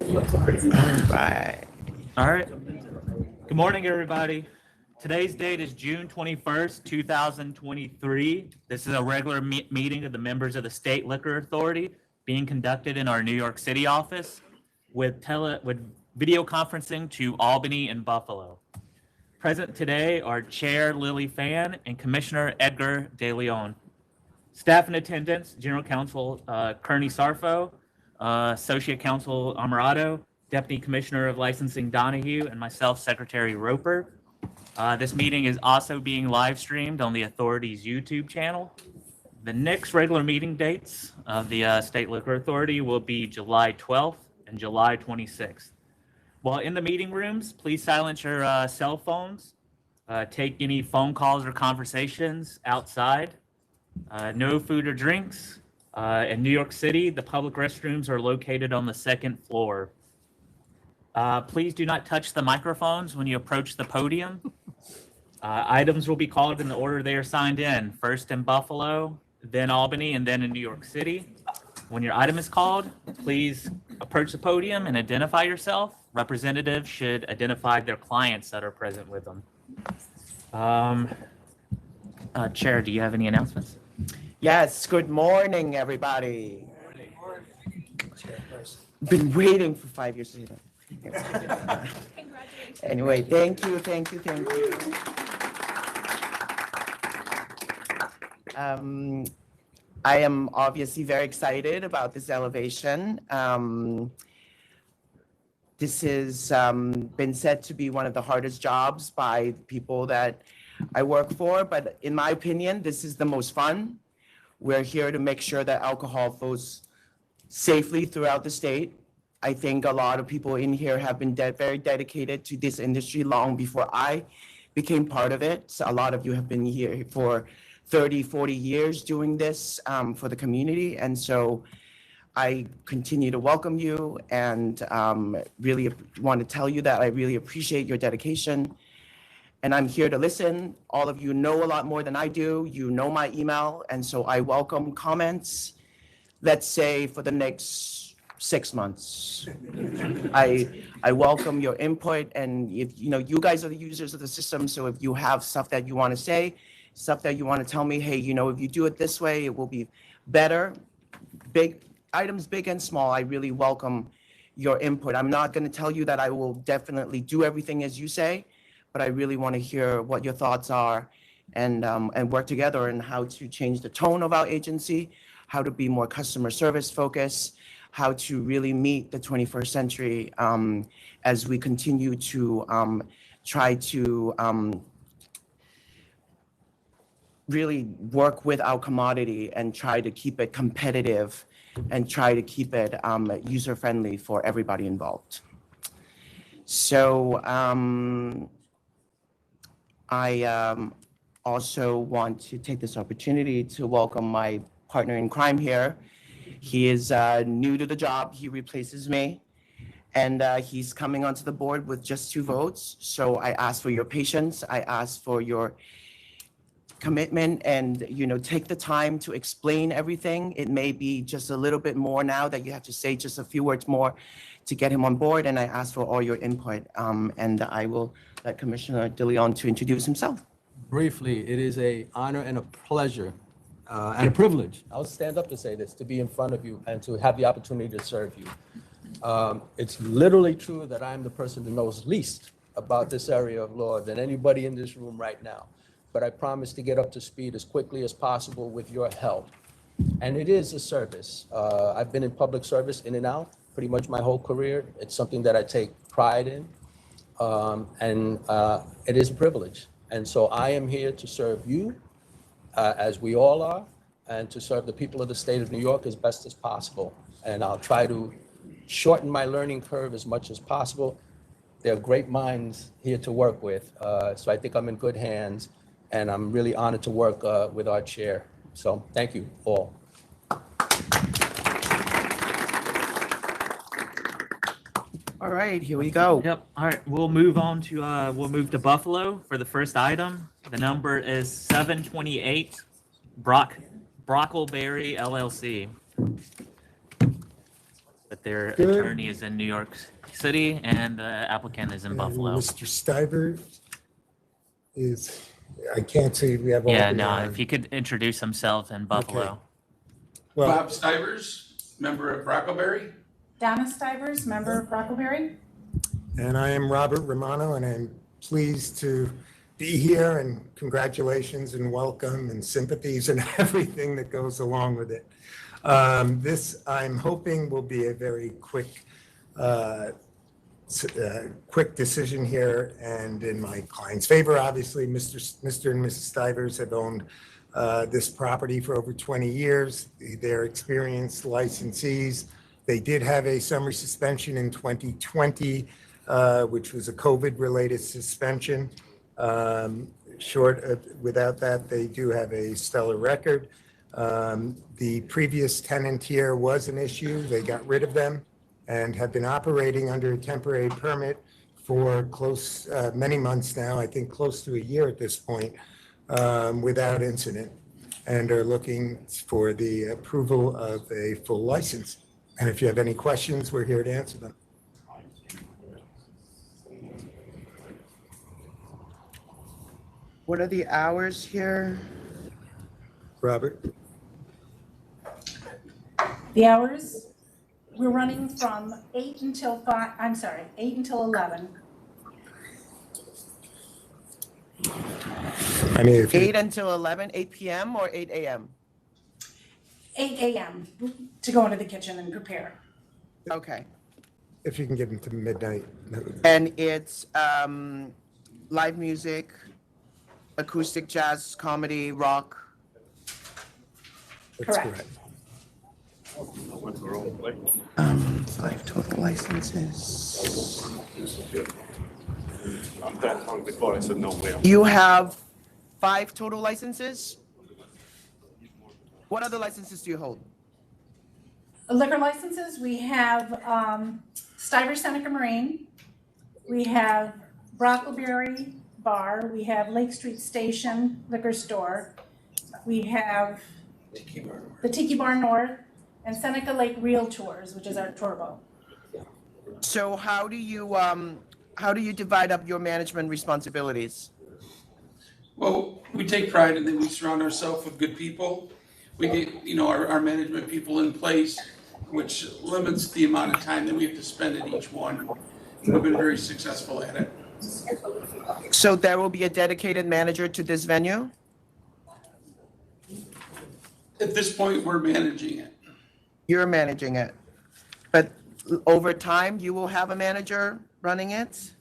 Right. All right. Good morning, everybody. Today's date is June 21st, 2023. This is a regular meeting of the members of the State Liquor Authority being conducted in our New York City office with video conferencing to Albany and Buffalo. Present today are Chair Lily Fan and Commissioner Edgar De Leon. Staff in attendance, General Counsel Kearney Sarfo, Associate Counsel Amarado, Deputy Commissioner of Licensing Donahue, and myself, Secretary Roper. This meeting is also being live streamed on the Authority's YouTube channel. The next regular meeting dates of the State Liquor Authority will be July 12th and July 26th. While in the meeting rooms, please silence your cell phones. Take any phone calls or conversations outside. No food or drinks. In New York City, the public restrooms are located on the second floor. Please do not touch the microphones when you approach the podium. Items will be called in the order they are signed in, first in Buffalo, then Albany, and then in New York City. When your item is called, please approach the podium and identify yourself. Representatives should identify their clients that are present with them. Chair, do you have any announcements? Yes, good morning, everybody. Been waiting for 5 years to do that. Anyway, thank you. I am obviously very excited about this elevation. This has been said to be one of the hardest jobs by people that I work for, but in my opinion, this is the most fun. We're here to make sure that alcohol flows safely throughout the state. I think a lot of people in here have been very dedicated to this industry long before I became part of it. So a lot of you have been here for 30, 40 years doing this for the community. And so I continue to welcome you and really want to tell you that I really appreciate your dedication. And I'm here to listen. All of you know a lot more than I do. You know my email. And so I welcome comments, let's say for the next 6 months. I welcome your input. And if you guys are the users of the system. So if you have stuff that you want to say, stuff that you want to tell me, hey, if you do it this way, it will be better. Big items, big and small, I really welcome your input. I'm not going to tell you that I will definitely do everything as you say, but I really want to hear what your thoughts are and work together on how to change the tone of our agency, how to be more customer service focused, how to really meet the 21st century as we continue to try to really work with our commodity and try to keep it competitive and try to keep it user-friendly for everybody involved. So I also want to take this opportunity to welcome my partner in crime here. He is new to the job. He replaces me. And he's coming onto the board with just 2 votes. So I ask for your patience. I ask for your commitment and take the time to explain everything. It may be just a little bit more now that you have to say just a few words more to get him on board. And I ask for all your input. And I will let Commissioner De Leon to introduce himself. Briefly, it is an honor and a pleasure and a privilege. I'll stand up to say this, to be in front of you and to have the opportunity to serve you. It's literally true that I'm the person that knows least about this area of law than anybody in this room right now. But I promise to get up to speed as quickly as possible with your help. And it is a service. I've been in public service in and out pretty much my whole career. It's something that I take pride in. And it is a privilege. And so I am here to serve you, as we all are, and to serve the people of the state of New York as best as possible. And I'll try to shorten my learning curve as much as possible. There are great minds here to work with. So I think I'm in good hands. And I'm really honored to work with our chair. So thank you all. All right, here we go. Yep. All right, we'll move on to Buffalo for the first item. The number is 728 BROCKLEBERRY LLC. but their Good. attorney is in New York City and the applicant is in And Buffalo. Mr. Stiver is, I can't see, we have all. Yeah, the, no, if he could introduce himself in Buffalo. Well, Bob Stivers, member of BROCKLEBERRY. Donna Stivers, member of BROCKLEBERRY. and I am Robert Romano, and I'm pleased to be here, and congratulations and welcome and sympathies and everything that goes along with it. This, I'm hoping, will be a very quick decision here, and in my client's favor. Obviously, Mr. and Mrs. Stivers have owned this property for over 20 years. They're experienced licensees. They did have a summary suspension in 2020, which was a COVID-related suspension. Without that, they do have a stellar record. The previous tenant here was an issue. They got rid of them and have been operating under a temporary permit for many months now, I think close to a year at this point, without incident, and are looking for the approval of a full license. And if you have any questions, we're here to answer them. What are the hours here? Robert? The hours, we're running from 8 until 11. I mean, if you, 8 until 11, 8 p.m. or 8 a.m.? 8 a.m. to go into the kitchen and prepare. Okay. if you can get them to midnight. that would- And it's live music, acoustic jazz, comedy, rock. That's Correct. correct. 5 total licenses. I'm that hung before I said no way. You have 5 total licenses? What other licenses do you hold? Liquor licenses, we have Stivers Seneca Marine, we have BROCKLEBERRY Bar, we have Lake Street Station Liquor Store, we have the Tiki Bar North, and Seneca Lake Real Tours, which is our tour boat. So how do you divide up your management responsibilities? Well, we take pride in that we surround ourselves with good people. We get, our management people in place, which limits the amount of time that we have to spend at each one. We've been very successful at it. So there will be a dedicated manager to this venue? At this point, we're managing it. You're managing it. But over time, you will have a manager running it?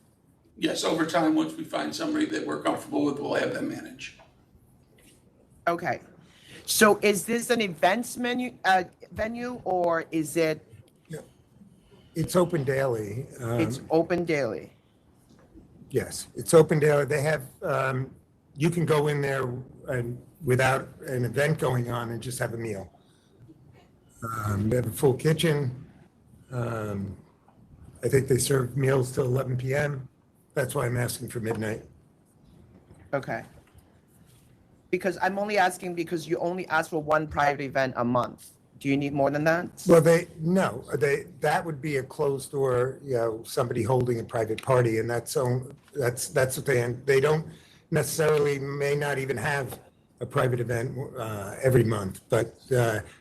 Yes, over time, once we find somebody that we're comfortable with, we'll have them manage. Okay. So is this an events venue, or is it, It's open daily. it's open daily? Yes, it's open daily. They have, you can go in there and without an event going on and just have a meal. They have a full kitchen. I think they serve meals till 11 p.m. That's why I'm asking for midnight. Okay. Because I'm only asking because you only ask for one private event a month. Do you need more than that? Well, that would be a closed door, somebody holding a private party, and that's what they don't necessarily, may not even have a private event every month, but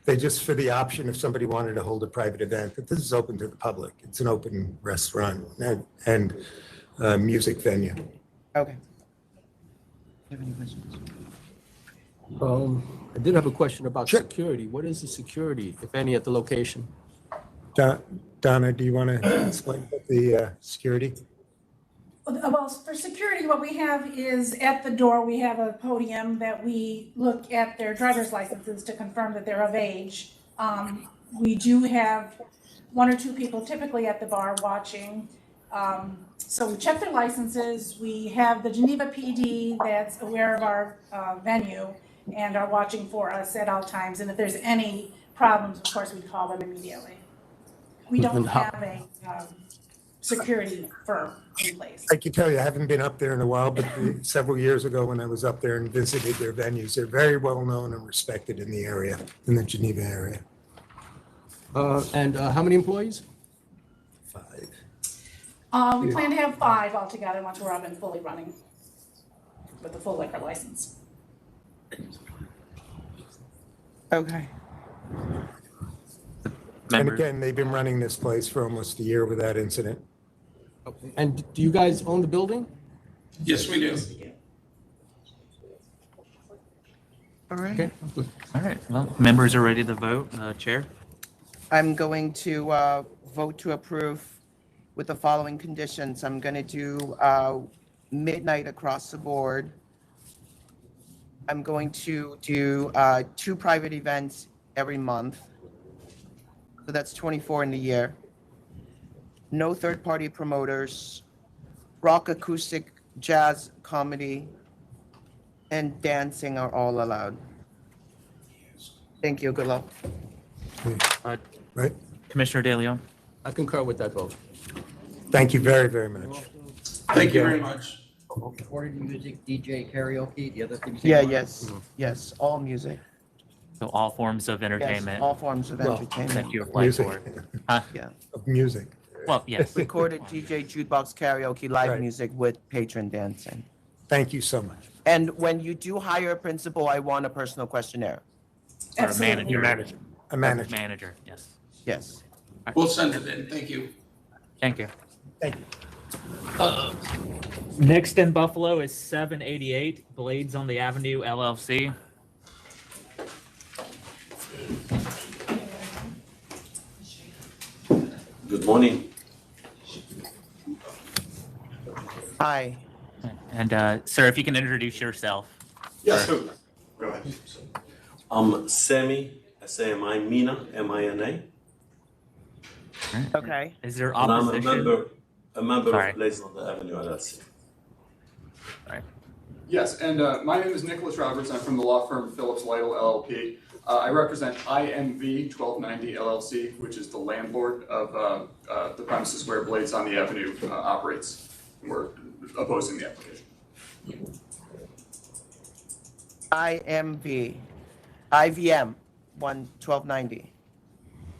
they just, for the option if somebody wanted to hold a private event, but this is open to the public. It's an open restaurant and music venue. Okay. You have any questions? I did have a question about Sure. security. What is the security, if any, at the location? Donna, do you want to explain the security? Well, for security, what we have is at the door, we have a podium that we look at their driver's licenses to confirm that they're of age. We do have 1 or 2 people typically at the bar watching. So we check their licenses. We have the Geneva PD that's aware of our venue and are watching for us at all times. And if there's any problems, of course, we call them immediately. We don't And how- have a security firm in place. I can tell you, I haven't been up there in a while, but several years ago when I was up there and visited their venues, they're very well known and respected in the area, in the Geneva area. And how many employees? 5. We plan to have 5 altogether once we're up and fully running with the full liquor license. Okay. And Members, again, they've been running this place for almost a year without incident. And do you guys own the building? Yes, we do. All right. Okay. all right, well, members are ready to vote. Chair? I'm going to vote to approve with the following conditions. I'm going to do midnight across the board. I'm going to do 2 private events every month. So that's 24 in the year. No third-party promoters, rock, acoustic, jazz, comedy, and dancing are all allowed. Thank you. Good luck. Uh, Right? Commissioner De Leon? I concur with that vote. Thank you very, very much. Thank you very much. Recorded music, DJ, karaoke, the other things. Yeah, yes, yes, all music. So all forms of Yes, entertainment all forms of Well, entertainment. that you apply Music. for. Yeah. Of music. Well, yes. Recorded DJ, jukebox, karaoke, live Right. music with patron dancing. Thank you so much. And when you do hire a principal, I want a personal questionnaire. Or a Absolutely. manager. A manager. Manager, yes. Yes. We'll send it in. Thank you. Thank you. Thank you. Next in Buffalo is 788 Blades on the Avenue LLC. Good morning. Hi. And sir, if you can introduce yourself. Yes, who? Go ahead. I'm Sami, S-A-M-I, Mina, M-I-N-A. Okay. Is there And I'm opposition? a member Sorry. of Blades on the Avenue LLC. Yes, and my name is Nicholas Roberts. I'm from the law firm Phillips Lytle LLP. I represent IMV 1290 LLC, which is the landlord of the premises where Blades on the Avenue operates. We're opposing the application. IMV. IVM 1290.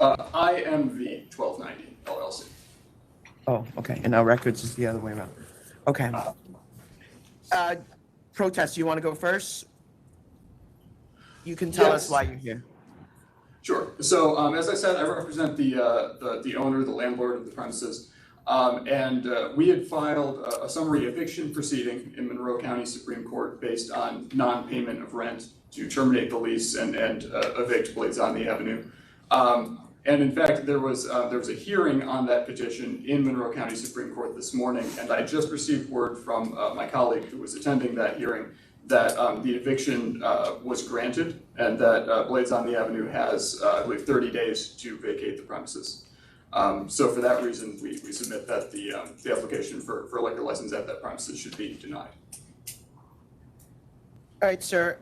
IMV 1290 LLC. Oh, okay. And our records is the other way around. Okay. Protest, you want to go first? You can tell us Yes. why you're here. Sure. So as I said, I represent the owner, the landlord of the premises. And we had filed a summary eviction proceeding in Monroe County Supreme Court based on non-payment of rent to terminate the lease and evict Blades on the Avenue. And in fact, there was a hearing on that petition in Monroe County Supreme Court this morning, and I just received word from my colleague who was attending that hearing that the eviction was granted and that Blades on the Avenue has, I believe, 30 days to vacate the premises. So for that reason, we submit that the application for a liquor license at that premises should be denied. All right, sir.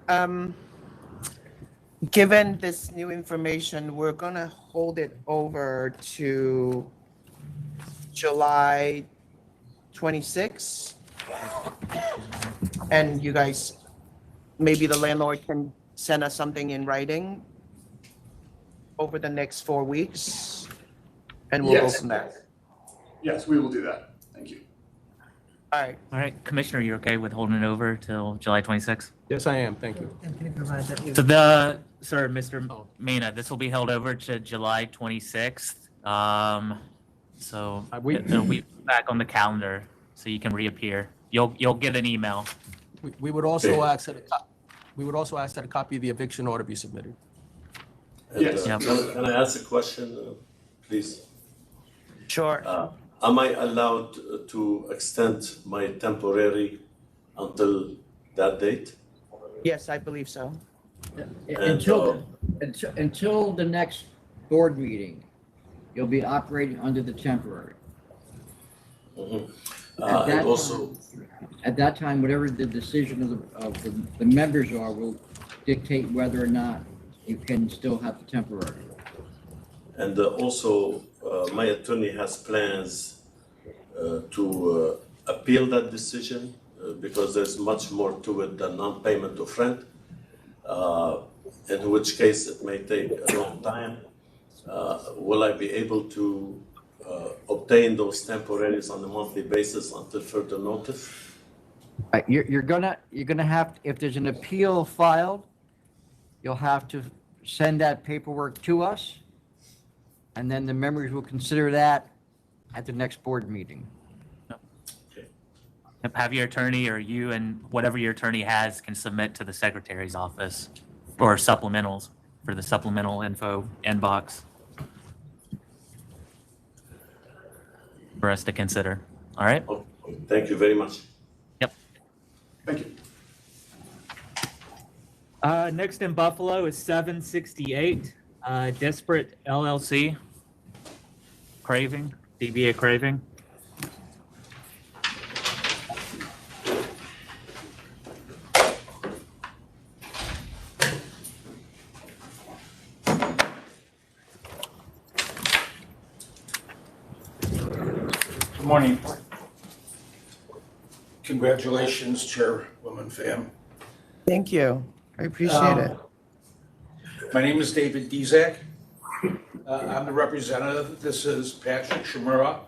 Given this new information, we're gonna hold it over to July 26th. And you guys, maybe the landlord can send us something in writing over the next 4 weeks, and we'll go Yes. from there. Yes, we will do that. Thank you. All right. All right, Commissioner, you okay with holding it over till July 26th? Yes, I am. Thank you. So sir, Mr. Mina, this will be held over to July 26th. So it'll be back on the calendar, so you can reappear. You'll get an email. We would also ask that a copy of the eviction order be submitted. And, Yes. Yeah. Can I ask a question, please? Sure. Am I allowed to extend my temporary until that date? Yes, I believe so. Until the next board meeting, you'll be operating under the temporary. At that And also, time- At that time, whatever the decision of the members are will dictate whether or not you can still have the temporary. and also, my attorney has plans to appeal that decision because there's much more to it than non-payment of rent, in which case it may take a long time. will I be able to obtain those temporaries on a monthly basis until further notice? You're gonna have, if there's an appeal filed, you'll have to send that paperwork to us, and then the members will consider that at the next board meeting. Have your attorney, or you and whatever your attorney has, can submit to the secretary's office or supplementals for the supplemental info inbox for us to consider. All right? Okay. Thank you very much. Yep. Thank you. Next in Buffalo is 768 Disparate LLC. Craving, DBA Craving. Good morning. Congratulations, Chairwoman Pham. Thank you. I appreciate it. My name is David Dizak. I'm the representative. This is Patrick Shimura,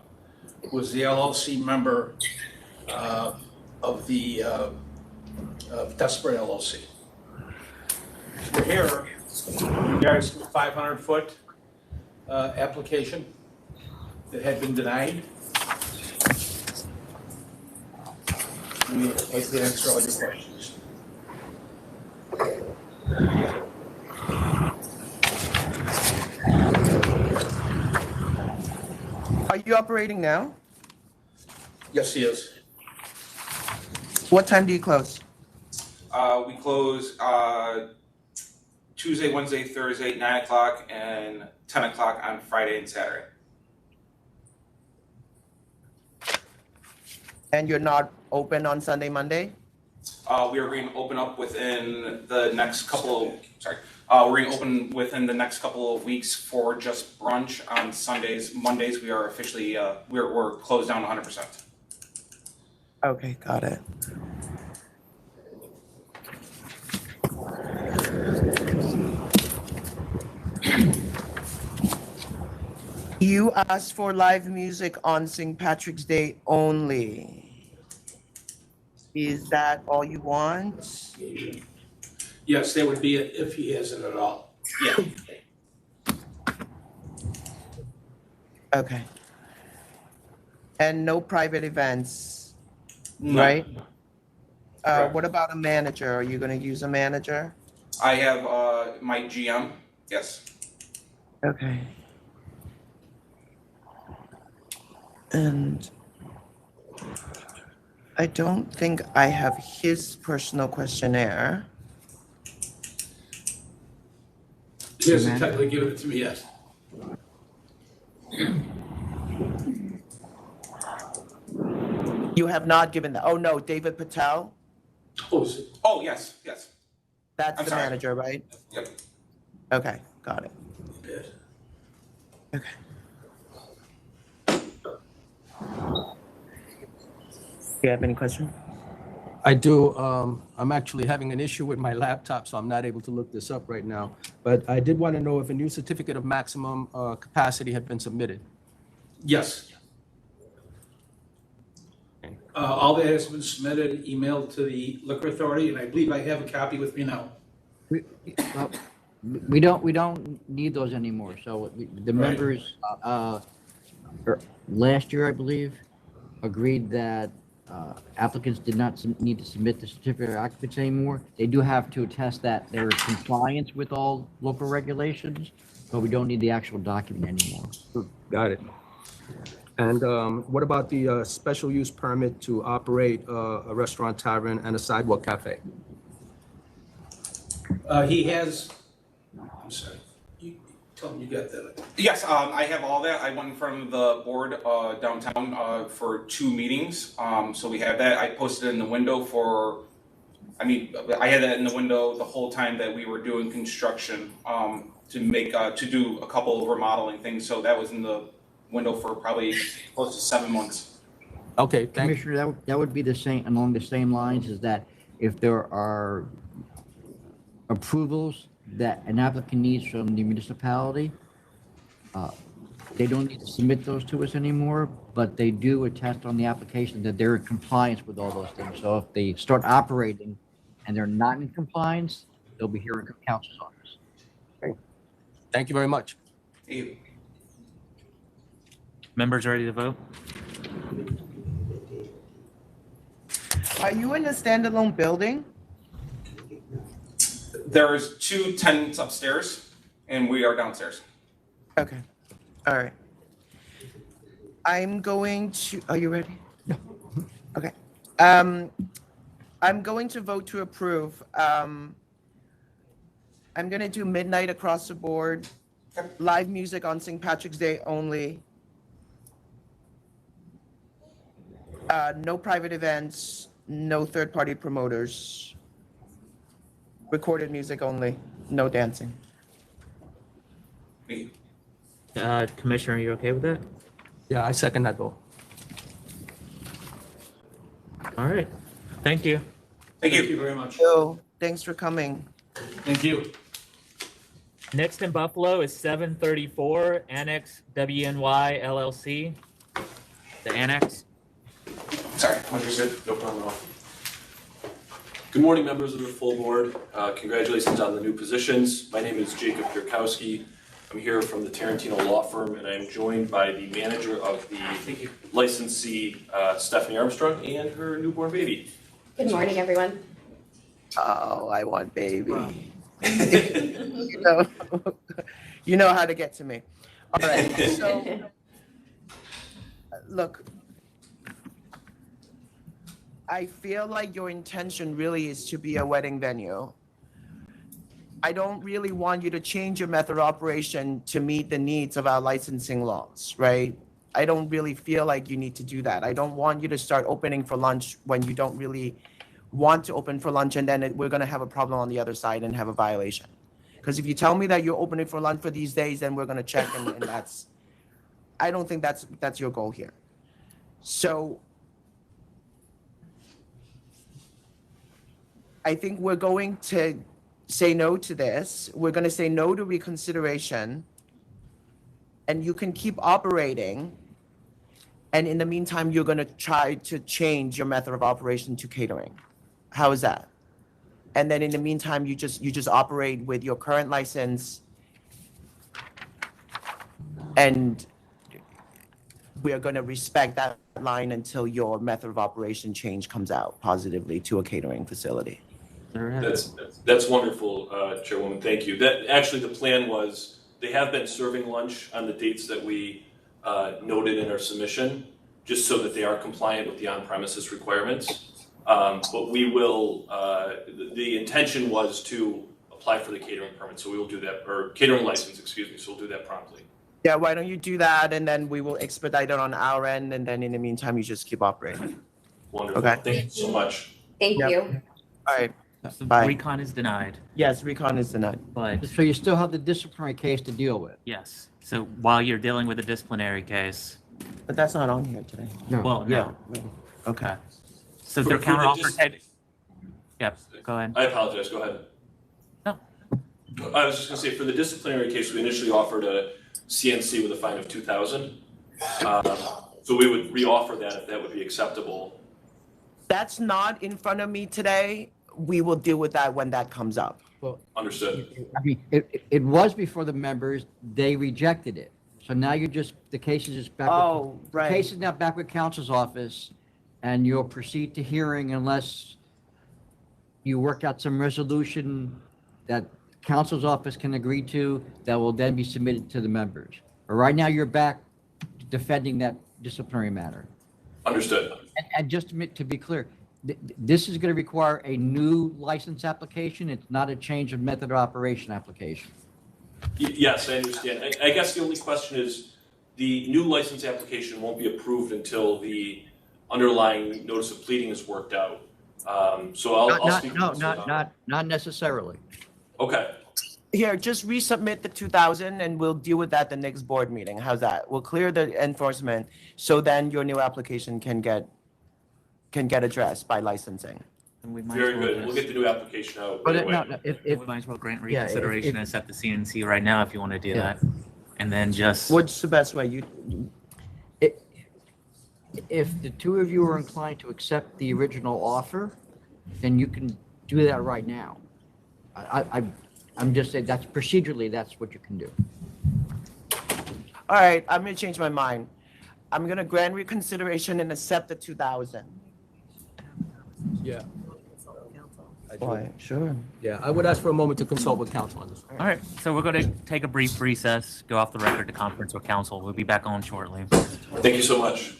who is the LLC member of the Desperate LLC. We're here in regards to the 500-foot application that had been denied. We'd like to answer all your questions. Are you operating now? Yes, he is. What time do you close? We close Tuesday, Wednesday, Thursday, 9 o'clock and 10 o'clock on Friday and Saturday. And you're not open on Sunday, Monday? We are going to open up within the next couple of, we're going to open within the next couple of weeks for just brunch on Sundays. Mondays, we are officially, we're closed down 100%. Okay, got it. You asked for live music on St. Patrick's Day only. Is that all you want? Yes, that would be it if he has it at all. Yeah. Okay. And no private events, No. right? Correct. What about a manager? Are you going to use a manager? I have my GM, yes. Okay. And I don't think I have his personal questionnaire. He hasn't technically given it to me yet. You have not given that. Oh, no, David Patel? Oh, is it? Oh, yes, yes. That's I'm the sorry. manager, right? Yep. Okay, got it. Yes. Okay. Do you have any questions? I do. I'm actually having an issue with my laptop, so I'm not able to look this up right now. But I did want to know if a new certificate of maximum capacity had been submitted. Yes. All that has been submitted, emailed to the liquor authority, and I believe I have a copy with me now. We don't need those anymore. So the members, last year, I believe, agreed that applicants did not need to submit the certificate of occupancy anymore. They do have to attest that they're in compliance with all local regulations, but we don't need the actual document anymore. Got it. And what about the special use permit to operate a restaurant, tavern, and a sidewalk cafe? He has, I'm sorry, you tell him you got that. Yes, I have all that. I went in front of the board downtown for 2 meetings. So we have that. I posted it in the window for, I had that in the window the whole time that we were doing construction to do a couple of remodeling things. So that was in the window for probably close to 7 months. Okay, thank you. Commissioner, that would be the same, along the same lines, is that if there are approvals that an applicant needs from the municipality, They don't need to submit those to us anymore, but they do attest on the application that they're in compliance with all those things. So if they start operating and they're not in compliance, they'll be here in council's office. Thank you very much. Members ready to vote? Are you in a standalone building? There's 2 tenants upstairs, and we are downstairs. Okay, all right. I'm going to, are you ready? No. Okay. I'm going to vote to approve. I'm gonna do midnight across the board, live music on St. Patrick's Day only. No private events, no third-party promoters. Recorded music only, no dancing. Commissioner, are you okay with that? Yeah, I second that vote. All right. Thank you. Thank you. Thank you very much. So, thanks for coming. Thank you. Next in Buffalo is 734 Annex WNY LLC. The Annex. Sorry. Understood, no problem at all. Good morning, members of the full board. Congratulations on the new positions. My name is Jacob Pierkowski. I'm here from the Tarantino Law Firm, and I'm joined by the manager of the licensee, Stephanie Armstrong, and her newborn baby. Good morning, everyone. Oh, I want baby. you know, you know how to get to me. All right, so, look, I feel like your intention really is to be a wedding venue. I don't really want you to change your method of operation to meet the needs of our licensing laws, right? I don't really feel like you need to do that. I don't want you to start opening for lunch when you don't really want to open for lunch, and then we're gonna have a problem on the other side and have a violation. Because if you tell me that you're opening for lunch for these days, then we're gonna check, and that's, I don't think that's your goal here. So I think we're going to say no to this. We're gonna say no to reconsideration, and you can keep operating. And in the meantime, you're gonna try to change your method of operation to catering. How is that? And then in the meantime, you just operate with your current license, and we are gonna respect that line until your method of operation change comes out positively to a catering facility. That's wonderful, Chairwoman, thank you. That, actually, the plan was, they have been serving lunch on the dates that we noted in our submission, just so that they are compliant with the on-premises requirements. But we will, the intention was to apply for the catering permit, so we will do that, or catering license, excuse me, so we'll do that promptly. Yeah, why don't you do that, and then we will expedite it on our end, and then in the meantime, you just keep operating. Wonderful, Okay. thank you so much. Thank Yep. you. All right, So Bye. recon is denied, yes, recon is denied. but So you still have the disciplinary case to deal with? yes. So while you're dealing with a disciplinary case, But that's not on here today. well, Yeah, no. okay. So For- their for the counteroffer. Yep. Go ahead. I apologize, go ahead. No. I was just gonna say, for the disciplinary case, we initially offered a CNC with a fine of 2,000. So we would reoffer that if that would be acceptable. That's not in front of me today. We will deal with that when that comes up. Understood. I mean, it was before the members, they rejected it. So now you're just, the case is just back. Oh, The right. case is now back with counsel's office, and you'll proceed to hearing unless you work out some resolution that counsel's office can agree to, that will then be submitted to the members. But right now, you're back defending that disciplinary matter. Understood. And just to be clear, this is going to require a new license application. It's not a change of method of operation application. Yes, I understand. I guess the only question is, the new license application won't be approved until the underlying notice of pleading is worked out. So I'll speak. Not necessarily. Okay, Here, just resubmit the 2,000 and we'll deal with that the next board meeting. How's that? We'll clear the enforcement, so then your new application can get addressed by licensing. And we might very as well good. We'll just- get the new application out But right away. if We might as well grant yeah, reconsideration and set the CNC right now if you want to do Yeah. that. and then just. What's the best way? If the two of you are inclined to accept the original offer, then you can do that right now. I'm just saying that's procedurally, that's what you can do. All right, I'm gonna change my mind. I'm gonna grant reconsideration and accept the 2,000. Yeah. I do. Boy, sure. Yeah, I would ask for a moment to consult with counsel on this. All right, so we're going to take a brief recess, go off the record to conference with counsel. We'll be back on shortly. Thank you so much.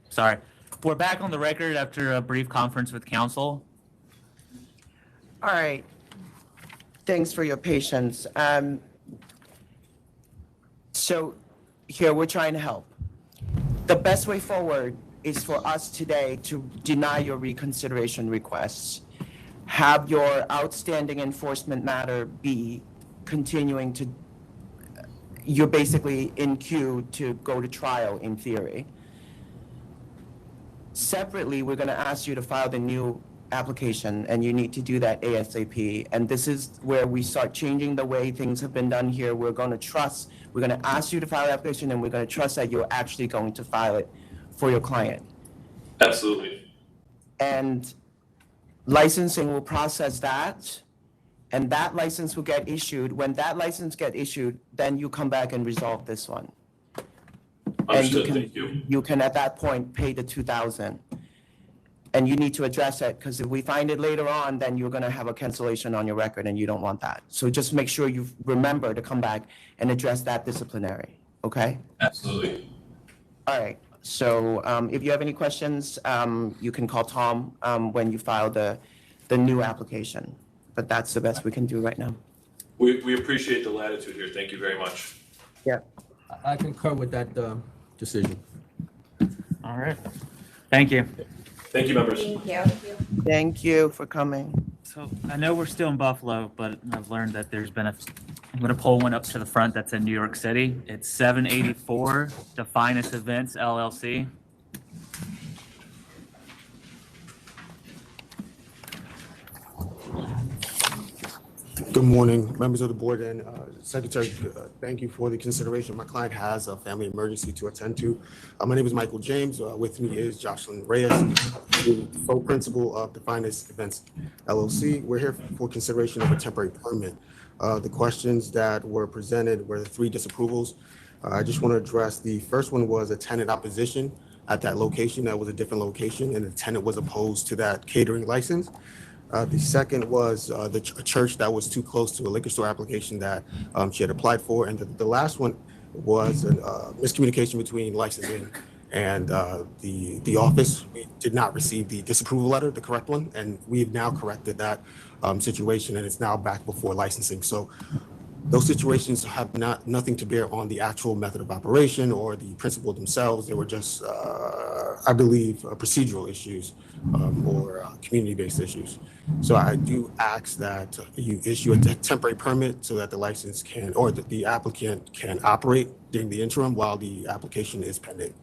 Sorry. We're back on the record after a brief conference with counsel. All right. Thanks for your patience. So here, we're trying to help. The best way forward is for us today to deny your reconsideration requests, have your outstanding enforcement matter be continuing to, you're basically in queue to go to trial in theory. Separately, we're going to ask you to file the new application, and you need to do that ASAP. And this is where we start changing the way things have been done here. We're going to ask you to file the application, and we're going to trust that you're actually going to file it for your client. Absolutely. And licensing will process that, and that license will get issued. When that license gets issued, then you come back and resolve this one. Understood, thank you. You can at that point pay the $2,000. And you need to address it, because if we find it later on, then you're gonna have a cancellation on your record, and you don't want that. So just make sure you remember to come back and address that disciplinary, okay? Absolutely. All right, so if you have any questions, you can call Tom when you file the new application. But that's the best we can do right now. We appreciate the latitude here. Thank you very much. Yeah. I concur with that decision. All right. Thank you. Thank you, members. Thank you. Thank you for coming. So I know we're still in Buffalo, but I've learned that there's been I'm going to pull one up to the front that's in New York City. It's 784 Definus Events, LLC. Good morning, members of the board and Secretary. Thank you for the consideration. My client has a family emergency to attend to. My name is Michael James. With me is Jocelyn Reyes, the full principal of Definus Events LLC. We're here for consideration of a temporary permit. The questions that were presented were the 3 disapprovals. I just want to address the first one was a tenant opposition at that location. That was a different location, and the tenant was opposed to that catering license. The second was a church that was too close to a liquor store application that she had applied for. And the last one was a miscommunication between licensing and the office. We did not receive the disapproval letter, the correct one, and we have now corrected that situation, and it's now back before licensing. So those situations have nothing to bear on the actual method of operation or the principal themselves. They were just, I believe, procedural issues or community-based issues. So I do ask that you issue a temporary permit so that the license can, or the applicant can operate during the interim while the application is pending.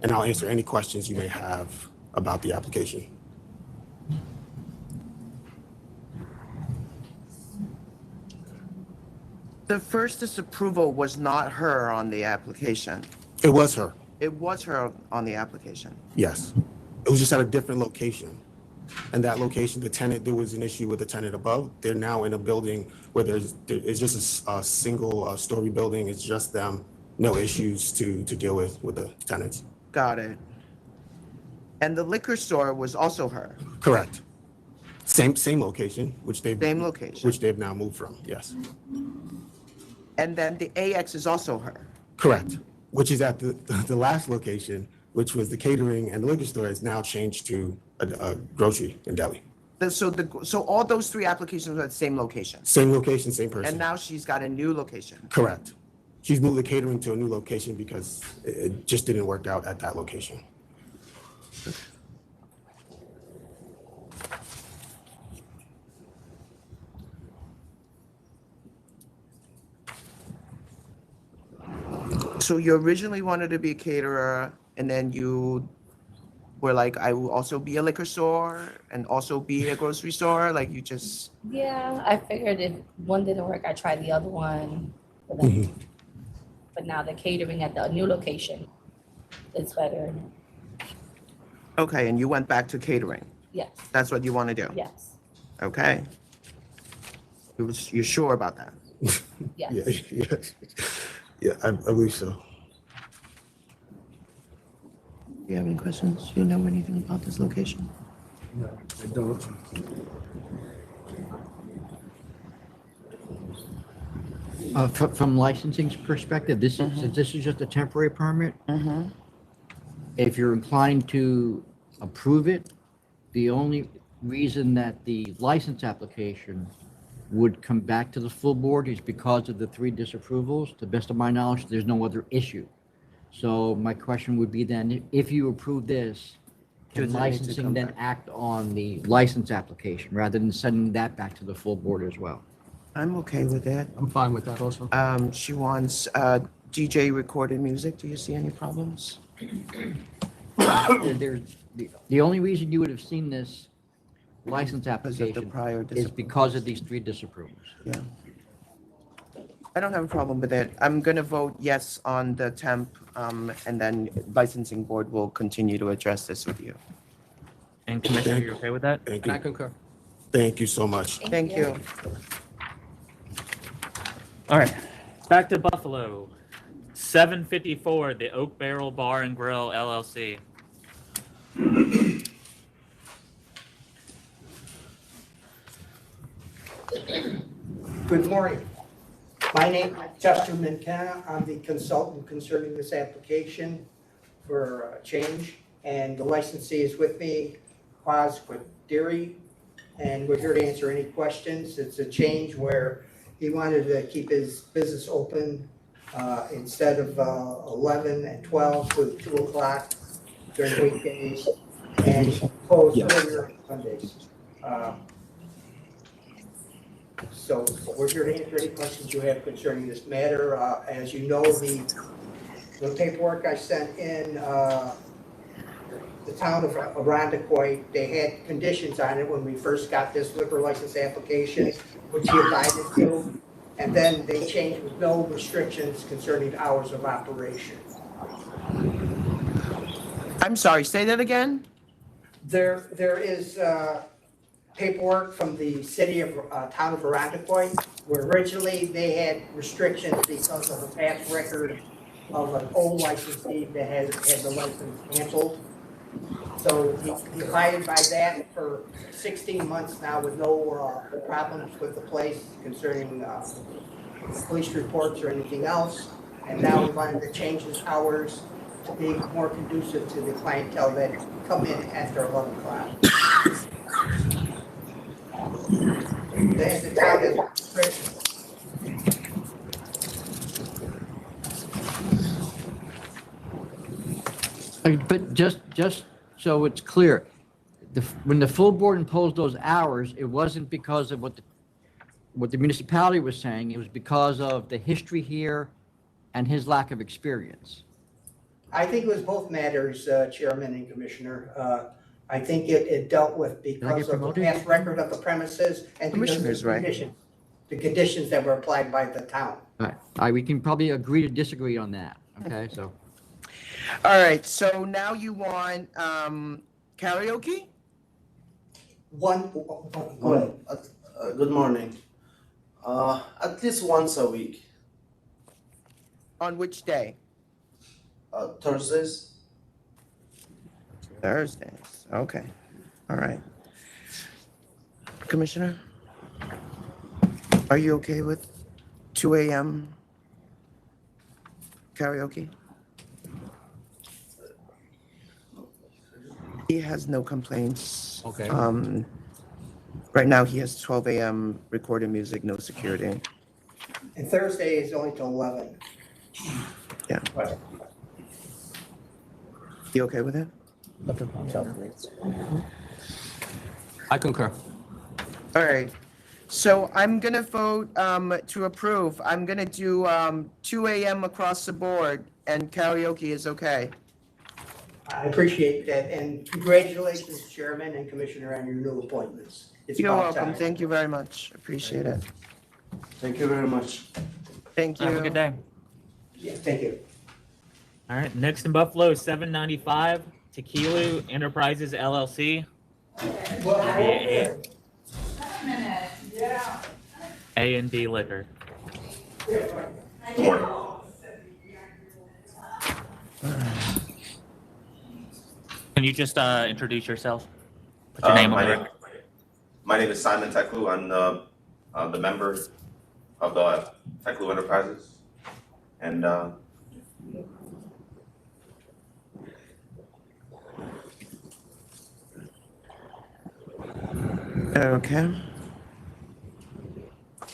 And I'll answer any questions you may have about the application. The first disapproval was not her on the application. It was her. It was her on the application. Yes. It was just at a different location. And that location, the tenant, there was an issue with the tenant above. They're now in a building where it's just a single story building. It's just them, no issues to deal with the tenants. Got it. And the liquor store was also her. Correct. Same location, which they've now moved from. Yes. And then the AX is also her. Correct. Which is at the last location, which was the catering and the liquor store, is now changed to a grocery and deli. So all those 3 applications are at the same location. Same location, same person. And now she's got a new location. Correct. She's moved the catering to a new location because it just didn't work out at that location. So you originally wanted to be a caterer, and then you were like, I will also be a liquor store and also be a grocery store? Like, you just... Yeah, I figured if one didn't work, I tried the other one. But now the catering at the new location is better. Okay, and you went back to catering? Yes. That's what you want to do? Yes. Okay. You're sure about that? Yes. Yeah, I believe so. Do you have any questions? Do you know anything about this location? No, I don't. From licensing's perspective, this is just a temporary permit. If you're inclined to approve it, the only reason that the license application would come back to the full board is because of the 3 disapprovals. To the best of my knowledge, there's no other issue. So my question would be then, if you approve this, can Does it need to licensing come then back? act on the license application rather than sending that back to the full board as well? I'm okay with it. I'm fine with that also. She wants DJ recorded music. Do you see any problems? There's, the only reason you would have seen this license Because of the application prior is disapprovals. because of these 3 disapprovals. Yeah. I don't have a problem with it. I'm gonna vote yes on the temp, and then licensing board will continue to address this with you. And Commissioner, you okay with that? Thank And I you. concur. Thank you so much. Thank you. All right, back to Buffalo. 754, the Oak Barrel Bar and Grill LLC. Good morning. My name is Chester McKenna. I'm the consultant concerning this application for change. And the licensee is with me, Quaz Quadiri, and we're here to answer any questions. It's a change where he wanted to keep his business open instead of 11 and 12 to 2 o'clock during weekdays and close earlier on Sundays. So we're here to answer any questions you have concerning this matter. As you know, the paperwork I sent in, the town of Arundecoy, they had conditions on it when we first got this liquor license application, which he abided to. And then they changed with no restrictions concerning hours of operation. I'm sorry, say that again? There is paperwork from the city of, town of Arundecoy, where originally they had restrictions because of a past record of an old licensee that had the license canceled. So he abided by that for 16 months now with no problems with the place concerning police reports or anything else. And now we wanted to change his hours to be more conducive to the clientele that come in after 11 o'clock. The town has restrictions. But just so it's clear, when the full board imposed those hours, it wasn't because of what the municipality was saying, it was because of the history here and his lack of experience. I think it was both matters, Chairman and Commissioner. I think it dealt with because of the past record of the premises and because of Commissioner's the right. conditions, the conditions that were applied by the town. All right, we can probably agree to disagree on that, okay, so. All right, so now you want karaoke? Go ahead. Good morning. At least once a week, On which day? Thursdays. Thursdays, okay, all right. Commissioner? Are you okay with 2 a.m. karaoke? He has no complaints. Okay. Right now, he has 12 a.m. recorded music, no security. And Thursday is only till 11. Yeah. Right. You okay with it? I concur. All right. So I'm gonna vote to approve. I'm gonna do 2 a.m. across the board, and karaoke is okay. I appreciate that, and congratulations, Chairman and Commissioner, on your new appointments. It's You're about welcome. time. Thank you very much. Appreciate it. Thank you very much. Thank you. Have a good day. Yeah, thank you. All right, next in Buffalo, 795, Tekilu Enterprises LLC. A&D Liquor. Can you just introduce yourself? Put your name on the record. My name is Simon Teklu. I'm the member of the Teklu Enterprises. And Okay.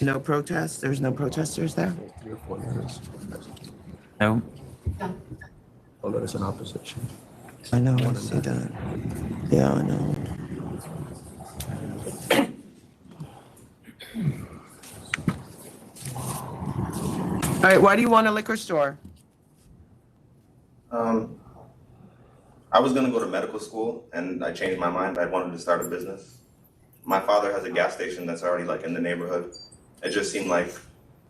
No protests? There's no protesters there? No. although it's in opposition. I know, I see that. Yeah, I know. All right, why do you want a liquor store? I was gonna go to medical school and I changed my mind. I wanted to start a business. My father has a gas station that's already like in the neighborhood. It just seemed like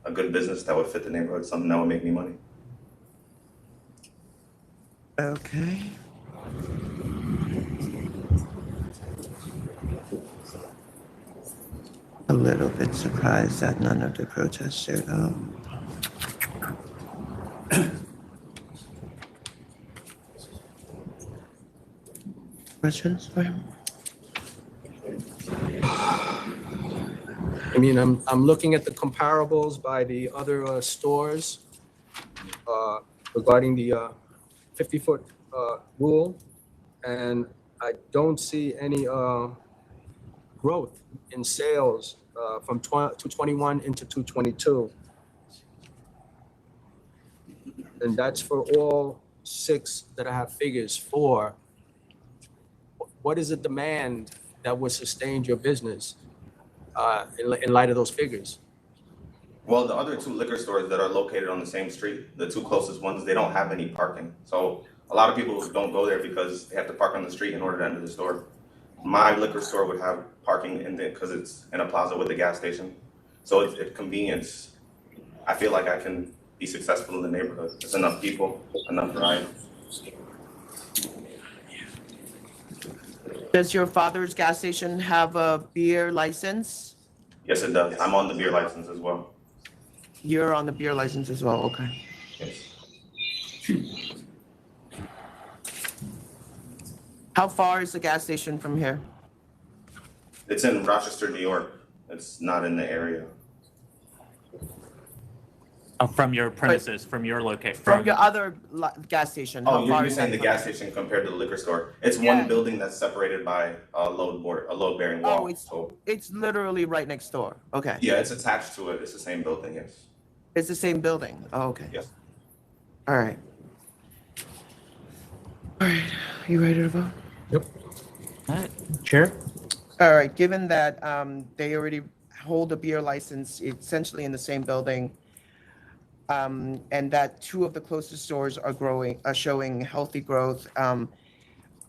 a good business that would fit the neighborhood, something that would make me money. Okay. A little bit surprised that none of the protests showed up. Questions for him? I mean, I'm looking at the comparables by the other stores regarding the 50-foot rule, and I don't see any growth in sales from 221 into 222. And that's for all 6 that I have figures for. What is the demand that would sustain your business in light of those figures? Well, the other 2 liquor stores that are located on the same street, the 2 closest ones, they don't have any parking. So a lot of people don't go there because they have to park on the street in order to enter the store. My liquor store would have parking in there because it's in a plaza with a gas station. So it's convenience. I feel like I can be successful in the neighborhood. There's enough people, enough variety. Does your father's gas station have a beer license? Yes, it does. I'm on the beer license as well. You're on the beer license as well, okay. Yes. How far is the gas station from here? It's in Rochester, New York. It's not in the area. From your premises, from your location. From your other gas station? Oh, how far you're is saying that the from gas here? station compared to the liquor store. It's Yeah. one building that's separated by a load-bearing wall. Oh, it's literally right next door. Okay. Yeah, it's attached to it. It's the same building, yes. It's the same building. Oh, okay. Yes. All right. All right. You ready to vote? Yep. All right. Chair? All right. Given that they already hold a beer license essentially in the same building, and that 2 of the closest stores are showing healthy growth. None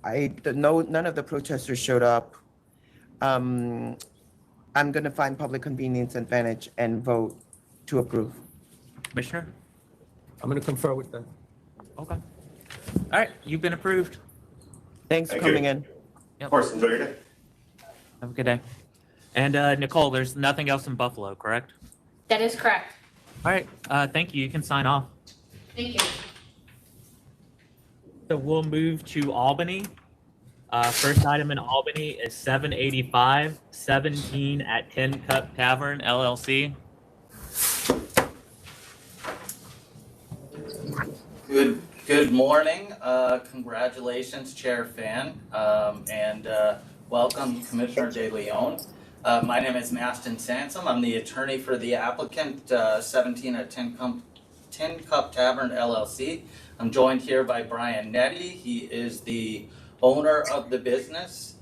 of the protesters showed up. I'm going to find public convenience advantage and vote to approve. Commissioner? I'm going to confer with that. Okay. All right, you've been approved. Thanks for Thank you. coming in. Of course, enjoy your day. Have a good day. And Nicole, there's nothing else in Buffalo, correct? That is correct. All right, thank you. You can sign off. Thank you. So we'll move to Albany. First item in Albany is 785-17 at 10 Cup Tavern, LLC. Good morning. Congratulations, Chair Fan, and welcome, Commissioner De Leon. My name is Maston Sansom. I'm the attorney for the applicant, 17 at 10 Cup Tavern, LLC. I'm joined here by Brian Nettie. He is the owner of the business.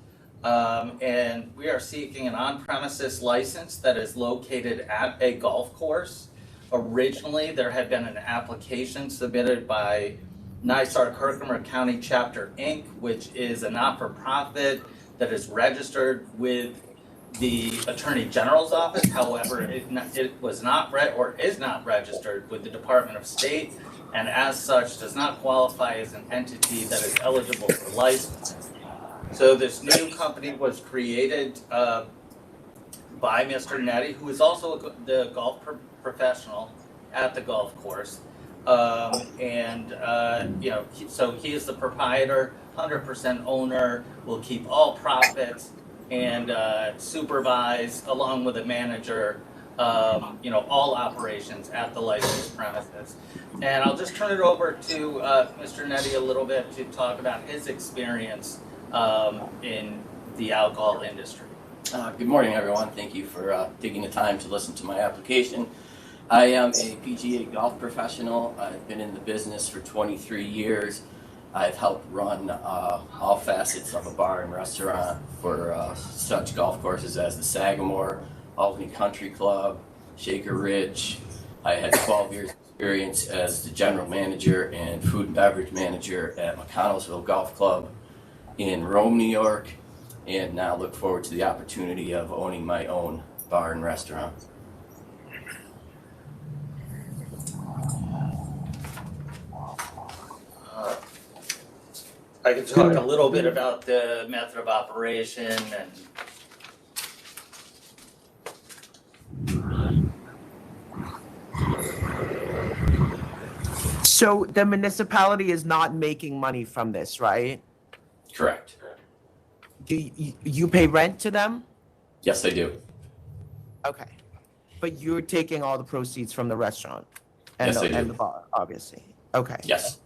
And we are seeking an on-premises license that is located at a golf course. Originally, there had been an application submitted by Nisar-Herkimer County Chapter Inc., which is a not-for-profit that is registered with the Attorney General's office. However, it was not is not registered with the Department of State, and as such does not qualify as an entity that is eligible for license. So this new company was created by Mr. Nettie, who is also the golf professional at the golf course. So he is the proprietor, 100% owner, will keep all profits and supervise, along with a manager, all operations at the licensed premises. And I'll just turn it over to Mr. Nettie a little bit to talk about his experience in the alcohol industry. Good morning, everyone. Thank you for taking the time to listen to my application. I am a PGA golf professional. I've been in the business for 23 years. I've helped run all facets of a bar and restaurant for such golf courses as the Sagamore, Albany Country Club, Shaker Ridge. I had 12 years experience as the general manager and food and beverage manager at McConnellsville Golf Club in Rome, New York, and now look forward to the opportunity of owning my own bar and restaurant. I can talk a little bit about the method of operation and So the municipality is not making money from this, right? correct. Do you pay rent to them? Yes, I do. Okay. But you're taking all the proceeds from the restaurant and, Yes, I and do. the bar, obviously. Okay. Yes.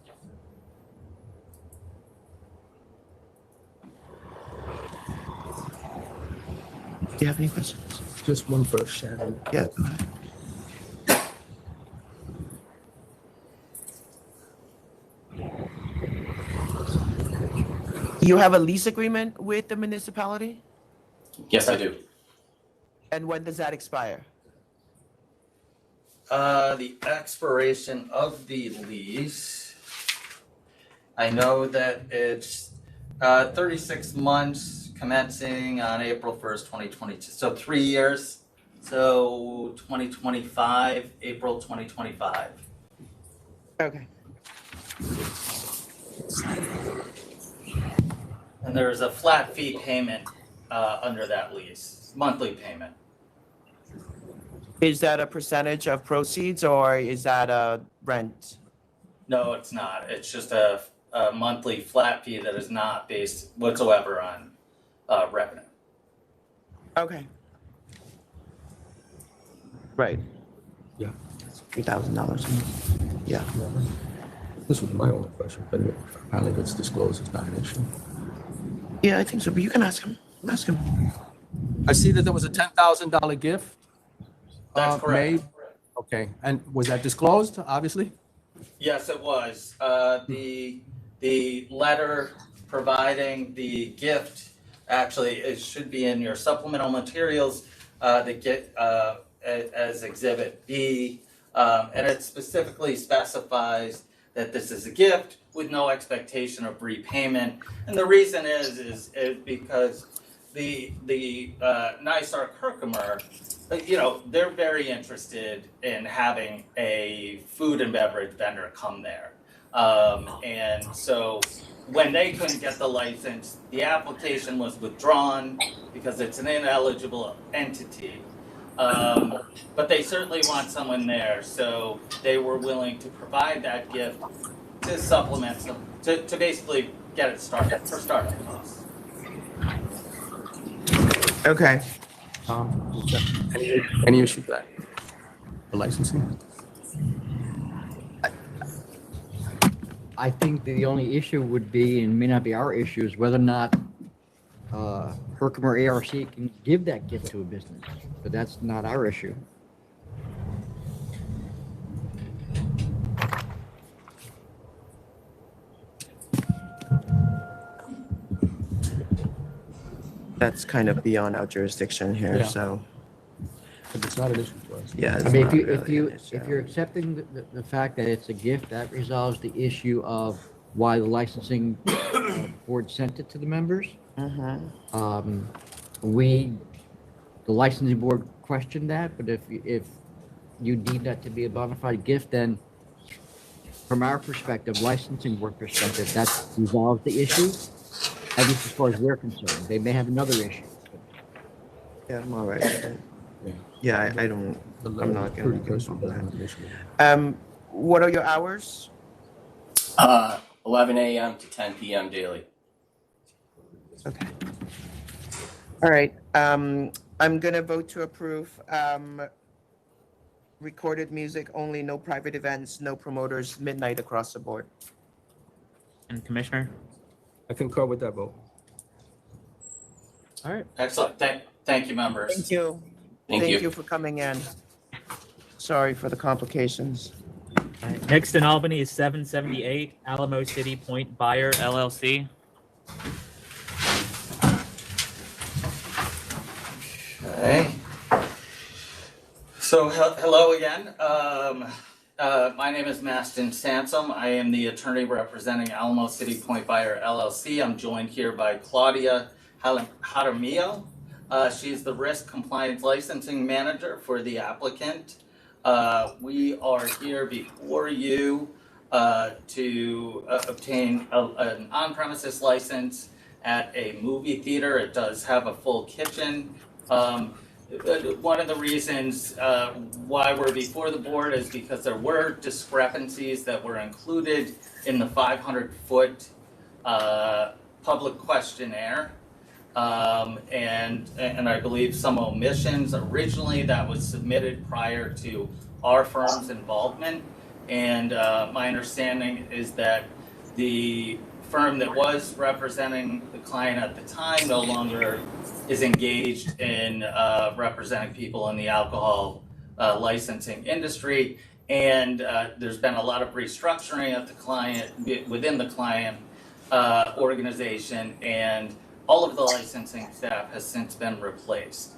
Do you have any questions? Just one for Shannon. Yeah, go ahead. You have a lease agreement with the municipality? Yes, I do. And when does that expire? The expiration of the lease, I know that it's 36 months commencing on April 1st, 2022. So 3 years. So 2025, April 2025. Okay. And there's a flat fee payment under that lease, monthly payment. Is that a percentage of proceeds or is that a rent? No, it's not. It's just a monthly flat fee that is not based whatsoever on revenue. Okay. Right. Yeah. $3,000. Yeah. This was my only question, but apparently if it's disclosed, it's not an issue. Yeah, I think so, but you can ask him. Ask him. I see that there was a $10,000 gift. That's correct. Made. Okay, and was that disclosed, obviously? Yes, it was. The letter providing the gift, actually, it should be in your supplemental materials that get as Exhibit B. And it specifically specifies that this is a gift with no expectation of repayment. And the reason is because the NYSAR Herkimer, you know, they're very interested in having a food and beverage vendor come there. And so when they couldn't get the license, the application was withdrawn because it's an ineligible entity. But they certainly want someone there, so they were willing to provide that gift to supplement some, to basically get it started for startup costs. Okay. Any issue with that? The licensing? I think the only issue would be, and may not be our issue, is whether or not Herkimer ARC can give that gift to a business, but that's not our issue. That's kind of beyond our jurisdiction here, Yeah. so. But it's not an issue for us. Yeah. I it's mean, not really an issue. if you're accepting the fact that it's a gift, that resolves the issue of why the licensing board sent it to the members. The licensing board questioned that, but if you deem that to be a bona fide gift, then from our perspective, licensing board perspective, that resolves the issue, at least as far as we're concerned. They may have another issue. Yeah, I'm all right with it. Yeah, I don't, I'm not gonna make a what are your hours? 11 a.m. to 10 p.m. daily. Okay. All right, I'm gonna vote to approve, recorded music only, no private events, no promoters, midnight across the board. And Commissioner? I concur with that vote. All right. Excellent. Thank you, members. Thank you. Thank you. Thank you for coming in. Sorry for the complications. Next in Albany is 778 Alamo City Point Buyer LLC. Okay. So hello again. My name is Mastin Sansom. I am the attorney representing Alamo City Point Buyer LLC. I'm joined here by Claudia Jaramillo. She's the Risk Compliance Licensing Manager for the applicant. We are here before you to obtain an on-premises license at a movie theater. It does have a full kitchen. One of the reasons why we're before the board is because there were discrepancies that were included in the 500-foot public questionnaire. And I believe some omissions originally that was submitted prior to our firm's involvement. And my understanding is that the firm that was representing the client at the time no longer is engaged in representing people in the alcohol licensing industry. And there's been a lot of restructuring at the client, within the client organization, and all of the licensing staff has since been replaced.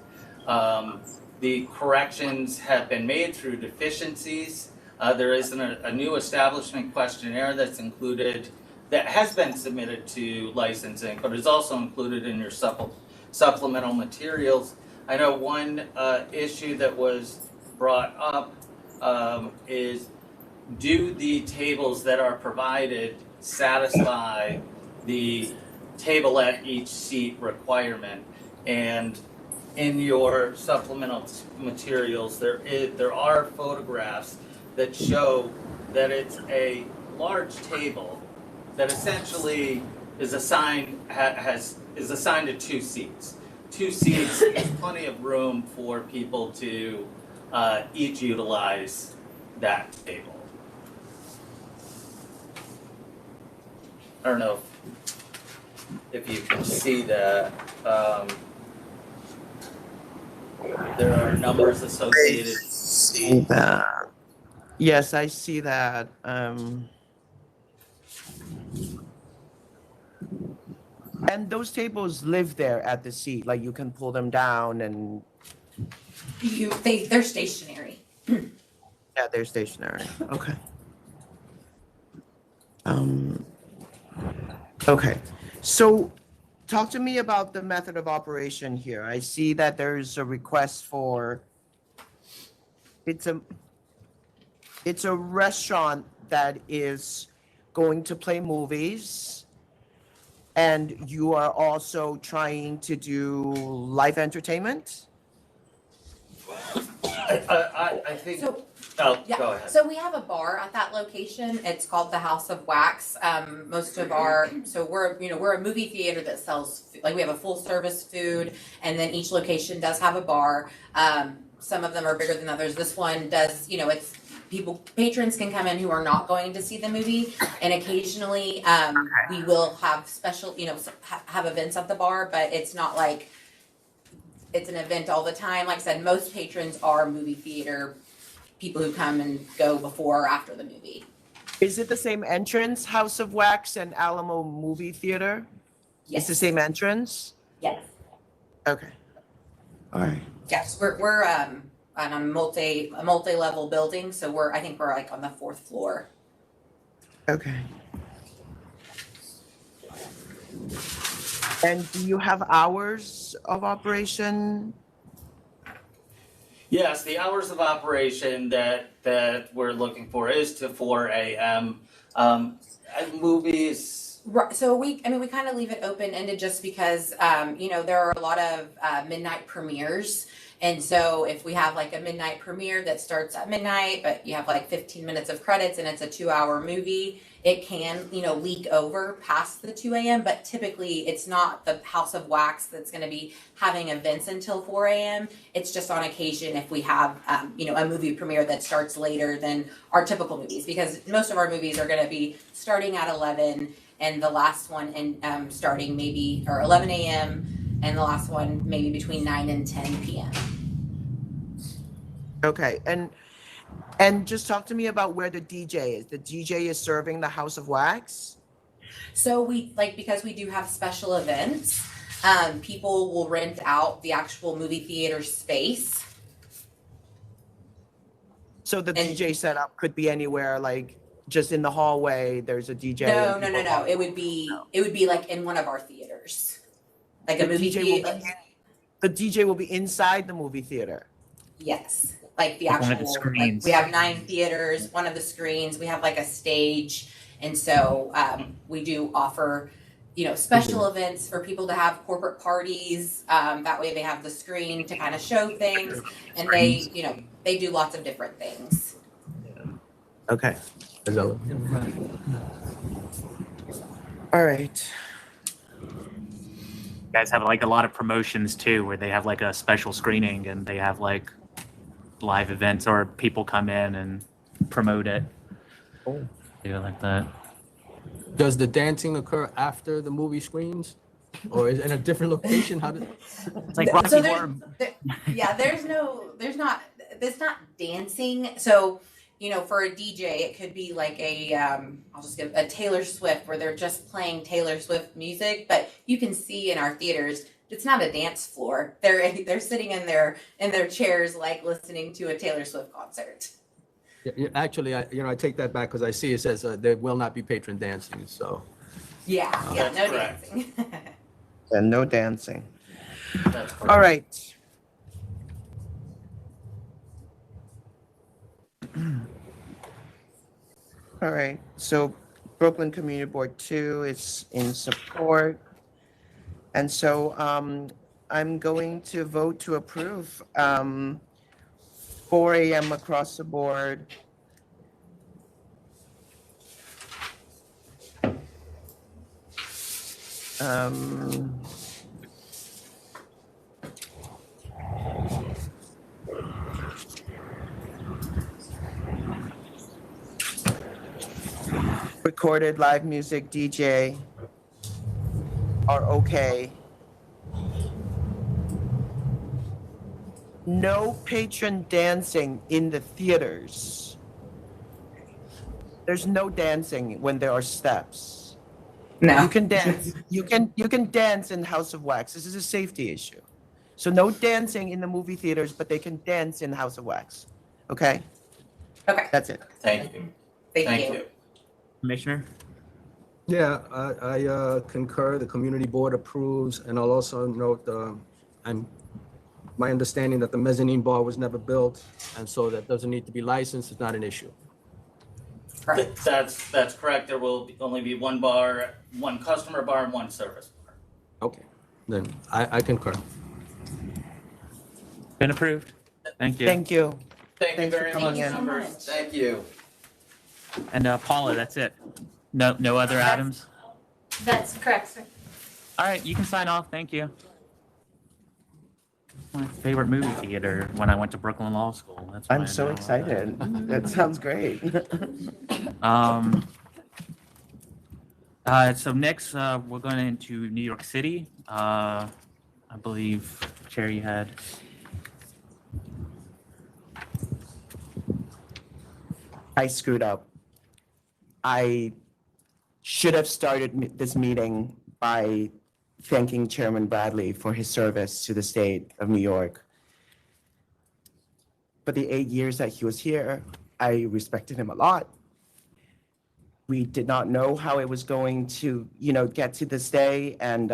The corrections have been made through deficiencies. There is a new establishment questionnaire that's included, that has been submitted to licensing, but is also included in your supplemental materials. I know one issue that was brought up is, do the tables that are provided satisfy the table at each seat requirement? And in your supplemental materials, there are photographs that show that it's a large table that essentially is assigned to 2 seats. 2 seats is plenty of room for people to each utilize that table. I don't know if you can see that. There are numbers associated. See that. Yes, I see that. And those tables live there at the seat, like you can pull them down and. They're stationary. Yeah, they're stationary. Okay. Okay. So talk to me about the method of operation here. I see that there's a request for, it's a restaurant that is going to play movies, and you are also trying to do live entertainment? I think. Go ahead. So we have a bar at that location. It's called the House of Wax. We're a movie theater that sells, like, we have a full service food, and then each location does have a bar. Some of them are bigger than others. This one does, patrons can come in who are not going to see the movie, and occasionally we will have special, have events at the bar, but it's not like it's an event all the time. Like I said, most patrons are movie theater people who come and go before or after the movie. Is it the same entrance, House of Wax and Alamo Movie Theater? Yes. It's the same entrance? Yes. Okay. All right. Yes, we're on a multi-level building, so I think we're like on the 4th floor. Okay. And do you have hours of operation? Yes, the hours of operation that we're looking for is to 4 a.m. Movies. Right. So we kind of leave it open-ended just because, there are a lot of midnight premieres. And so if we have like a midnight premiere that starts at midnight, but you have like 15 minutes of credits and it's a 2-hour movie, it can, leak over past the 2 a.m. But typically it's not the House of Wax that's going to be having events until 4 a.m. It's just on occasion if we have, a movie premiere that starts later than our typical movies, because most of our movies are going to be starting at 11 and the last one starting maybe, or 11 a.m. and the last one maybe between 9 and 10 p.m. Okay. And And just talk to me about where the DJ is. The DJ is serving the House of Wax? So because we do have special events, people will rent out the actual movie theater space. So the DJ setup could be anywhere, like just in the hallway, there's a DJ. No. It would be like in one of our theaters. Like a movie theater. The DJ will be inside the movie theater. Yes. Like the Like one of actual, the screens. we have 9 theaters, one of the screens, we have like a stage. And so we do offer, special events for people to have corporate parties. That way they have the screen to kind of show things, and they do lots of different things. Okay. All right. You guys have like a lot of promotions too, where they have like a special screening and they have like live events or people come in and promote it. Oh. Yeah, like that. Does the dancing occur after the movie screens? Or is it in a different location? How did it's like So there's not dancing. So, for a DJ, it could be like I'll just give a Taylor Swift where they're just playing Taylor Swift music, but you can see in our theaters, it's not a dance floor. They're sitting in their chairs, like listening to a Taylor Swift concert. Yeah, actually, I take that back because I see it says there will not be patron dancing, so. No dancing. And no dancing. All right. All right, so Brooklyn Community Board 2 is in support. And so I'm going to vote to approve 4 a.m. across the board. Recorded live music DJ are okay. No patron dancing in the theaters. There's no dancing when there are steps. No. You can dance. You can dance in House of Wax. This is a safety issue. So no dancing in the movie theaters, but they can dance in House of Wax. Okay? Okay. That's it. Thank you. Thank you. Commissioner? Yeah, I concur. The community board approves, and I'll also note, my understanding that the mezzanine bar was never built, and so that doesn't need to be licensed. It's not an issue. That's correct. There will only be one bar, one customer bar, and one service bar. Okay, then I concur. Been approved. Thank you. Thank you. Thank you very much, coming in. members. Thank you. And Paula, that's it. No other items? That's correct, sir. All right, you can sign off. Thank you. My favorite movie theater when I went to Brooklyn Law School. That's why I'm I so know excited. That sounds great. So next, we're going into New York City. I believe, Chair, you had. I screwed up. I should have started this meeting by thanking Chairman Bradley for his service to the state of New York. For the 8 years that he was here, I respected him a lot. We did not know how it was going to, get to this day, and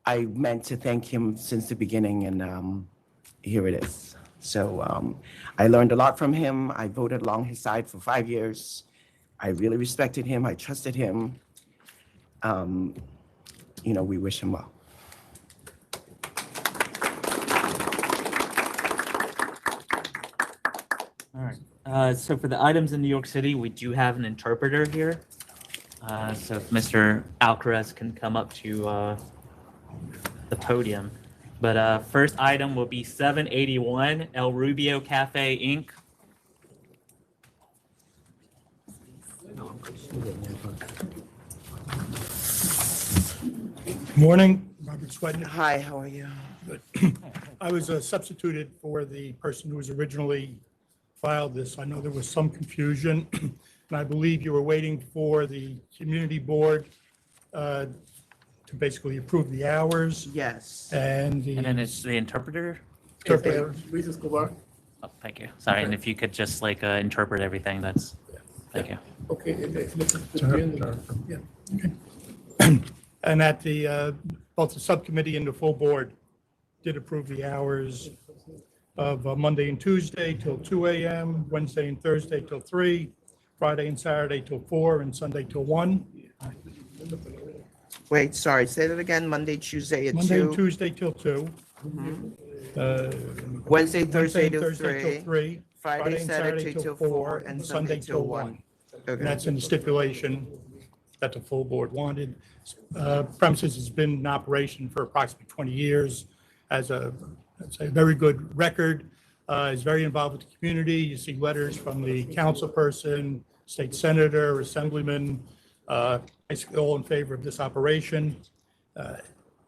I meant to thank him since the beginning, and here it is. So I learned a lot from him. I voted along his side for 5 years. I really respected him. I trusted him. We wish him well. All right. So for the items in New York City, we do have an interpreter here. So if Mr. Alcaraz can come up to the podium. But first item will be 781 El Rubio Cafe, Inc. Morning, Robert Swednick. Hi, how are you? I was substituted for the person who was originally filed this. I know there was some confusion, and I believe you were waiting for the community board to basically approve the hours. Yes. And then it's the interpreter? Interpreter. Oh, thank you. Sorry, and if you could just like interpret everything, that's, thank you. And at the, both the subcommittee and the full board did approve the hours of Monday and Tuesday till 2 a.m., Wednesday and Thursday till 3, Friday and Saturday till 4, and Sunday till 1. Wait, sorry, say that again, Monday, Tuesday at 2? Monday and Tuesday till 2. Wednesday, Thursday and till till 3. Friday, and Saturday till 4, and Sunday till 1. And that's in the stipulation that the full board wanted. Premises has been in operation for approximately 20 years, has a very good record, is very involved with the community. You see letters from the councilperson, state senator, assemblyman, basically all in favor of this operation.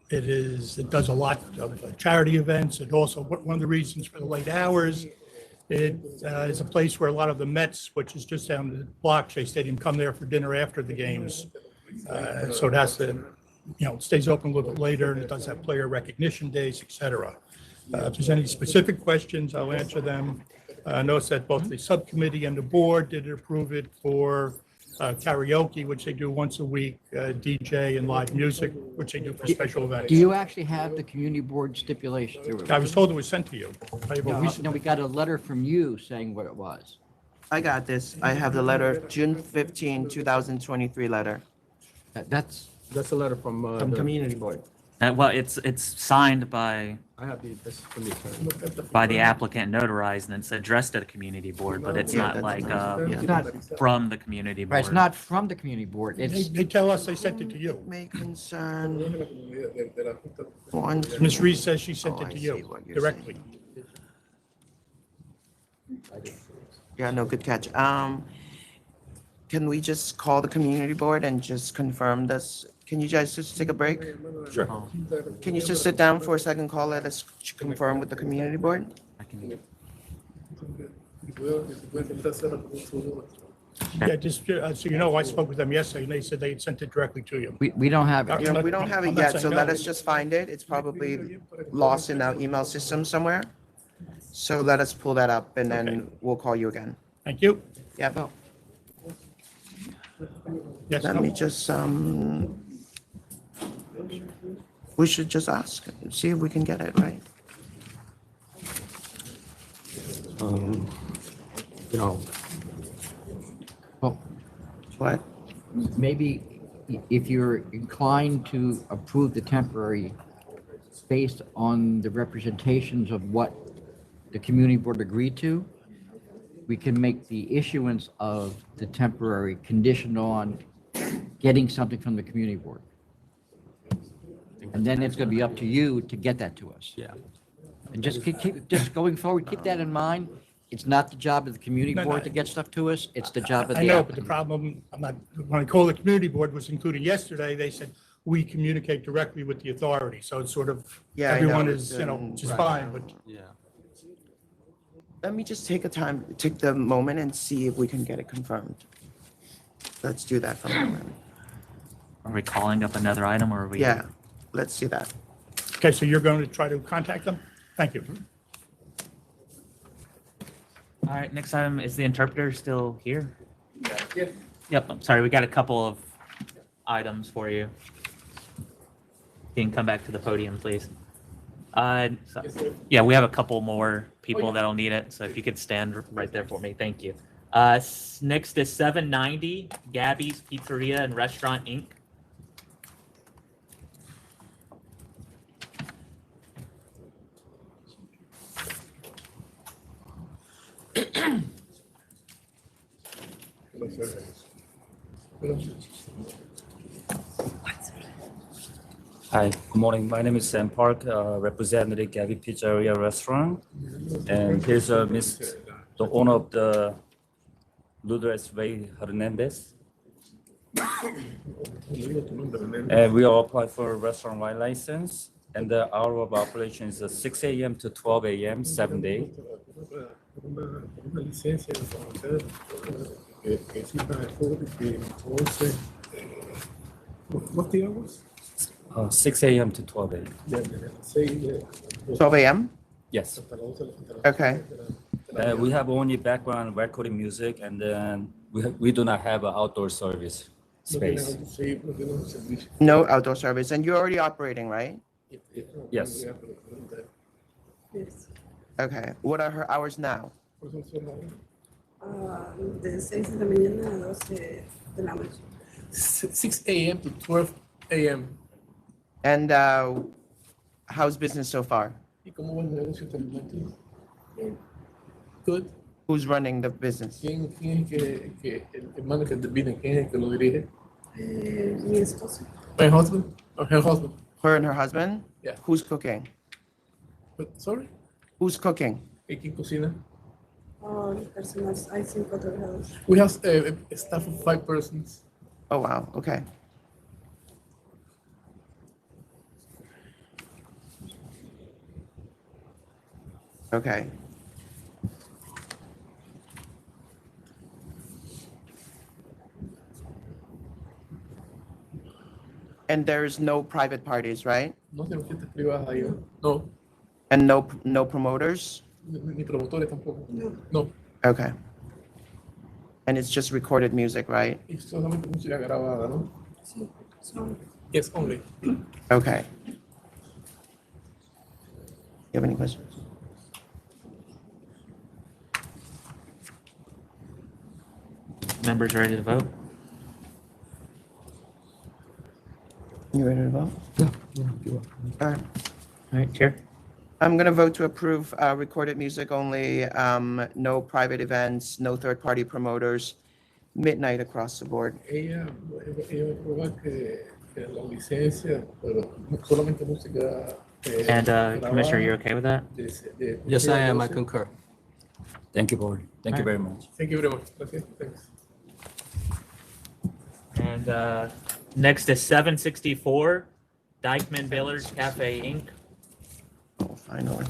It does a lot of charity events. It also, one of the reasons for the late hours, it is a place where a lot of the Mets, which is just down the block, Shea Stadium, come there for dinner after the games. So it has to, it stays open a little bit later, and it does have player recognition days, et cetera. If there's any specific questions, I'll answer them. Notice that both the subcommittee and the board did approve it for karaoke, which they do once a week, DJ and live music, which they do for special events. Do you actually have the community board stipulation? I was told it was sent to you. No, we got a letter from you saying what it was. I got this. I have the letter, June 15, 2023 letter. That's a letter from From the community board. Well, it's signed by I have this from the attorney. by the applicant notarized, and it's addressed at a community board, but it's Yeah, not that's like nice. It's not, from the community board. right, it's not from the community board. It's, They tell us they sent it to you. May concern. One. Ms. Reese says she sent Oh, it I to see you what you're directly. Yeah, no, good catch. Can we just call the community board and just confirm this? Can you guys just take a break? Sure. Can you just sit down for a second, call it, us confirm with the community board? Yeah, just so you know, I spoke with them yesterday, and they said they had sent it directly to you. we don't have it. You know, we don't have it I'm not yet, so saying let no. us just find it. It's probably lost in our email system somewhere. So let us pull that up, and then we'll call you again. Thank you. Yep. Yes, Let no? me just, we should just ask, see if we can get it, right? You know, Well, What? maybe if you're inclined to approve the temporary based on the representations of what the community board agreed to, we can make the issuance of the temporary conditioned on getting something from the community board. And then it's going to be up to you to get that to us. yeah. And just just going forward, keep that in mind. It's not the job of the community No, board no. to get stuff to us. It's the job of I the know, but the applicant. problem, when I called the community board was included yesterday, they said, we communicate directly with the authority. So it's sort of, Yeah, I know, everyone it's, is, which is right. fine, but Yeah. Let me just take the moment and see if we can get it confirmed. Let's do that for a moment. Are we calling up another item, or are we? Yeah, let's do that. okay, so you're going to try to contact them? Thank you. All right, next item, is the interpreter still here? Yep, I'm sorry, we got a couple of items for you. You can come back to the podium, please. Yeah, we have a couple more people that'll need it, so if you could stand right there for me, thank you. Next is 790 Gabby's Pizzeria and Restaurant, Inc. Hi, good morning. My name is Sam Park, representative Gabby Pizzeria Restaurant. And here's the owner of the Lourdes Ray Hernandez. And we all applied for a restaurant wine license. And the hour of operation is 6 a.m. to 12 a.m., 7 days. Una licencia de conocer que es una de fútbol que entonces, what's the hours? 6 a.m. to 12 a.m. De las 6 de 12 a.m.? Yes. Okay. We have only background recording music, and then we do not have an outdoor service space. No outdoor service. And you're already operating, right? Yes. Yes. Okay. What are her hours now? De 6 de la mañana a 12 de la noche. 6 a.m. to 12 a.m. And how's business so far? ¿Y cómo va el negocio hasta el momento? Good. Who's running the business? ¿Quién es el manager del business? ¿Quién es el que lo dirige? Mi esposo. My husband? Or her husband? Her and her husband? Yeah. Who's cooking? Sorry? Who's cooking? ¿Quién cocina? Personas, hay 5 trabajadores. We have a staff of 5 persons. Oh, wow. Okay. Okay. And there's no private parties, right? No tenemos fiestas privadas ahí, ¿no? No. And no promoters? Ni promotores tampoco. No. Okay. And it's just recorded music, right? Y solamente música grabada, ¿no? Sí. Yes, only. Okay. You have any questions? Members ready to vote? You ready to vote? Yeah. All right. All right, Chair. I'm going to vote to approve recorded music only, no private events, no third-party promoters, midnight across the board. Ella va a probar que la licencia, pero solamente música. And Commissioner, you're okay with that? Yes, I am. I concur. Thank you, board. Thank you very much. Thank you very much. Okay, thanks. And next is 764 Dyckman Billiards Cafe Inc. Oh, finally.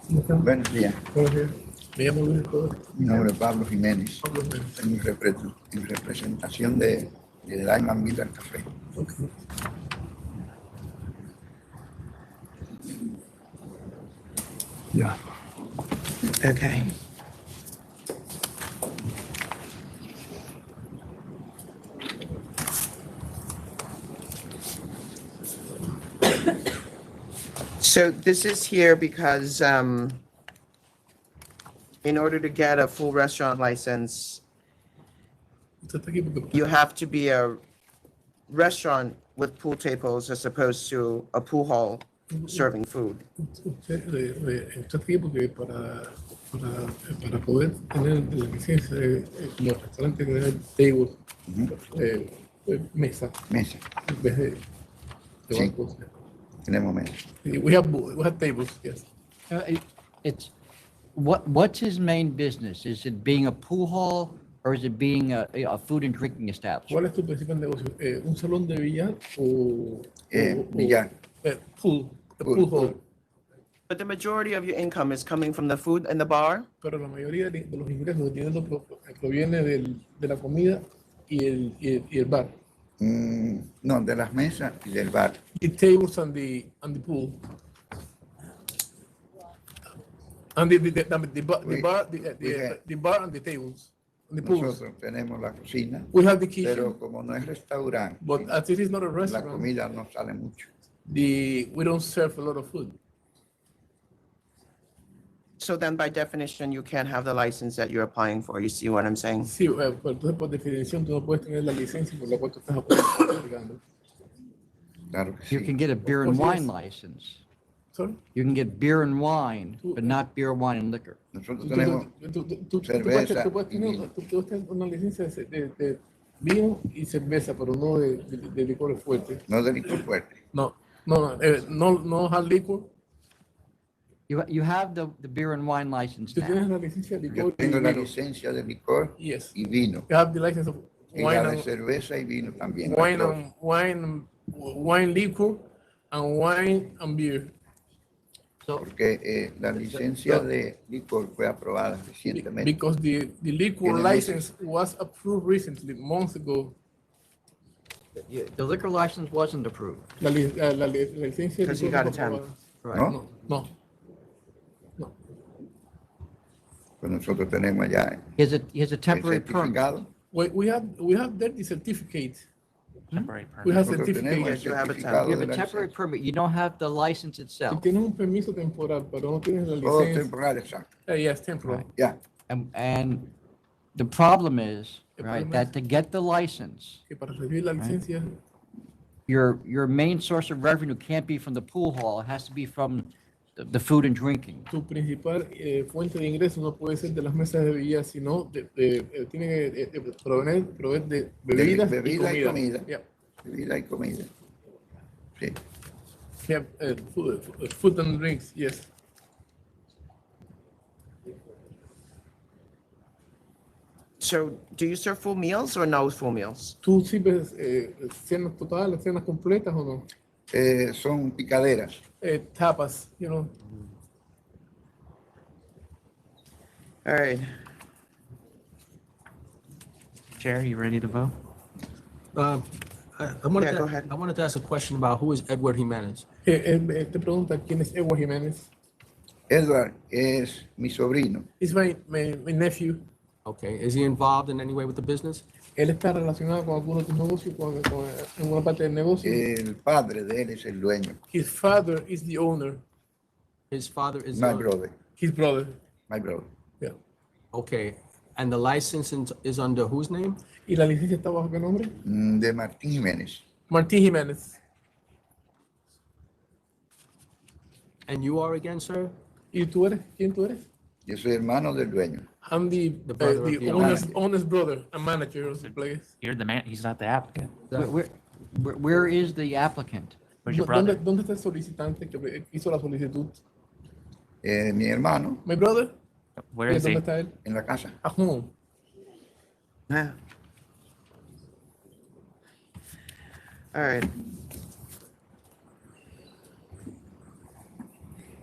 Buenos días. Buenos días. Me llamo Luis. Mi nombre es Pablo Jiménez. En representación de DYCKMAN Billiards Café. Okay. Ya. Okay. So this is here because in order to get a full restaurant license, you have to be a restaurant with pool tables as opposed to a pool hall serving food. Está aquí porque para poder tener la licencia como restaurante que tener table, mesa. Mesa. En vez de Sí. bancos. Tenemos mesa. We have tables, yes. It's what's his main business? Is it being a pool hall or is it being a food and drinking establishment? ¿Cuál es tu principal negocio? ¿Un salón de billar o billar? Pool, a pool hall. But the majority of your income is coming from the food and the bar? Pero la mayoría de los ingresos proviene de la comida y el bar. No, de las mesas y del bar. The tables and the pool. And the bar and the tables. And the pools. Nosotros tenemos la cocina, We have the kitchen. pero como no es restaurante, But as it is not a la restaurant, comida no sale mucho. we don't serve a lot of food. So then by definition, you can't have the license that you're applying for. You see what I'm saying? Sí, entonces por definición tú no puedes tener la licencia por la cual tú estás aplicando. Claro que You sí. can get a beer and wine license. Sorry? You can get beer and wine, but not beer, wine, and liquor. Nosotros tenemos Tú cerveza puedes tener una licencia de vino y cerveza, pero no de licores fuertes. no de licor fuerte. No. No hard liquor. You have the beer and wine license Tú now. tienes la licencia de Yo licor y tengo la vino. licencia de licor Yes. y vino. You have the license of Y wine la de and cerveza y vino también. wine las dos. and wine liquor and wine and beer. Porque la licencia de licor fue aprobada recientemente. Because the liquor Tiene license was approved recently, months ago. The liquor license wasn't approved. La licencia de Because you licor got fue a 10. aprobada. Right. No. Pues nosotros tenemos ya He has a temporary el permit. certificado. We have there the certificate. Temporary We have Nosotros certificate. tenemos el You certificado have de a la temporary licencia. permit. You don't have the license itself. Tienes un permiso temporal, pero no tienes la Todo licencia. temporal, exacto. Yes, temporal. Ya. And the problem is, El right, problema that to get the license, Que para recibir la licencia, your main source of revenue can't be from the pool hall. It has to be from the food and drinking. tu principal fuente de ingreso no puede ser de las mesas de bebidas, sino tiene que proveer de bebidas Bebida y comida. Yeah. Bebida y comida. Sí. Yeah, food and drinks, yes. So do you serve full meals or no full meals? ¿Tú sirves cenas totales, cenas completas o no? Son picaderas. Tapas, you know. All right. Chair, you ready to vote? I wanted Yeah, to, go ahead. I wanted to ask a question about who is Edward Jimenez. Te pregunta quién es Edward Jiménez. Edward es mi sobrino. He's my nephew. Okay, is he involved in any way with the business? Él está relacionado con algunos de tus negocios, en una parte del negocio. El padre de él es el dueño. His father is the owner. His father is My brother. His brother. My brother. Yeah. Okay, and the license is under whose name? ¿Y la licencia está bajo qué nombre? De Martín Jiménez. Martín Jiménez. And you are again, sir? ¿Y tú eres? ¿Quién tú eres? Yo soy hermano del dueño. I'm the brother of the owner's brother, a manager of the place. You're the man, he's not the applicant. Where is the applicant? Where's your brother? ¿Dónde está el solicitante que hizo la solicitud? Mi hermano. My brother? Where is he? ¿Dónde está él? En la casa. At home. Yeah. All right.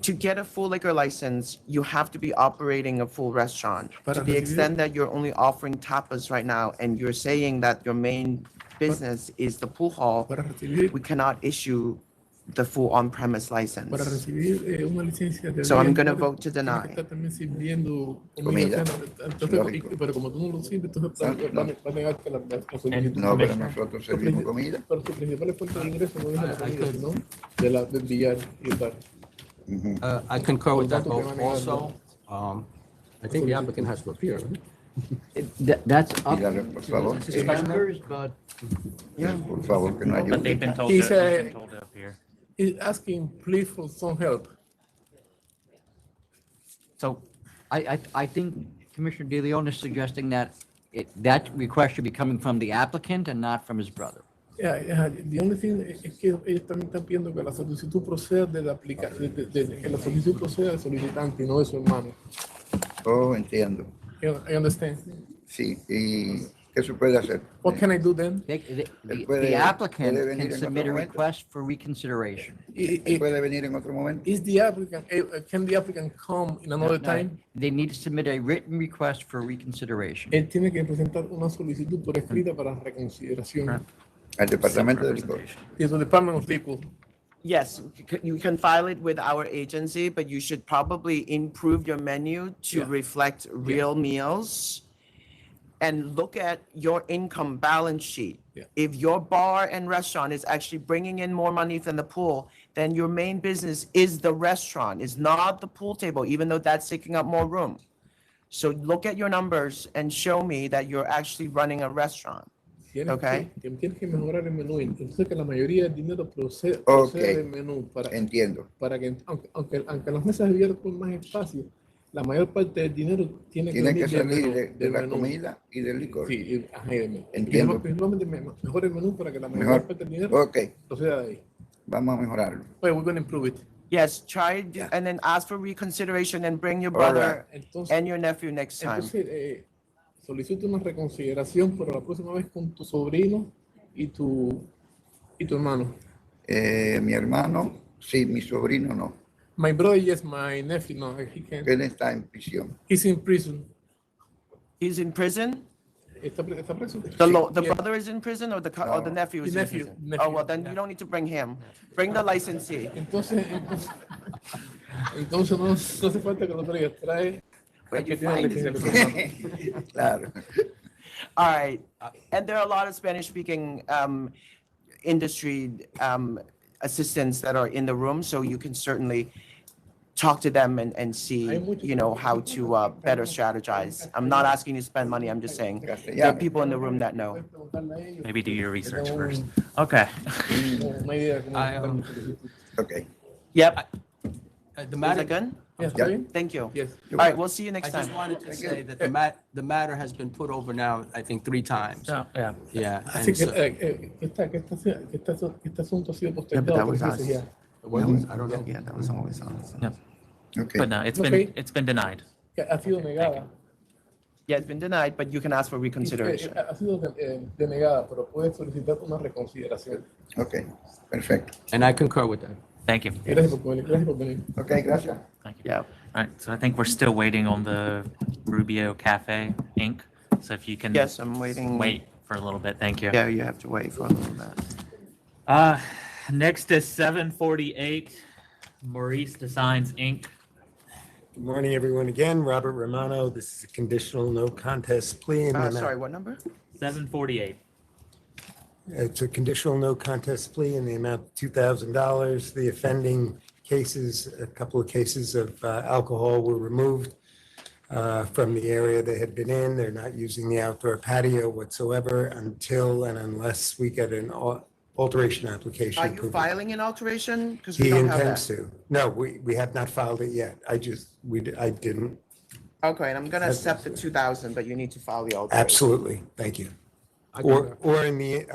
To get a full liquor license, you have to be operating a full restaurant. To the extent that you're only offering tapas right now, and you're saying that your main business is the pool hall, we cannot issue the full on-premise license. Para recibir una licencia de So I'm bebida, going to vote to deny. está también sirviendo Comida. Entonces, pero como tú no lo sirves, entonces va a negarte la solicitud. No, pero nosotros servimos comida. Pero tu principal fuente de ingreso no es de la comida, sino del billar y el bar. I concur with that vote also. I think the applicant has to appear. That's up Dígale, por favor. to members, but Por favor, que no But they've ayude. been told He's, they've been told to appear. He's asking, please, for some help. So I think Commissioner De Leon is suggesting that that request should be coming from the applicant and not from his brother. Yeah, the only thing es que ellos también están pidiendo que la solicitud proceda que la solicitud proceda del solicitante y no de su hermano. Oh, entiendo. I understand. Sí, ¿y qué se puede hacer? What can I do then? The applicant puede venir can en submit a otro momento. request for reconsideration. ¿Puede venir en otro momento? Is the applicant, can the applicant come in another time? They need to submit a written request for reconsideration. Él tiene que presentar una solicitud por escrita para reconsideración. Al departamento de licor. Yes, the Department of Liquor. Yes, you can file it with our agency, but you should probably improve your menu to reflect real meals and look at your income balance sheet. If your bar and restaurant is actually bringing in more money than the pool, then your main business is the restaurant, is not the pool table, even though that's taking up more room. So look at your numbers and show me that you're actually running a restaurant. Okay. Tienes que mejorar el menú. Entonces que la mayoría del dinero procede del menú. Entiendo. Para que, aunque las mesas de billar con más espacio, la mayor parte del dinero tiene que venir salir del menú, de la menú. comida y del licor. Sí, Entiendo. Principalmente mejor el menú para que la mayor parte del dinero proceda de ahí. Vamos a mejorarlo. Well, we're going to improve it. Yes, try and then ask for reconsideration and bring your All right. brother Entonces, and your nephew next time. entonces solicito una reconsideración, pero la próxima vez con tu sobrino y tu hermano. Mi hermano, sí, mi sobrino no. My brother, yes, my nephew, no, he can't. Él está en prisión. He's in prison. He's in prison? Está preso. The Yeah. brother is in prison or the nephew is The in nephew, prison? nephew. Oh, well, then you don't need to bring him. Bring the licensee. Entonces no hace falta que lo traigas. Trae al que tiene licencia de personal. Claro. All right. And there are a lot of Spanish-speaking industry assistants that are in the room, so you can certainly talk to them and see, how to better strategize. I'm not asking you to spend money. I'm just saying there are people in the room that know. Maybe do your research first. Okay. Okay. Yep. The matter. Is that good? Yes, Yeah. Thank you. Yes. All right, we'll see you next I time. just wanted to say that the matter has been put over now, I think, 3 times. Yeah. Yeah. Así and que so- este asunto ha sido Yeah, but postergado that por was meses us. ya. I don't know. Yeah, that was always on. Yep. Okay. But no, it's Okay. been denied. Que ha sido negada. Yeah, it's been denied, but you can ask for reconsideration. Ha sido denegada, pero puede solicitar una reconsideración. Ok, perfecto. And I concur with that. Thank you. Gracias por venir. Gracias por venir. Ok, gracias. Thank you. Yeah. All right, so I think we're still waiting on the Rubio Cafe Inc. So if you can Yes, I'm waiting. wait for a little bit, thank you. Yeah, you have to wait for a little bit. Next is 748 Maurice Designs Inc. Good morning, everyone. Again, Robert Romano. This is a conditional no contest plea. in the amount- Sorry, what number? 748. It's a conditional no contest plea in the amount of $2,000. The offending cases, a couple of cases of alcohol were removed from the area they had been in. They're not using the outdoor patio whatsoever until and unless we get an alteration application. Are you approved. filing an alteration? Because we He don't have intends that. to. No, we have not filed it yet. I didn't. Okay, and I'm gonna accept the 2,000, but you need to file the alteration. Absolutely. Thank you. Or in the,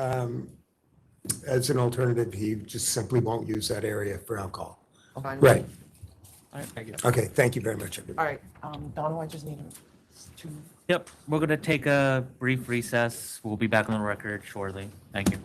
as an alternative, he just simply won't use that area for alcohol. Fine. Right. All right, thank you. Okay, thank you very much, everybody. All right, Donald, I just need to. Yep, we're going to take a brief recess. We'll be back on the record shortly. Thank you.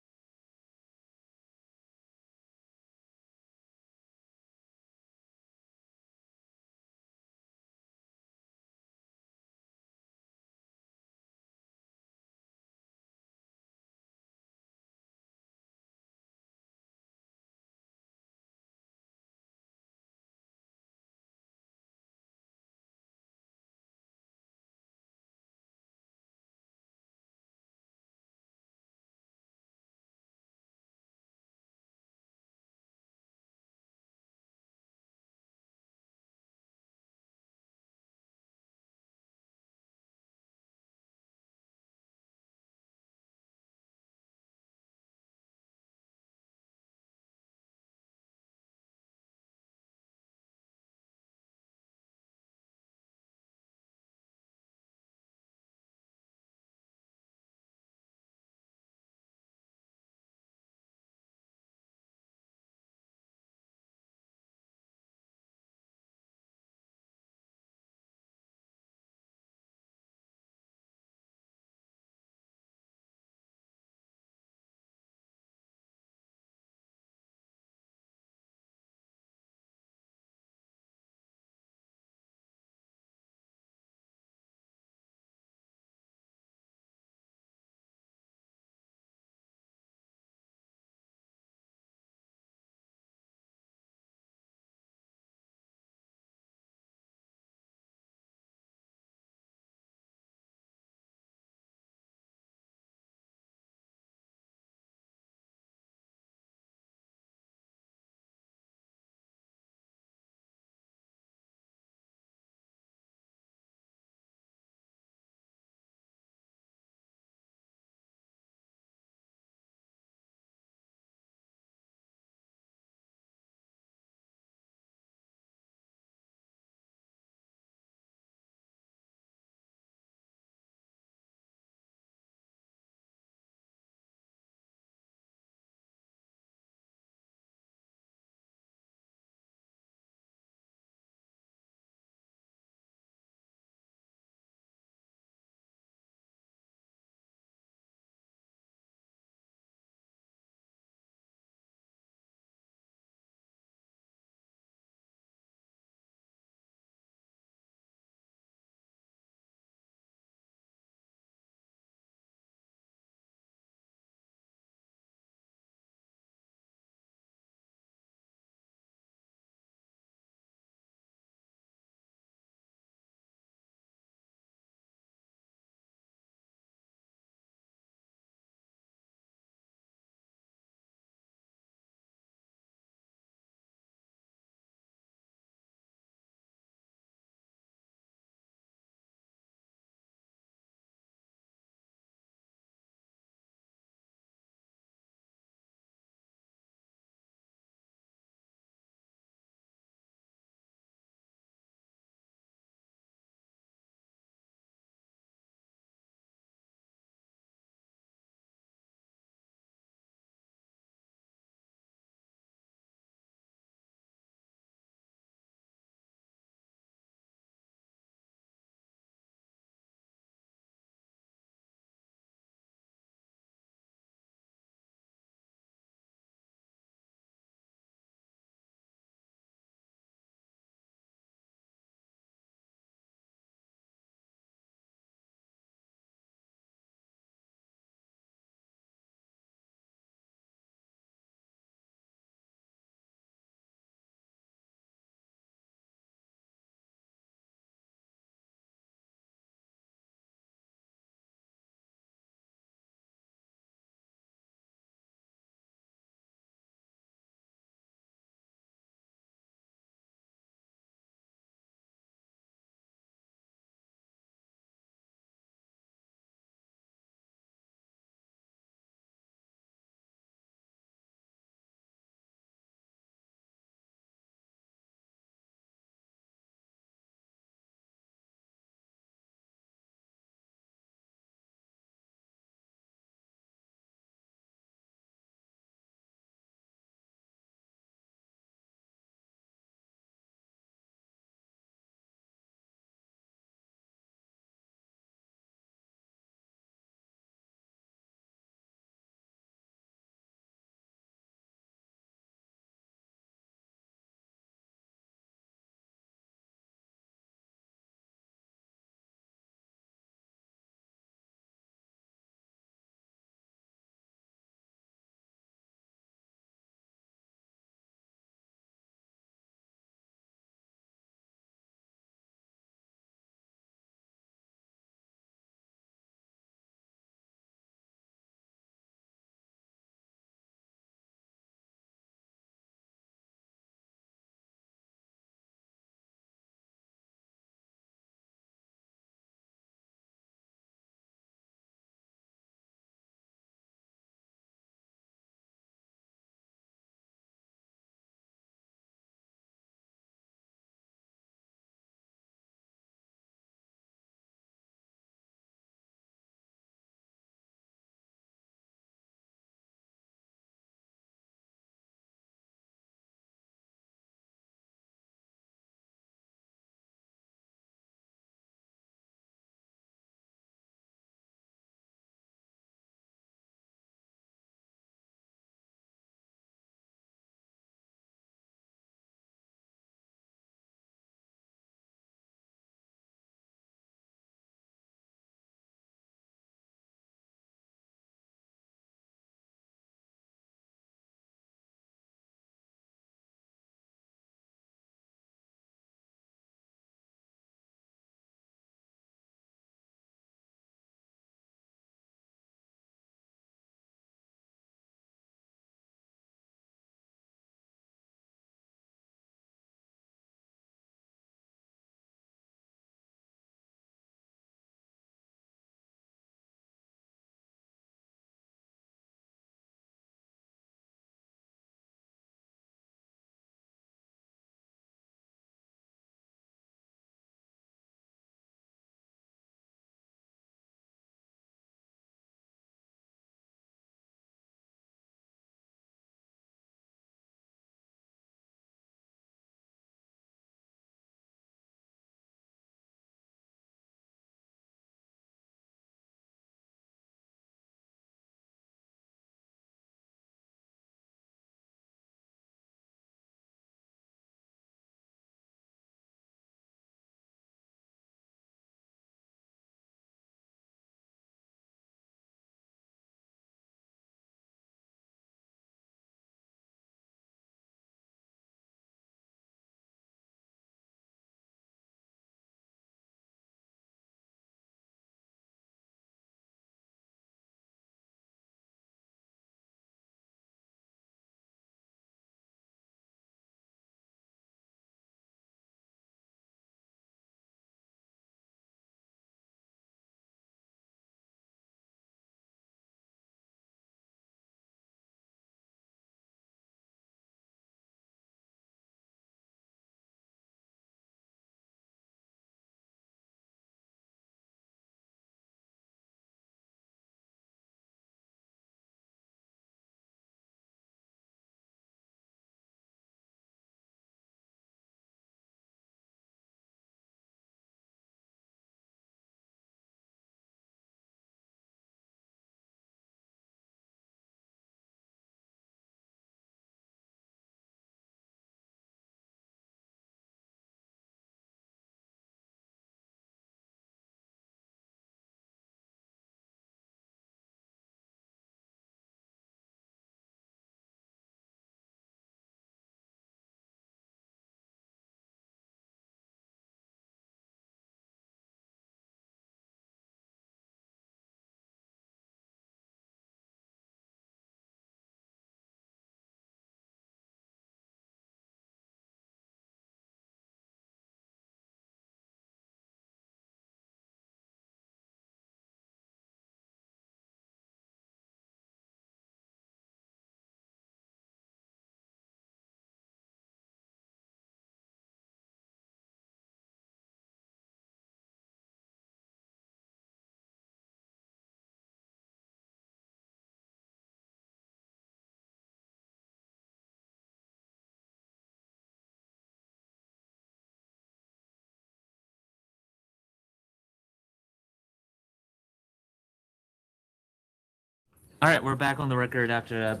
All right, we're back on the record after a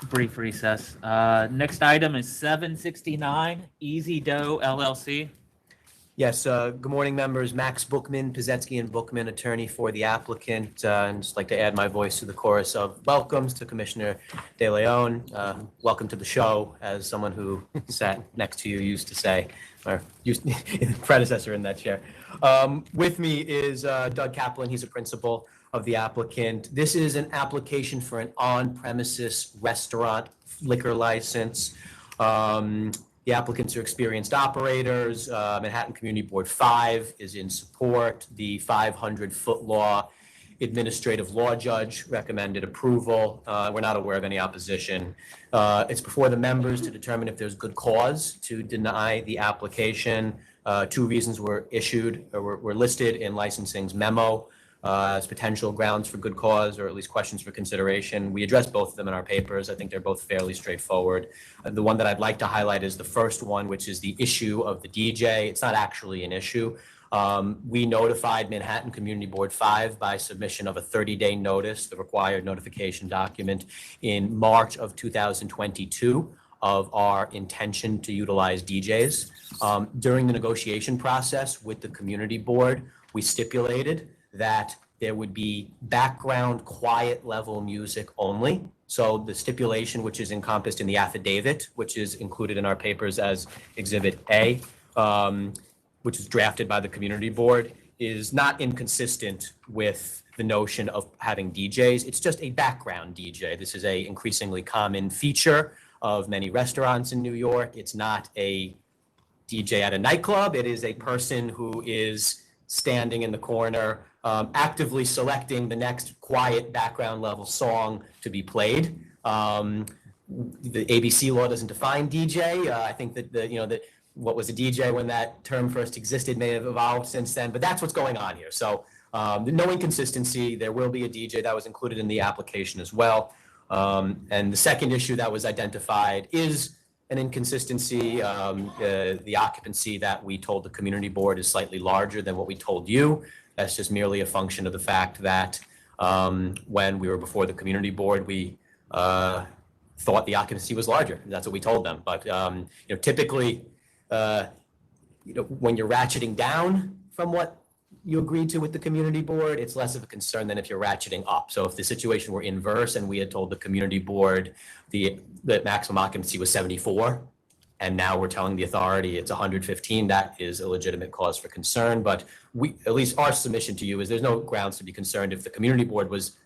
brief recess. Next item is 769 Easy Dough LLC. Yes, good morning, members. Max Bookman, Pizzetzky and Bookman, attorney for the applicant. And just like to add my voice to the chorus of welcomes to Commissioner De Leon. Welcome to the show, as someone who sat next to you used to say, or predecessor in that chair. With me is Doug Kaplan. He's a principal of the applicant. This is an application for an on-premises restaurant liquor license. The applicants are experienced operators. Manhattan Community Board 5 is in support. The 500-foot law administrative law judge recommended approval. We're not aware of any opposition. It's before the members to determine if there's good cause to deny the application. 2 reasons were issued or were listed in licensing's memo as potential grounds for good cause, or at least questions for consideration. We addressed both of them in our papers. I think they're both fairly straightforward. The one that I'd like to highlight is the first one, which is the issue of the DJ. It's not actually an issue. We notified Manhattan Community Board 5 by submission of a 30-day notice, the required notification document, in March of 2022 of our intention to utilize DJs. During the negotiation process with the community board, we stipulated that there would be background quiet level music only. So the stipulation, which is encompassed in the affidavit, which is included in our papers as Exhibit A, which is drafted by the community board, is not inconsistent with the notion of having DJs. It's just a background DJ. This is a increasingly common feature of many restaurants in New York. It's not a DJ at a nightclub. It is a person who is standing in the corner, actively selecting the next quiet background level song to be played. The ABC law doesn't define DJ. I think that what was a DJ when that term first existed may have evolved since then, but that's what's going on here. So no inconsistency. There will be a DJ that was included in the application as well. And the second issue that was identified is an inconsistency. The occupancy that we told the community board is slightly larger than what we told you. That's just merely a function of the fact that when we were before the community board, we thought the occupancy was larger. That's what we told them. But typically, when you're ratcheting down from what you agreed to with the community board, it's less of a concern than if you're ratcheting up. So if the situation were inverse and we had told the community board the maximum occupancy was 74, and now we're telling the authority it's 115, that is a legitimate cause for concern. But at least our submission to you is there's no grounds to be concerned. If the community board was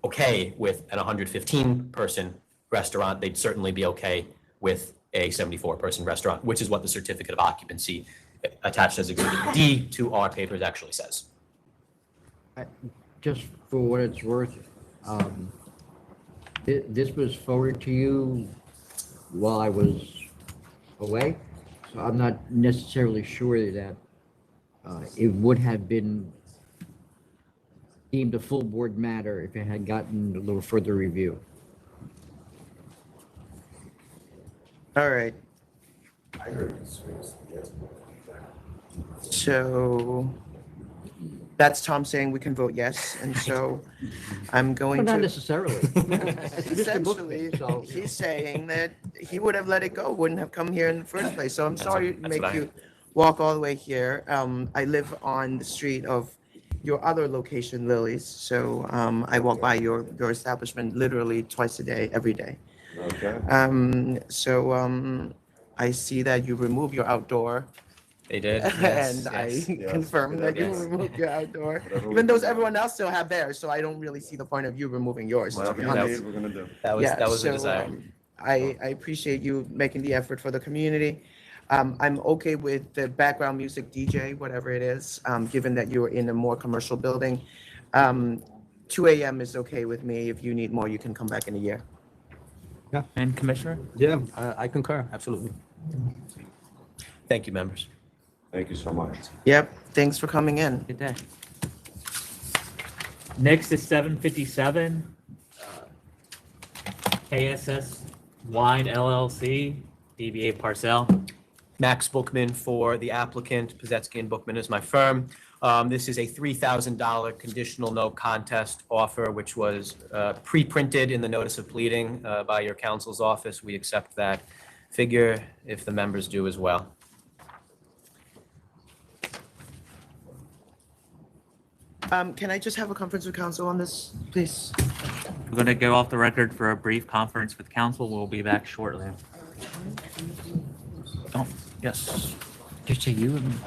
okay with an 115-person restaurant, they'd certainly be okay with a 74-person restaurant, which is what the certificate of occupancy attached as Exhibit D to our papers actually says. Just for what it's worth, this was forwarded to you while I was away, so I'm not necessarily sure that it would have been deemed a full board matter if it had gotten a little further review. All right. So that's Tom saying we can vote yes, and so I'm going to. But not necessarily. Essentially, he's saying that he would have let it go, wouldn't have come here in the first place. So I'm sorry to make you walk all the way here. I live on the street of your other location, Lily's. So I walk by your establishment literally twice a day, every day. Okay. I see that you remove your outdoor. They did. And I confirm that you removed your outdoor, even though everyone else still have theirs. So I don't really see the point of you removing yours. Well, to be honest. we're gonna do. That was a desire. I appreciate you making the effort for the community. I'm okay with the background music DJ, whatever it is, given that you're in a more commercial building. 2 a.m. is okay with me. If you need more, you can come back in a year. Yeah. And Commissioner? Yeah, I concur, absolutely. Thank you, members. Thank you so much. Yep, thanks for coming in. Good day. Next is 757 KSSWINE LLC, DBA Parcel. Max Bookman for the applicant. Pizzetzky and Bookman is my firm. This is a $3,000 conditional no contest offer, which was pre-printed in the notice of pleading by your counsel's office. We accept that figure if the members do as well. Can I just have a conference with counsel on this, please? We're going to go off the record for a brief conference with counsel. We'll be back shortly. Oh, yes. Just say you and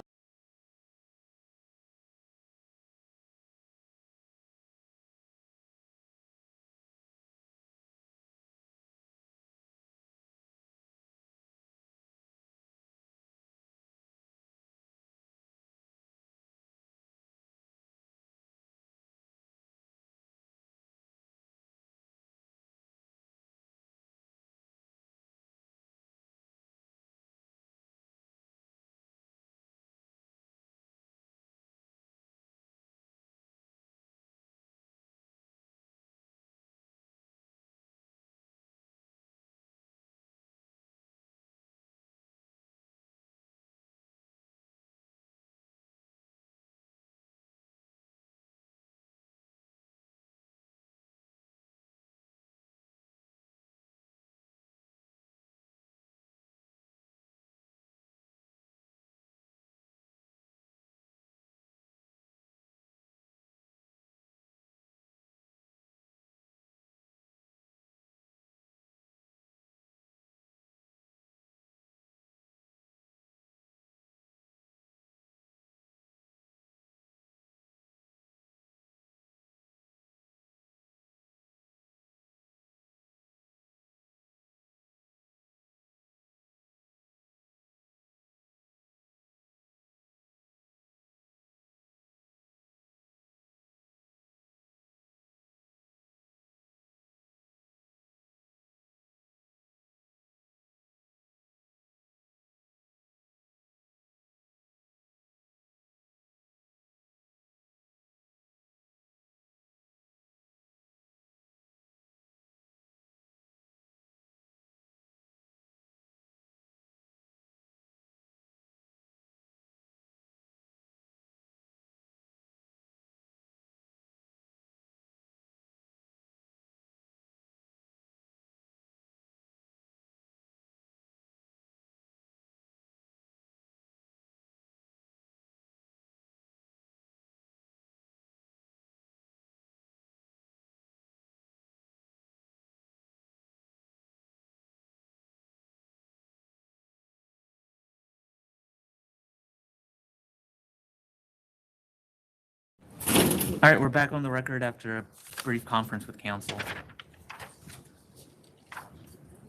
All right, we're back on the record after a brief conference with counsel.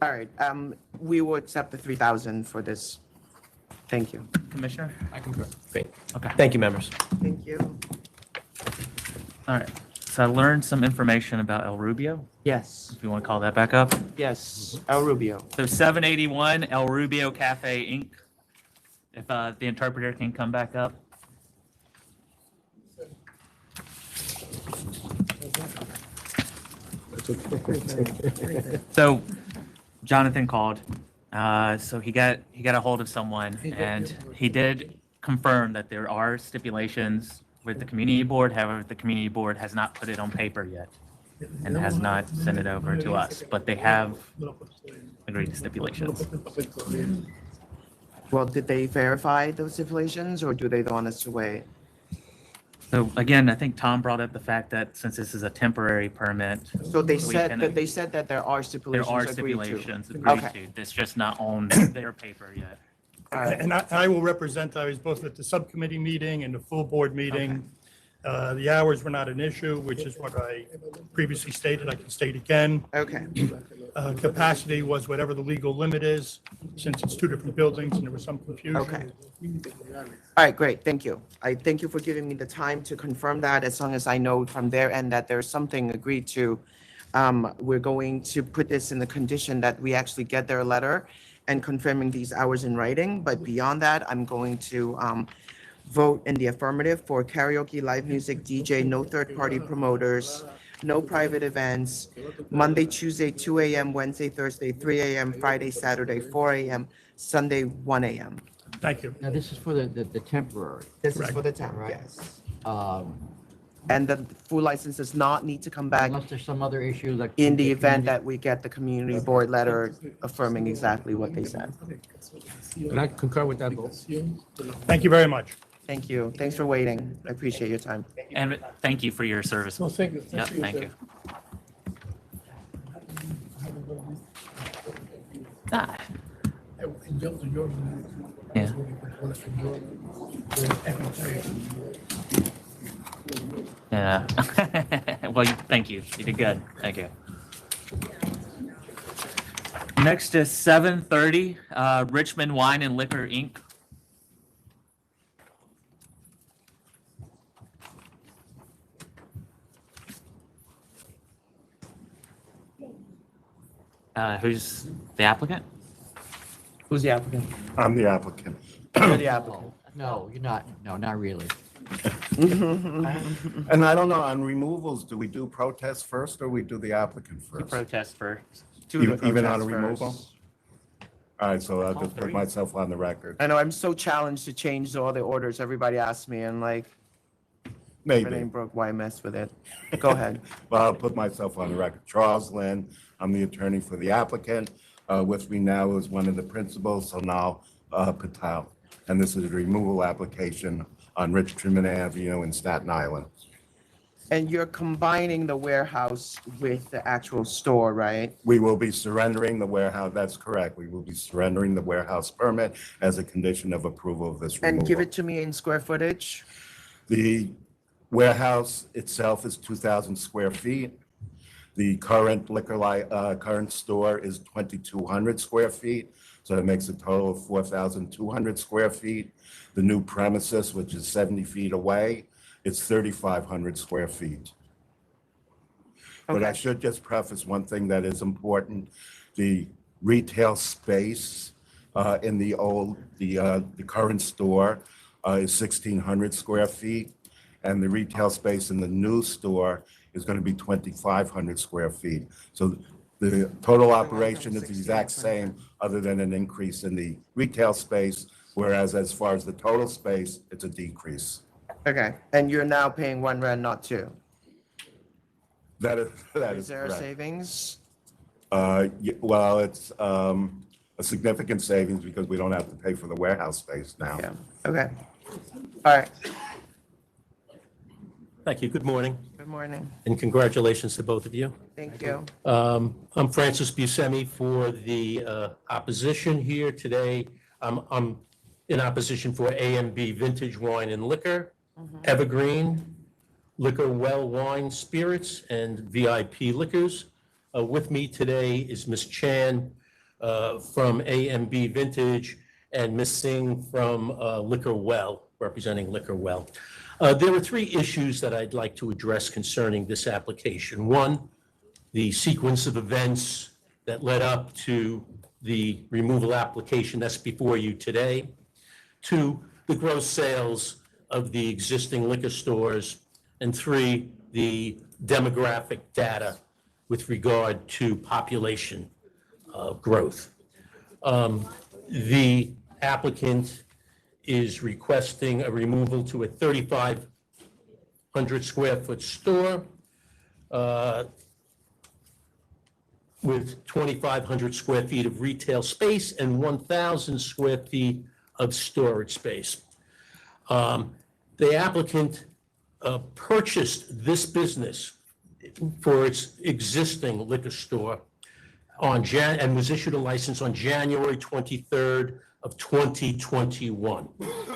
All right, we will accept the 3,000 for this. Thank you. Commissioner? I concur. Great. Okay. Thank you, members. Thank you. All right, so I learned some information about El Rubio. Yes. If you want to call that back up. Yes, El Rubio. So 781 El Rubio Cafe Inc. If the interpreter can come back up. So Jonathan called. So he got a hold of someone, and he did confirm that there are stipulations with the community board. However, the community board has not put it on paper yet and has not sent it over to us, but they have agreed to stipulations. Well, did they verify those stipulations, or do they want us to wait? So again, I think Tom brought up the fact that since this is a temporary permit. So they we said can- that there are stipulations There are agreed to. stipulations agreed Okay. to. It's just not on their paper yet. And I will represent, I was both at the subcommittee meeting and the full board meeting. The hours were not an issue, which is what I previously stated. I can state again. Okay. Capacity was whatever the legal limit is, since it's two different buildings and there was some confusion. Okay. All right, great, thank you. I thank you for giving me the time to confirm that. As long as I know from their end that there's something agreed to, we're going to put this in the condition that we actually get their letter and confirming these hours in writing. But beyond that, I'm going to vote in the affirmative for karaoke, live music, DJ, no third-party promoters, no private events, Monday, Tuesday, 2 a.m., Wednesday, Thursday, 3 a.m., Friday, Saturday, 4 a.m., Sunday, 1 a.m. Thank you. Now, this is for the temporary. This is Correct. for the town, yes. Um, And the food license does not need to come back Unless there's some other issue like. in the event that we get the community board letter affirming exactly what they said. And I concur with that vote. Thank you very much. Thank you. Thanks for waiting. I appreciate your time. And thank you for your service. No, thank you. Yep, thank you. Ah. Yeah. Yeah. Well, thank you. You did good. Thank you. Next is 7:30, Richmond Wine and Liquor, Inc. Who's the applicant? Who's the applicant? I'm the applicant. You're the applicant. No, you're not. No, not really. And I don't know, on removals, do we do protest first or we do the applicant first? Protest first. Even on a protest removal? first. All right, so I'll just put myself on the record. I know, I'm so challenged to change all the orders. Everybody asks me, and like, if it Maybe. ain't broke, why mess with it? Go ahead. Well, I'll put myself on the record. Charles Lynn, I'm the attorney for the applicant. With me now is one of the principals, Sonal Patel. And this is a removal application on Richmond Avenue in Staten Island. And you're combining the warehouse with the actual store, right? We will be surrendering the warehouse, that's correct. We will be surrendering the warehouse permit as a condition of approval of this removal. And give it to me in square footage? The warehouse itself is 2,000 square feet. The current current store is 2,200 square feet, so that makes a total of 4,200 square feet. The new premises, which is 70 feet away, it's 3,500 square feet. But I should just preface one thing that is important. The retail space in the current store is 1,600 square feet, and the retail space in the new store is going to be 2,500 square feet. So the total operation is the exact same, other than an increase in the retail space, whereas as far as the total space, it's a decrease. Okay, and you're now paying one rent, not two? That is Is there a correct. savings? Well, it's a significant savings because we don't have to pay for the warehouse space now. Yeah, okay. All right, Thank you. Good morning, good morning. and congratulations to both of you. Thank you. I'm Francis Buscemi for the opposition here today. I'm in opposition for A&B Vintage Wine and Liquor, Evergreen, Liquor Well Wine Spirits, and VIP Liquors. With me today is Ms. Chan from A&B Vintage and Ms. Singh from Liquor Well, representing Liquor Well. There were three issues that I'd like to address concerning this application. One, the sequence of events that led up to the removal application that's before you today. Two, the gross sales of the existing liquor stores. And three, the demographic data with regard to population growth. The applicant is requesting a removal to a 3,500 square foot store with 2,500 square feet of retail space and 1,000 square feet of storage space. The applicant purchased this business for its existing liquor store and was issued a license on January 23rd of 2021.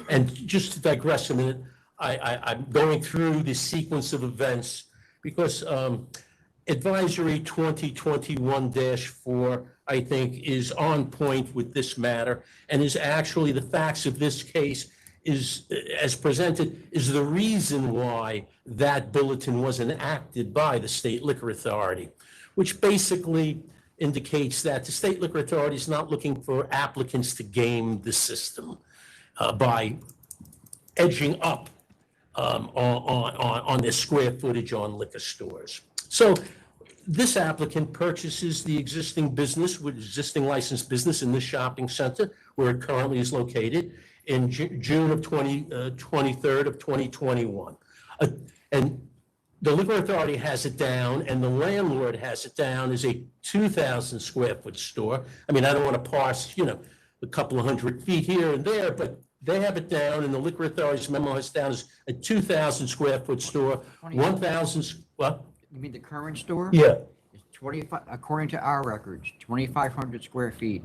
And just to digress a minute, I'm going through the sequence of events because Advisory 2021-4, I think, is on point with this matter and is actually the facts of this case is, as presented, is the reason why that bulletin was enacted by the State Liquor Authority, which basically indicates that the State Liquor Authority is not looking for applicants to game the system by edging up on their square footage on liquor stores. So this applicant purchases the existing business with existing licensed business in this shopping center where it currently is located. in June of 23rd of 2021. And the liquor authority has it down and the landlord has it down as a 2,000 square foot store. I mean, I don't want to parse, a couple of 100 feet here and there, but they have it down and the liquor authority's memo has it down as a 2,000 square foot store, 1,000, what? You mean the current store? Yeah. It's 25, according to our records, 2,500 square feet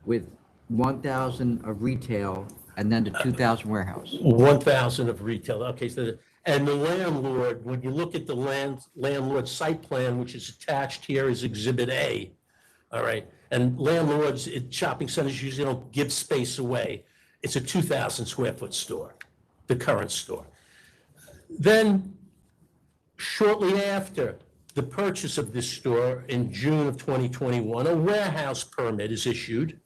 with 1,000 of retail and then the 2,000 warehouse. 1,000 of retail, okay, so, and the landlord, when you look at the landlord site plan, which is attached here as Exhibit A, all right, and landlords at shopping centers usually don't give space away. It's a 2,000 square foot store, the current store. Then shortly after the purchase of this store in June of 2021, a warehouse permit is issued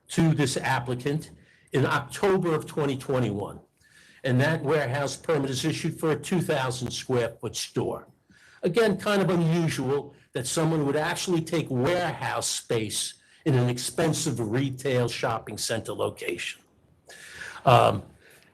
to this applicant in October of 2021. And that warehouse permit is issued for a 2,000 square foot store. Again, kind of unusual that someone would actually take warehouse space in an expensive retail shopping center location. And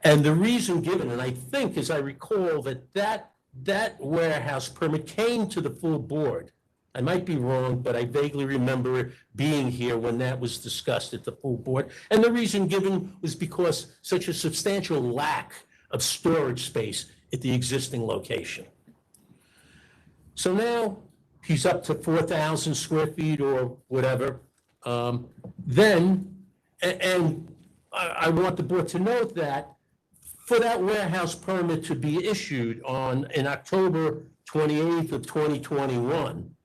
the reason given, and I think, as I recall, that warehouse permit came to the full board. I might be wrong, but I vaguely remember being here when that was discussed at the full board. And the reason given was because such a substantial lack of storage space at the existing location. So now he's up to 4,000 square feet or whatever. Then, and I want the board to note that for that warehouse permit to be issued in October 28th of 2021,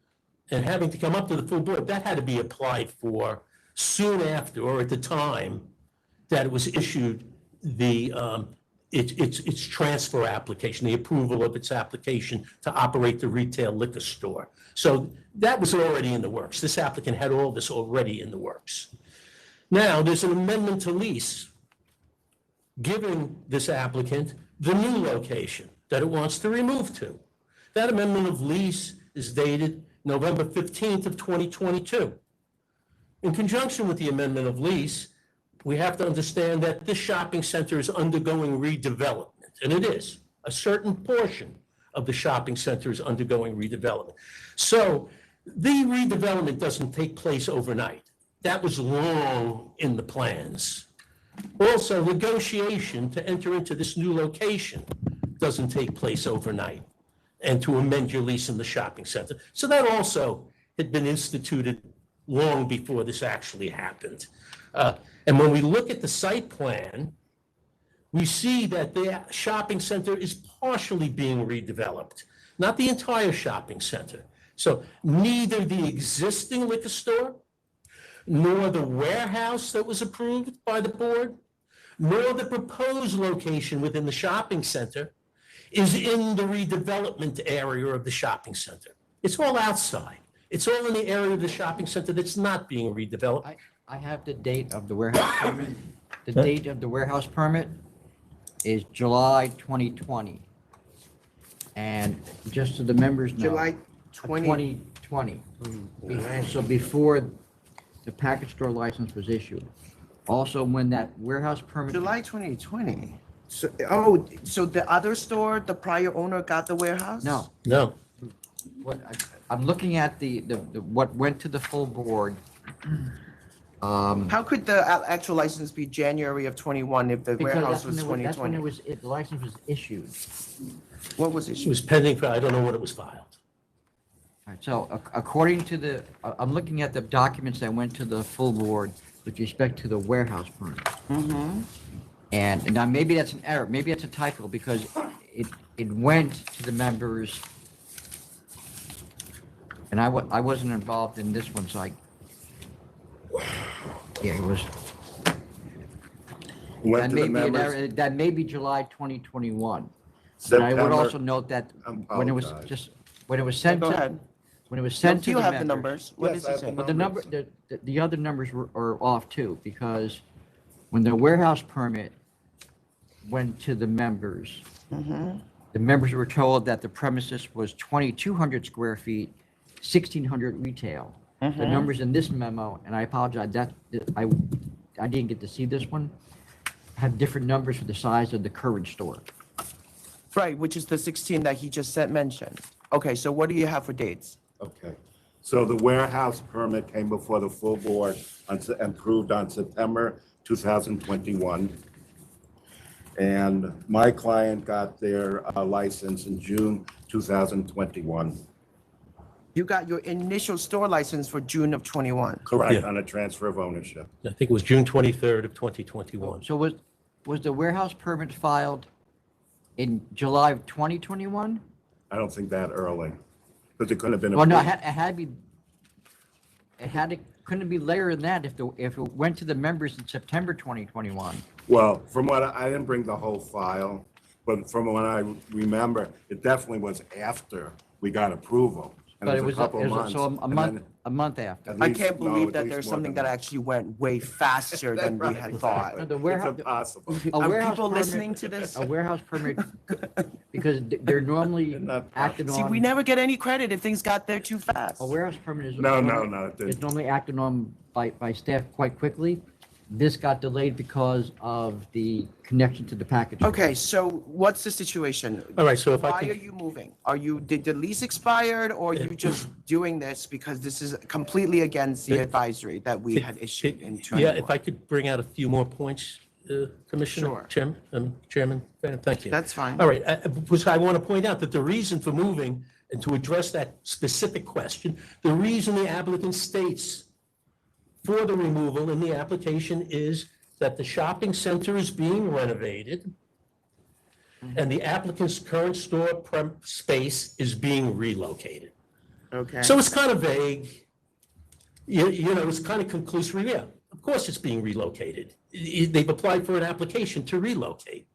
and having to come up to the full board, that had to be applied for soon after, or at the time that it was issued its transfer application, the approval of its application to operate the retail liquor store. So that was already in the works. This applicant had all this already in the works. Now, there's an amendment to lease giving this applicant the new location that it wants to remove to. That amendment of lease is dated November 15th of 2022. In conjunction with the amendment of lease, we have to understand that this shopping center is undergoing redevelopment, and it is. A certain portion of the shopping center is undergoing redevelopment. So the redevelopment doesn't take place overnight. That was long in the plans. Also, negotiation to enter into this new location doesn't take place overnight, and to amend your lease in the shopping center. So that also had been instituted long before this actually happened. And when we look at the site plan, we see that the shopping center is partially being redeveloped, not the entire shopping center. So neither the existing liquor store, nor the warehouse that was approved by the board, nor the proposed location within the shopping center is in the redevelopment area of the shopping center. It's all outside. It's all in the area of the shopping center that's not being redeveloped. I have the date of the warehouse permit. The date of the warehouse permit is July 2020. And just so the members know. July 2020. So before the package store license was issued. Also, when that warehouse permit. July 2020. So, so the other store, the prior owner got the warehouse? No. No. I'm looking at the what went to the full board. How could the actual license be January of 21 if the warehouse was 2020? That's when the license was issued. What was It issued? was pending for, I don't know when it was filed. All right, so according to I'm looking at the documents that went to the full board with respect to the warehouse permit. Mm-hmm. And now maybe that's an error, maybe that's a typo, because it went to the members, and I wasn't involved in this one, so yeah, it was. Went to the members. That may be July 2021. And I would also note that when it was sent Go to, ahead. when it was sent to Do the you have the members. numbers? What Yes, does I it have say? But the other numbers are off too, because when the warehouse permit went to the members, Mm-hmm. the members were told that the premises was 2,200 square feet, 1,600 retail. The Mhm. numbers in this memo, and I apologize, that I didn't get to see this one. have different numbers for the size of the current store. Right, which is the 16 that he just said mentioned. Okay, so what do you have for dates? Okay. So the warehouse permit came before the full board and approved on September 2021. And my client got their license in June 2021. You got your initial store license for June of 21. Correct, Yeah. on a transfer of ownership. I think it was June 23rd of 2021. So was the warehouse permit filed in July of 2021? I don't think that early, because it couldn't have been. Well, no, it approved. had to be, couldn't it be later than that if it went to the members in September 2021? Well, from what I didn't bring the whole file, but from what I remember, it definitely was after we got approval. And But it was a couple of months. So and a month after. at I least- can't no, believe at that least there's more something than that actually went way faster than we had thought. No, the It's warehouse, impossible. Are warehouse people permit- listening to this? a warehouse permit, because they're normally acted See, on. we never get any credit if things got there too fast. A warehouse permit is. No, It's it normally acted on by staff quite quickly. This got delayed because of the connection to the package. Okay, so what's the situation? All right, so if I Why could- are you moving? Did the lease expired, or are you just doing this because this is completely against the advisory that we had issued in 2021? Yeah, if I could bring out a few more points, Commissioner, Sure. Chairman, thank you. That's fine. All right, because I want to point out that the reason for moving, and to address that specific question, the reason the applicant states for the removal in the application is that the shopping center is being renovated and the applicant's current store space is being relocated. Okay. So it's kind of vague. You know, it's kind of conclusory. Yeah, of course it's being relocated. They've applied for an application to relocate.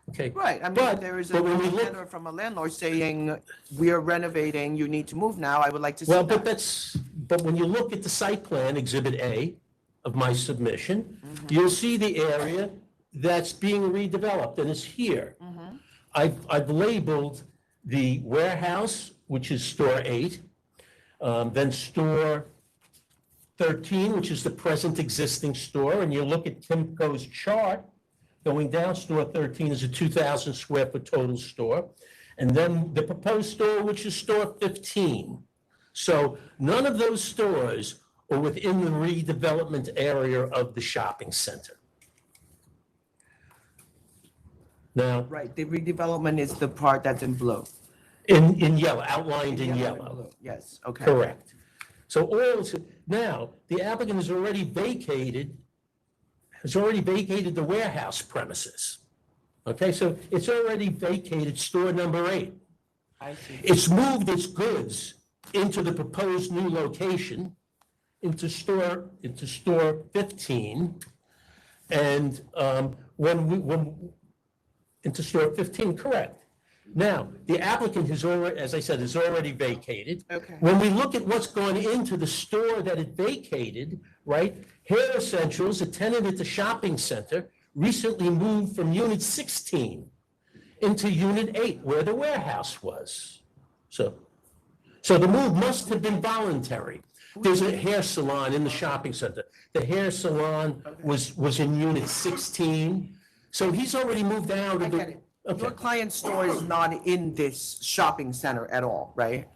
Okay. Right, I mean, But- there is a but when we look- letter from a landlord saying, we are renovating, you need to move now, I would like to see Well, that. but when you look at the site plan, Exhibit A of my submission, you'll see the area that's being redeveloped, and it's here. I've labeled the warehouse, which is store 8, then store 13, which is the present existing store, and you look at Timco's chart, going down, store 13 is a 2,000 square foot total store, and then the proposed store, which is store 15. So none of those stores are within the redevelopment area of the shopping center. Now, Right, the redevelopment is the part that's in blue. in yellow, outlined in yellow. Yes, okay. Correct. So now, the applicant has already vacated the warehouse premises. Okay, so it's already vacated store number 8. I see. It's moved its goods into the proposed new location, into store 15. And into store 15, correct. Now, the applicant has already, as I said, has already vacated. Okay. When we look at what's gone into the store that it vacated, right? Hair Essentials, a tenant at the shopping center, recently moved from unit 16 into unit 8, where the warehouse was. So the move must have been voluntary. There's a hair salon in the shopping center. The hair salon was in unit 16. So he's already moved out of the. Your client's store is not in this shopping center at all, right?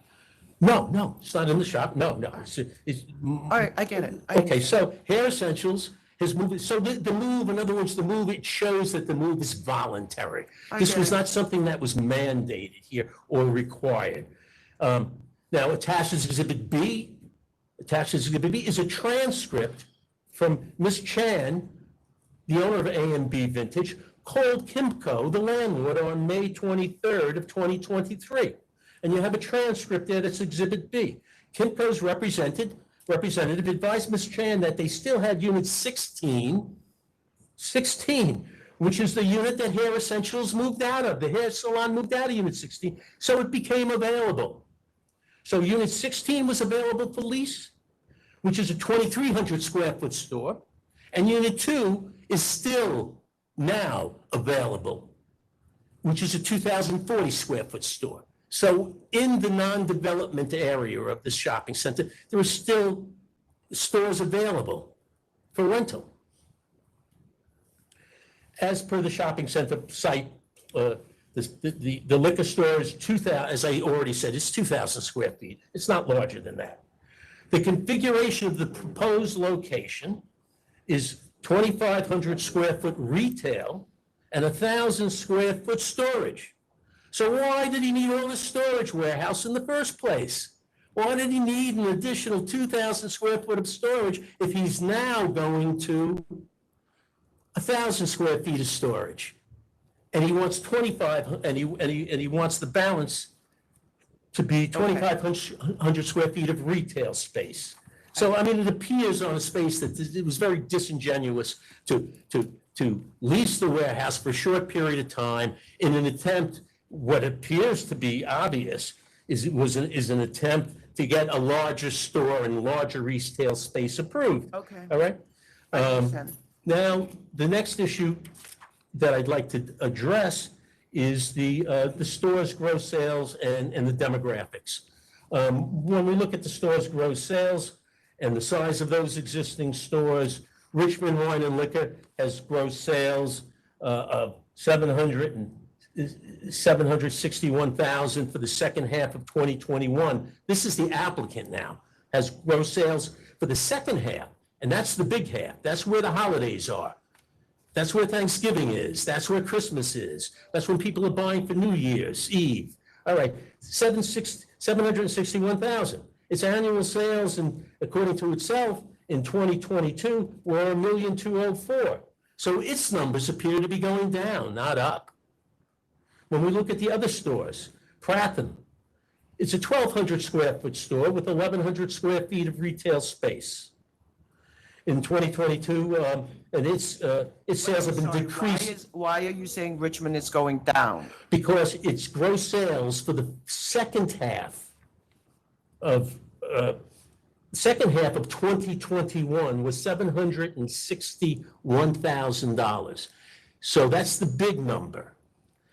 No, it's not in the shop. No. All right, I get it. Okay, so Hair Essentials has moved. So the move, in other words, it shows that the move is voluntary. This was not something that was mandated here or required. Now, attached as Exhibit B is a transcript from Ms. Chan, the owner of A&B Vintage, called Kimco, the landlord, on May 23rd of 2023. And you have a transcript there that's Exhibit B. Kimco's representative advised Ms. Chan that they still had unit 16, which is the unit that Hair Essentials moved out of. The hair salon moved out of unit 16, so it became available. So unit 16 was available for lease, which is a 2,300 square foot store, and unit 2 is still now available, which is a 2,040 square foot store. So in the non-development area of the shopping center, there are still stores available for rental. as per the shopping center site, the liquor store is 2,000, as I already said, it's 2,000 square feet. It's not larger than that. The configuration of the proposed location is 2,500 square foot retail and 1,000 square foot storage. So why did he need all this storage warehouse in the first place? Why did he need an additional 2,000 square foot of storage if he's now going to 1,000 square feet of storage? And he wants 25, and he wants the balance to be 2,500 square feet of retail space. So, I mean, it appears on a space that it was very disingenuous to lease the warehouse for a short period of time in an attempt, what appears to be obvious, is an attempt to get a larger store and larger retail space approved. Okay. All right? I understand. Now, the next issue that I'd like to address is the store's gross sales and the demographics. When we look at the store's gross sales and the size of those existing stores, Richmond Wine and Liquor has gross sales of $761,000 for the second half of 2021. This is the applicant now, has gross sales for the second half, and that's the big half. That's where the holidays are. That's where Thanksgiving is. That's where Christmas is. That's when people are buying for New Year's Eve. All right, 761,000. Its annual sales, and according to itself, in 2022 were $1,204,000. So its numbers appear to be going down, not up. When we look at the other stores, Pratham, it's a 1,200 square foot store with 1,100 square feet of retail space. In 2022, and its sales have been decreased. Why are you saying Richmond is going down? Because its gross sales for the second half of 2021 was $761,000. So that's the big number.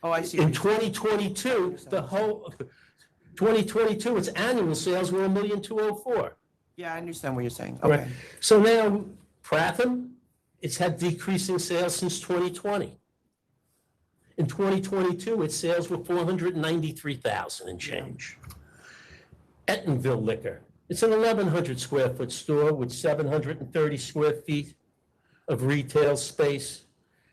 Oh, I see. In 2022, its annual sales were $1,204,000. Yeah, I understand what you're saying. Right. Okay. So now, Pratham, it's had decreasing sales since 2020. In 2022, its sales were $493,000 and change. Ettonville Liquor, it's an 1,100 square foot store with 730 square feet of retail space.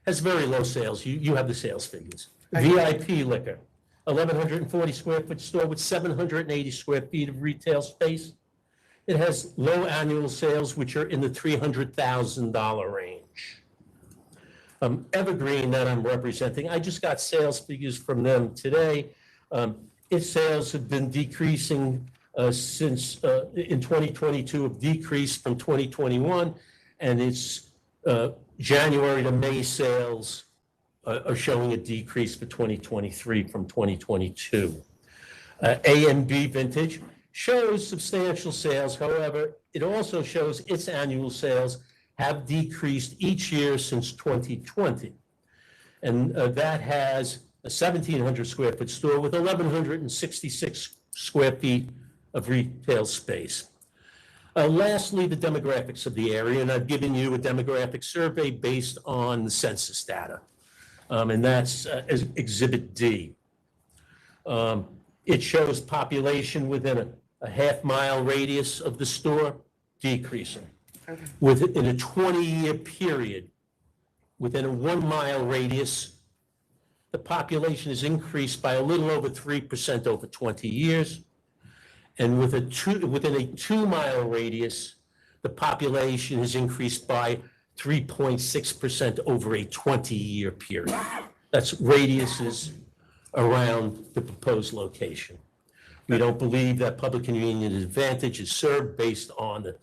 Has very low sales. You have the sales figures. VIP Liquor, 1,140 square foot store with 780 square feet of retail space. It has low annual sales, which are in the $300,000 range. Evergreen that I'm representing, I just got sales figures from them today. Its sales have been decreasing since in 2022, have decreased from 2021, and its January to May sales are showing a decrease for 2023 from 2022. A&B Vintage shows substantial sales. However, it also shows its annual sales have decreased each year since 2020. And that has a 1,700 square foot store with 1,166 square feet of retail space. Lastly, the demographics of the area, and I've given you a demographic survey based on the census data, and that's Exhibit D. It shows population within a half-mile radius of the store decreasing. Okay. Within a 20-year period, within a 1 mile radius, the population has increased by a little over 3% over 20 years. And within a 2 mile radius, the population has increased by 3.6% over a 20-year period. That's radiuses around the proposed location. We don't believe that public convenience advantage is served based on the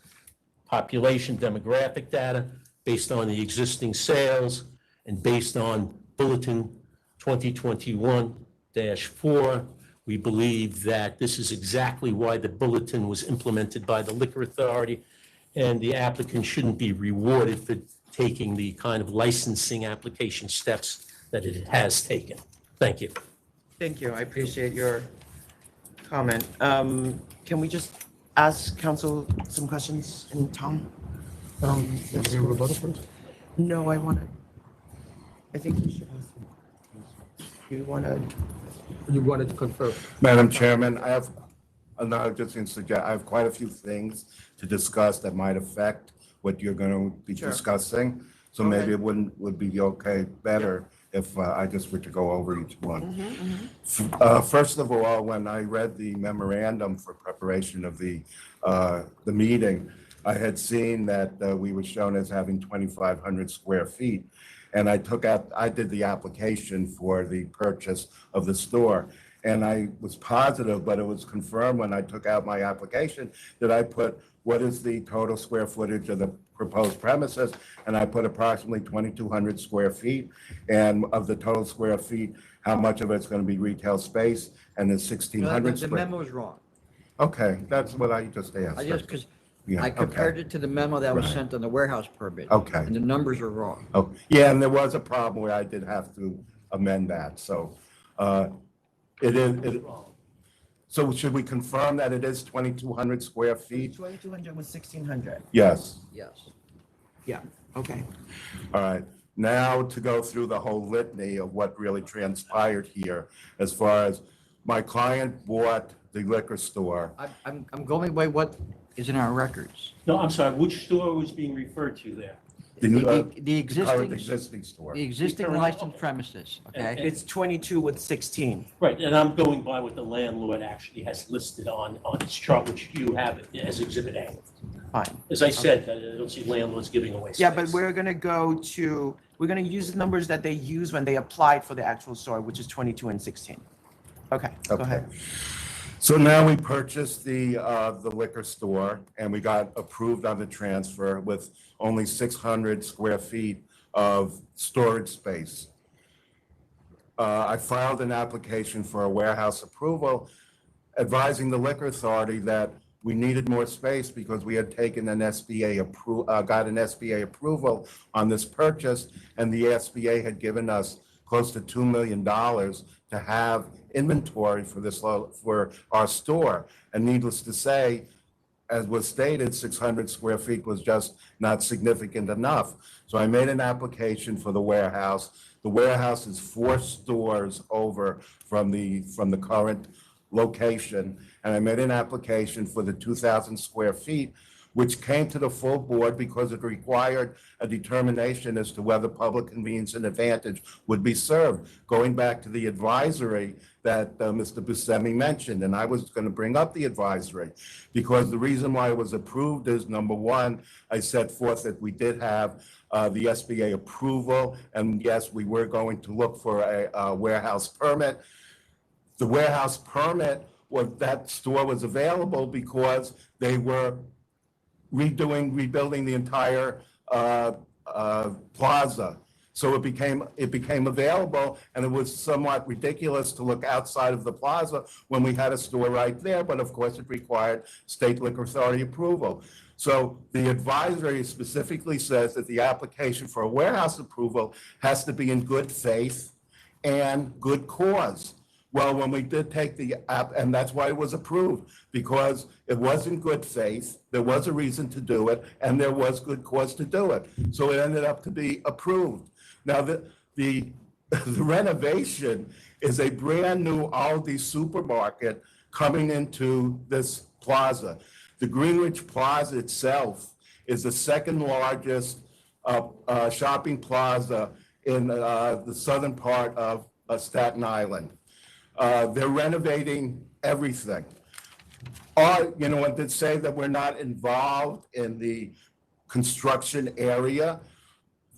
population demographic data, based on the existing sales, and based on Bulletin 2021-4. We believe that this is exactly why the bulletin was implemented by the Liquor Authority, and the applicant shouldn't be rewarded for taking the kind of licensing application steps that it has taken. Thank you. Thank you. I appreciate your comment. Can we just ask council some questions? And Tom? Is there a rebuttal first? No, I want to. I think you should ask him. You wanted to confirm? Madam Chairman, I have, no, just to suggest, I have quite a few things to discuss that might affect what you're going to be Sure. discussing. So Okay. maybe it would be okay, better if I just were to go over each one. First of all, when I read the memorandum for preparation of the meeting, I had seen that we were shown as having 2,500 square feet. And I did the application for the purchase of the store. And I was positive, but it was confirmed when I took out my application that I put, what is the total square footage of the proposed premises? And I put approximately 2,200 square feet. And of the total square feet, how much of it's going to be retail space? And the 1,600 The square. memo is wrong. Okay, that's what I just asked. I just, because Yeah, I compared okay. it to the memo that was Right. sent on the warehouse permit. Okay. And the numbers are wrong. Oh, yeah, and there was a problem where I did have to amend that, so, so should we confirm that it is 2,200 square feet? 2,200 was 1,600. Yes. Yes. Yeah, okay. All right, now to go through the whole litany of what really transpired here, as far as my client bought the liquor store. I'm going by what is in our records. No, I'm sorry, which store was being referred to there? The current existing, existing store. the existing Current- licensed premises, okay? It's 22 with 16. Right, and I'm going by what the landlord actually has listed on his chart, which you have as Exhibit A. Fine. As I said, I don't see landlords giving away space. Yeah, but we're gonna we're gonna use the numbers that they used when they applied for the actual store, which is 22 and 16. Okay, go ahead. So now we purchased the liquor store, and we got approved on the transfer with only 600 square feet of storage space. I filed an application for a warehouse approval, advising the liquor authority that we needed more space because we had taken an got an SBA approval on this purchase, and the SBA had given us close to $2 million to have inventory for our store. And needless to say, as was stated, 600 square feet was just not significant enough. So I made an application for the warehouse. The warehouse is 4 stores over from the current location. And I made an application for the 2,000 square feet, which came to the full board because it required a determination as to whether public convenience and advantage would be served, going back to the advisory that Mr. Buscemi mentioned. And I was going to bring up the advisory because the reason why it was approved is, number one, I set forth that we did have the SBA approval, and yes, we were going to look for a warehouse permit. The warehouse permit, that store was available because they were rebuilding the entire plaza. So it became available, and it was somewhat ridiculous to look outside of the plaza when we had a store right there, but of course it required state liquor authority approval. So the advisory specifically says that the application for a warehouse approval has to be in good faith and good cause. Well, when we did take the app, and that's why it was approved, because it was in good faith, there was a reason to do it, and there was good cause to do it. So it ended up to be approved. Now, the renovation is a brand-new Aldi supermarket coming into this plaza. The Greenwich Plaza itself is the second largest shopping plaza in the southern part of Staten Island. They're renovating everything. When they say that we're not involved in the construction area,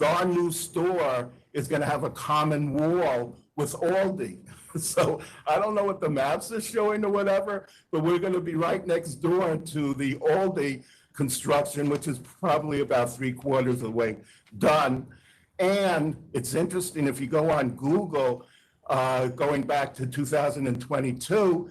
our new store is going to have a common wall with Aldi. So I don't know what the maps are showing or whatever, but we're going to be right next door to the Aldi construction, which is probably about 3/4 of the way done. And it's interesting, if you go on Google, going back to 2022,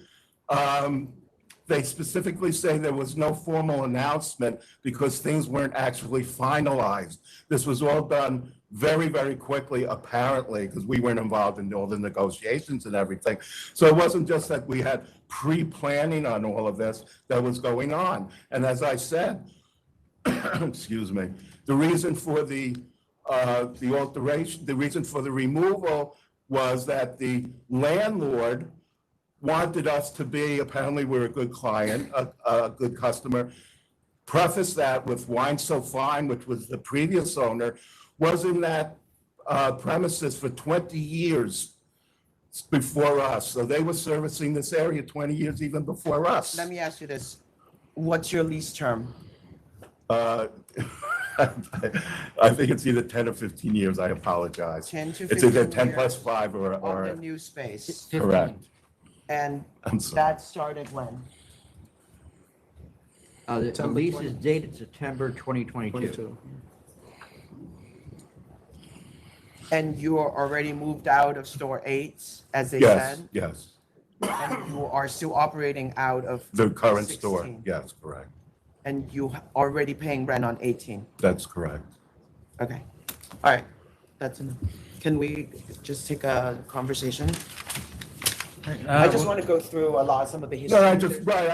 they specifically say there was no formal announcement because things weren't actually finalized. This was all done very, very quickly, apparently, because we weren't involved in all the negotiations and everything. So it wasn't just that we had pre-planning on all of this that was going on. And as I said, excuse me, the reason for the the alteration, the reason for the removal was that the landlord wanted us to be, apparently we're a good client, a good customer. Preface that with Wine So Fine, which was the previous owner, was in that premises for 20 years before us. So they were servicing this area 20 years even before us. Let me ask you this. What's your lease term? I think it's either 10 or 15 years. I apologize. 10 to It's either 15 10 years plus 5 On the or, new space. correct. And I'm sorry. that started when? The lease is dated September 2022. And you are already moved out of store 8, as they Yes, said? yes. And you are still operating out of The current store, 16? yes, correct. And you already paying rent on 18? That's correct. Okay. All right. That's enough. Can we just take a conversation? I just want to go through some of the history. No, I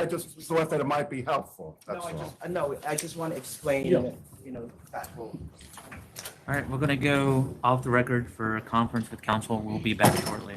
just thought that it might be helpful, that's all. No, I just want to explain, Yeah. that whole. All right, we're gonna go off the record for a conference with council. We'll be back shortly.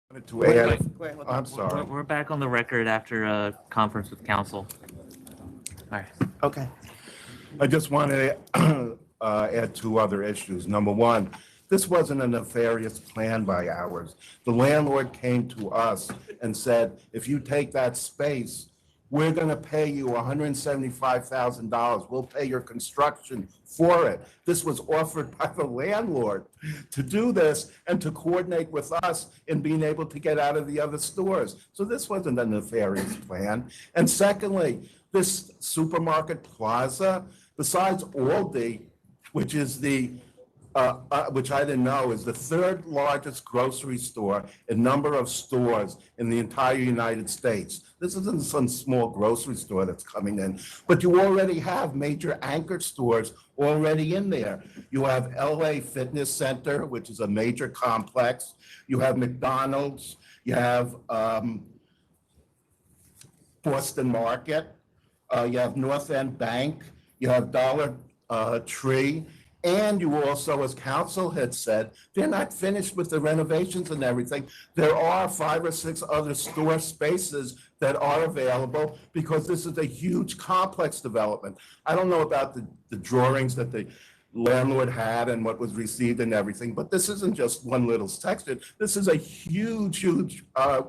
To add, I'm We're, sorry. we're back on the record after a conference with council. All right. Okay. I just want to add two other issues. Number one, this wasn't a nefarious plan by ours. The landlord came to us and said, if you take that space, we're going to pay you $175,000. We'll pay your construction for it. This was offered by the landlord to do this and to coordinate with us in being able to get out of the other stores. So this wasn't a nefarious plan. And secondly, this supermarket plaza, besides Aldi, which is which I didn't know, is the third largest grocery store in number of stores in the entire United States. This isn't some small grocery store that's coming in, but you already have major anchor stores already in there. You have LA Fitness Center, which is a major complex. You have McDonald's. You have Boston Market. You have North End Bank. You have Dollar Tree. And you also, as council had said, they're not finished with the renovations and everything. There are 5 or 6 other store spaces that are available because this is a huge complex development. I don't know about the drawings that the landlord had and what was received and everything, but this isn't just one little section. This is a huge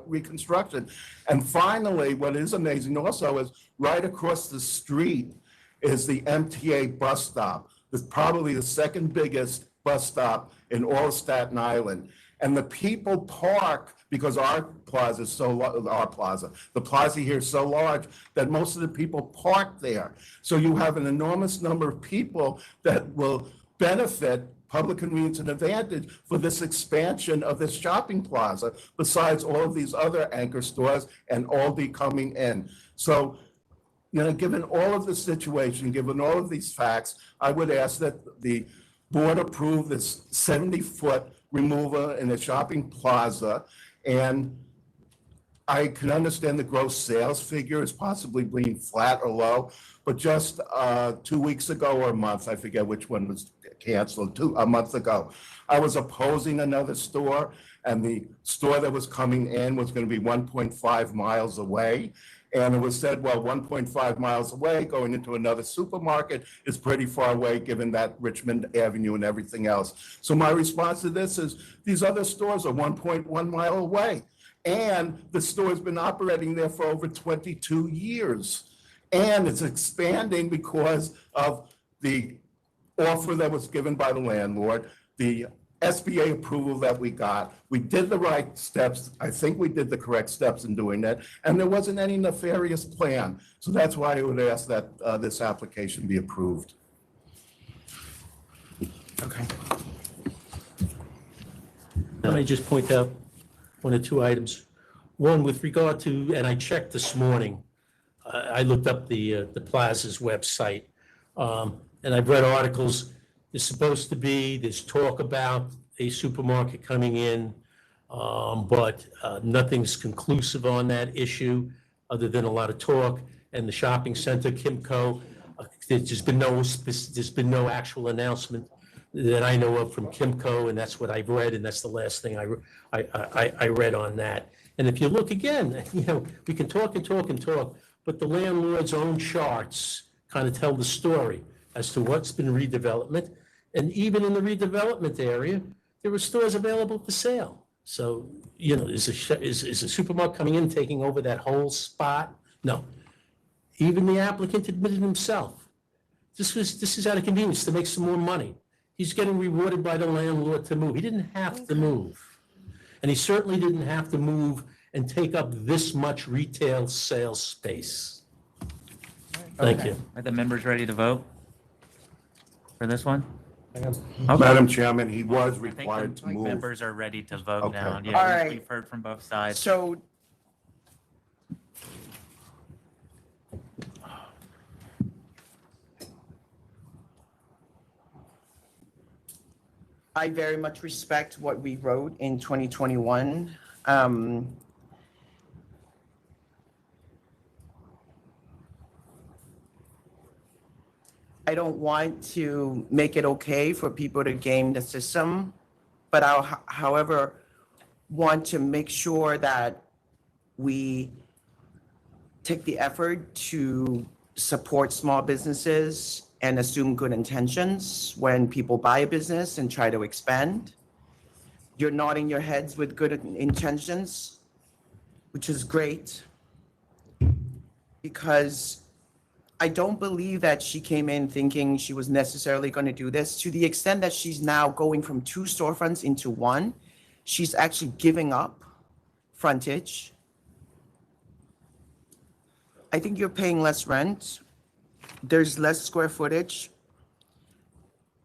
reconstruction. And finally, what is amazing also is right across the street is the MTA bus stop. It's probably the second biggest bus stop in all of Staten Island. And the people park because our plaza is so the plaza here is so large that most of the people park there. So you have an enormous number of people that will benefit public convenience and advantage for this expansion of this shopping plaza, besides all of these other anchor stores and Aldi coming in. So, you know, given all of the situation, given all of these facts, I would ask that the board approve this 70-foot removal in the shopping plaza. And I can understand the gross sales figure is possibly being flat or low, but just 2 weeks ago or a month, I forget which one was canceled, a month ago, I was opposing another store, and the store that was coming in was going to be 1.5 miles away. And it was said, well, 1.5 miles away, going into another supermarket is pretty far away, given that Richmond Avenue and everything else. So my response to this is, these other stores are 1.1 mile away. And the store's been operating there for over 22 years. And it's expanding because of the offer that was given by the landlord, the SBA approval that we got. We did the right steps. I think we did the correct steps in doing that. And there wasn't any nefarious plan. So that's why I would ask that this application be approved. Okay. Let me just point out one or two items. One, with regard to, and I checked this morning, I looked up the Plaza's website, and I've read articles. There's talk about a supermarket coming in, but nothing's conclusive on that issue other than a lot of talk. And the shopping center, Kimco, there's been no actual announcement that I know of from Kimco, and that's what I've read, and that's the last thing I read on that. And if you look again, you know, we can talk and talk and talk, but the landlord's own charts kind of tell the story as to what's been redevelopment. And even in the redevelopment area, there were stores available for sale. So, you know, is a supermarket coming in, taking over that whole spot? No. Even the applicant admitted himself. This is out of convenience to make some more money. He's getting rewarded by the landlord to move. He didn't have to move. And he certainly didn't have to move and take up this much retail sales space. Thank you. Are the members ready to vote for this one? Okay. Madam Chairman, he was required to move. Members are ready to vote Okay. now. All Yeah, right. we've heard from both sides. So I very much respect what we wrote in 2021. I don't want to make it okay for people to game the system, but however, want to make sure that we take the effort to support small businesses and assume good intentions when people buy a business and try to expand. You're nodding your heads with good intentions, which is great, because I don't believe that she came in thinking she was necessarily going to do this. To the extent that she's now going from 2 storefronts into 1, she's actually giving up frontage. I think you're paying less rent. There's less square footage.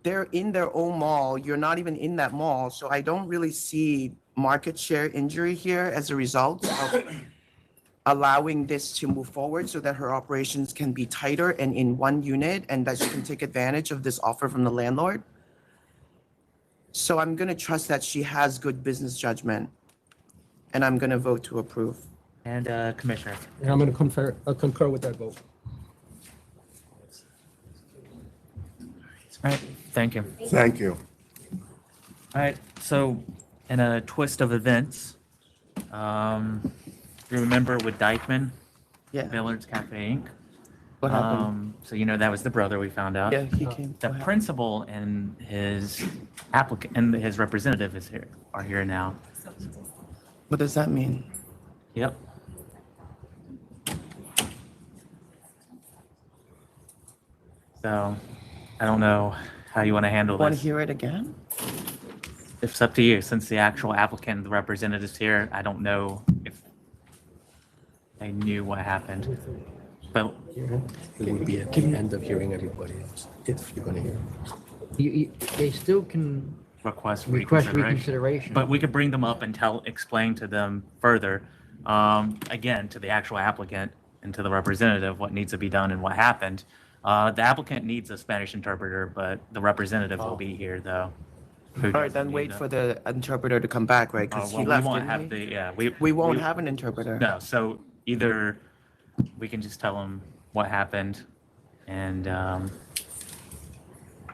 They're in their own mall. You're not even in that mall. So I don't really see market share injury here as a result of allowing this to move forward so that her operations can be tighter and in 1 unit, and that she can take advantage of this offer from the landlord. So I'm going to trust that she has good business judgment, and I'm going to vote to approve. And Commissioner. And I'm going to concur with that vote. All right, thank you. Thank you. All right, so in a twist of events, you remember with DYCKMAN? Yeah. Billiards Cafe Inc. What happened? So that was the brother we found out. Yeah, he came. The principal and his applicant and his representative are here now. What does that mean? Yep. So I don't know how you want to handle Want to this. hear it again? It's up to you. Since the actual applicant, the representative's here, I don't know if they knew what happened. But It would be at the end of hearing everybody else, if you're going to hear. They still can request request reconsideration. reconsideration. But we could bring them up and explain to them further, again, to the actual applicant and to the representative, what needs to be done and what happened. The applicant needs a Spanish interpreter, but the representative will be here, though. All right, then wait for the interpreter to come back, right? Because he left, We won't didn't have he? the, yeah. We won't have an interpreter. No, so either we can just tell them what happened and,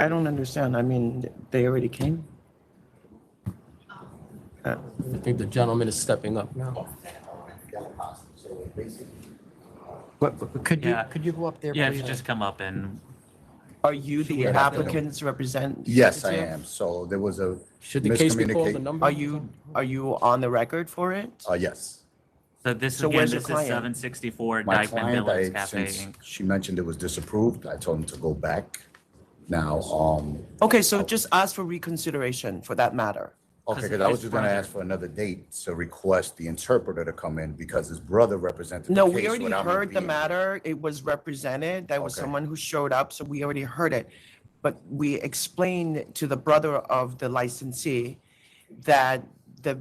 I don't understand. I mean, they already came. I think the gentleman is stepping up now. Could Yeah. you go up there, yeah, if please? you just come up and, Are you the applicant's representative? Yes, I am. So there was a Should the case be called the miscommunication. number? Are you on the record for it? Yes. so this, So again, where's this your is client? 764 My Dykeman client, Villas Cafe since Inc. she mentioned it was disapproved, I told him to go back. Now, Okay, so just ask for reconsideration for that matter. okay, because I was just gonna ask for another date to request the interpreter to come in because his brother represented the No, case we already without me heard the being here. matter. It was represented. There was Okay. someone who showed up, so we already heard it. But we explained to the brother of the licensee that the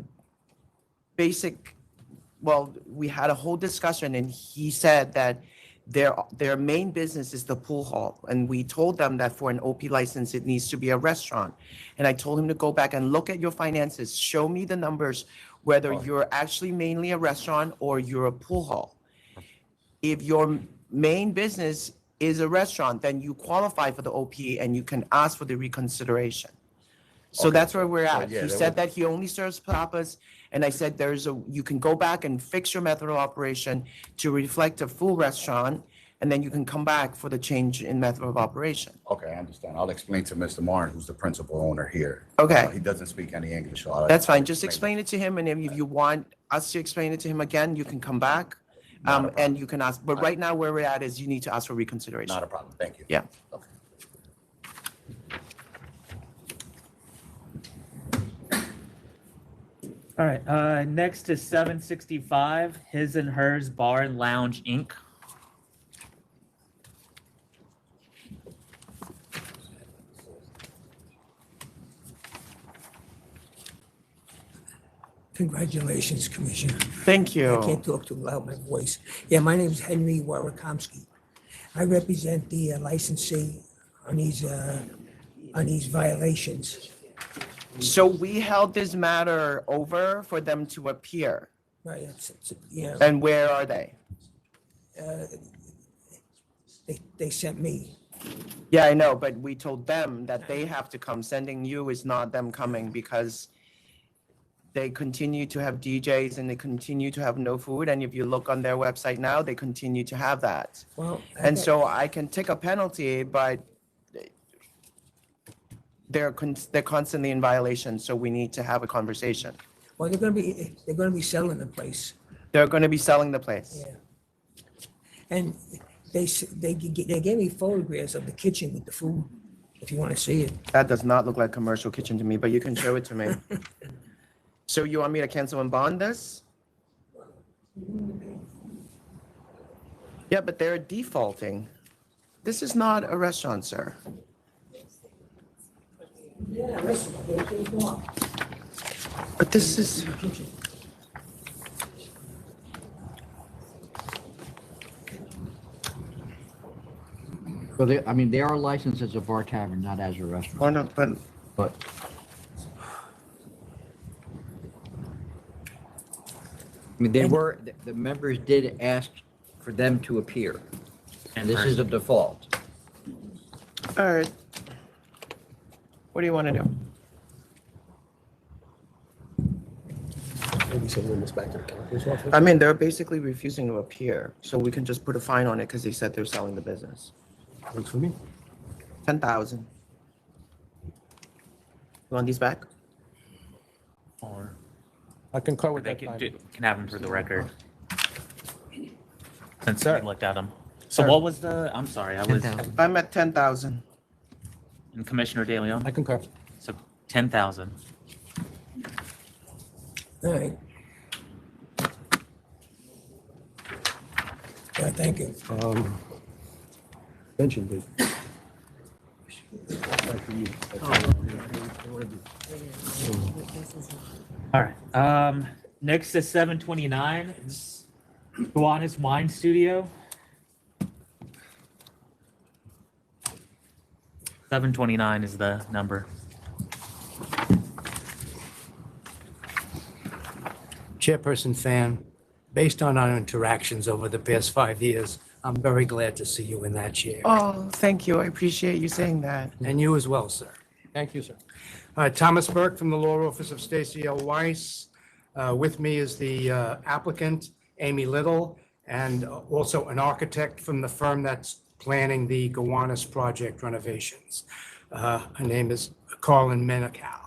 basic, well, we had a whole discussion and he said that their main business is the pool hall. And we told them that for an OP license, it needs to be a restaurant. And I told him to go back and look at your finances, show me the numbers, whether you're actually mainly a restaurant or you're a pool hall. If your main business is a restaurant, then you qualify for the OP and you can ask for the reconsideration. So Okay, that's where we're so, at. yeah, He there said was- that he only serves papas, and I said you can go back and fix your method of operation to reflect a full restaurant, and then you can come back for the change in method of operation. Okay, I understand. I'll explain to Mr. Martin, who's the principal owner here. Okay. He doesn't speak any English, so That's fine. Just explain it to him, and if you want us to explain it to him again, you can come back, and you can ask. But right now, where we're at is you need to ask for reconsideration. Not a problem. Thank you. Yeah. Okay. All right, next is 765 His and Hers Bar and Lounge Inc. Congratulations, Commissioner. Thank you. I can't talk too loud, my voice. Yeah, my name is Henry Warakomsky. I represent the licensee on these violations. So we held this matter over for them to appear. Right, yeah. And where are they? They sent me. Yeah, I know, but we told them that they have to come. Sending you is not them coming because they continue to have DJs and they continue to have no food. And if you look on their website now, they continue to have that. Well, And so I can take a penalty, but they're constantly in violation, so we need to have a conversation. Well, they're gonna be selling the place. They're going to be selling the place. Yeah. And they gave me photographs of the kitchen with the food, if you want to see it. That does not look like commercial kitchen to me, but you can show it to me. So you want me to cancel and bond this? Yeah, but they're defaulting. This is not a restaurant, sir. But this is... Well, they are licensed as a bar tavern, not as a restaurant. Oh, no, But the members did ask for them to appear, and this is a default. All right. What do you want to do? Maybe send this back to the counselor's office. I mean, they're basically refusing to appear, so we can just put a fine on it because they said they're selling the business. Works for me. 10,000. You want these back? Or I concur with they that. can have them for the record. Since we looked at them. Sir. So what was the, I'm sorry, I'm at 10,000. And Commissioner De Leon? I concur. So 10,000. All right. Yeah, thank you. Mention date. All right. Next is 729. Gowanus Wine Studio. 729 is the number. Chairperson Fan, based on our interactions over the past 5 years, I'm very glad to see you in that chair. Oh, thank you. I appreciate you saying that. And you as well, sir. Thank you, sir. Thomas Burke from the Law Office of Stacy L. Weiss. With me is the applicant, Amy Little, and also an architect from the firm that's planning the Gowanus project renovations. Her name is Carlin Menikow.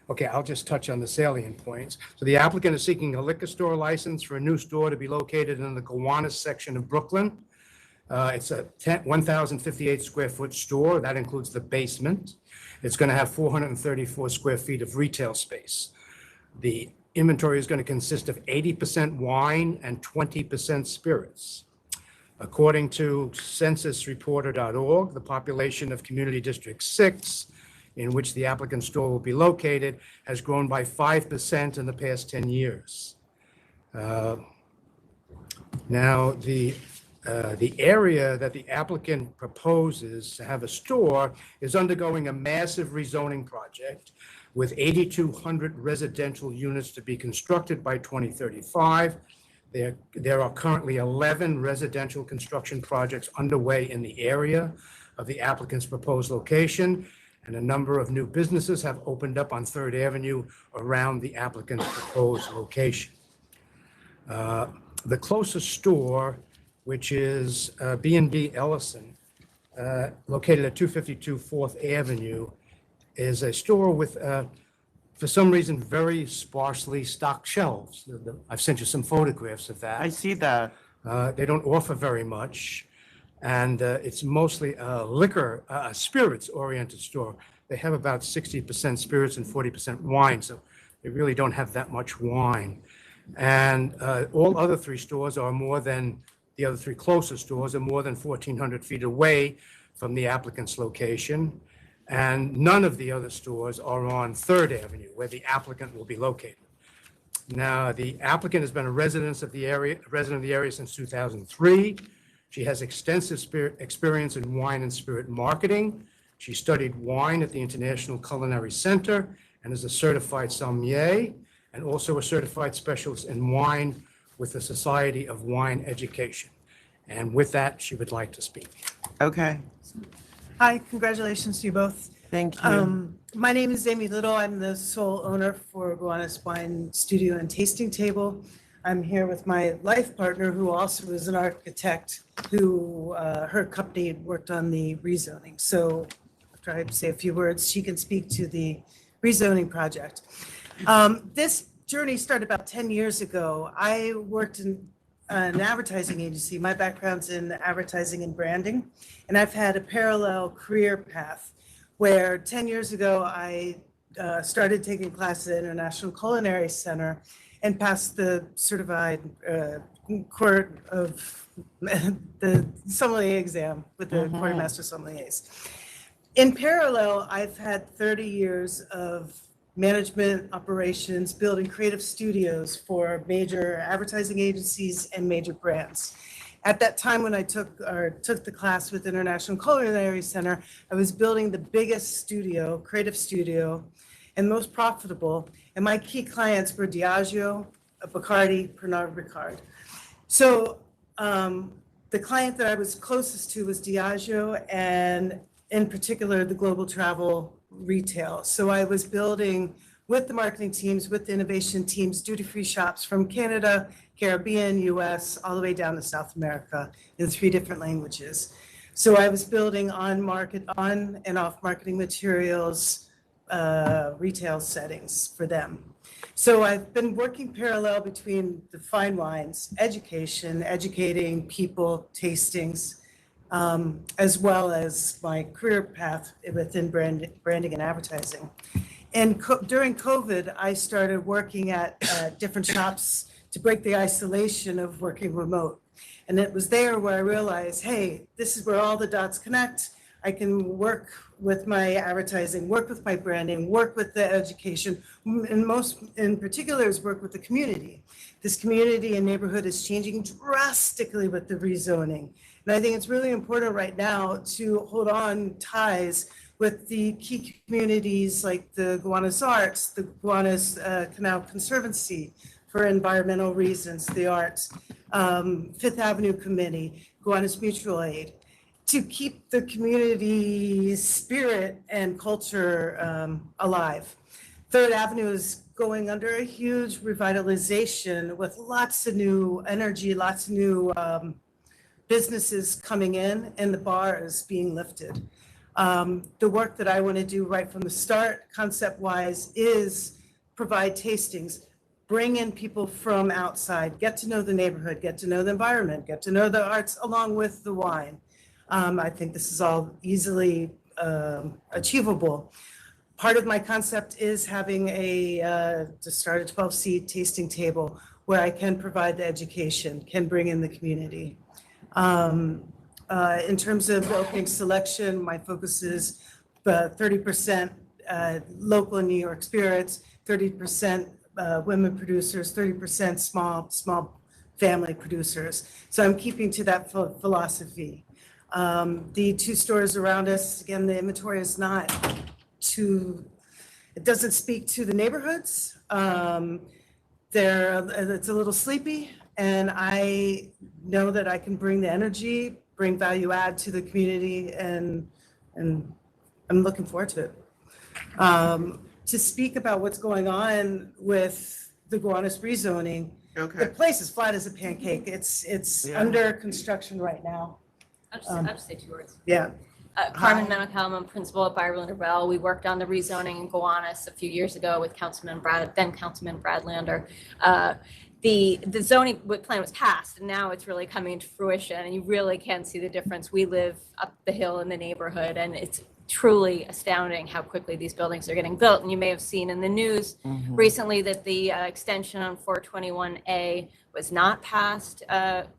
Okay, I'll just touch on the salient points. So the applicant is seeking a liquor store license for a new store to be located in the Gowanus section of Brooklyn. It's a 1,058 square foot store. That includes the basement. It's going to have 434 square feet of retail space. The inventory is going to consist of 80% wine and 20% spirits. According to censusreporter.org, the population of Community District 6, in which the applicant store will be located, has grown by 5% in the past 10 years. Now, the area that the applicant proposes to have a store is undergoing a massive rezoning project with 8,200 residential units to be constructed by 2035. There are currently 11 residential construction projects underway in the area of the applicant's proposed location, and a number of new businesses have opened up on 3rd Avenue around the applicant's proposed location. The closest store, which is B&B Ellison, located at 252 4th Avenue, is a store with, for some reason, very sparsely stocked shelves. I've sent you some photographs of that. I see that. They don't offer very much. And it's mostly a spirits-oriented store. They have about 60% spirits and 40% wine, so they really don't have that much wine. And all other three stores are more than, the other three closest stores are more than 1,400 feet away from the applicant's location. And none of the other stores are on 3rd Avenue, where the applicant will be located. Now, the applicant has been a resident of the area since 2003. She has extensive experience in wine and spirit marketing. She studied wine at the International Culinary Center and is a certified sommelier and also a certified specialist in wine with the Society of Wine Education. And with that, she would like to speak. Okay. Hi, congratulations to you both. Thank you. My name is Amy Little. I'm the sole owner for Gowanus Wine Studio and Tasting Table. I'm here with my life partner, who also is an architect, who her company worked on the rezoning. So after I say a few words, she can speak to the rezoning project. This journey started about 10 years ago. I worked in an advertising agency. My background's in advertising and branding, and I've had a parallel career path where 10 years ago I started taking classes at International Culinary Center and passed the certified court of the sommelier exam with the quartermaster sommeliers. In parallel, I've had 30 years of management operations, building creative studios for major advertising agencies and major brands. At that time when I took the class with International Culinary Center, I was building the biggest studio, creative studio, and most profitable. And my key clients were Diageo, Bacardi, Pernod Ricard. So the client that I was closest to was Diageo, and in particular, the global travel retail. So I was building with the marketing teams, with the innovation teams, duty-free shops from Canada, Caribbean, US, all the way down to South America in 3 different languages. So I was building on and off marketing materials, retail settings for them. So I've been working parallel between the fine wines, education, educating people, tastings, as well as my career path within branding and advertising. And during COVID, I started working at different shops to break the isolation of working remote. And it was there where I realized, hey, this is where all the dots connect. I can work with my advertising, work with my branding, work with the education, and most in particular is work with the community. This community and neighborhood is changing drastically with the rezoning. And I think it's really important right now to hold on ties with the key communities like the Gowanus Arts, the Gowanus Canal Conservancy for environmental reasons, the arts, Fifth Avenue Committee, Gowanus Mutual Aid, to keep the community spirit and culture alive. Third Avenue is going under a huge revitalization with lots of new energy, lots of new businesses coming in, and the bar is being lifted. The work that I want to do right from the start, concept-wise, is provide tastings, bring in people from outside, get to know the neighborhood, get to know the environment, get to know the arts along with the wine. I think this is all easily achievable. Part of my concept is having to start a 12-seat tasting table where I can provide the education, can bring in the community. In terms of opening selection, my focus is 30% local New York spirits, 30% women producers, 30% small family producers. So I'm keeping to that philosophy. The 2 stores around us, again, the inventory is not it doesn't speak to the neighborhoods. It's a little sleepy, and I know that I can bring the energy, bring value add to the community, and I'm looking forward to it. To speak about what's going on with the Gowanus rezoning, the place is flat as a pancake. It's under construction right now. I'll just say 2 words. Yeah. Carmen Menacalm, I'm principal at Byron Rebel. We worked on the rezoning in Gowanus a few years ago with then Councilman Brad Lander. The zoning plan was passed, and now it's really coming to fruition, and you really can see the difference. We live up the hill in the neighborhood, and it's truly astounding how quickly these buildings are getting built. And you may have seen in the news recently that the extension on 421A was not passed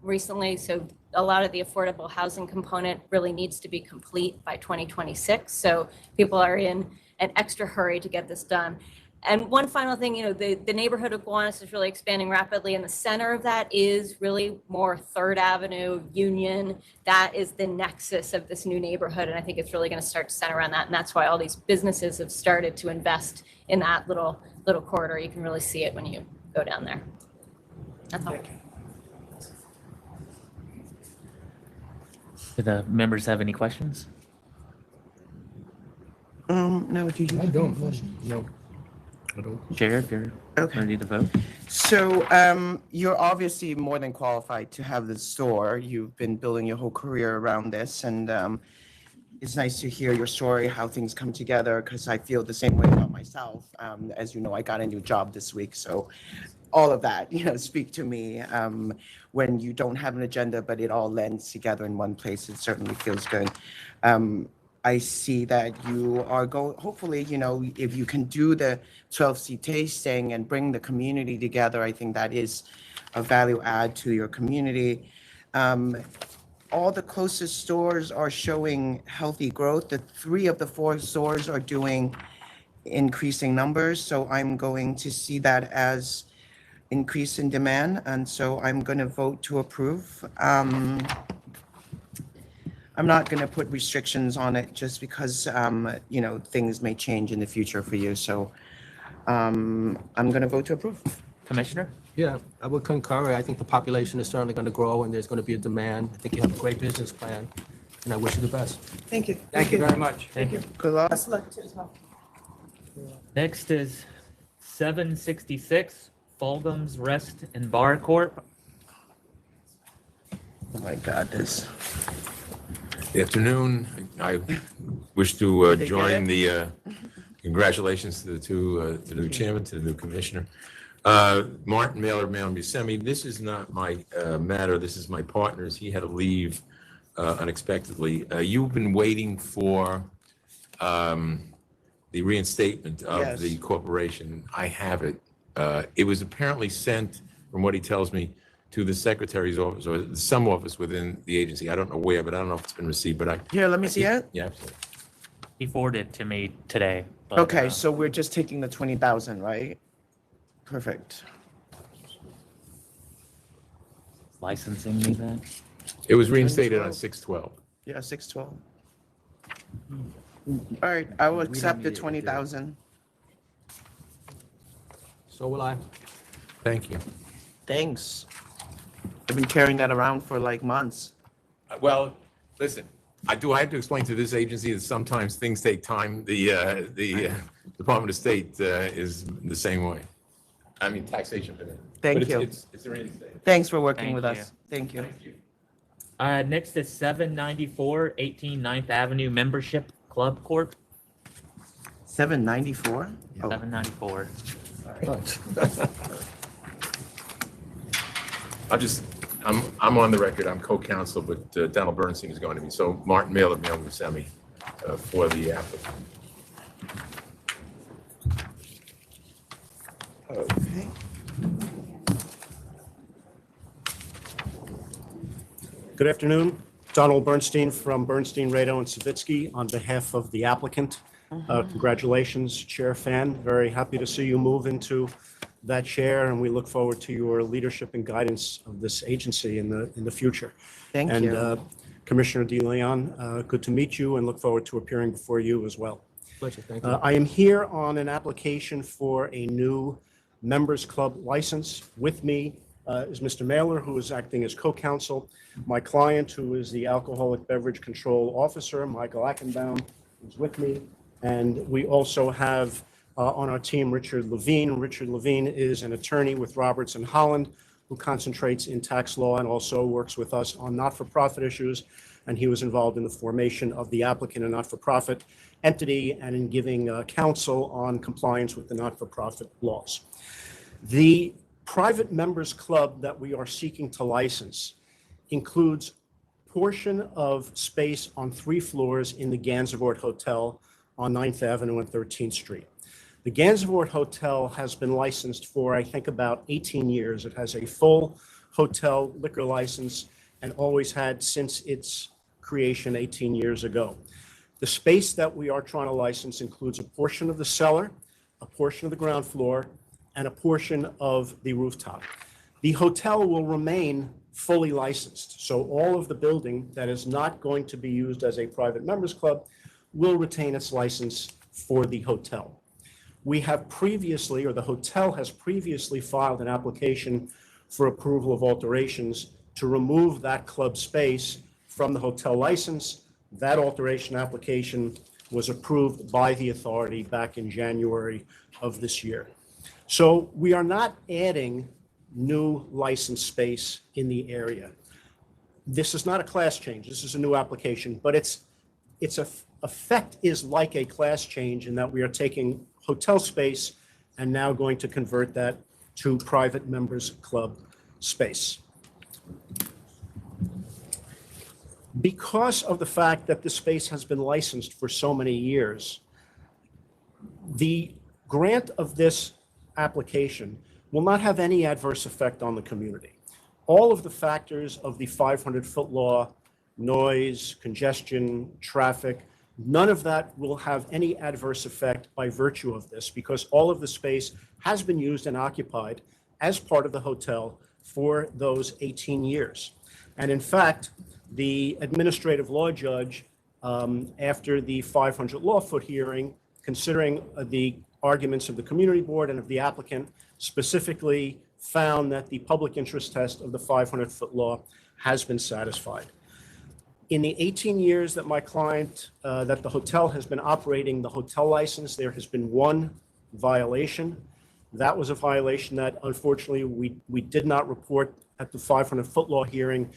recently. So a lot of the affordable housing component really needs to be complete by 2026. So people are in an extra hurry to get this done. And one final thing, the neighborhood of Gowanus is really expanding rapidly, and the center of that is really more 3rd Avenue, Union. That is the nexus of this new neighborhood, and I think it's really going to start to center around that, and that's why all these businesses have started to invest in that little corridor. You can really see it when you go down there. That's all. Do the members have any questions? No, do you? I don't, no. I don't. Chair, if you're ready to vote. So you're obviously more than qualified to have the store. You've been building your whole career around this, and it's nice to hear your story, how things come together, because I feel the same way about myself. As you know, I got a new job this week, so all of that, speak to me. When you don't have an agenda, but it all lends together in one place, it certainly feels good. I see that you are hopefully, if you can do the 12C tasting and bring the community together, I think that is a value add to your community. All the closest stores are showing healthy growth. The 3 of the 4 stores are doing increasing numbers. So I'm going to see that as increase in demand. And so I'm going to vote to approve. I'm not going to put restrictions on it just because, things may change in the future for you. So I'm going to vote to approve. Commissioner? Yeah, I would concur. I think the population is certainly going to grow and there's going to be a demand. I think you have a great business plan and I wish you the best. Thank you. Thank you very much. Thank you. Good luck. Best of luck to you as well. Next is 766 FULGUMS Rest and Bar Corp. Oh my God, this. Good afternoon. I wish to join the congratulations to to the new chairman, to the new commissioner. Martin Mailer Buscemi, this is not my matter. This is my partner's. He had to leave unexpectedly. You've been waiting for the reinstatement of the corporation. I have it. It was apparently sent, from what he tells me, to the secretary's office or some office within the agency. I don't know where, but I don't know if it's been received. But Here, let me see it. Yeah, absolutely. He forwarded it to me today. But, Okay, so we're just taking the 20,000, right? Perfect. Licensing me that? It was reinstated on 6/12. Yeah, 6/12. All right, I will accept the 20,000. So will I. Thank you. Thanks. I've been carrying that around for like months. Well, listen, I have to explain to this agency that sometimes things take time. The Department of State is the same way. I mean, taxation. Thank But you. It's reinstated. Thanks for working Thank with you. us. Thank you. Next is 794 18 9th Avenue Membership Club Corp. 794? 794. I'm on the record. I'm co-counsel, but Donald Bernstein is going to be. So Martin Mailer Buscemi for the applicant. Okay. Good afternoon. Donald Bernstein from Bernstein, Rado, and Savitsky on behalf of the applicant. Congratulations, Chair Fan. Very happy to see you move into that chair, and we look forward to your leadership and guidance of this agency in the future. Thank and, you. Commissioner DeLeon, good to meet you and look forward to appearing before you as well. Pleasure, thank you. I am here on an application for a new members club license. With me is Mr. Mailer, who is acting as co-counsel. My client, who is the Alcoholic Beverage Control Officer, Michael Achenbaum, is with me. And we also have on our team Richard Levine. Richard Levine is an attorney with Roberts and Holland who concentrates in tax law and also works with us on not-for-profit issues. And he was involved in the formation of the applicant and not-for-profit entity and in giving counsel on compliance with the not-for-profit laws. The private members club that we are seeking to license includes portion of space on 3 floors in the Gansevoort Hotel on 9th Avenue and 13th Street. The Gansevoort Hotel has been licensed for, I think, about 18 years. It has a full hotel liquor license and always had since its creation 18 years ago. The space that we are trying to license includes a portion of the cellar, a portion of the ground floor, and a portion of the rooftop. The hotel will remain fully licensed, so all of the building that is not going to be used as a private members club will retain its license for the hotel. We have previously, or the hotel has previously filed an application for approval of alterations to remove that club space from the hotel license. That alteration application was approved by the authority back in January of this year. So we are not adding new license space in the area. This is not a class change. This is a new application, but its effect is like a class change in that we are taking hotel space and now going to convert that to private members club space. Because of the fact that this space has been licensed for so many years, the grant of this application will not have any adverse effect on the community. All of the factors of the 500-foot law, noise, congestion, traffic, none of that will have any adverse effect by virtue of this, because all of the space has been used and occupied as part of the hotel for those 18 years. And in fact, the administrative law judge, after the 500 Lawfoot hearing, considering the arguments of the community board and of the applicant, specifically found that the public interest test of the 500-foot law has been satisfied. In the 18 years that my client, that the hotel has been operating the hotel license, there has been one violation. That was a violation that unfortunately we did not report at the 500-foot law hearing.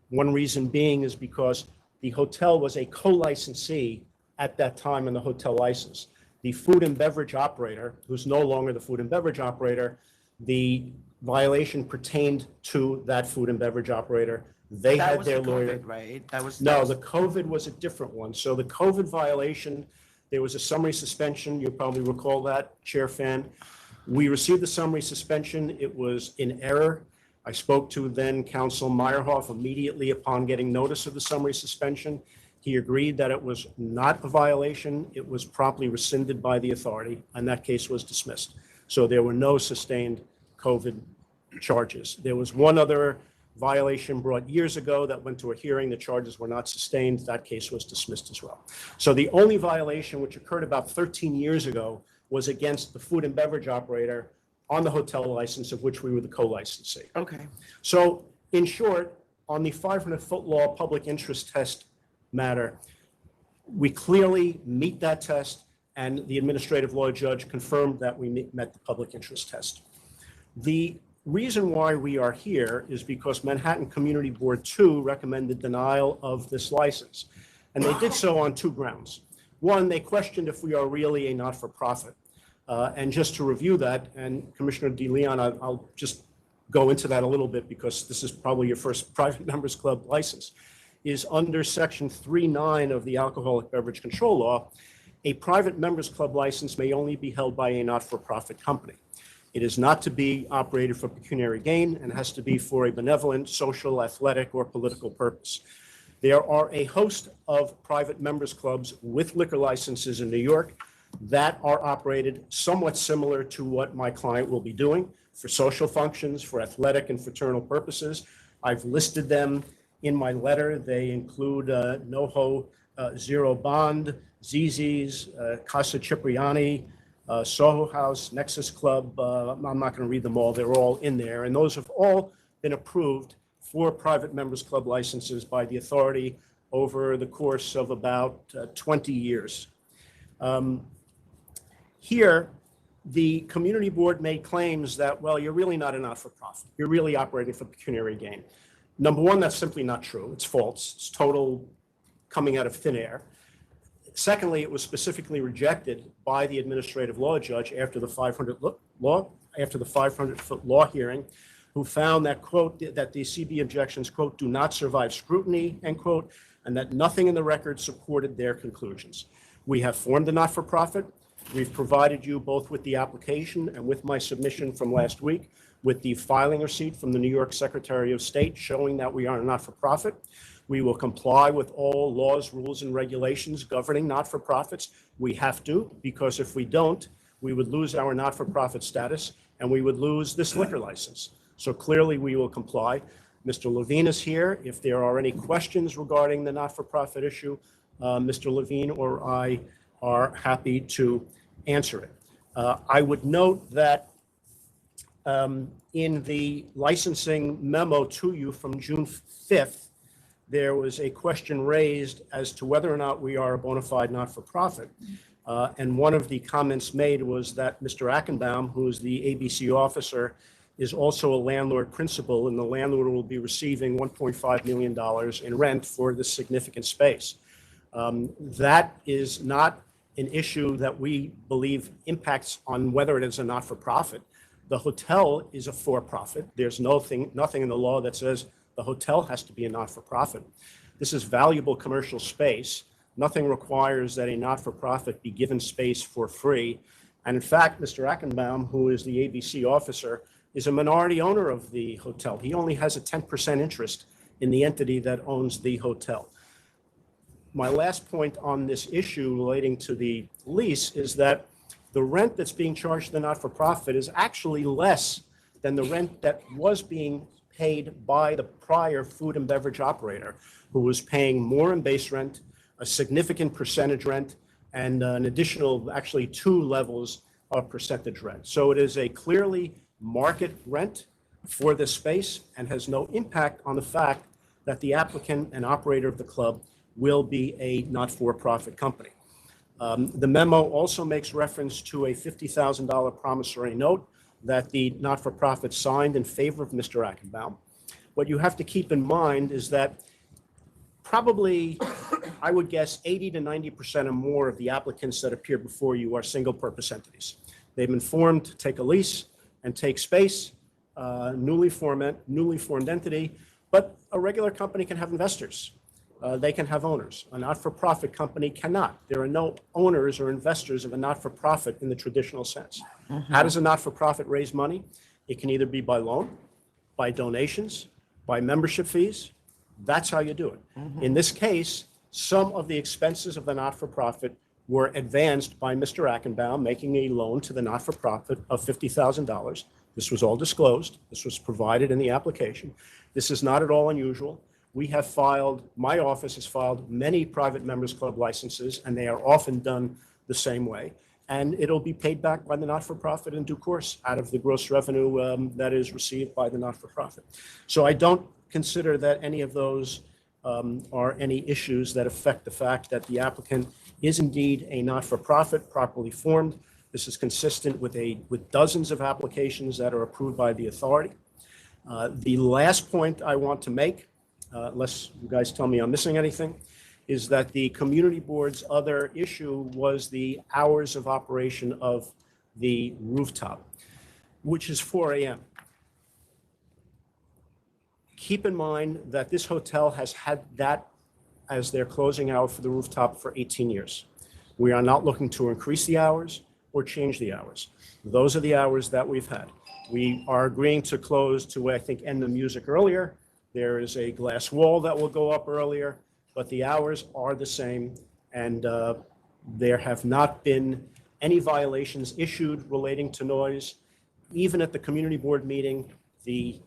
One reason being is because the hotel was a co-licensee at that time in the hotel license. The food and beverage operator, who's no longer the food and beverage operator, the violation pertained to that food and beverage operator. They That had was their the lawyer. COVID, right? That was No, the COVID was a different one. So the COVID violation, there was a summary suspension. You probably recall that, Chair Fan. We received the summary suspension. It was in error. I spoke to then Counsel Meyerhoff immediately upon getting notice of the summary suspension. He agreed that it was not a violation. It was promptly rescinded by the authority, and that case was dismissed. So there were no sustained COVID charges. There was one other violation brought years ago that went to a hearing. The charges were not sustained. That case was dismissed as well. So the only violation which occurred about 13 years ago was against the food and beverage operator on the hotel license of which we were the co-licensee. Okay. So in short, on the 500-foot law public interest test matter, we clearly meet that test, and the administrative law judge confirmed that we met the public interest test. The reason why we are here is because Manhattan Community Board 2 recommended denial of this license, and they did so on two grounds. One, they questioned if we are really a not-for-profit. And just to review that, and Commissioner DeLeon, I'll just go into that a little bit because this is probably your first private members club license, is under Section 3.9 of the Alcoholic Beverage Control Law, a private members club license may only be held by a not-for-profit company. It is not to be operated for pecuniary gain and has to be for a benevolent, social, athletic, or political purpose. There are a host of private members clubs with liquor licenses in New York that are operated somewhat similar to what my client will be doing for social functions, for athletic and fraternal purposes. I've listed them in my letter. They include NoHo Zero Bond, ZZ's, Casa Cipriani, Soho House, Nexus Club. I'm not going to read them all. They're all in there. And those have all been approved for private members club licenses by the authority over the course of about 20 years. Here, the community board made claims that, well, you're really not a not-for-profit. You're really operating for pecuniary gain. Number one, that's simply not true. It's false. It's total coming out of thin air. Secondly, it was specifically rejected by the administrative law judge after the 500-foot law hearing, who found that, quote, that the CB objections, quote, do not survive scrutiny, end quote, and that nothing in the record supported their conclusions. We have formed a not-for-profit. We've provided you both with the application and with my submission from last week with the filing receipt from the New York Secretary of State showing that we are a not-for-profit. We will comply with all laws, rules, and regulations governing not-for-profits. We have to, because if we don't, we would lose our not-for-profit status and we would lose this liquor license. So clearly we will comply. Mr. Levine is here. If there are any questions regarding the not-for-profit issue, Mr. Levine or I are happy to answer it. I would note that in the licensing memo to you from June 5th, there was a question raised as to whether or not we are a bona fide not-for-profit. And one of the comments made was that Mr. Ackenbaum, who is the ABC officer, is also a landlord principal, and the landlord will be receiving $1.5 million in rent for this significant space. That is not an issue that we believe impacts on whether it is a not-for-profit. The hotel is a for-profit. There's nothing in the law that says the hotel has to be a not-for-profit. This is valuable commercial space. Nothing requires that a not-for-profit be given space for free. And in fact, Mr. Ackenbaum, who is the ABC officer, is a minority owner of the hotel. He only has a 10% interest in the entity that owns the hotel. My last point on this issue relating to the lease is that the rent that's being charged to the not-for-profit is actually less than the rent that was being paid by the prior food and beverage operator, who was paying more in base rent, a significant percentage rent, and an additional, actually 2 levels of percentage rent. So it is a clearly market rent for this space and has no impact on the fact that the applicant and operator of the club will be a not-for-profit company. The memo also makes reference to a $50,000 promissory note that the not-for-profit signed in favor of Mr. Ackenbaum. What you have to keep in mind is that probably, I would guess, 80 to 90% or more of the applicants that appear before you are single-purpose entities. They've been formed to take a lease and take space, newly formed entity, but a regular company can have investors. They can have owners. A not-for-profit company cannot. There are no owners or investors of a not-for-profit in the traditional sense. How does a not-for-profit raise money? It can either be by loan, by donations, by membership fees. That's how you do it. In this case, some of the expenses of the not-for-profit were advanced by Mr. Ackenbaum, making a loan to the not-for-profit of $50,000. This was all disclosed. This was provided in the application. This is not at all unusual. We have filed, my office has filed many private members club licenses, and they are often done the same way. And it'll be paid back by the not-for-profit in due course out of the gross revenue that is received by the not-for-profit. So I don't consider that any of those are any issues that affect the fact that the applicant is indeed a not-for-profit properly formed. This is consistent with dozens of applications that are approved by the authority. The last point I want to make, unless you guys tell me I'm missing anything, is that the community board's other issue was the hours of operation of the rooftop, which is 4 a.m. Keep in mind that this hotel has had that as their closing hour for the rooftop for 18 years. We are not looking to increase the hours or change the hours. Those are the hours that we've had. We are agreeing to close to, I think, end the music earlier. There is a glass wall that will go up earlier, but the hours are the same, and there have not been any violations issued relating to noise. Even at the community board meeting, the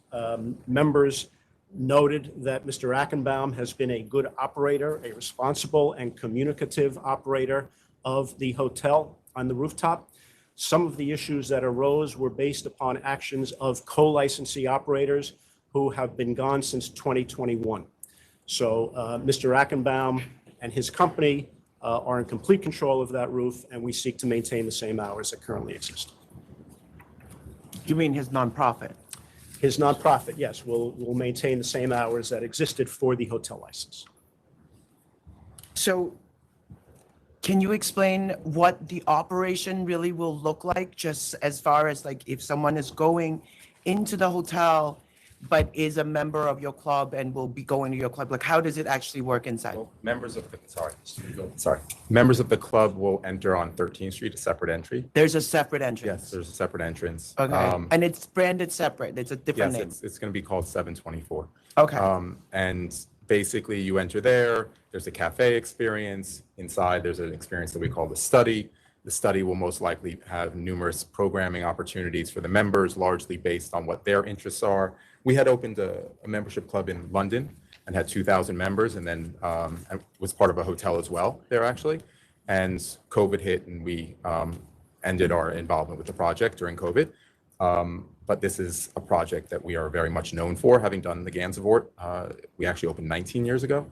members noted that Mr. Ackenbaum has been a good operator, a responsible and communicative operator of the hotel on the rooftop. Some of the issues that arose were based upon actions of co-licensee operators who have been gone since 2021. So Mr. Ackenbaum and his company are in complete control of that roof, and we seek to maintain the same hours that currently exist. You mean his nonprofit? His nonprofit, yes, will maintain the same hours that existed for the hotel license. So can you explain what the operation really will look like, just as far as like if someone is going into the hotel but is a member of your club and will be going to your club? Like, how does it actually work inside? Well, members of the club will enter on 13th Street, a separate entry. There's a separate entrance? Yes, there's a separate entrance. Okay, and it's branded separate? It's a different name? Yes, it's going to be called 724. Okay. And basically you enter there, there's a cafe experience. Inside, there's an experience that we call the study. The study will most likely have numerous programming opportunities for the members, largely based on what their interests are. We had opened a membership club in London and had 2,000 members, and then was part of a hotel as well there, actually. And COVID hit, and we ended our involvement with the project during COVID. But this is a project that we are very much known for, having done the Gansevoort. We actually opened 19 years ago.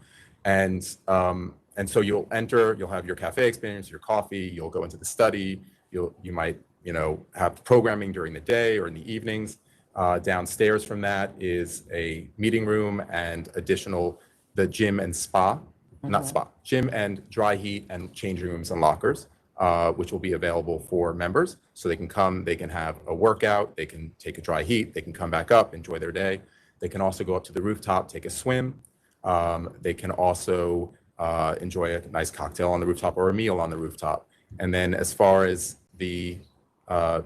And so you'll enter, you'll have your cafe experience, your coffee, you'll go into the study, you might, have programming during the day or in the evenings. Downstairs from that is a meeting room and the gym and spa, not spa, gym and dry heat and change rooms and lockers, which will be available for members. So they can come, they can have a workout, they can take a dry heat, they can come back up, enjoy their day. They can also go up to the rooftop, take a swim. They can also enjoy a nice cocktail on the rooftop or a meal on the rooftop. And then as far as the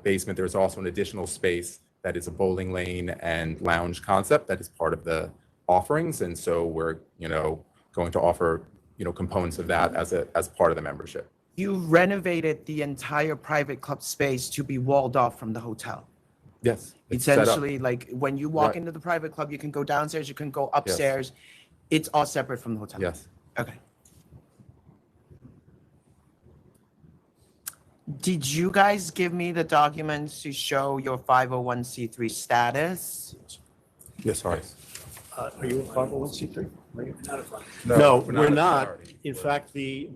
basement, there's also an additional space that is a bowling lane and lounge concept that is part of the offerings. And so we're, going to offer, components of that as part of the membership. You renovated the entire private club space to be walled off from the hotel. Yes. It's set up. Essentially, like when you walk Right. into the private club, you can go downstairs, you can go upstairs. It's all separate from the hotel. Yes. Okay. Did you guys give me the documents to show your 501c3 status? Yes, sorry. Are you a 501c3? No, No, we're not we're a not. charity. In fact,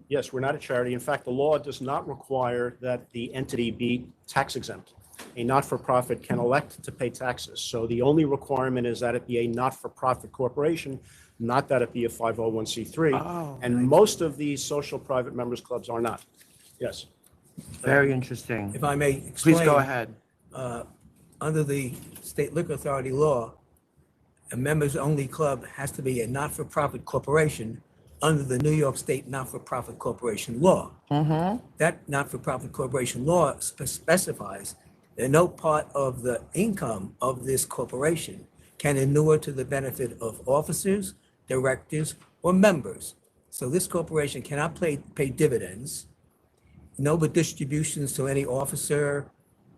yes, we're not a charity. In fact, the law does not require that the entity be tax exempt. A not-for-profit can elect to pay taxes. So the only requirement is that it be a not-for-profit corporation, not that it be a 501c3. Oh, And most of these social private members clubs are not. Yes. Very interesting. If I may explain. Please go ahead. Under the State Liquor Authority law, a members-only club has to be a not-for-profit corporation under the New York State Not-for-Profit Corporation Law. That not-for-profit corporation law specifies that no part of the income of this corporation can inure to the benefit of officers, directors, or members. So this corporation cannot pay dividends, no but distributions to any officer,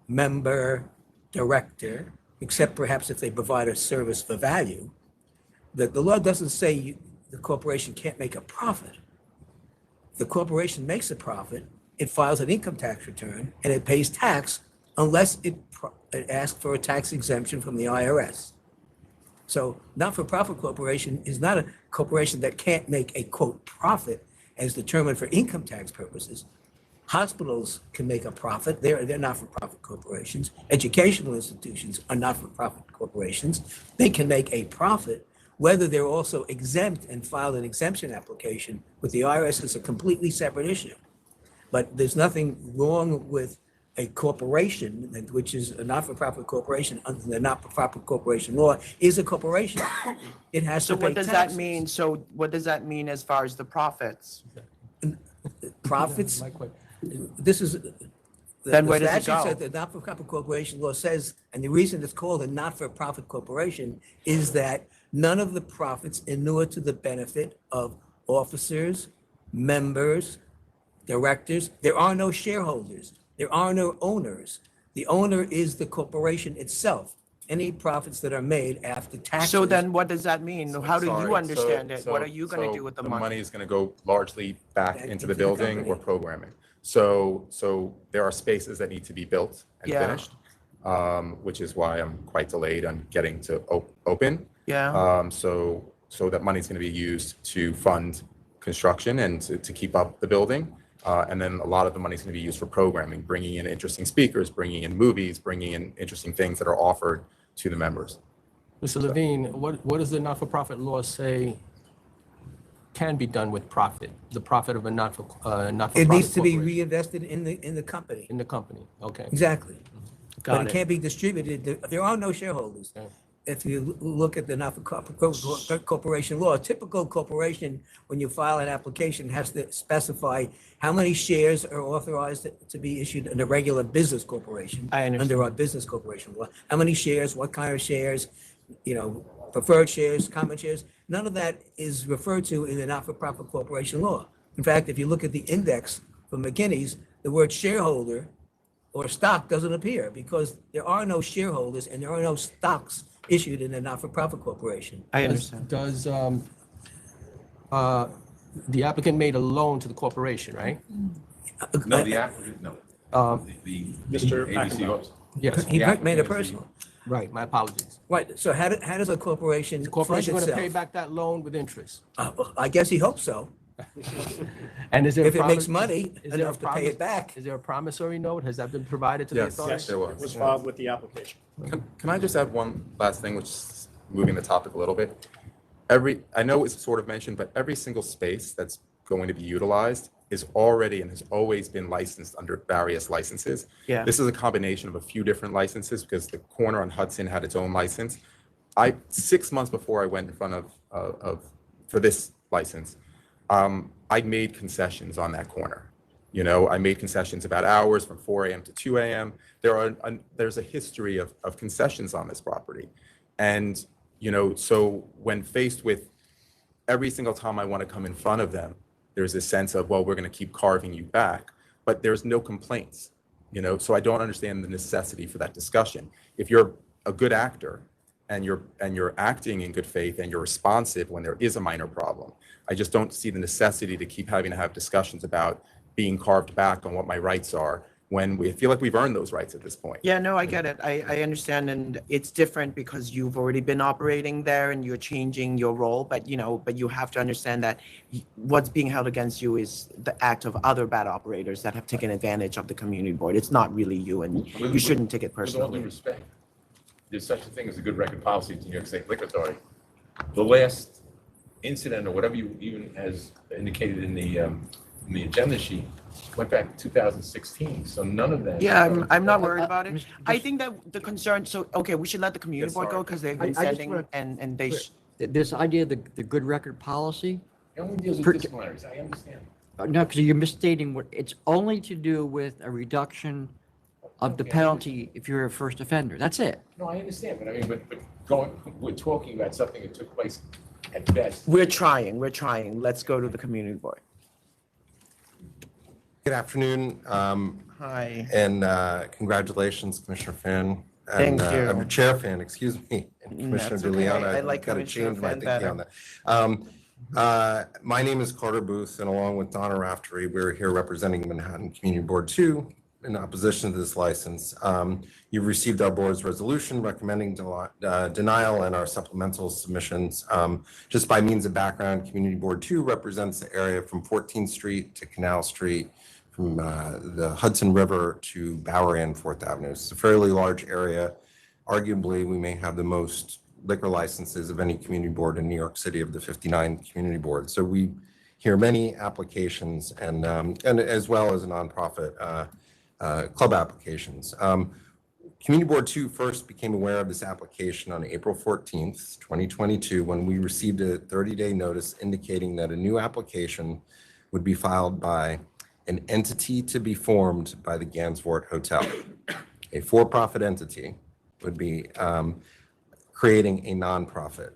member, director, except perhaps if they provide a service for value. The law doesn't say the corporation can't make a profit. The corporation makes a profit, it files an income tax return, and it pays tax unless it asks for a tax exemption from the IRS. So not-for-profit corporation is not a corporation that can't make a, quote, profit as determined for income tax purposes. Hospitals can make a profit. They're not-for-profit corporations. Educational institutions are not-for-profit corporations. They can make a profit. Whether they're also exempt and file an exemption application with the IRS is a completely separate issue. But there's nothing wrong with a corporation, which is a not-for-profit corporation under the not-for-profit corporation law, is a corporation. It has So to pay what does taxes. that mean? So what does that mean as far as the profits? Profits? This is, Then the where does it statute go? said the not-for-profit corporation law says, and the reason it's called a not-for-profit corporation is that none of the profits inure to the benefit of officers, members, directors. There are no shareholders. There are no owners. The owner is the corporation itself. Any profits that are made after taxes. So then what does that mean? How do Sorry. you understand it? What So- are you going to so do with the The money? money is going to go largely back into into the the building company. or programming. So there are spaces that need to be built and Yeah. finished, which is why I'm quite delayed on getting to open. Yeah. So that money's going to be used to fund construction and to keep up the building. And then a lot of the money is going to be used for programming, bringing in interesting speakers, bringing in movies, bringing in interesting things that are offered to the members. Mr. Levine, what does the not-for-profit law say can be done with profit, the profit of a not-for-profit It needs to be corporation? reinvested in the company. In the company, okay. Exactly. But Got it it. can't be distributed. There are no shareholders. If you look at the not-for-profit corporation law, a typical corporation, when you file an application, has to specify how many shares are authorized to be issued in a regular business corporation. I understand. Under our business corporation law. How many shares, what kind of shares, preferred shares, common shares. None of that is referred to in the not-for-profit corporation law. In fact, if you look at the index from McKinney's, the word shareholder or stock doesn't appear because there are no shareholders and there are no stocks issued in a not-for-profit corporation. I understand. Does, the applicant made a loan to the corporation, right? No, the applicant, no. Um, The Mr. ABC. McIntyre. Yes. He made a personal. Right, my apologies. Right, so how does a corporation The fund corporation going to pay itself? back that loan with interest. I guess he hopes so. And is there a If it makes promise- money is there a enough to pay promise- it back. Is there a promissory note? Has that been provided to the Yes. authority? Yes, there was. It was filed with the application. Can I just add one last thing, which is moving the topic a little bit? I know it's sort of mentioned, but every single space that's going to be utilized is already and has always been licensed under various licenses. Yeah. This is a combination of a few different licenses because the corner on Hudson had its own license. 6 months before I went in front of for this license, I made concessions on that corner. You know, I made concessions about hours from 4 a.m. to 2 a.m. There's a history of concessions on this property. And, you know, so when faced with every single time I want to come in front of them, there's a sense of, well, we're going to keep carving you back, but there's no complaints, you know, so I don't understand the necessity for that discussion. If you're a good actor and you're acting in good faith and you're responsive when there is a minor problem, I just don't see the necessity to keep having to have discussions about being carved back on what my rights are when we feel like we've earned those rights at this point. Yeah, no, I get it. I understand, and it's different because you've already been operating there and you're changing your role, but you have to understand that what's being held against you is the act of other bad operators that have taken advantage of the community board. It's not really you, and you shouldn't take it With all due personally. respect, there's such a thing as a good record policy to New York State Liquor Authority. The last incident, or whatever you even has indicated in the agenda sheet, went back to 2016, so none of that. Yeah, I'm not worried about it. I think that the concern, so, okay, we should let the community Yes, board go sorry. because they've I been just sending wanna- and they, This idea of the good record policy, It only deals Per- with disciplinaries, I understand. no, because you're misstating what, it's only to do with a reduction of the penalty if you're a first offender. That's it. No, I understand, but I mean, but we're talking about something that took place at best. we're trying. Let's go to the community board. Good afternoon. Hi. And congratulations, Commissioner Finn. Thank you. Chair Finn, excuse me. and Commissioner That's De okay. Leon. I like I've got to Commissioner change my Finn thinking on that. My name is Carter Booth, and along with Donna Raftery, we're here representing Manhattan Community Board 2 in opposition to this license. You've received our board's resolution recommending denial and our supplemental submissions. Just by means of background, Community Board 2 represents the area from 14th Street to Canal Street, from the Hudson River to Bowery and 4th Avenue. It's a fairly large area. Arguably, we may have the most liquor licenses of any community board in New York City of the 59 community boards. So we hear many applications and as well as a nonprofit club applications. Community Board 2 first became aware of this application on April 14th, 2022, when we received a 30-day notice indicating that a new application would be filed by an entity to be formed by the Gansevoort Hotel. A for-profit entity would be creating a nonprofit.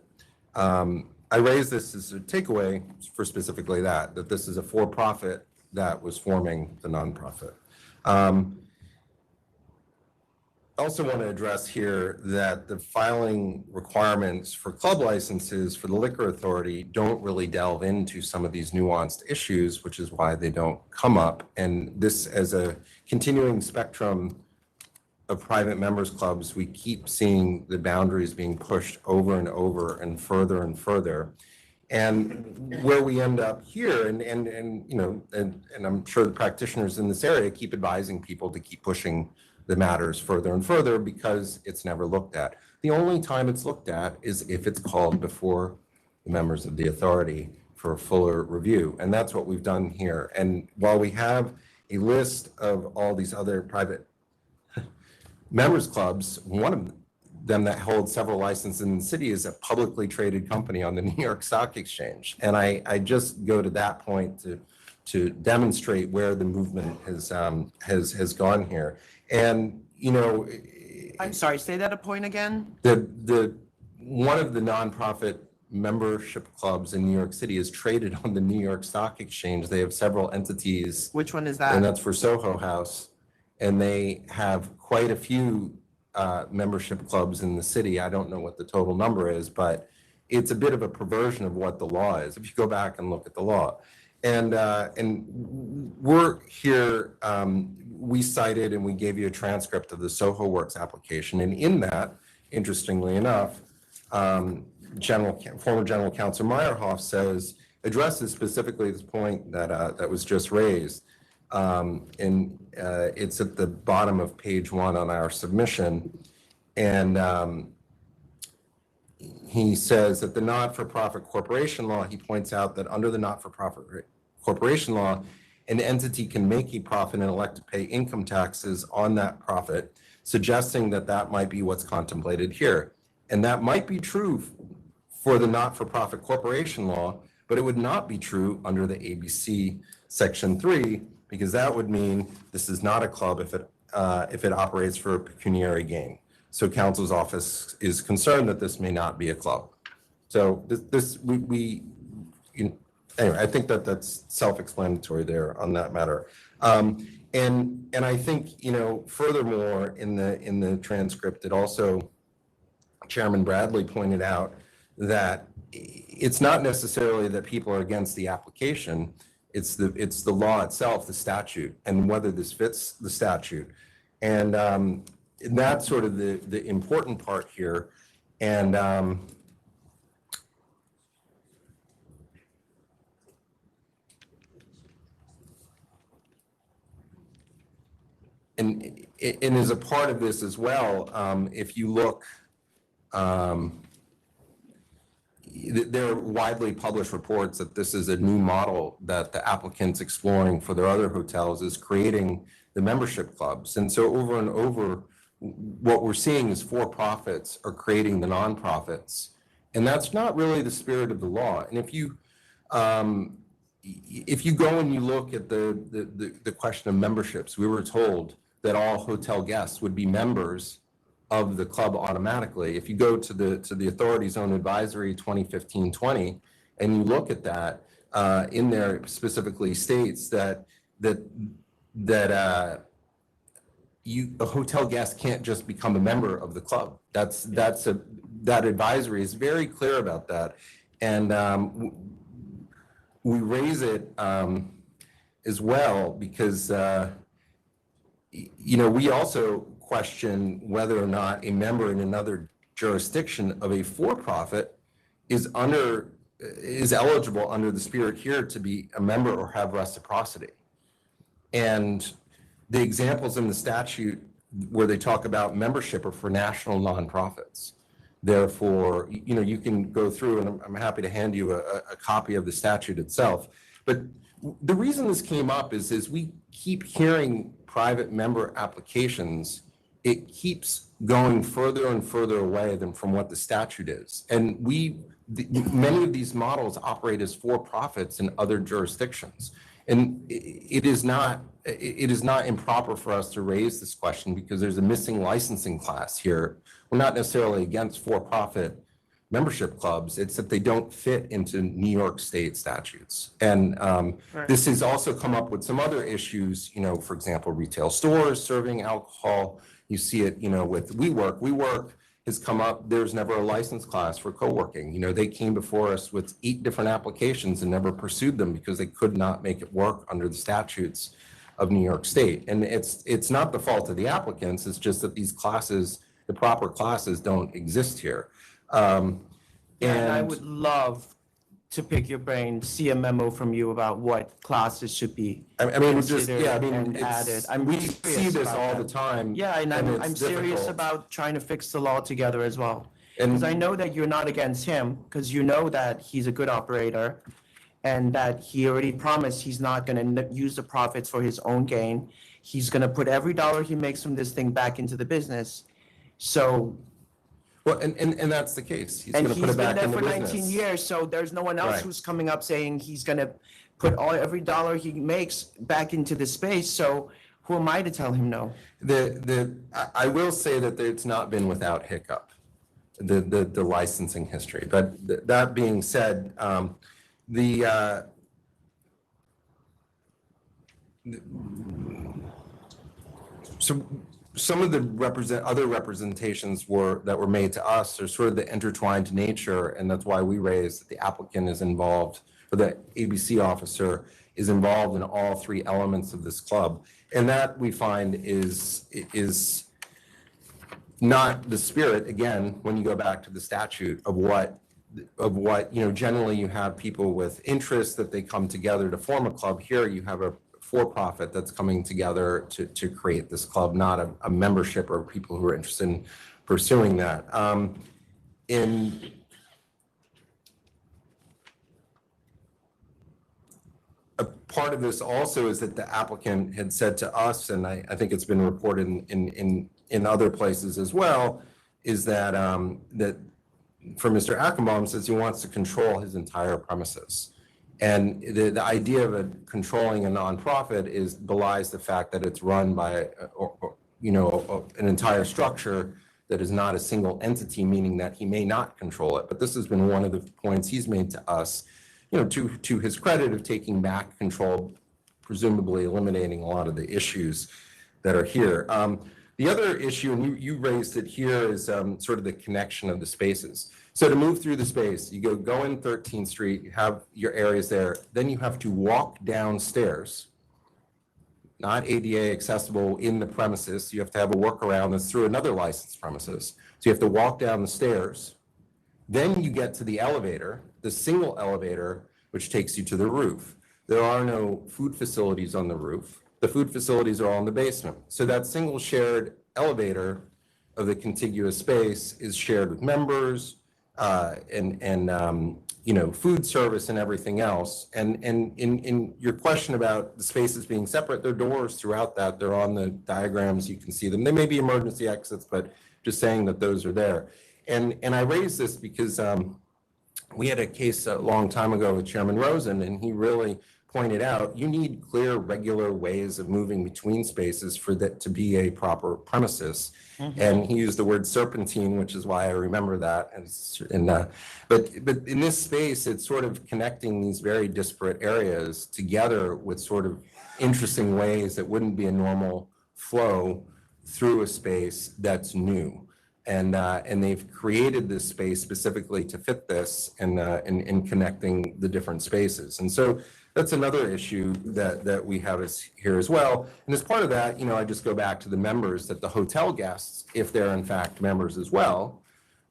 I raise this as a takeaway for specifically that this is a for-profit that was forming the nonprofit. Also want to address here that the filing requirements for club licenses for the Liquor Authority don't really delve into some of these nuanced issues, which is why they don't come up. And this, as a continuing spectrum of private members clubs, we keep seeing the boundaries being pushed over and over and further and further. And where we end up here, and I'm sure the practitioners in this area keep advising people to keep pushing the matters further and further because it's never looked at. The only time it's looked at is if it's called before the members of the authority for a fuller review. And that's what we've done here. And while we have a list of all these other private members clubs, one of them that holds several licenses in the city is a publicly traded company on the New York Stock Exchange. And I just go to that point to demonstrate where the movement has gone here. And, I'm sorry, say that a point again? One of the nonprofit membership clubs in New York City is traded on the New York Stock Exchange. They have several entities. Which one is that? And that's for Soho House. And they have quite a few membership clubs in the city. I don't know what the total number is, but it's a bit of a perversion of what the law is, if you go back and look at the law. And we're here, we cited and we gave you a transcript of the Soho Works application. And in that, interestingly enough, former General Counsel Meyerhoff addresses specifically this point that was just raised. And it's at the bottom of page 1 on our submission. And he says that the not-for-profit corporation law, he points out that under the not-for-profit corporation law, an entity can make a profit and elect to pay income taxes on that profit, suggesting that that might be what's contemplated here. And that might be true for the not-for-profit corporation law, but it would not be true under the ABC Section 3, because that would mean this is not a club if it operates for a pecuniary gain. So counsel's office is concerned that this may not be a club. So anyway, I think that that's self-explanatory there on that matter. And I think, furthermore, in the transcript, it also, Chairman Bradley pointed out that it's not necessarily that people are against the application. It's the law itself, the statute, and whether this fits the statute. And that's sort of the important part here. And as a part of this as well, if you look, there are widely published reports that this is a new model that the applicant's exploring for their other hotels, is creating the membership clubs. And so over and over, what we're seeing is for-profits are creating the nonprofits. And that's not really the spirit of the law. And if you go and you look at the question of memberships, we were told that all hotel guests would be members of the club automatically. If you go to the authority's own advisory 2015-20 and you look at that, in there specifically states that a hotel guest can't just become a member of the club. That advisory is very clear about that. And we raise it as well because we also question whether or not a member in another jurisdiction of a for-profit is eligible under the spirit here to be a member or have reciprocity. And the examples in the statute where they talk about membership are for national nonprofits. Therefore, you can go through, and I'm happy to hand you a copy of the statute itself. But the reason this came up is we keep hearing private member applications, it keeps going further and further away than from what the statute is. And many of these models operate as for-profits in other jurisdictions. And it is not improper for us to raise this question because there's a missing licensing class here. We're not necessarily against for-profit membership clubs. It's that they don't fit into New York State statutes. And this has also come up with some other issues, for example, retail stores serving alcohol. You see it, with WeWork. WeWork has come up, there's never a license class for co-working. They came before us with 8 different applications and never pursued them because they could not make it work under the statutes of New York State. And it's not the fault of the applicants, it's just that these classes, the proper classes don't exist here. And I would love to pick your brain, see a memo from you about what classes should be considered and added. We see this all the time. Yeah, and I'm serious about trying to fix the law together as well. Because I know that you're not against him, because you know that he's a good operator and that he already promised he's not going to use the profits for his own gain. He's going to put every dollar he makes from this thing back into the business. So. Well, and that's the case. He's going to put it back in the business. And he's been there for 19 years, so there's no one else who's coming up saying he's going to put every dollar he makes back into the space. So who am I to tell him no? I will say that it's not been without hiccup, the licensing history. But that being said, some of the other representations that were made to us are sort of the intertwined nature, and that's why we raised that the applicant is involved, or the ABC officer is involved in all 3 elements of this club. And that we find is not the spirit, again, when you go back to the statute of what, generally you have people with interests that they come together to form a club. Here you have a for-profit that's coming together to create this club, not a membership or people who are interested in pursuing that. A part of this also is that the applicant had said to us, and I think it's been reported in other places as well, is that that for Mr. Ackenbaum says he wants to control his entire premises. And the idea of controlling a nonprofit belies the fact that it's run by an entire structure that is not a single entity, meaning that he may not control it. But this has been one of the points he's made to us, to his credit, of taking back control, presumably eliminating a lot of the issues that are here. The other issue, and you raised it here, is sort of the connection of the spaces. So to move through the space, you go in 13th Street, you have your areas there, then you have to walk downstairs, not ADA accessible in the premises. You have to have a workaround that's through another licensed premises. So you have to walk down the stairs. Then you get to the elevator, the single elevator, which takes you to the roof. There are no food facilities on the roof. The food facilities are all in the basement. So that single shared elevator of the contiguous space is shared with members and food service and everything else. And in your question about the spaces being separate, there are doors throughout that. They're on the diagrams. You can see them. They may be emergency exits, but just saying that those are there. And I raise this because we had a case a long time ago with Chairman Rosen, and he really pointed out you need clear, regular ways of moving between spaces for that to be a proper premises. Mm-hmm. And he used the word serpentine, which is why I remember that. But in this space, it's sort of connecting these very disparate areas together with sort of interesting ways that wouldn't be a normal flow through a space that's new. And they've created this space specifically to fit this in connecting the different spaces. And so that's another issue that we have here as well. And as part of that, I just go back to the members, that the hotel guests, if they're in fact members as well,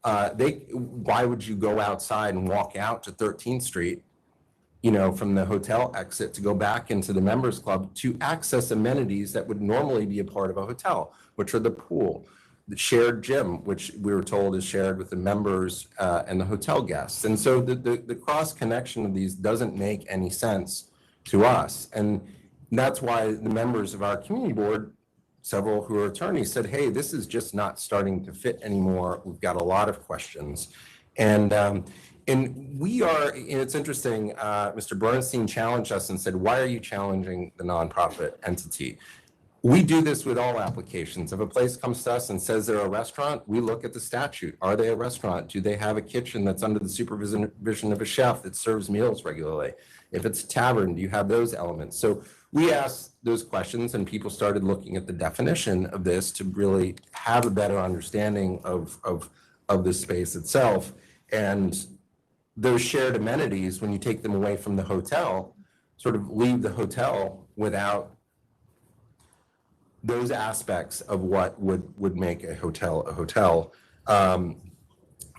why would you go outside and walk out to 13th Street, from the hotel exit to go back into the members club to access amenities that would normally be a part of a hotel, which are the pool, the shared gym, which we were told is shared with the members and the hotel guests. And so the cross connection of these doesn't make any sense to us. And that's why the members of our community board, several who are attorneys, said, hey, this is just not starting to fit anymore. We've got a lot of questions. And we are, it's interesting, Mr. Bernstein challenged us and said, why are you challenging the nonprofit entity? We do this with all applications. If a place comes to us and says they're a restaurant, we look at the statute. Are they a restaurant? Do they have a kitchen that's under the supervision of a chef that serves meals regularly? If it's a tavern, do you have those elements? So we asked those questions, and people started looking at the definition of this to really have a better understanding of the space itself. And those shared amenities, when you take them away from the hotel, sort of leave the hotel without those aspects of what would make a hotel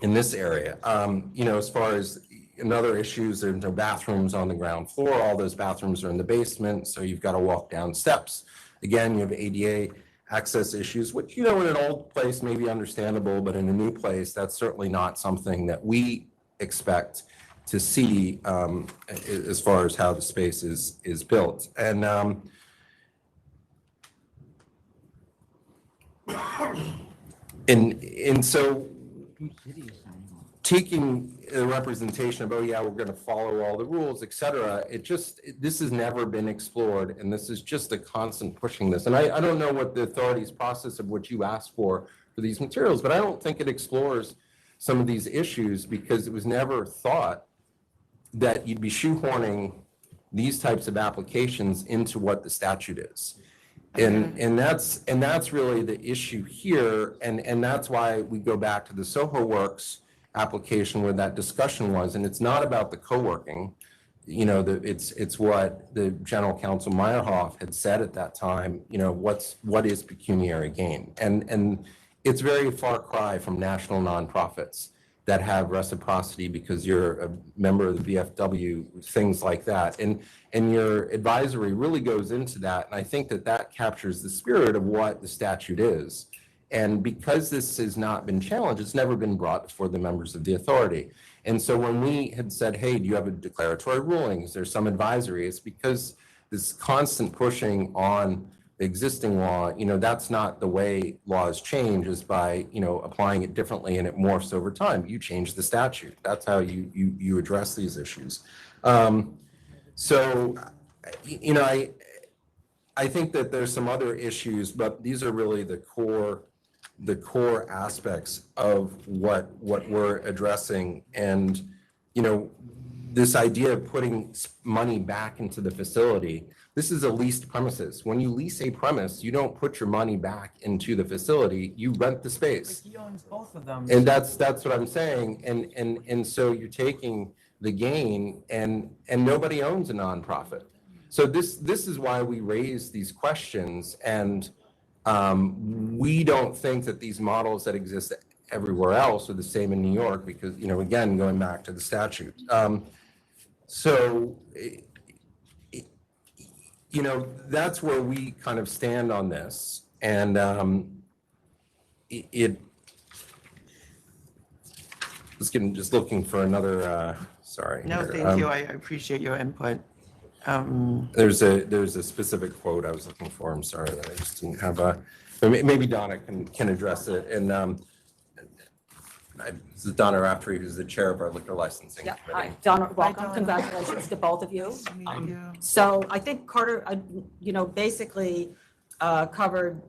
in this area. As far as another issues, there's no bathrooms on the ground floor. All those bathrooms are in the basement, so you've got to walk down steps. Again, you have ADA access issues, which, in an old place may be understandable, but in a new place, that's certainly not something that we expect to see as far as how the space is built. And so taking a representation of, oh yeah, we're going to follow all the rules, et cetera, this has never been explored, and this is just a constant pushing this. And I don't know what the authority's process of what you asked for these materials, but I don't think it explores some of these issues, because it was never thought that you'd be shoehorning these types of applications into what the statute is. And that's really the issue here, and that's why we go back to the Soho Works application where that discussion was. And it's not about the co-working, it's what the General Counsel Meyerhoff had said at that time. What is pecuniary gain? And it's very far cry from national nonprofits that have reciprocity because you're a member of the VFW, things like that. And your advisory really goes into that. And I think that that captures the spirit of what the statute is. And because this has not been challenged, it's never been brought before the members of the authority. And so when we had said, hey, do you have a declaratory ruling? Is there some advisory? It's because this constant pushing on the existing law, that's not the way laws change, is by, applying it differently and it morphs over time. You change the statute. That's how you address these issues. So, I think that there's some other issues, but these are really the core aspects of what we're addressing. And, this idea of putting money back into the facility, this is a leased premises. When you lease a premise, you don't put your money back into the facility, you rent the space. But he owns both of them. And that's what I'm saying. And so you're taking the gain, and nobody owns a nonprofit. So this is why we raise these questions. And we don't think that these models that exist everywhere else are the same in New York because, again, going back to the statute. So, that's where we kind of stand on this. And just looking for another, sorry. No, here. thank you. I appreciate your input. There's a specific quote I was looking for. I'm sorry that I just didn't have maybe Donna can address it. And this is Donna Raftery, who's the chair of our liquor licensing Yeah, committee. hi, Donna, welcome, congratulations to both of you. Thank you. So I think Carter, basically covered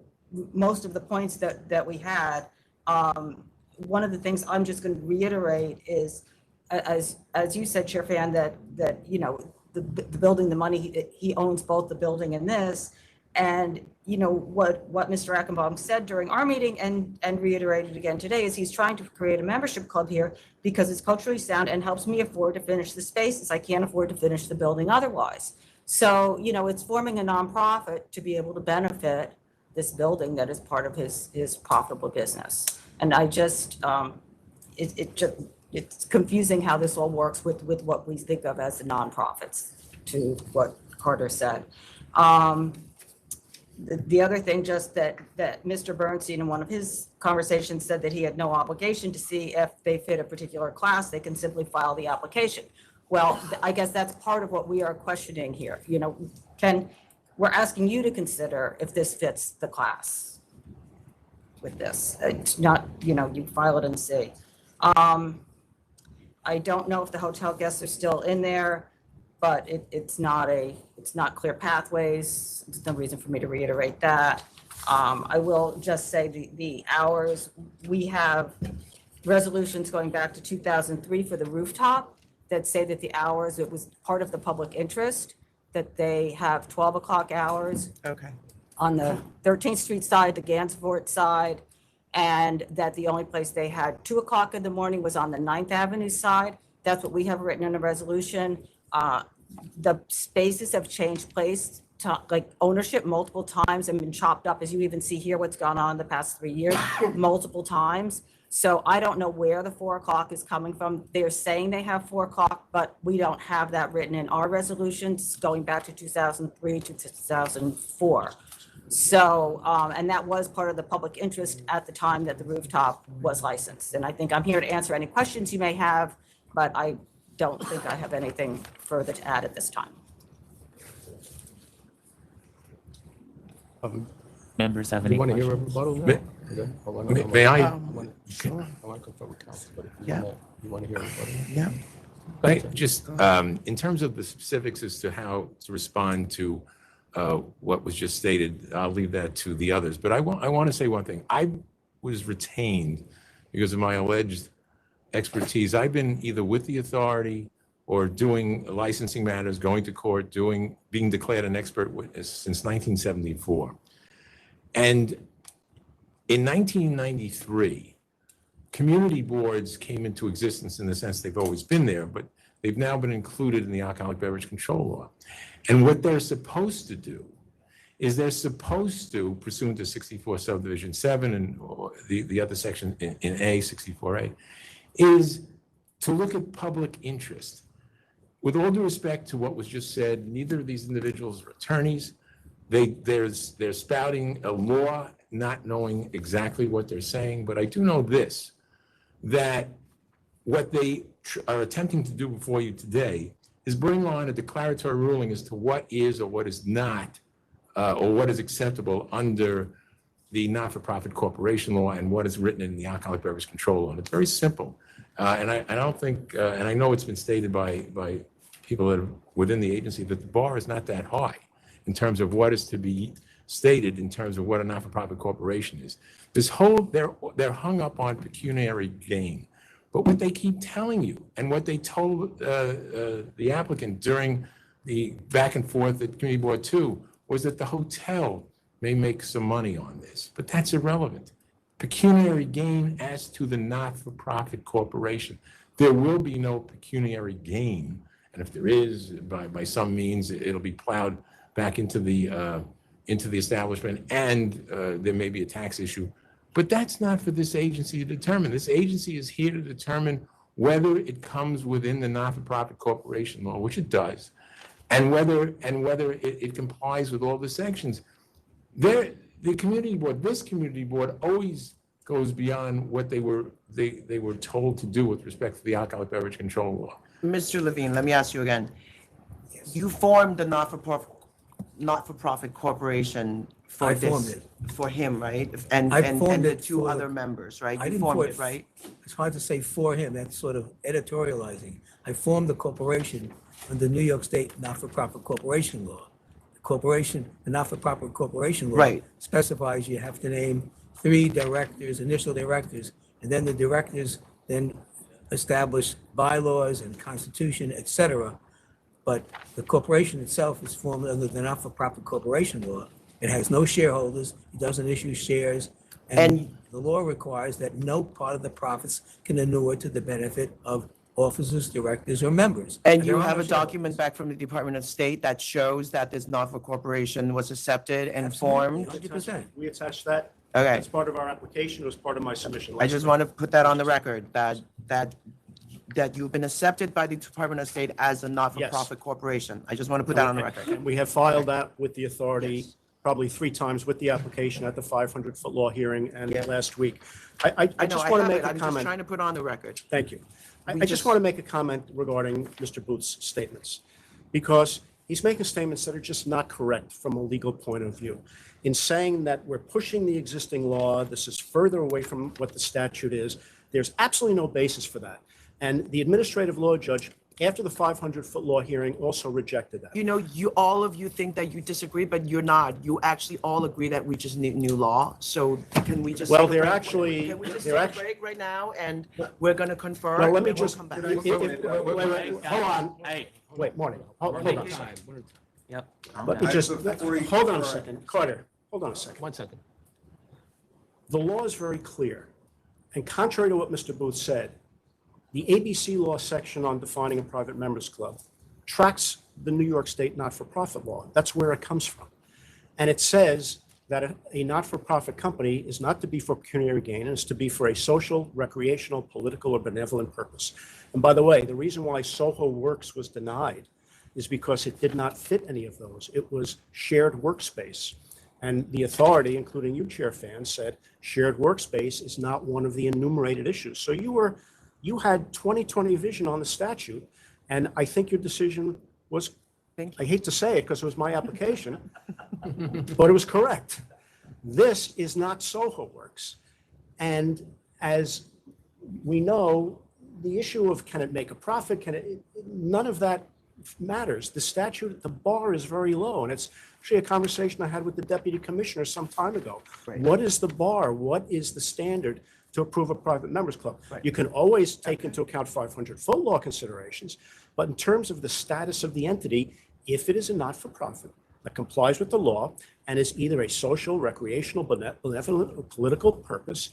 most of the points that we had. One of the things I'm just going to reiterate is, as you said, Chair Fan, that the building, the money, he owns both the building and this. And what Mr. Ackenbaum said during our meeting and reiterated again today is he's trying to create a membership club here because it's culturally sound and helps me afford to finish the spaces. I can't afford to finish the building otherwise. So, it's forming a nonprofit to be able to benefit this building that is part of his profitable business. And I just, it's confusing how this all works with what we think of as the nonprofits, to what Carter said. The other thing, just that Mr. Bernstein in one of his conversations said that he had no obligation to see if they fit a particular class, they can simply file the application. Well, I guess that's part of what we are questioning here. We're asking you to consider if this fits the class with this. It's not, you file it and see. I don't know if the hotel guests are still in there, but it's not clear pathways. There's no reason for me to reiterate that. I will just say the hours, we have resolutions going back to 2003 for the rooftop that say that the hours, it was part of the public interest, that they have 12 o'clock hours. Okay. On the 13th Street side, the Gansevoort side, and that the only place they had 2 o'clock in the morning was on the 9th Avenue side. That's what we have written in a resolution. The spaces have changed place, like ownership multiple times and been chopped up, as you even see here, what's gone on the past 3 years, multiple times. So I don't know where the 4 o'clock is coming from. They're saying they have 4 o'clock, but we don't have that written in our resolutions going back to 2003 to 2004. So, and that was part of the public interest at the time that the rooftop was licensed. And I think I'm here to answer any questions you may have, but I don't think I have anything further to add at this time. Members have any You want to hear a questions? rebuttal now? May- Okay. May I? I want to confirm with counsel, but if Yeah. you want to hear a rebuttal? Yeah. Just in terms of the specifics as to how to respond to what was just stated, I'll leave that to the others. But I want to say one thing. I was retained because of my alleged expertise. I've been either with the authority or doing licensing matters, going to court, being declared an expert witness since 1974. And in 1993, community boards came into existence in the sense they've always been there, but they've now been included in the alcoholic beverage control law. And what they're supposed to do is they're supposed to, pursuant to 64 subdivision 7 and the other section in A, 64A, is to look at public interest. With all due respect to what was just said, neither of these individuals are attorneys. They're spouting a law, not knowing exactly what they're saying, but I do know this, that what they are attempting to do before you today is bring on a declaratory ruling as to what is or what is not, or what is acceptable under the not-for-profit corporation law and what is written in the alcoholic beverage control law. And it's very simple. And I don't think, and I know it's been stated by people that are within the agency, that the bar is not that high in terms of what is to be stated in terms of what a not-for-profit corporation is. This whole, they're hung up on pecuniary gain. But what they keep telling you and what they told the applicant during the back and forth at Community Board 2 was that the hotel may make some money on this, but that's irrelevant. Pecuniary gain as to the not-for-profit corporation. There will be no pecuniary gain, and if there is, by some means, it'll be plowed back into the establishment, and there may be a tax issue. But that's not for this agency to determine. This agency is here to determine whether it comes within the not-for-profit corporation law, which it does, and whether it complies with all the sections. The community board, this community board, always goes beyond what they were told to do with respect to the alcoholic beverage control law. Mr. Levine, let me ask you again. You formed the not-for-profit corporation for I formed this, it. for him, right? And I formed the it two for- other members, right? I You didn't formed form it, right? It's hard to say for him, that's sort of editorializing. I formed the corporation under New York State not-for-profit corporation law. The not-for-profit corporation law Right. specifies you have to name 3 directors, initial directors, and then the directors then establish bylaws and constitution, et cetera. But the corporation itself is formed under the not-for-profit corporation law. It has no shareholders, it doesn't issue shares, and the law requires that no part of the profits can inure to the benefit of officers, directors, or members. And you there are have no a document back from the Department of State that shows that this not-for-corporation was accepted and formed? 100%. We attached that. Okay. As part of our application, it was part of my submission. I just want to put that on the record, that you've been accepted by the Department of State as a not-for-profit corporation. I just want to put that on the record. And we have filed that with the authority probably 3 times with the application at the 500-foot law hearing and last week. I I know, just I want to have make it. a I'm just comment. trying to put on the record. Thank you. I We just just- want to make a comment regarding Mr. Booth's statements, because he's making statements that are just not correct from a legal point of view. In saying that we're pushing the existing law, this is further away from what the statute is, there's absolutely no basis for that. And the administrative law judge, after the 500-foot law hearing, also rejected that. You know, all of you think that you disagree, but you're not. You actually all agree that we just need new law. So can we just? Well, take a they're break? actually- Can we just they're take a break right now and we're gonna confer? Well, let and me then we'll just, come back. wait, hold on. Hey. Wait, Morning. Hold on a second. Yep. Let me just, hold on a second. Carter, hold on a second. 1 second. The law is very clear. And contrary to what Mr. Booth said, the ABC law section on defining a private members club tracks the New York State not-for-profit law. That's where it comes from. And it says that a not-for-profit company is not to be for pecuniary gain, and it's to be for a social, recreational, political, or benevolent purpose. And by the way, the reason why Soho Works was denied is because it did not fit any of those. It was shared workspace. And the authority, including you, Chair Fan, said shared workspace is not one of the enumerated issues. So you had 20/20 vision on the statute, and I think your decision was, I hate to say it because it was my application, but it was correct. This is not Soho Works. And as we know, the issue of can it make a profit, none of that matters. The statute, the bar is very low, and it's actually a conversation I had with the deputy commissioner some time ago. What is the bar? What is the standard to approve a private members club? You can always take into account 500-foot law considerations, but in terms of the status of the entity, if it is a not-for-profit that complies with the law and is either a social, recreational, benevolent, or political purpose,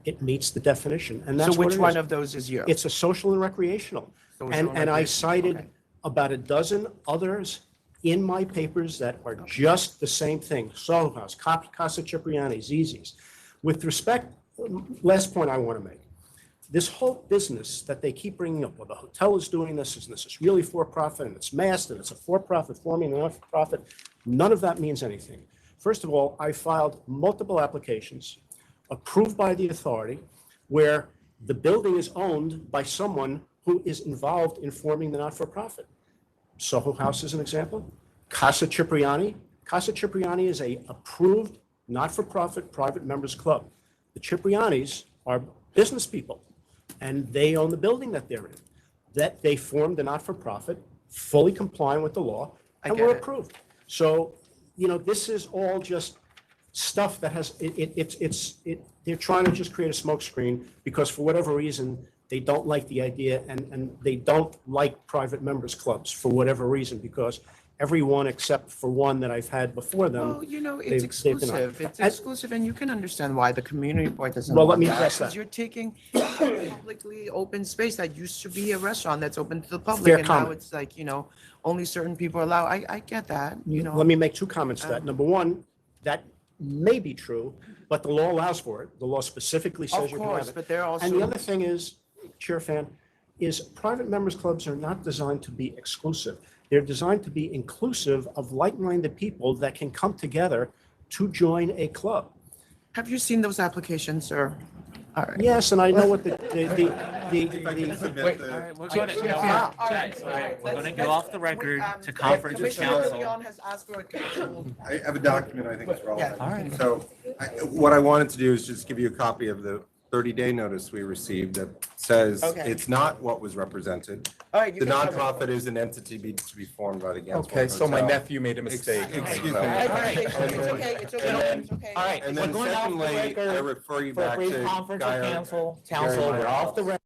it meets the definition. And that's So which what it one is. of those is yours? It's a social and recreational. Social And and I recreational, cited okay. about a dozen others in my papers that are just the same thing. Soho House, Casa Cipriani, Zizzi's. With respect, last point I want to make. This whole business that they keep bringing up, well, the hotel is doing this, and this is really for-profit, and it's masked, and it's a for-profit forming a not-for-profit. None of that means anything. First of all, I filed multiple applications approved by the authority where the building is owned by someone who is involved in forming the not-for-profit. Soho House is an example. Casa Cipriani. Casa Cipriani is a approved not-for-profit private members club. The Ciprianis are business people, and they own the building that they're in. That they formed a not-for-profit, fully complying with the law, and were approved. So, you know, this is all just stuff that has, they're trying to just create a smokescreen because for whatever reason, they don't like the idea and they don't like private members clubs for whatever reason, because everyone except for one that I've had before them. Well, you know, they've it's denied. exclusive. It's exclusive, and you can understand why the community board doesn't Well, let want me that, address 'cause that. you're taking publicly open space that used to be a restaurant that's open to the public, Fair and now comment. it's like, you know, only certain people are allowed. I get that, you know. Let me make two comments to that. Number one, that may be true, but the law allows for it. The law specifically says Of you can have course, it. but they're also. And the other thing is, Chair Fan, is private members clubs are not designed to be exclusive. They're designed to be inclusive of like-minded people that can come together to join a club. Have you seen those applications, sir? All right. Yes, and I know what the. Wait, all right, we're gonna, we're gonna go off the record to conference with council. Has asked for a I have a document I think is relevant. Yeah, all right. So what I wanted to do is just give you a copy of the 30-day notice we received that says Okay. it's not what was represented. All right, you The can have it. nonprofit is an entity to be formed by the Gansford Okay, so my Hotel. nephew made a mistake. Excuse me. All right, it's okay, it's okay. All right, And we're then going off the secondly, I record refer you for a back brief to conference with Guy- council. Gary Council, we're Myers. off the record.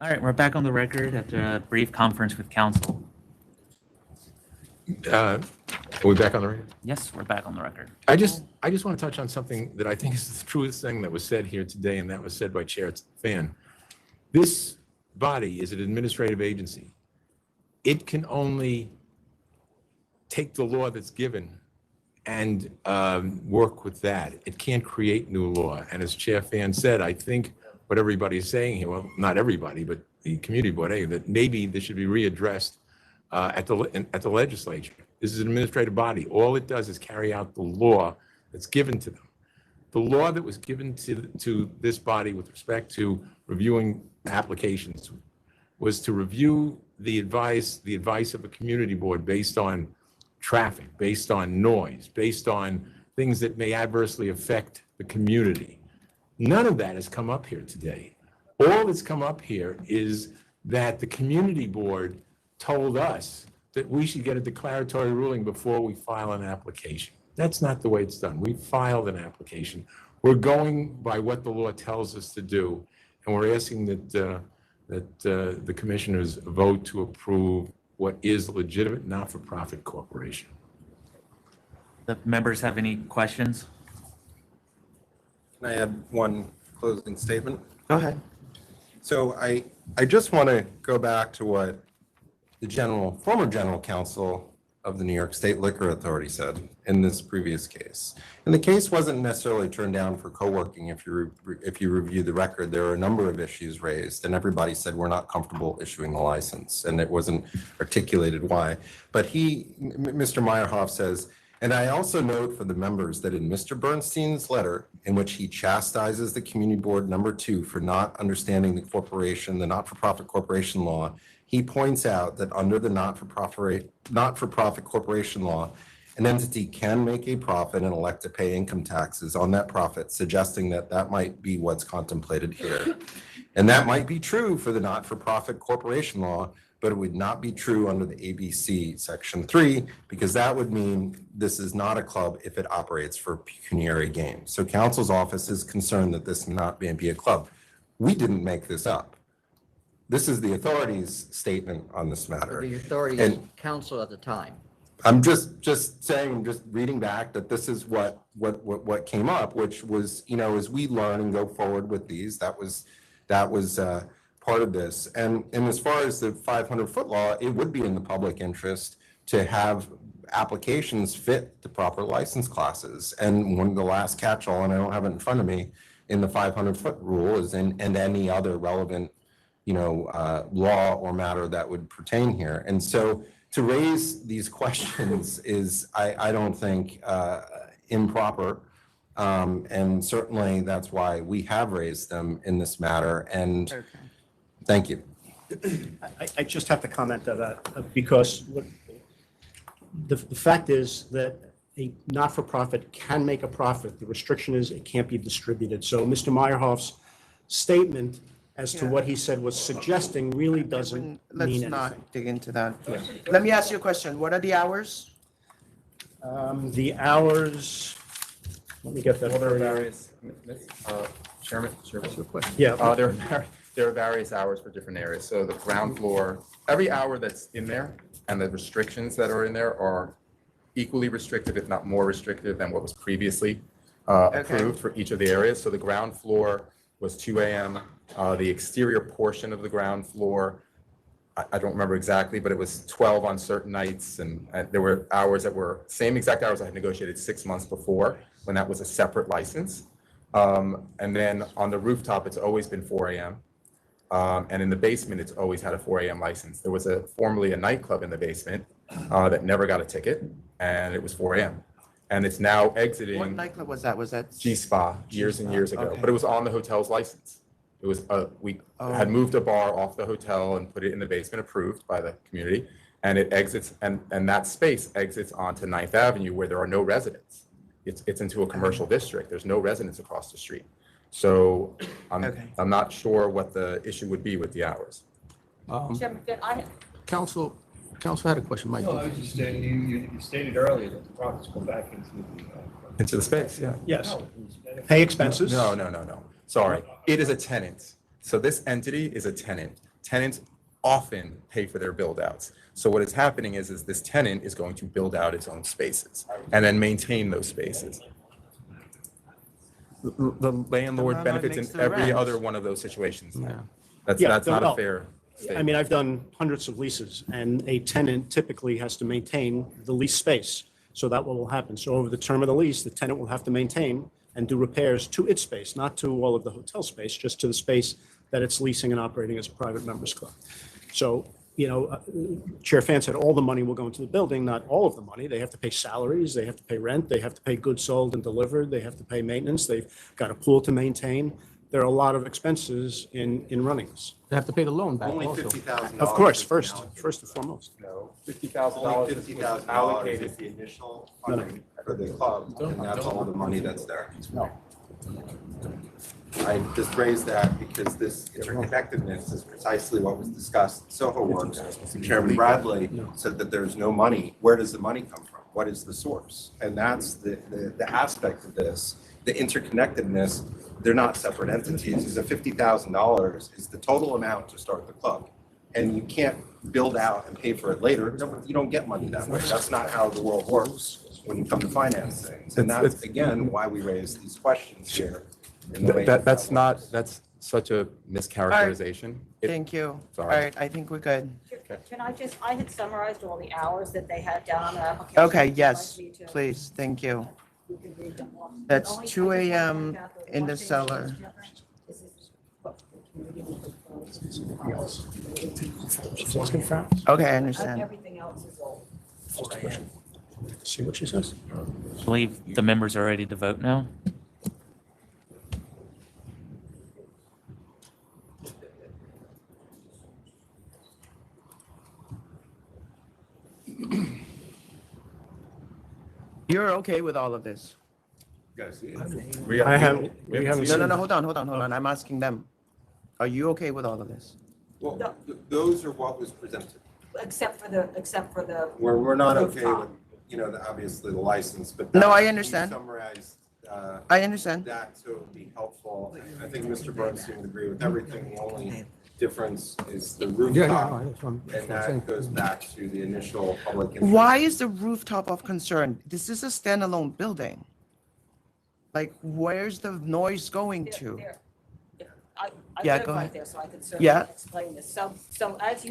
All right, we're back on the record after a brief conference with council. Are we back on the record? Yes, we're back on the record. I just want to touch on something that I think is the truest thing that was said here today, and that was said by Chair Fan. This body is an administrative agency. It can only take the law that's given and work with that. It can't create new law. And as Chair Fan said, I think what everybody is saying here, well, not everybody, but the community board, that maybe this should be readdressed at the legislature. This is an administrative body. All it does is carry out the law that's given to them. The law that was given to this body with respect to reviewing applications was to review the advice of a community board based on traffic, based on noise, based on things that may adversely affect the community. None of that has come up here today. All that's come up here is that the community board told us that we should get a declaratory ruling before we file an application. That's not the way it's done. We filed an application. We're going by what the law tells us to do, and we're asking that the commissioners vote to approve what is a legitimate not-for-profit corporation. The members have any questions? Can I add one closing statement? Go ahead. So I just want to go back to what the former general counsel of the New York State Liquor Authority said in this previous case. And the case wasn't necessarily turned down for co-working. If you review the record, there are a number of issues raised, and everybody said we're not comfortable issuing the license, and it wasn't articulated why. But Mr. Meyerhoff says, and I also note for the members that in Mr. Bernstein's letter, in which he chastises the community board number 2 for not understanding the not-for-profit corporation law, he points out that under the not-for-profit corporation law, an entity can make a profit and elect to pay income taxes on that profit, suggesting that that might be what's contemplated here. And that might be true for the not-for-profit corporation law, but it would not be true under the ABC Section 3, because that would mean this is not a club if it operates for pecuniary gain. So council's office is concerned that this not be a club. We didn't make this up. This is the authority's statement on this matter. The authority's And counsel at the time. I'm just saying, just reading back that this is what came up, which was, as we learn and go forward with these, that was part of this. And as far as the 500-foot law, it would be in the public interest to have applications fit the proper license classes. And one of the last catch-all, and I don't have it in front of me, in the 500-foot rule is and any other relevant, law or matter that would pertain here. And so to raise these questions is, I don't think, improper. And certainly that's why we have raised them in this matter. And thank you. I just have to comment on that because the fact is that a not-for-profit can make a profit. The restriction is it can't be distributed. So Mr. Meyerhoff's statement as to what he said was suggesting really doesn't mean anything. Let's not dig into that. Let me ask you a question. What are the hours? The hours, let me get that. Well, there for are you. various, Chairman, Yeah. There are various hours for different areas. So the ground floor, every hour that's in there and the restrictions that are in there are equally restrictive, if not more restrictive than what was previously approved for each of the areas. So the ground floor was 2 a.m. The exterior portion of the ground floor, I don't remember exactly, but it was 12 on certain nights. And there were hours that were same exact hours I had negotiated 6 months before when that was a separate license. And then on the rooftop, it's always been 4 a.m. And in the basement, it's always had a 4 a.m. license. There was formerly a nightclub in the basement that never got a ticket, and it was 4 a.m. And it's now exiting. What nightclub was that? Was that G-Spa years and years ago, Okay. but it was on the hotel's license. It was, we had moved a bar off the hotel and put it in the basement, approved by the community, and it exits, and that space exits onto 9th Avenue where there are no residents. It's into a commercial district. There's no residents across the street. So I'm not sure what the issue would be with the hours. Council had a question, Mike. No, I was just saying, you stated earlier that the profits go back Into the space, yeah. Yes. Pay expenses. No. Sorry. It is a tenant. So this entity is a tenant. tenants often pay for their build outs. So what is happening is this tenant is going to build out its own spaces and then maintain those spaces. The landlord benefits in every other one of those situations now. That's not a fair statement. I mean, I've done hundreds of leases, and a tenant typically has to maintain the lease space. So that will happen. So over the term of the lease, the tenant will have to maintain and do repairs to its space, not to all of the hotel space, just to the space that it's leasing and operating as a private members club. So, Chair Fan said all the money will go into the building, not all of the money. They have to pay salaries, they have to pay rent, they have to pay goods sold and delivered, they have to pay maintenance, they've got a pool to maintain. There are a lot of expenses in running this. They have to pay the loan back Only also. $50,000. Of course, first and foremost. No, $50,000 $50,000 allocated the initial funding for the club, and that's all the money that's there. I just raised that because this interconnectedness is precisely what was discussed in Soho Works. Chairman Bradley said that there's no money. Where does the money come from? What is the source? And that's the aspect of this, the interconnectedness. They're not separate entities. The $50,000 is the total amount to start the club. And you can't build out and pay for it later. You don't get money that way. That's not how the world works when you come to finance things. And that's, again, why we raise these questions here. That's such a mischaracterization. Thank you. All Sorry. right, I think we're good. Can I had summarized all the hours that they had down on the application. Okay, Would you like yes, me to- please, thank you. you can read them all? That's Only- 2 I just wanna a.m. point out that in one the thing cellar. that's different is this- She's asking for. Okay, I understand. Everything else is all. Just a question. See what she says. I believe the members are ready to vote now. You're okay with all of this? We haven't No, hold on. I'm asking them. Are you okay with all of this? Well, those are what was presented. Except for the. We're not okay rooftop. with, obviously the license, but. No, I that- understand. we Summarized. I understand. That, so it would be helpful. I think Mr. Bernstein would agree with everything. The only difference is the rooftop. And that goes back to the initial public. interest. Why is the rooftop of concern? This is a standalone building. Like, where's the noise going to? I Yeah, live go right ahead. there, so I can certainly Yeah. explain this. So as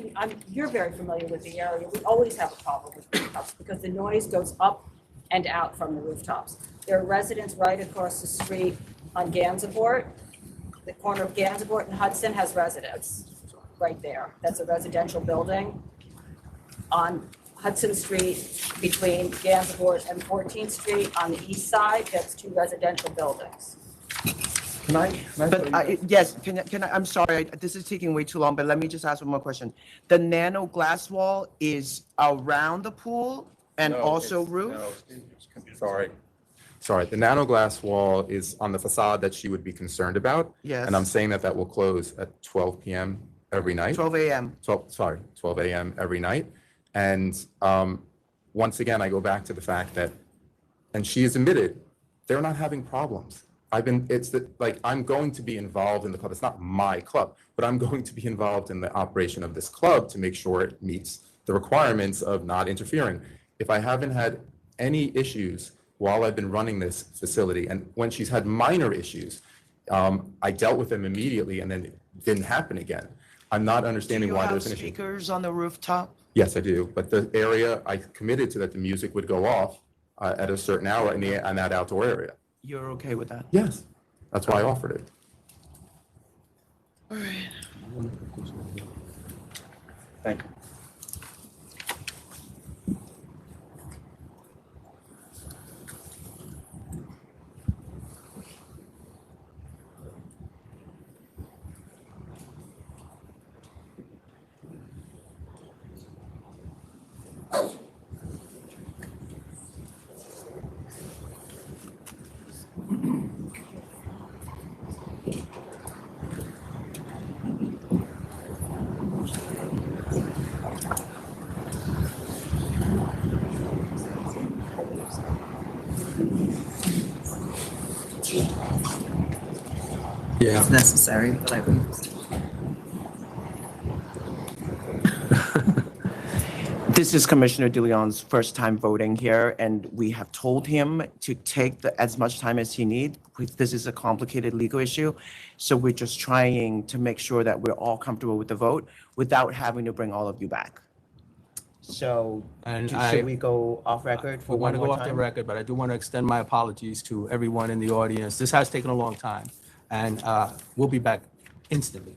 you're very familiar with the area, we always have a problem with rooftops because the noise goes up and out from the rooftops. There are residents right across the street on Gansevoort. The corner of Gansevoort and Hudson has residents right there. That's a residential building. On Hudson Street between Gansevoort and 14th Street on the east side, that's 2 residential buildings. Yes, can I, I'm sorry, this is taking way too long, but let me just ask one more question. The nano glass wall is around the pool and No, also it's- roof? no, Sorry, the nano glass wall is on the facade that she would be concerned about. Yes. And I'm saying that will close at 12 p.m. every night. 12 a.m. 12 a.m. every night. And once again, I go back to the fact that, and she has admitted, they're not having problems. I'm going to be involved in the club. It's not my club, but I'm going to be involved in the operation of this club to make sure it meets the requirements of not interfering. If I haven't had any issues while I've been running this facility, and when she's had minor issues, I dealt with them immediately and then it didn't happen again. I'm not understanding why there's an issue. Do you have speakers on the rooftop? Yes, I do. But the area, I committed to that the music would go off at a certain hour in that outdoor area. You're okay with that? Yes. That's why I offered it. All right. Thank you. Yeah. It's necessary, but I would. This is Commissioner DeLeon's first time voting here, and we have told him to take as much time as he needs. This is a complicated legal issue, so we're just trying to make sure that we're all comfortable with the vote without having to bring all of you back. So And should we go off record for We want one to more go off the time? record, but I do want to extend my apologies to everyone in the audience. This has taken a long time, and we'll be back instantly.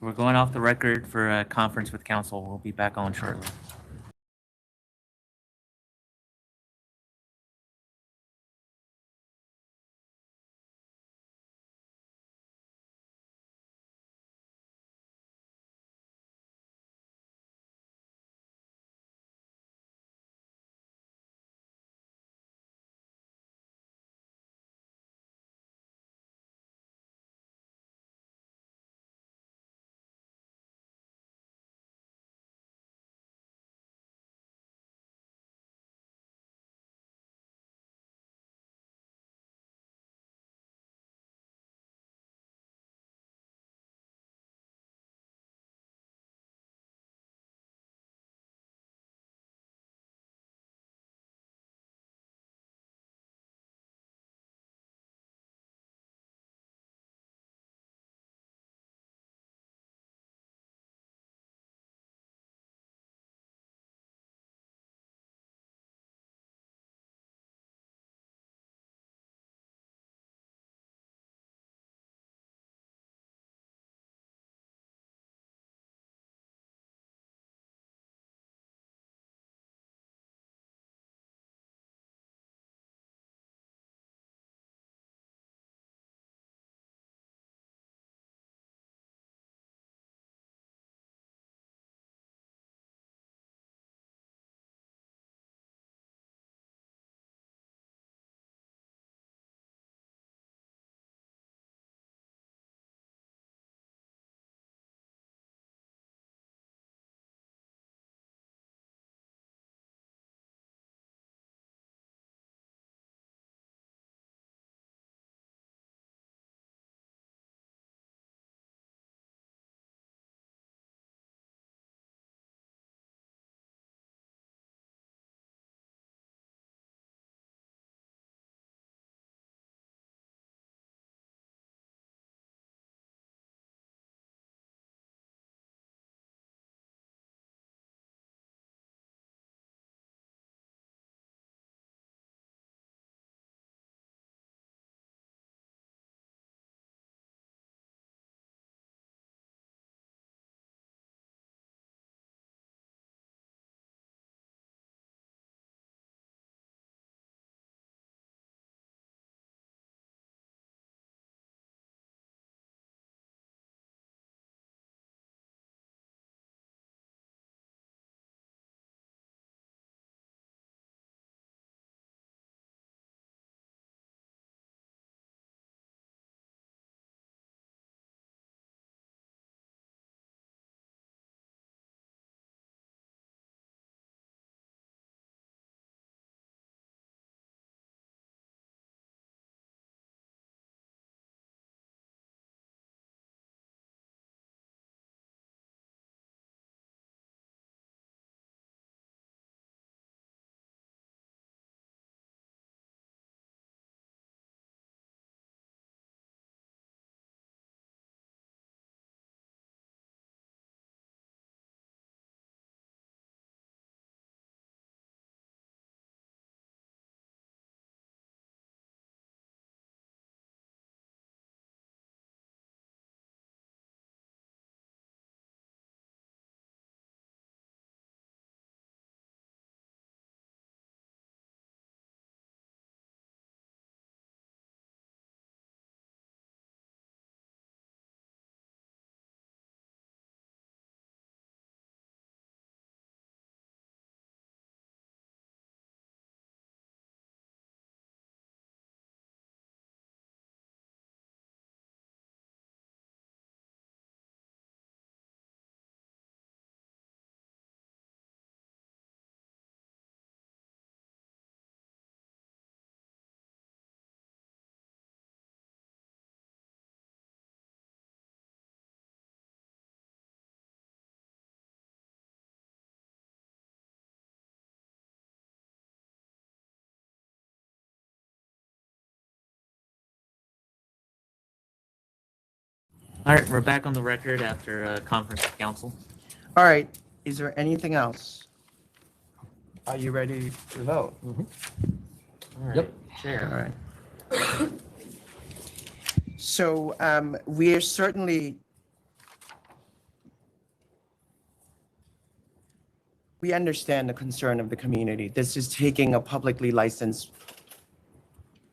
We're going off the record for a conference with council. We'll be back on shortly. All right, we're back on the record after conference with council. All right, is there anything else? Are you ready to vote? Mhm. All right, Yep. Chair. All right. So we are certainly, we understand the concern of the community. This is taking a publicly licensed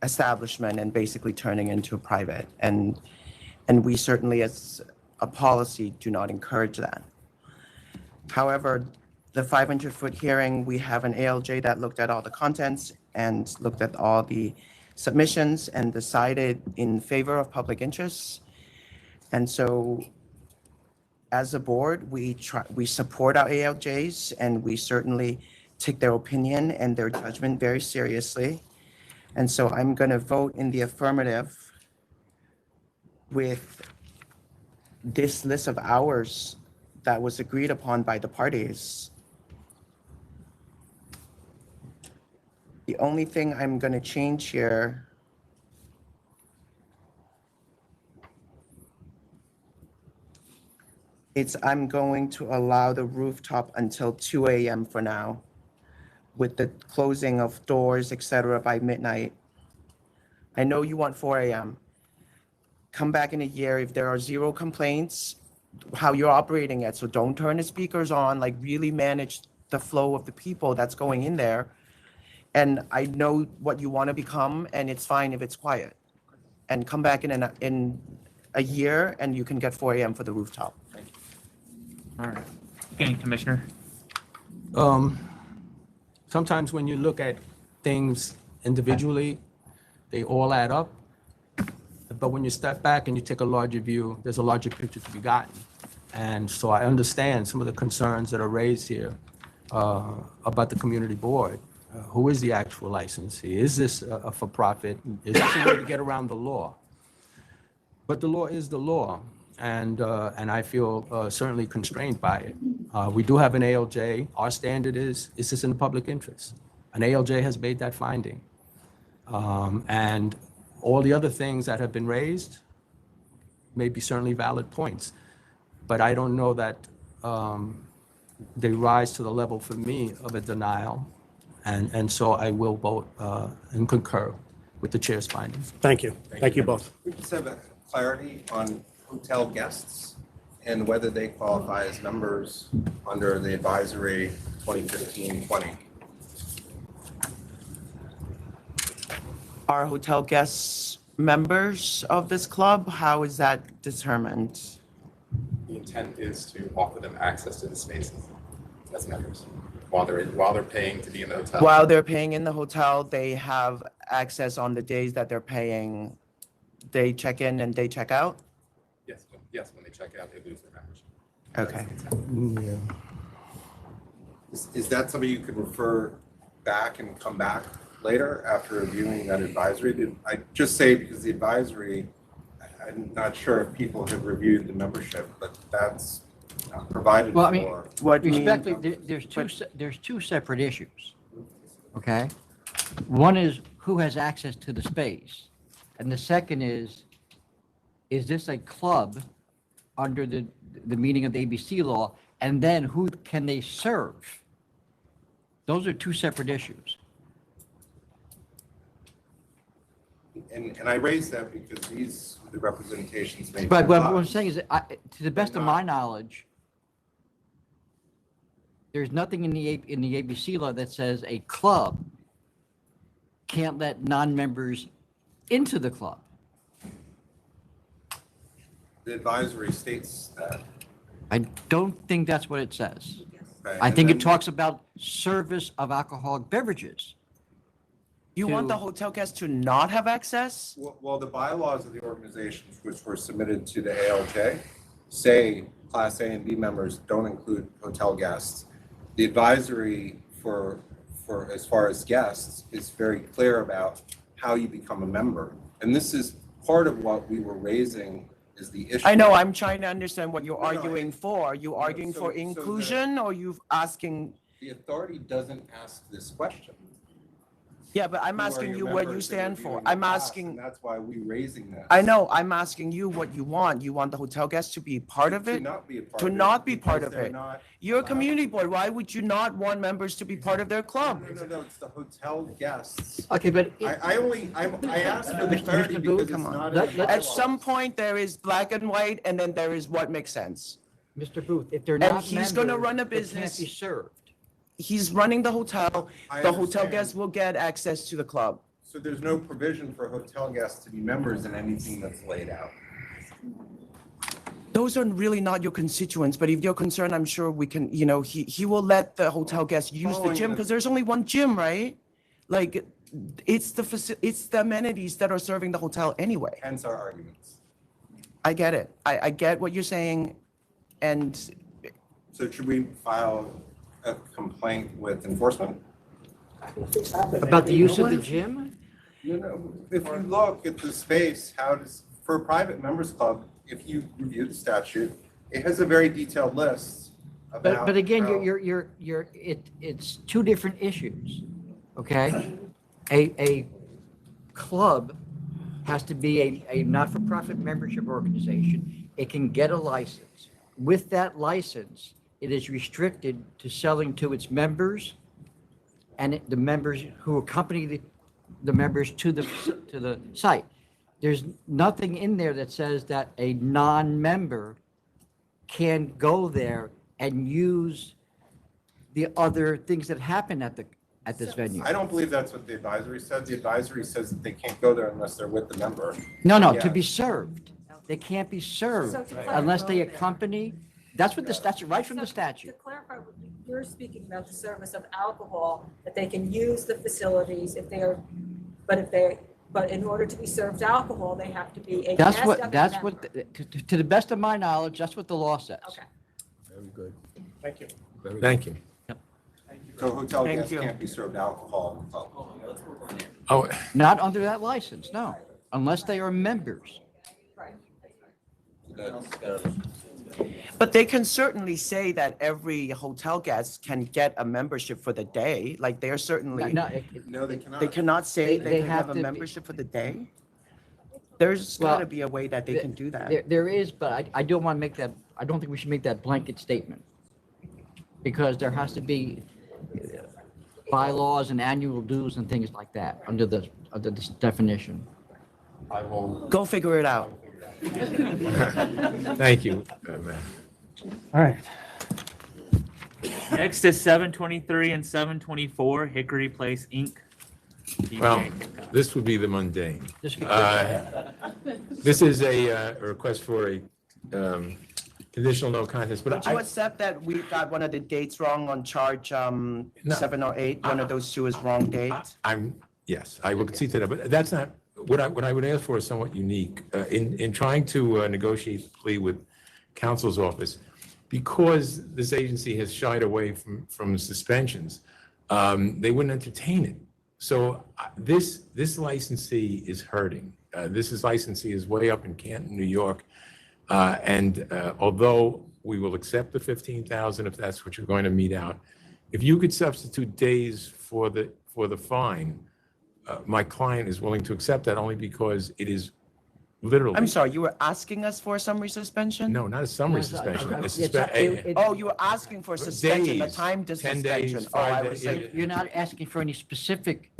establishment and basically turning into a private. And we certainly, as a policy, do not encourage that. However, the 500-foot hearing, we have an ALJ that looked at all the contents and looked at all the submissions and decided in favor of public interests. And so as a board, we support our ALJs, and we certainly take their opinion and their judgment very seriously. And so I'm going to vote in the affirmative with this list of hours that was agreed upon by the parties. The only thing I'm going to change here is I'm going to allow the rooftop until 2 a.m. for now, with the closing of doors, etc. by midnight. I know you want 4 a.m. Come back in a year if there are 0 complaints, how you're operating it. So don't turn the speakers on, like really manage the flow of the people that's going in there. And I know what you want to become, and it's fine if it's quiet. And come back in a year, and you can get 4 a.m. for the rooftop. Thank you. All right. Okay, Commissioner. Sometimes when you look at things individually, they all add up. But when you step back and you take a larger view, there's a larger picture to be gotten. And so I understand some of the concerns that are raised here about the community board. Who is the actual licensee? Is this a for-profit? Is this a way to get around the law? But the law is the law, and I feel certainly constrained by it. We do have an ALJ. Our standard is this in the public interest? An ALJ has made that finding. And all the other things that have been raised may be certainly valid points, but I don't know that they rise to the level for me of a denial. And so I will vote and concur with the chair's findings. Thank you. Thank you both. We just have a clarity on hotel guests and whether they qualify as members under the advisory 2015-20. Are hotel guests members of this club? How is that determined? The intent is to offer them access to the spaces as members while they're paying to be in the hotel. While they're paying in the hotel, they have access on the days that they're paying. They check in and they check out? Yes, when they check out, they lose their membership. Okay. Is that something you could refer back and come back later after reviewing that advisory? I just say because the advisory, I'm not sure if people have reviewed the membership, but that's provided Well, I mean, for. respectfully, there's two separate issues, okay? One is who has access to the space, and the second is this a club under the meaning of the ABC law, and then who can they serve? Those are two separate issues. And I raise that because the representations may. But what I'm saying is that to the best of my knowledge, there's nothing in the ABC law that says a club can't let non-members into the club. The advisory states that. I don't think that's what it says. Okay, I and think then- it talks about service of alcoholic beverages. You want the hotel guests to not have access? Well, the bylaws of the organizations which were submitted to the ALJ say Class A and B members don't include hotel guests. The advisory for as far as guests is very clear about how you become a member. And this is part of what we were raising is the issue. I know, I'm trying to understand what you're arguing for. Are you arguing for inclusion or you asking? The authority doesn't ask this question. Yeah, but I'm who are asking your you what you members that stand were for. viewing the I'm past, asking, and that's why we raising this. I know, I'm asking you what you want. You want the hotel guests to be part of To it? not be a part To of it, not be part because of they're it. not You're a allowed. community board. Why would you not want members to be part of their club? No, it's the hotel guests. Okay, but I asked for the clarity because it's Come on. not in the At bylaws. some point, there is black and white, and then there is what makes sense. Mr. Booth, if they're And not he's gonna members, run a they can't business. be served. He's running the hotel. I The hotel understand. guests will get access to the club. So there's no provision for hotel guests to be members in anything that's laid out. Those are really not your constituents, but if you're concerned, I'm sure we can, he will let the hotel guests use the Following gym, the- because there's only one gym, right? Like, it's the amenities that are serving the hotel anyway. Hence our arguments. I get it. I get what you're saying, and So should we file a complaint with enforcement? About the use of the gym? No, if you look at the space, for a private members club, if you review the statute, it has a very detailed list about. But again, how- it's two different issues, okay? A club has to be a not-for-profit membership organization. It can get a license. With that license, it is restricted to selling to its members and the members who accompany the members to the site. There's nothing in there that says that a non-member can go there and use the other things that happen at this venue. I don't believe that's what the advisory said. The advisory says that they can't go there unless they're with the member. No, Yeah. to be served. They can't be served So to clarify- unless they accompany, that's what the statute, right from the To statute. clarify, you're speaking about the service of alcohol, that they can use the facilities but in order to be served alcohol, they have to be a guest of a That's member. what, to the best of my knowledge, that's what the law says. Okay. Very good. Thank you. Thank you. So hotel Thank guests you. can't be served alcohol in the club. Oh, Not under that license, no, unless they are members. but they can certainly say that every hotel guest can get a membership for the day. Like, they're certainly, No, No, they cannot. they cannot say They they can have have a to be- membership for the day. There's Well, gotta be a way that they can do that. There is, but I don't want to make that, I don't think we should make that blanket statement. Because there has to be bylaws and annual dues and things like that under this definition. I will. Go figure it out. thank you, Matt. All right. Next is 723 and 724 Hickory Place, Inc. Well, this would be the mundane. Just- This is a request for a conditional no contest, but Would you accept that we got one of the dates wrong on charge 7 or 8? One of those two is wrong date? Yes, I will concede to that, but that's not, what I would ask for is somewhat unique. In trying to negotiate the plea with counsel's office, because this agency has shied away from suspensions, they wouldn't entertain it. So this licensee is hurting. This licensee is way up in Canton, New York. And although we will accept the 15,000 if that's what you're going to mete out, if you could substitute days for the fine, my client is willing to accept that only because it is literally. I'm sorry, you were asking us for a summary suspension? No, not a summary No, it's not. suspension. a It's- suspe- Oh, you were asking for suspension, a Days, time 10 days, suspension. Oh, 5 I days, was like, You're not asking for any specific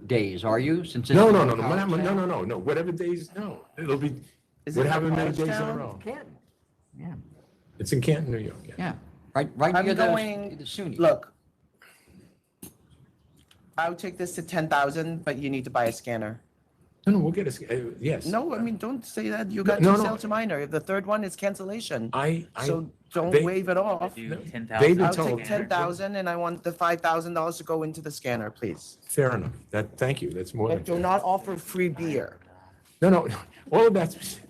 days, are you? Since it's No, in no, no, no, college town? no, whatever days, no. It'll be, Is it whatever in many college days in a town? row. Canton. Yeah, It's in Canton, New York, yeah. yeah, right I'm near going, the SUNY. look. I would take this to 10,000, but you need to buy a scanner. No, we'll get yes. No, I mean, don't say that. You got No, two no. sale to minor. If the third one is cancellation. I- So don't they- wave it off. Do 10,000. They've been I'll told. take 10,000 and I want the $5,000 to go into the scanner, please. Fair enough. Thank you. That's more than. But do not offer free beer. No, all of that's,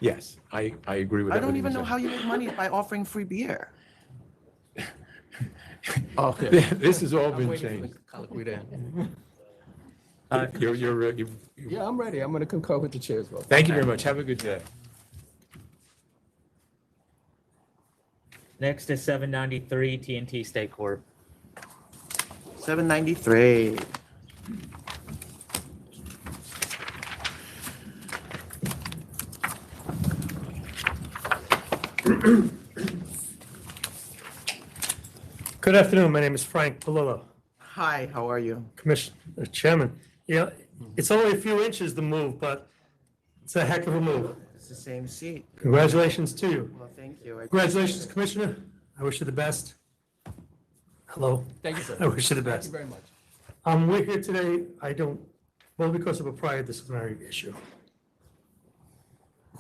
yes, I agree with I everything. don't even you know said. how you make money by offering free beer. Okay. This has all been waiting for changed. the colloquy there. You've Yeah, I'm ready. I'm going to concur with the chair as well. Thank you very much. Have a good day. Next is 793 TNT State Corp. 793. Good afternoon. My name is Frank Palillo, Hi, how are you? Commissioner, Chairman. Yeah, it's only a few inches to move, but it's a heck of a move. It's the same seat. Congratulations to you. Well, thank you. Congratulations, Commissioner. I wish you the best. Hello. Thank you, sir. I wish you the best. Thank you very much. We're here today, because of a prior disciplinary issue.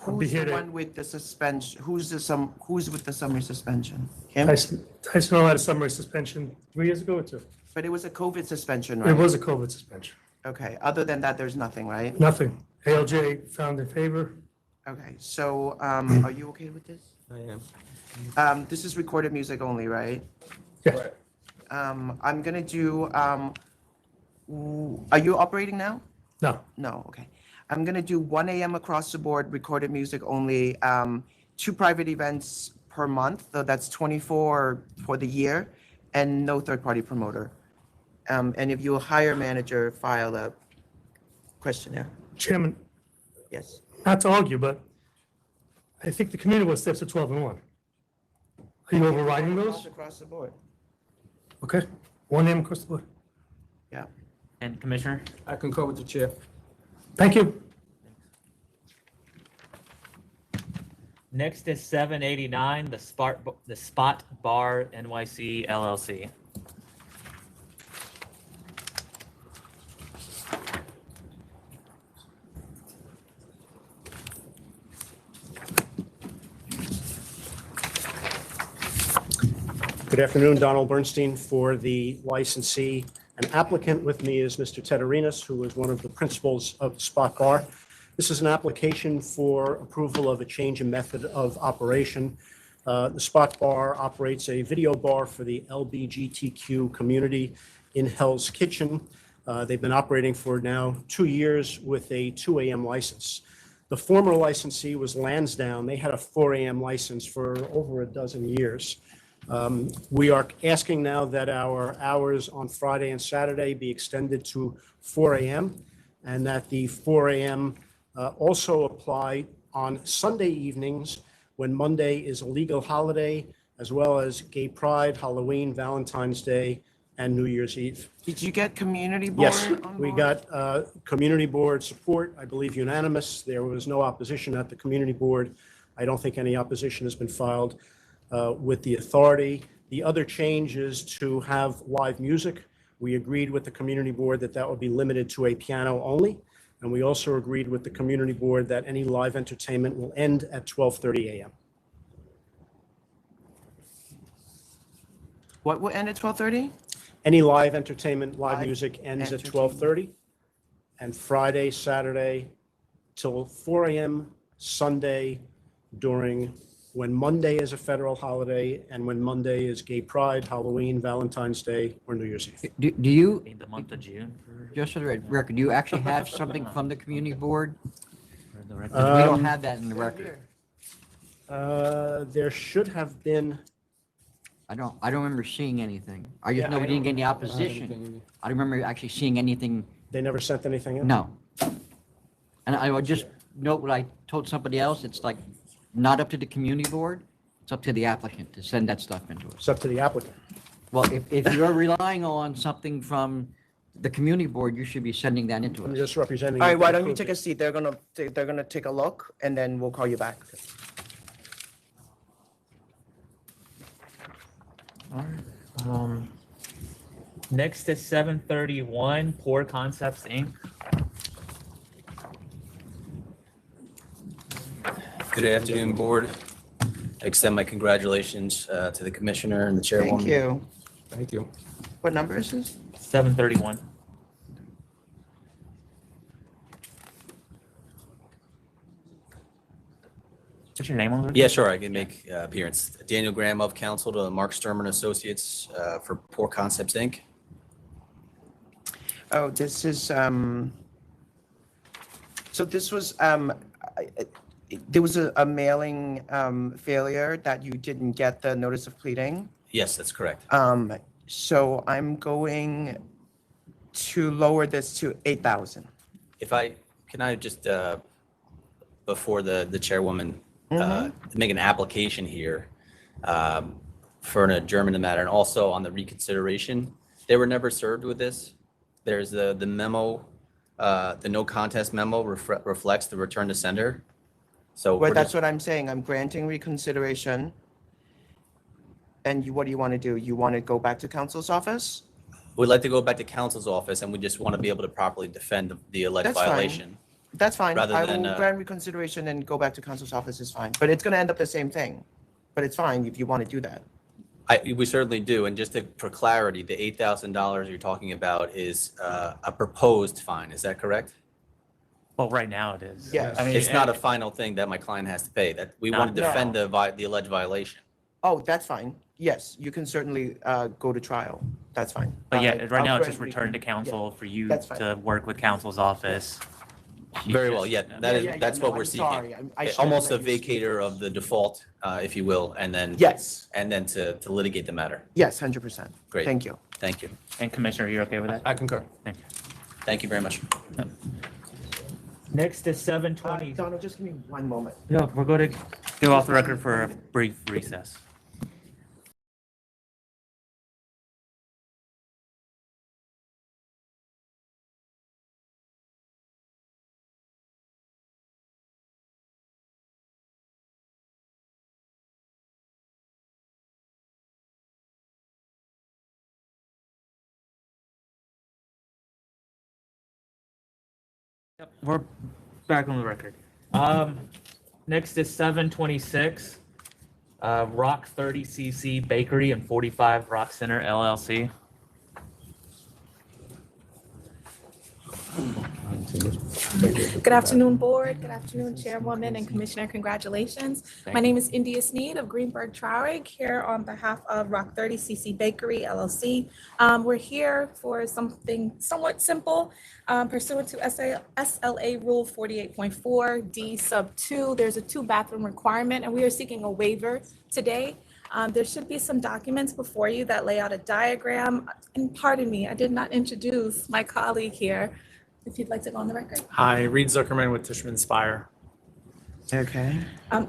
I'll be Who's here the to- one with the suspension? Who's with the summer suspension? Kim? Tyson had a summary suspension 3 years ago or 2. But it was a COVID suspension, It right? was a COVID suspension. Okay, other than that, there's nothing, right? Nothing. ALJ found in favor. Okay, so, are you okay with this? I am. This is recorded music only, right? Yeah. I'm gonna do, are you operating now? No. No, okay. I'm gonna do 1 a.m. across the board, recorded music only, 2 private events per month, so that's 24 for the year, and no third-party promoter. And if you hire manager, file a questionnaire. Chairman, Yes. not to argue, but I think the community was steps at 12 and 1. Are you overriding those? Across the board. Okay. 1 a.m. across the board. Yeah. And Commissioner? I concur with the chair. Thank you. Next is 789, the Spot Bar NYC LLC. Good afternoon, Donald Bernstein for the licensee. An applicant with me is Mr. Ted Arenas, who is one of the principals of Spot Bar. This is an application for approval of a change in method of operation. The Spot Bar operates a video bar for the LGBTQ community in Hell's Kitchen. They've been operating for now 2 years with a 2 a.m. license. The former licensee was Lansdowne. They had a 4 a.m. license for over a dozen years. We are asking now that our hours on Friday and Saturday be extended to 4 a.m. and that the 4 a.m. Also apply on Sunday evenings when Monday is a legal holiday, as well as Gay Pride, Halloween, Valentine's Day, and New Year's Eve. Did you get community board Yes, on we board? got community board support, I believe unanimous. There was no opposition at the community board. I don't think any opposition has been filed with the authority. The other change is to have live music. We agreed with the community board that that would be limited to a piano only. And we also agreed with the community board that any live entertainment will end at 12:30 a.m. What will end at 12:30? Any live entertainment, live Live music ends at entertainment. 12:30. And Friday, Saturday till 4 a.m., Sunday during when Monday is a federal holiday and when Monday is Gay Pride, Halloween, Valentine's Day, or New Year's Eve. Do you, Need the month of June for just for the record, do you actually have something from the community board? the record. 'Cause we don't have that in the record. There should have been, I don't remember seeing anything. I just Yeah, know we I didn't get any don't- opposition. I don't remember actually seeing anything. they never sent anything in? No. And I would just note what I told somebody else, it's like not up to the community board, it's up to the applicant to send that stuff into us. It's up to the applicant. Well, if you're relying on something from the community board, you should be sending that into I'm us. just representing. All right, why don't you take a seat? They're gonna take a look and then we'll call you back. Next is 731, Poor Concepts, Inc. Good afternoon, Board. I extend my congratulations to the Commissioner and the Chairwoman. Thank you. Thank you. What number is this? 731. What's your name on there? Yeah, sure, I can make appearance. Daniel Graham of counsel to Mark Sturman Associates for Poor Concepts, Inc. Oh, this is, so this was, there was a mailing failure that you didn't get the notice of pleading. Yes, that's correct. So I'm going to lower this to 8,000. Can I just, before the chairwoman, make an application here for an adjournment of the matter, and also on the reconsideration, they were never served with this. There's the memo, the no contest memo reflects the return to sender. So Well, that's what I'm saying. I'm granting reconsideration. And what do you want to do? You want to go back to council's office? we'd like to go back to council's office, and we just want to be able to properly defend the alleged That's fine. violation. That's fine. Rather I than, will grant reconsideration and go back to council's office is fine. But it's going to end up the same thing. But it's fine if you want to do that. We certainly do, and just for clarity, the $8,000 you're talking about is a proposed fine, is that correct? Well, right now it is. Yes. I mean, It's not a final thing that my client has to pay, that we want to No. defend the alleged violation. Oh, that's fine. Yes, you can certainly go to trial. That's fine. But yeah, right I'll now it's grant just returned to council for you That's fine. to work with council's office. Very well, yeah, that's what no, we're I'm seeking. sorry. I should have Almost a let you speak vacator of the default, if you will, and then. Yes. And then to litigate the matter. Yes, 100%. Great. Thank you. Thank you. And Commissioner, you're okay with that? I concur. Thank you. Thank you very much. Next is 7:20. Donald, just give me one moment. Yeah, we're going to go off the record for a brief recess. We're back on the record. Next is 7:26. Rock 30cc Bakery and 45 Rock Center LLC. Good afternoon, Board. Good afternoon, Chairwoman and Commissioner. Congratulations. My name is India Sneed of Greenberg Traurig, here on behalf of Rock 30cc Bakery LLC. We're here for something somewhat simple. Pursuant to SLA Rule 48.4 D sub 2, there's a 2-bathroom requirement, and we are seeking a waiver today. There should be some documents before you that lay out a diagram. And pardon me, I did not introduce my colleague here. If you'd like to go on the record. Hi, Reed Zuckerman with Tishman Spire. Okay.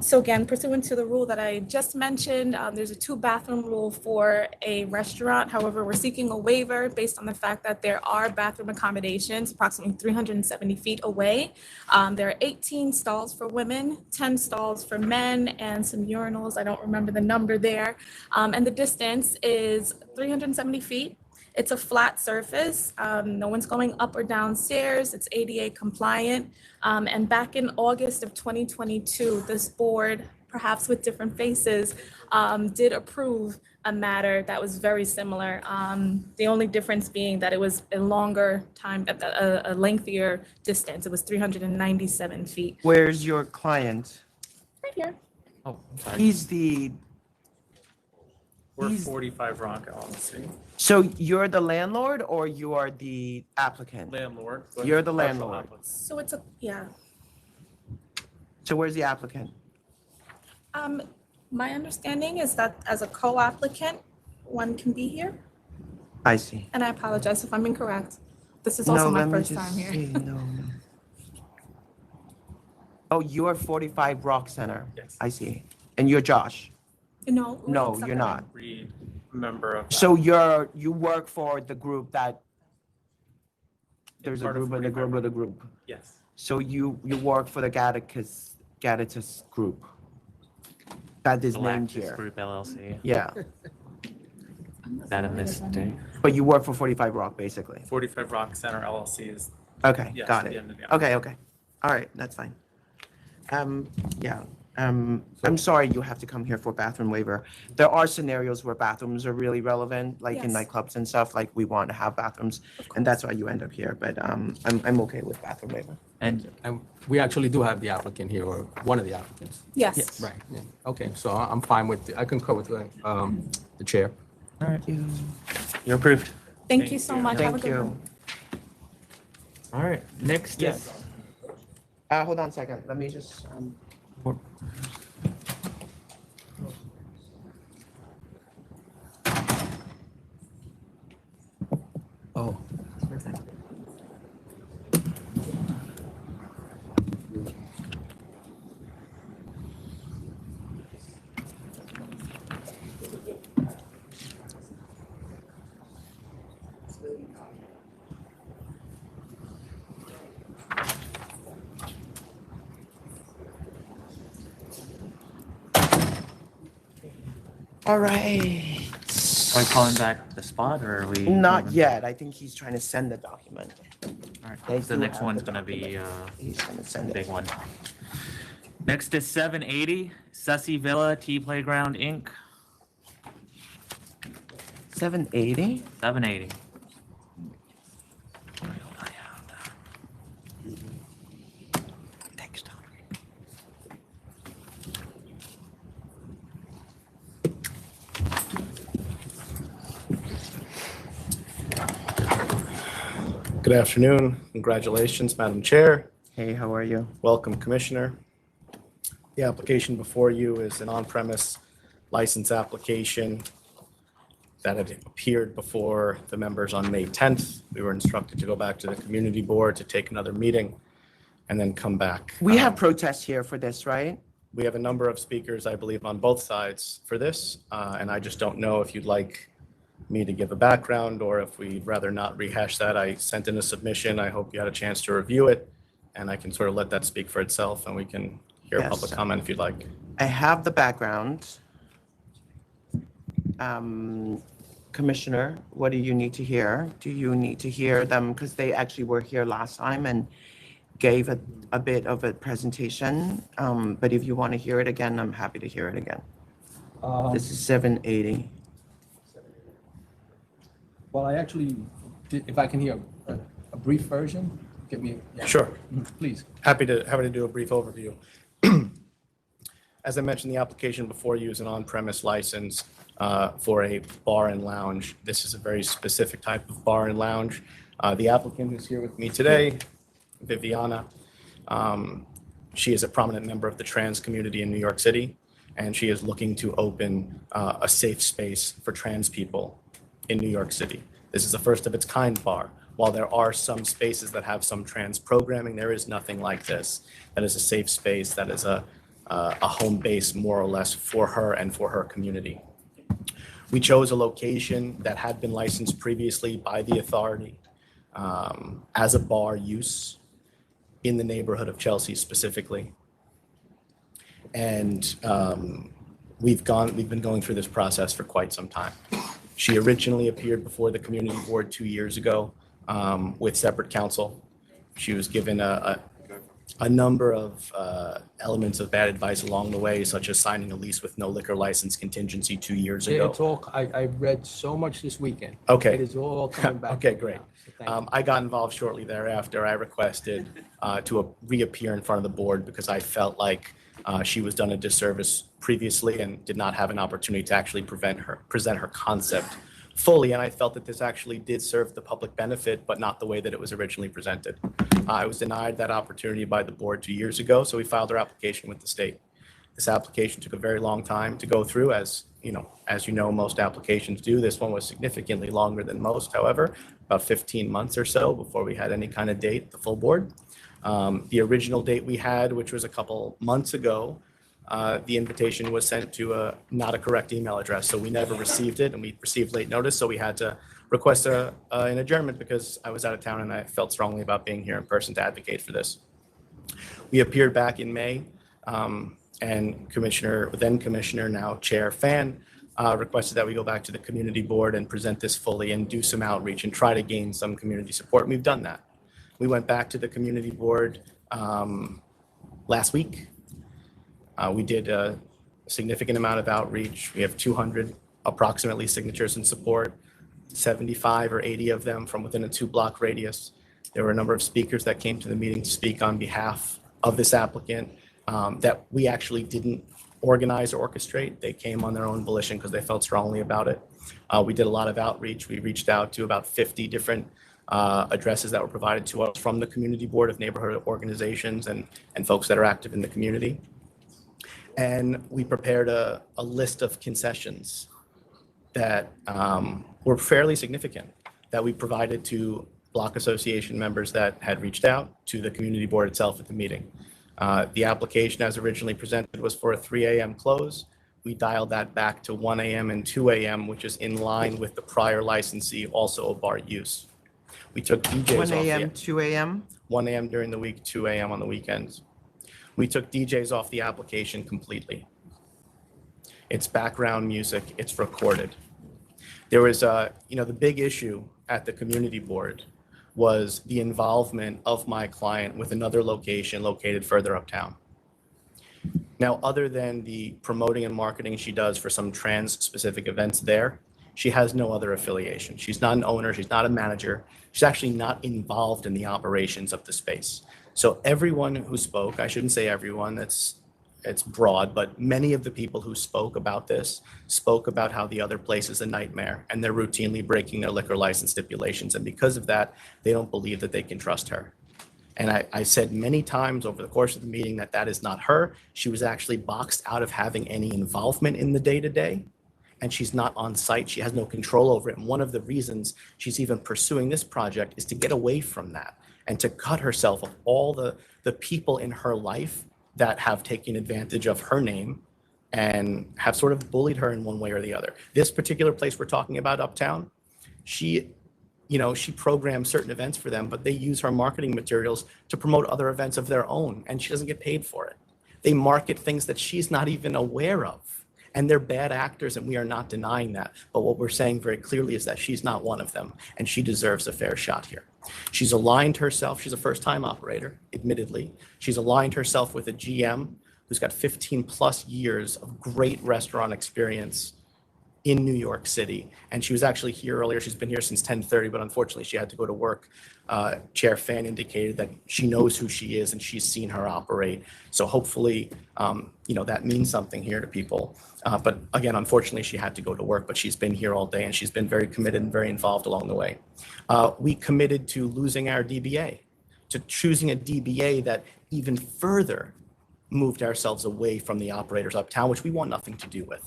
So again, pursuant to the rule that I just mentioned, there's a 2-bathroom rule for a restaurant. However, we're seeking a waiver based on the fact that there are bathroom accommodations approximately 370 feet away. There are 18 stalls for women, 10 stalls for men, and some urinals. I don't remember the number there. And the distance is 370 feet. It's a flat surface. No one's going up or down stairs. It's ADA compliant. And back in August of 2022, this board, perhaps with different faces, did approve a matter that was very similar. The only difference being that it was a longer time, a lengthier distance. It was 397 feet. Where's your client? Right here. Oh, He's the. We're He's- 45 Rock LLC. So you're the landlord or you are the applicant? Landlord. You're the Partial landlord. applicant. So it's a, yeah. So where's the applicant? My understanding is that as a co-applicant, one can be here. I see. And I apologize if I'm incorrect. This is also No, my let me first just time here. see, no. Oh, you're 45 Rock Center. Yes. I see. And you're Josh? No. No, you're not. Reed, member of. So you work for the group that, there's a part of group and a 45 group and a group. Yes. So you work for the Gaddis group. That is named Galactus here. Group LLC. Yeah, Is that a mistake? but you work for 45 Rock, basically. 45 Rock Center LLC is. Okay, Yes, got at the it. end of the Okay. All right, that's fine. Yeah, I'm sorry you have to come here for bathroom waiver. There are scenarios where bathrooms are really relevant, like in Yes. nightclubs and stuff, like we want to have bathrooms, and that's why you end up here, but I'm okay with bathroom waiver. And we actually do have the applicant here, or one of the applicants. Yes. Right, yeah. Okay, so I'm fine with, I concur with the chair. All right. You're approved. Thank you so much. Have a Thank good you. one. All right. Next is Hold on a second, let me just, everything. All right. Are we calling back the spot or are we? Not moving? yet. I think he's trying to send the document. All right, They the do next have one's the gonna be, He's gonna send it. big one. Next is 780 SUSI Villa Playground Inc. 780? 780. Good afternoon. Congratulations, Madam Chair. Hey, how are you? Welcome, Commissioner. The application before you is an on-premise license application that had appeared before the members on May 10th. We were instructed to go back to the community board to take another meeting and then come back. We have protests here for this, right? We have a number of speakers, I believe, on both sides for this, and I just don't know if you'd like me to give a background or if we'd rather not rehash that. I sent in a submission. I hope you had a chance to review it, and I can sort of let that speak for itself, and we can hear Yes. public comment if you'd like. I have the background. Commissioner, what do you need to hear? Do you need to hear them? Because they actually were here last time and gave a bit of a presentation. But if you want to hear it again, I'm happy to hear it again. This is 780. Well, I actually did, if I can hear a brief version, give me. Yeah. Sure. Please. Happy to do a brief overview. As I mentioned, the application before you is an on-premise license for a bar and lounge. This is a very specific type of bar and lounge. The applicant is here with me today, Viviana. She is a prominent member of the trans community in New York City, and she is looking to open a safe space for trans people in New York City. This is the first of its kind bar. While there are some spaces that have some trans programming, there is nothing like this. That is a safe space, that is a home base more or less for her and for her community. We chose a location that had been licensed previously by the authority as a bar use in the neighborhood of Chelsea specifically. And we've been going through this process for quite some time. She originally appeared before the community board 2 years ago with separate counsel. She was given a number of elements of bad advice along the way, such as signing a lease with no liquor license contingency 2 years ago. It's all, I read so much this weekend. Okay. It is all coming back. Okay, great. I got involved shortly thereafter. I requested to reappear in front of the board because I felt like she was done a disservice previously and did not have an opportunity to actually present her concept fully. And I felt that this actually did serve the public benefit, but not the way that it was originally presented. I was denied that opportunity by the board 2 years ago, so we filed our application with the state. This application took a very long time to go through, as you know, most applications do. This one was significantly longer than most, however, about 15 months or so before we had any kind of date, the full board. The original date we had, which was a couple months ago, the invitation was sent to not a correct email address, so we never received it, and we received late notice, so we had to request an adjournment because I was out of town and I felt strongly about being here in person to advocate for this. We appeared back in May, and then Commissioner, now Chair Fan, requested that we go back to the community board and present this fully and do some outreach and try to gain some community support, and we've done that. We went back to the community board last week. We did a significant amount of outreach. We have 200 approximately signatures in support, 75 or 80 of them from within a 2-block radius. There were a number of speakers that came to the meeting to speak on behalf of this applicant that we actually didn't organize or orchestrate. They came on their own volition because they felt strongly about it. We did a lot of outreach. We reached out to about 50 different addresses that were provided to us from the community board of neighborhood organizations and folks that are active in the community. And we prepared a list of concessions that were fairly significant that we provided to block association members that had reached out to the community board itself at the meeting. The application as originally presented was for a 3 a.m. close. We dialed that back to 1 a.m. and 2 a.m., which is in line with the prior licensee, also a bar use. We took DJs 1 off a.m., 2 a.m.? 1 a.m. during the week, 2 a.m. on the weekends. We took DJs off the application completely. It's background music, it's recorded. There was, the big issue at the community board was the involvement of my client with another location located further uptown. Now, other than the promoting and marketing she does for some trans-specific events there, she has no other affiliation. She's not an owner, she's not a manager. She's actually not involved in the operations of the space. So everyone who spoke, I shouldn't say everyone, it's broad, but many of the people who spoke about this spoke about how the other place is a nightmare and they're routinely breaking their liquor license stipulations. And because of that, they don't believe that they can trust her. And I said many times over the course of the meeting that that is not her. She was actually boxed out of having any involvement in the day-to-day, and she's not on site. She has no control over it. And one of the reasons she's even pursuing this project is to get away from that and to cut herself of all the people in her life that have taken advantage of her name and have sort of bullied her in one way or the other. This particular place we're talking about uptown, she programs certain events for them, but they use her marketing materials to promote other events of their own, and she doesn't get paid for it. They market things that she's not even aware of, and they're bad actors, and we are not denying that. But what we're saying very clearly is that she's not one of them, and she deserves a fair shot here. She's aligned herself. She's a first-time operator, admittedly. She's aligned herself with a GM who's got 15 plus years of great restaurant experience in New York City. And she was actually here earlier. She's been here since 10:30, but unfortunately she had to go to work. Chair Fan indicated that she knows who she is and she's seen her operate. So hopefully, that means something here to people. But again, unfortunately, she had to go to work, but she's been here all day and she's been very committed and very involved along the way. We committed to losing our DBA, to choosing a DBA that even further moved ourselves away from the operators uptown, which we want nothing to do with.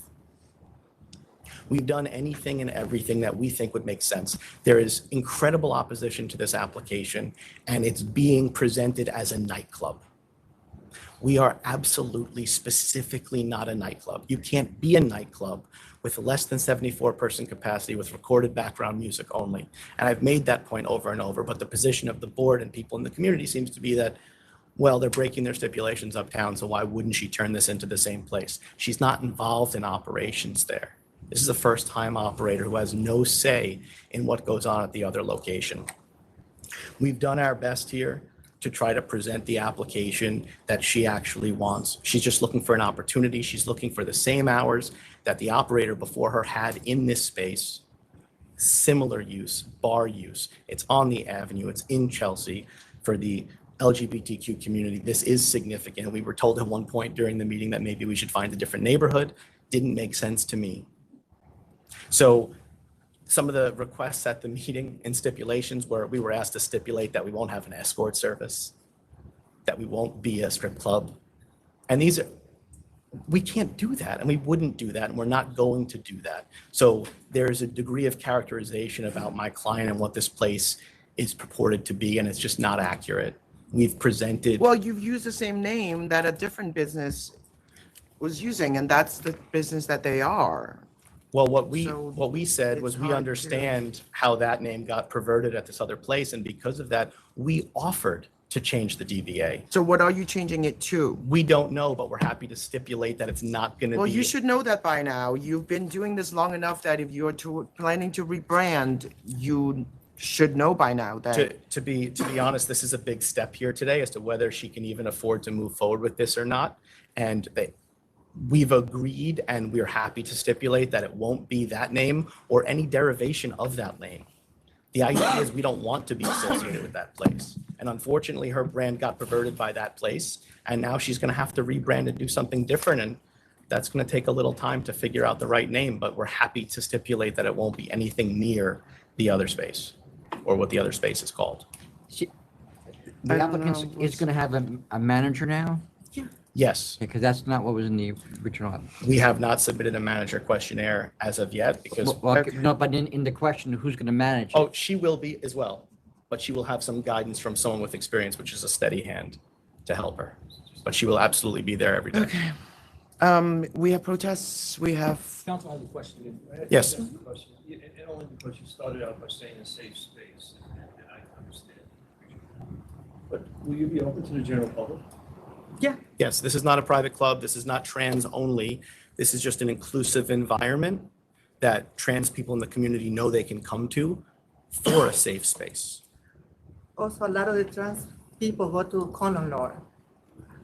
We've done anything and everything that we think would make sense. There is incredible opposition to this application, and it's being presented as a nightclub. We are absolutely specifically not a nightclub. You can't be a nightclub with less than 74-person capacity with recorded background music only. And I've made that point over and over, but the position of the board and people in the community seems to be that, well, they're breaking their stipulations uptown, so why wouldn't she turn this into the same place? She's not involved in operations there. This is a first-time operator who has no say in what goes on at the other location. We've done our best here to try to present the application that she actually wants. She's just looking for an opportunity. She's looking for the same hours that the operator before her had in this space. Similar use, bar use. It's on the avenue. It's in Chelsea. For the LGBTQ community, this is significant. We were told at one point during the meeting that maybe we should find a different neighborhood. Didn't make sense to me. So some of the requests at the meeting and stipulations were we were asked to stipulate that we won't have an escort service, that we won't be a strip club. And we can't do that, and we wouldn't do that, and we're not going to do that. So there's a degree of characterization about my client and what this place is purported to be, and it's just not accurate. We've presented. Well, you've used the same name that a different business was using, and that's the business that they are. Well, what we said was we understand how that name got perverted at this other place, and because of that, we offered to change the DBA. So what are you changing it to? We don't know, but we're happy to stipulate that it's not going to be. Well, you should know that by now. You've been doing this long enough that if you're planning to rebrand, you should know by now that. To be honest, this is a big step here today as to whether she can even afford to move forward with this or not. And we've agreed, and we're happy to stipulate that it won't be that name or any derivation of that name. The idea is we don't want to be associated with that place. And unfortunately, her brand got perverted by that place, and now she's going to have to rebrand and do something different. And that's going to take a little time to figure out the right name, but we're happy to stipulate that it won't be anything near the other space or what the other space is called. The applicant is going to have a manager now? Yes. Because that's not what was in the original. We have not submitted a manager questionnaire as of yet because. No, but in the question, who's going to manage it? Oh, she will be as well. but she will have some guidance from someone with experience, which is a steady hand to help her. But she will absolutely be there every day. Okay. We have protests, we have. Council has a question. Yes. And only because you started out by saying a safe space, and I understand. But will you be open to the general public? Yeah. Yes, this is not a private club. This is not trans only. This is just an inclusive environment that trans people in the community know they can come to for a safe space. Also, a lot of the trans people go to common law.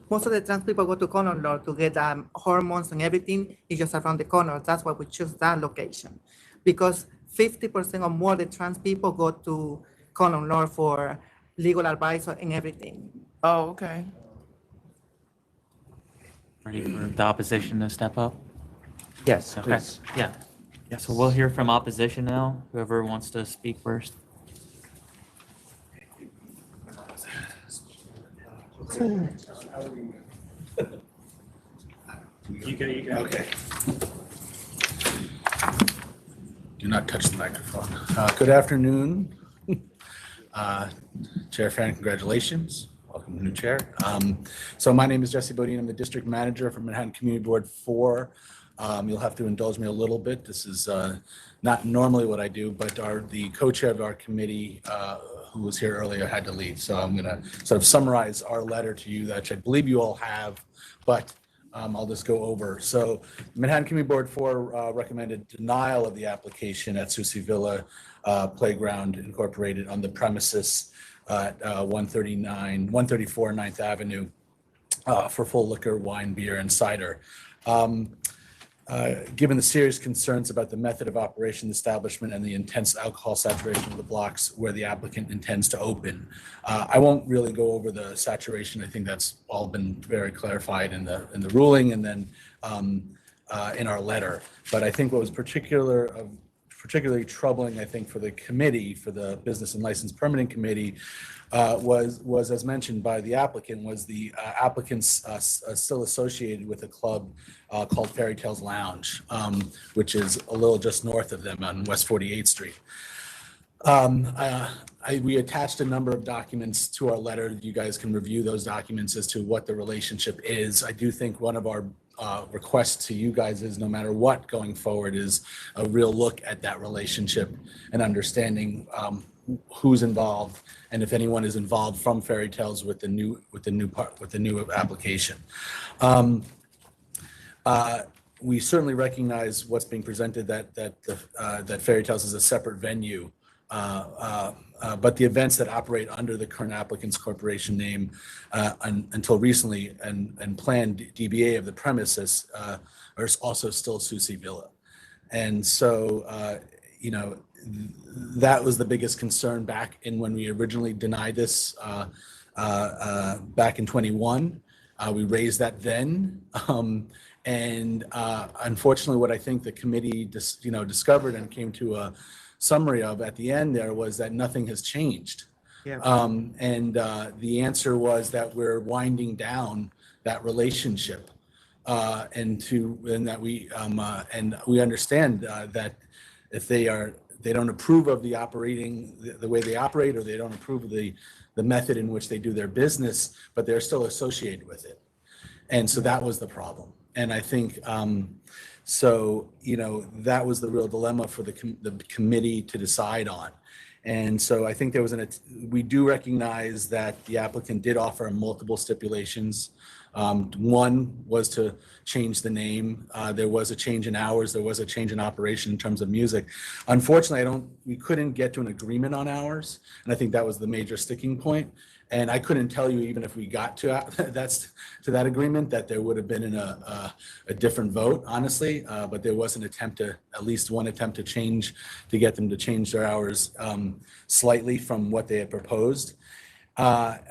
Most of the trans people go to common law to get hormones and everything. It's just around the corner. That's why we choose that location. Because 50% or more of the trans people go to common law for legal advice and everything. Oh, okay. Ready for the opposition to step up? Yes, Okay, please. yeah. So we'll hear from opposition now, whoever wants to speak first. You can. Okay. Do not touch the microphone. Good afternoon. Chair Farron, congratulations. Welcome to new chair. So my name is Jesse Bodine. I'm the district manager for Manhattan Community Board 4. You'll have to indulge me a little bit. This is not normally what I do, but the co-chair of our committee, who was here earlier, had to leave. So I'm going to sort of summarize our letter to you that I believe you all have, but I'll just go over. So Manhattan Community Board 4 recommended denial of the application at SUSI Villa Playground Incorporated on the premises at 134 9th Avenue for full liquor, wine, beer, and cider. Given the serious concerns about the method of operation of the establishment and the intense alcohol saturation of the blocks where the applicant intends to open. I won't really go over the saturation. I think that's all been very clarified in the ruling and then in our letter. But I think what was particularly troubling, I think, for the committee, for the Business and License Permitting Committee, was as mentioned by the applicant, was the applicants still associated with a club called Fairy Tales Lounge, which is a little just north of them on West 48th Street. We attached a number of documents to our letter. You guys can review those documents as to what the relationship is. I do think one of our request to you guys is, no matter what going forward, is a real look at that relationship and understanding who's involved and if anyone is involved from Fairy Tales with the new application. We certainly recognize what's being presented, that Fairy Tales is a separate venue. But the events that operate under the current applicant's corporation name until recently and planned DBA of the premises are also still SUSI Villa. And so, that was the biggest concern back in when we originally denied this back in 21. We raised that then. And unfortunately, what I think the committee discovered and came to a summary of at the end there was that nothing has changed. Yeah. And the answer was that we're winding down that relationship, and that we understand that if they don't approve of the operating the way they operate, or they don't approve of the method in which they do their business, but they're still associated with it. And so that was the problem. And I think that was the real dilemma for the committee to decide on. And so I think we do recognize that the applicant did offer multiple stipulations. One was to change the name. There was a change in hours. There was a change in operation in terms of music. Unfortunately, we couldn't get to an agreement on hours. And I think that was the major sticking point. And I couldn't tell you, even if we got to that agreement, that there would have been a different vote, honestly. But there was at least one attempt to get them to change their hours slightly from what they had proposed. What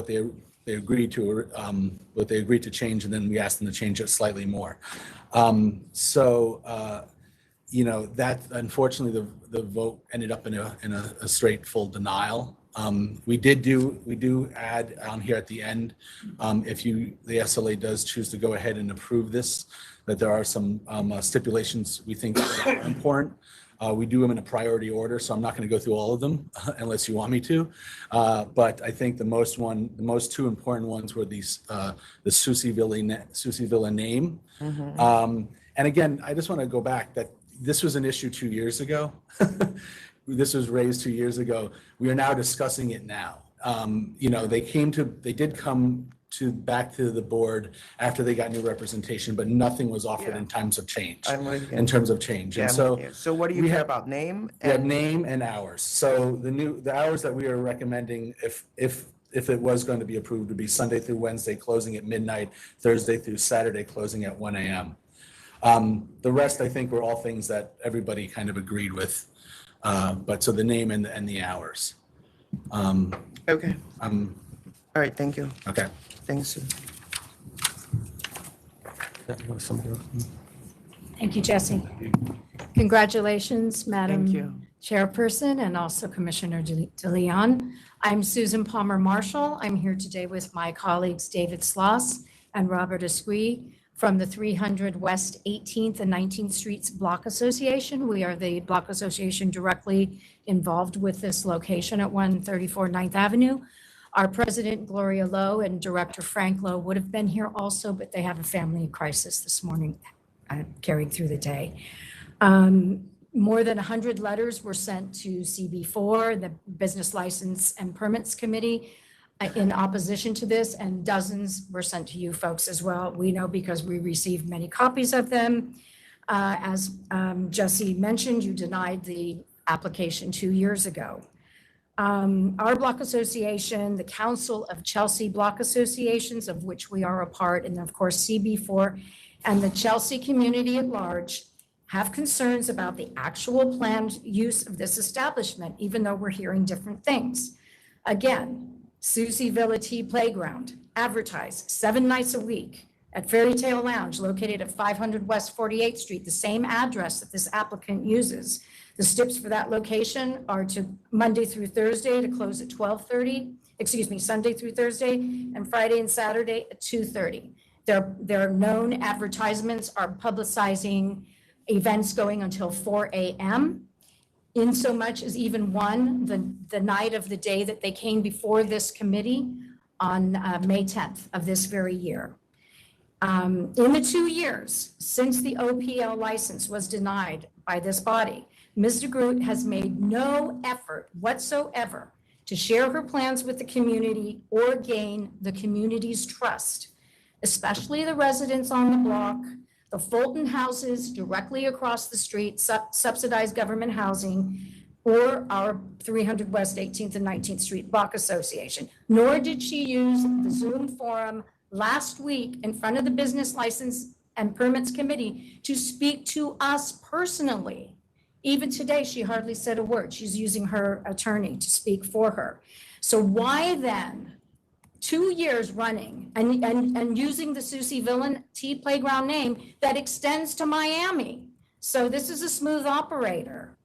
they agreed to change, and then we asked them to change it slightly more. That unfortunately the vote ended up in a straight full denial. We do add on here at the end, if the SLA does choose to go ahead and approve this, that there are some stipulations we think are important. We do them in a priority order, so I'm not going to go through all of them unless you want me to. But I think the most two important ones were the SUSI Villa name. And again, I just want to go back that this was an issue 2 years ago. This was raised 2 years ago. We are now discussing it now. They did come back to the board after they got new representation, but nothing was offered in terms of change. In terms of change. Yeah, And so what do you care about, name? We have name and hours. So the hours that we are recommending, if it was going to be approved, would be Sunday through Wednesday, closing at midnight, Thursday through Saturday, closing at 1 a.m. The rest, I think, were all things that everybody kind of agreed with. But so the name and the hours. Okay. All right, thank you. Okay. Thanks, Sue. Thank you, Jesse. Congratulations, Madam Thank you. Chairperson, and also Commissioner DeLeon. I'm Susan Palmer Marshall. I'm here today with my colleagues David Sloss and Robert Esqui from the 300 West 18th and 19th Streets Block Association. We are the block association directly involved with this location at 134 9th Avenue. Our president, Gloria Lowe, and director Frank Lowe would have been here also, but they have a family crisis this morning carrying through the day. More than 100 letters were sent to CB4, the Business License and Permits Committee, in opposition to this, and dozens were sent to you folks as well. We know because we received many copies of them. As Jesse mentioned, you denied the application 2 years ago. Our block association, the Council of Chelsea Block Associations, of which we are a part, and of course CB4, and the Chelsea community at large have concerns about the actual planned use of this establishment, even though we're hearing different things. Again, SUSI Villa Tea Playground, advertised 7 nights a week at Fairy Tale Lounge, located at 500 West 48th Street, the same address that this applicant uses. The steps for that location are to Monday through Thursday to close at 12:30, Sunday through Thursday, and Friday and Saturday at 2:30. Their known advertisements are publicizing events going until 4 a.m., in so much as even one, the night of the day that they came before this committee on May 10th of this very year. In the 2 years since the OPL license was denied by this body, Ms. DeGroot has made no effort whatsoever to share her plans with the community or gain the community's trust, especially the residents on the block, the Fulton houses directly across the street, subsidized government housing, or our 300 West 18th and 19th Street Block Association. Nor did she use the Zoom forum last week in front of the Business License and Permits Committee to speak to us personally. Even today, she hardly said a word. She's using her attorney to speak for her. So why then, 2 years running and using the SUSI Villa Tea Playground name that extends to Miami? So this is a smooth operator.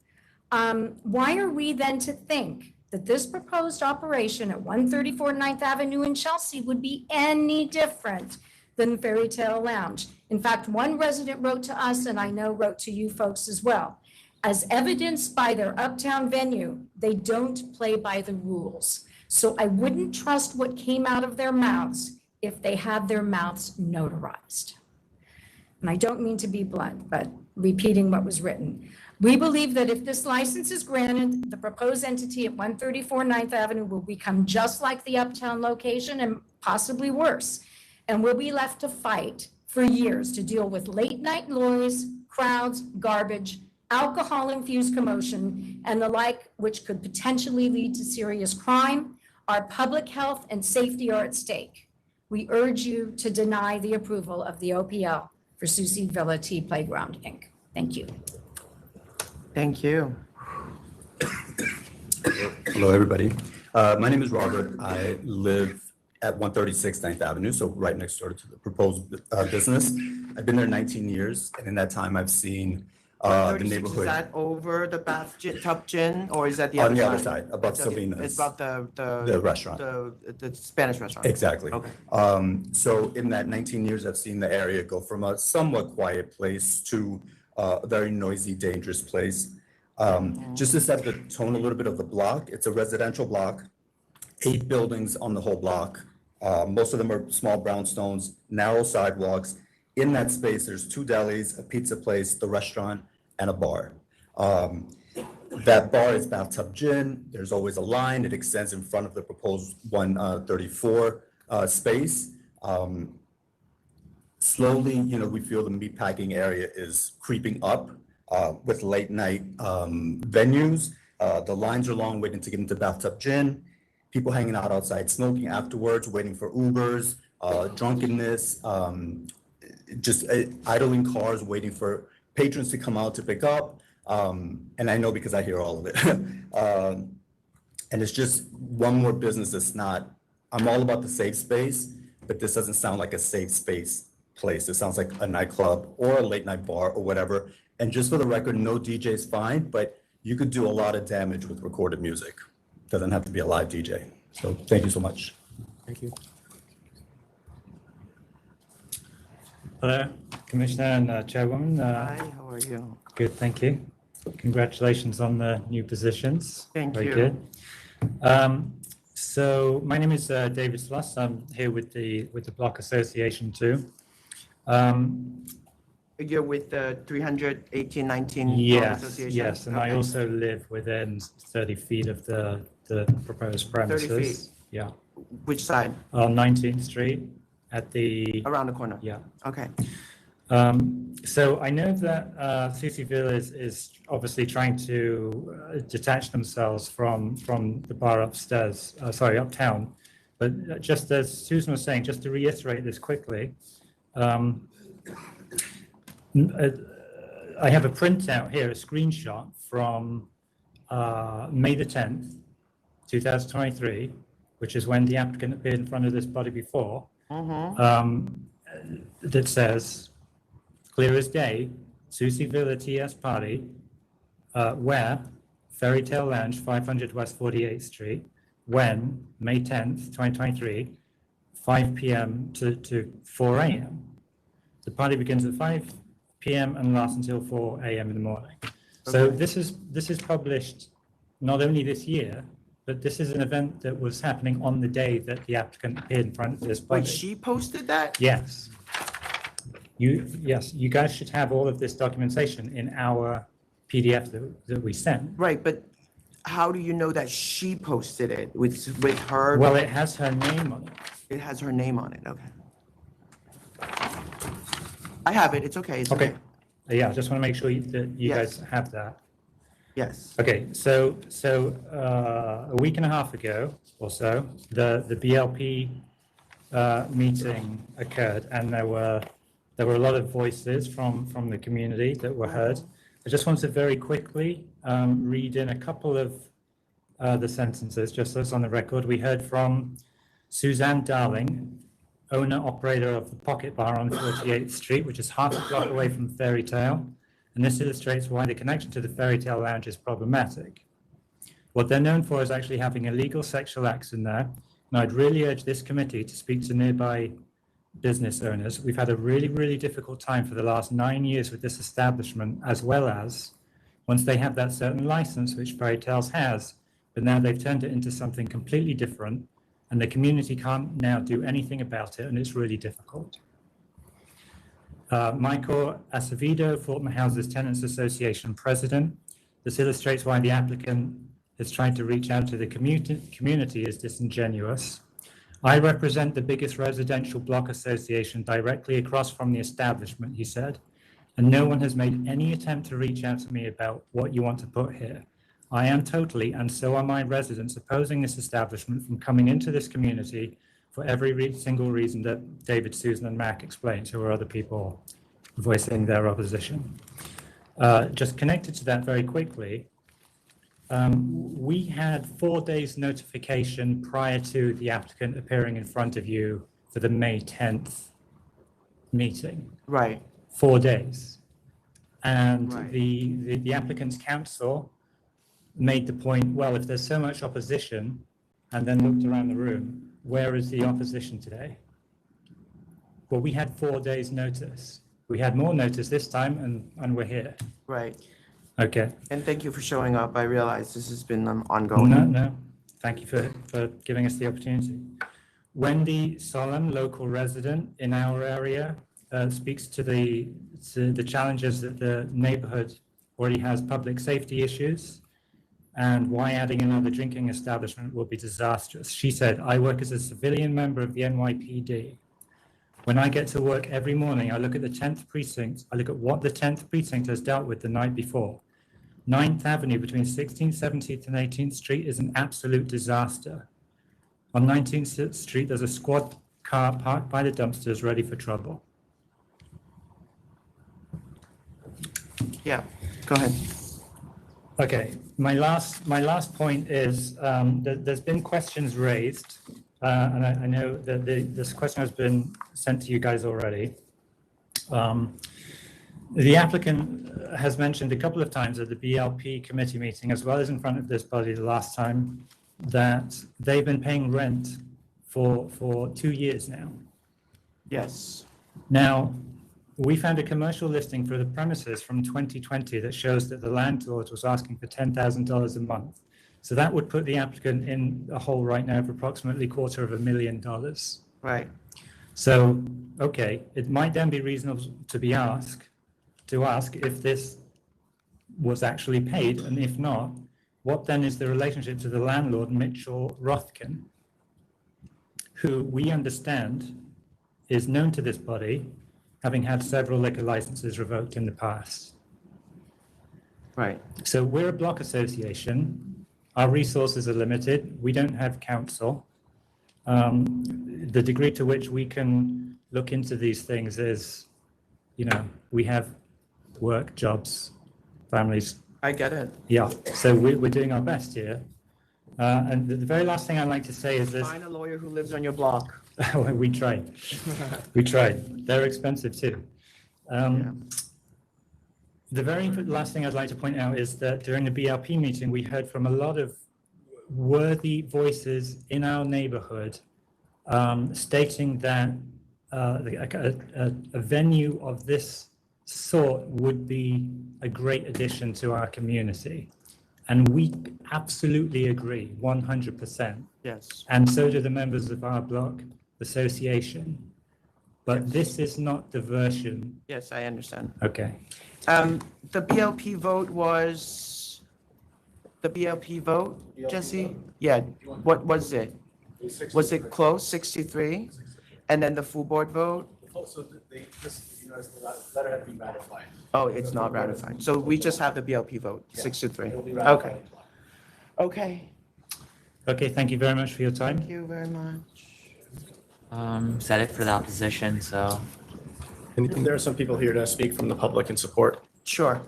Why are we then to think that this proposed operation at 134 9th Avenue in Chelsea would be any different than Fairy Tale Lounge? In fact, one resident wrote to us, and I know wrote to you folks as well. As evidenced by their uptown venue, they don't play by the rules. So I wouldn't trust what came out of their mouths if they had their mouths notarized. And I don't mean to be blunt, but repeating what was written. We believe that if this license is granted, the proposed entity at 134 9th Avenue will become just like the uptown location and possibly worse, and will be left to fight for years to deal with late night noise, crowds, garbage, alcohol-infused commotion, and the like, which could potentially lead to serious crime. Our public health and safety are at stake. We urge you to deny the approval of the OPL for SUSI Villa Tea Playground, Inc. Thank you. Thank you. Hello, everybody. My name is Robert. I live at 136 9th Avenue, so right next door to the proposed business. I've been there 19 years, and in that time, I've seen the neighborhood. Is that over the bathtub gin, or is that the On other the side? other side, above Selena's. It's about the restaurant. The Spanish restaurant. Exactly. Okay. So in that 19 years, I've seen the area go from a somewhat quiet place to a very noisy, dangerous place. Just to set the tone a little bit of the block, it's a residential block, 8 buildings on the whole block. Most of them are small brownstones, narrow sidewalks. In that space, there's 2 delis, a pizza place, the restaurant, and a bar. That bar is bathtub gin. There's always a line. It extends in front of the proposed 134 space. Slowly, we feel the meatpacking area is creeping up with late night venues. The lines are long waiting to get into bathtub gin. People hanging out outside smoking afterwards, waiting for Ubers, drunkenness, just idling cars, waiting for patrons to come out to pick up. And I know because I hear all of it. And it's just one more business that's not, I'm all about the safe space, but this doesn't sound like a safe space place. It sounds like a nightclub or a late night bar or whatever. And just for the record, no DJ is fine, but you could do a lot of damage with recorded music. Doesn't have to be a live DJ. So thank you so much. Thank you. Hello, Commissioner and Chairwoman. Hi, how are you? Good, thank you. Congratulations on the new positions. Thank Very you. good. So my name is David Sluss. I'm here with the Block Association too. You're with the 31819 Yes, Association? yes, and I Okay. also live within 30 feet of the proposed 30 premises. feet? Yeah. Which side? On 19th Street at the. Around the corner? Yeah. Okay. So I know that Susiville is obviously trying to detach themselves from the bar upstairs, uptown. But just as Susan was saying, just to reiterate this quickly, I have a printout here, a screenshot from May the 10th, 2023, which is when the applicant appeared in front of this body before, that says, clear as day, Susi Villa TS Party, where Fairy Tale Lounge, 500 West 48th Street, when May 10th, 2023, 5 p.m. to 4 a.m. The party begins at 5 p.m. and lasts until 4 a.m. in the morning. So this is published not only this year, but this is an event that was happening on the day that the applicant appeared in front of this body. Wait, she posted that? Yes. You guys should have all of this documentation in our PDF that we sent. Right, but how do you know that she posted it with her? Well, it has her name on it. It has her name on it, okay. I have it, it's okay, it's Okay. okay. Yeah, I just want to make sure that you Yes. guys have that. Yes. Okay, so a week and a half ago or so, the BLP meeting occurred, and there were a lot of voices from the community that were heard. I just want to very quickly read in a couple of the sentences, just so it's on the record. We heard from Suzanne Darling, owner-operator of the Pocket Bar on 48th Street, which is half a block away from Fairy Tale. And this illustrates why the connection to the Fairy Tale Lounge is problematic. What they're known for is actually having illegal sexual acts in there. And I'd really urge this committee to speak to nearby business owners. We've had a really, really difficult time for the last 9 years with this establishment, as well as once they have that certain license, which Fairy Tales has, but now they've turned it into something completely different, and the community can't now do anything about it, and it's really difficult. Michael Acevedo, Fulton Houses Tenants Association President. This illustrates why the applicant is trying to reach out to the community is disingenuous. I represent the biggest residential block association directly across from the establishment, he said, and no one has made any attempt to reach out to me about what you want to put here. I am totally, and so are my residents, opposing this establishment from coming into this community for every single reason that David, Susan, and Mac explained, who are other people voicing their opposition. Just connected to that very quickly, we had 4 days notification prior to the applicant appearing in front of you for the May 10th meeting. Right. 4 days. And Right. the applicant's counsel made the point, well, if there's so much opposition, and then looked around the room, where is the opposition today? Well, we had 4 days notice. We had more notice this time, and we're here. Right. Okay. And thank you for showing up. I realize this has been ongoing. No. Thank you for giving us the opportunity. Wendy Solomon, local resident in our area, speaks to the challenges that the neighborhood already has public safety issues and why adding another drinking establishment will be disastrous. She said, I work as a civilian member of the NYPD. When I get to work every morning, I look at the 10th precinct. I look at what the 10th precinct has dealt with the night before. 9th Avenue between 16th, 17th, and 18th Street is an absolute disaster. On 19th Street, there's a squad car parked by the dumpsters ready for trouble. Yeah, go ahead. Okay, my last point is there's been questions raised, and I know that this question has been sent to you guys already. The applicant has mentioned a couple of times at the BLP committee meeting, as well as in front of this body the last time, that they've been paying rent for 2 years now. Yes. Now, we found a commercial listing for the premises from 2020 that shows that the landlord was asking for $10,000 a month. So that would put the applicant in a hole right now of approximately $250,000. Right. So, okay, it might then be reasonable to ask if this was actually paid, and if not, what then is the relationship to the landlord, Mitchell Rothkin, who we understand is known to this body, having had several liquor licenses revoked in the past. Right. So we're a block association. Our resources are limited. We don't have counsel. The degree to which we can look into these things is, we have work, jobs, families. I get it. Yeah, so we're doing our best here. And the very last thing I'd like to say is this. Find a lawyer who lives on your block. We tried. They're expensive too. The very last thing I'd like to point out is that during the BLP meeting, we heard from a lot of worthy voices in our neighborhood stating that a venue of this sort would be a great addition to our community. And we absolutely agree, 100%. Yes. And so do the members of our block association. But this is not diversion. Yes, I understand. Okay. The BLP vote was, Jesse? Yeah, what was it? Was it close, 63? And then the full board vote? So the letter had to be ratified. Oh, it's not ratified. So we just have the BLP vote, 6-3. It'll be ratified. Okay. Okay, thank you very much for your time. Thank you very much. Said it for the opposition, so. There are some people here to speak from the public in support. Sure.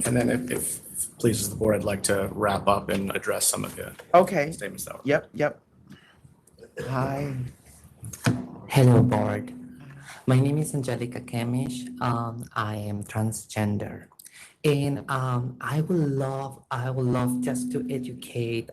And then if pleases the board, I'd like to wrap up and address some of the statements that were. Yep. Hi. Hello, board. My name is Angelica Kemish. I am transgender. And I would love just to educate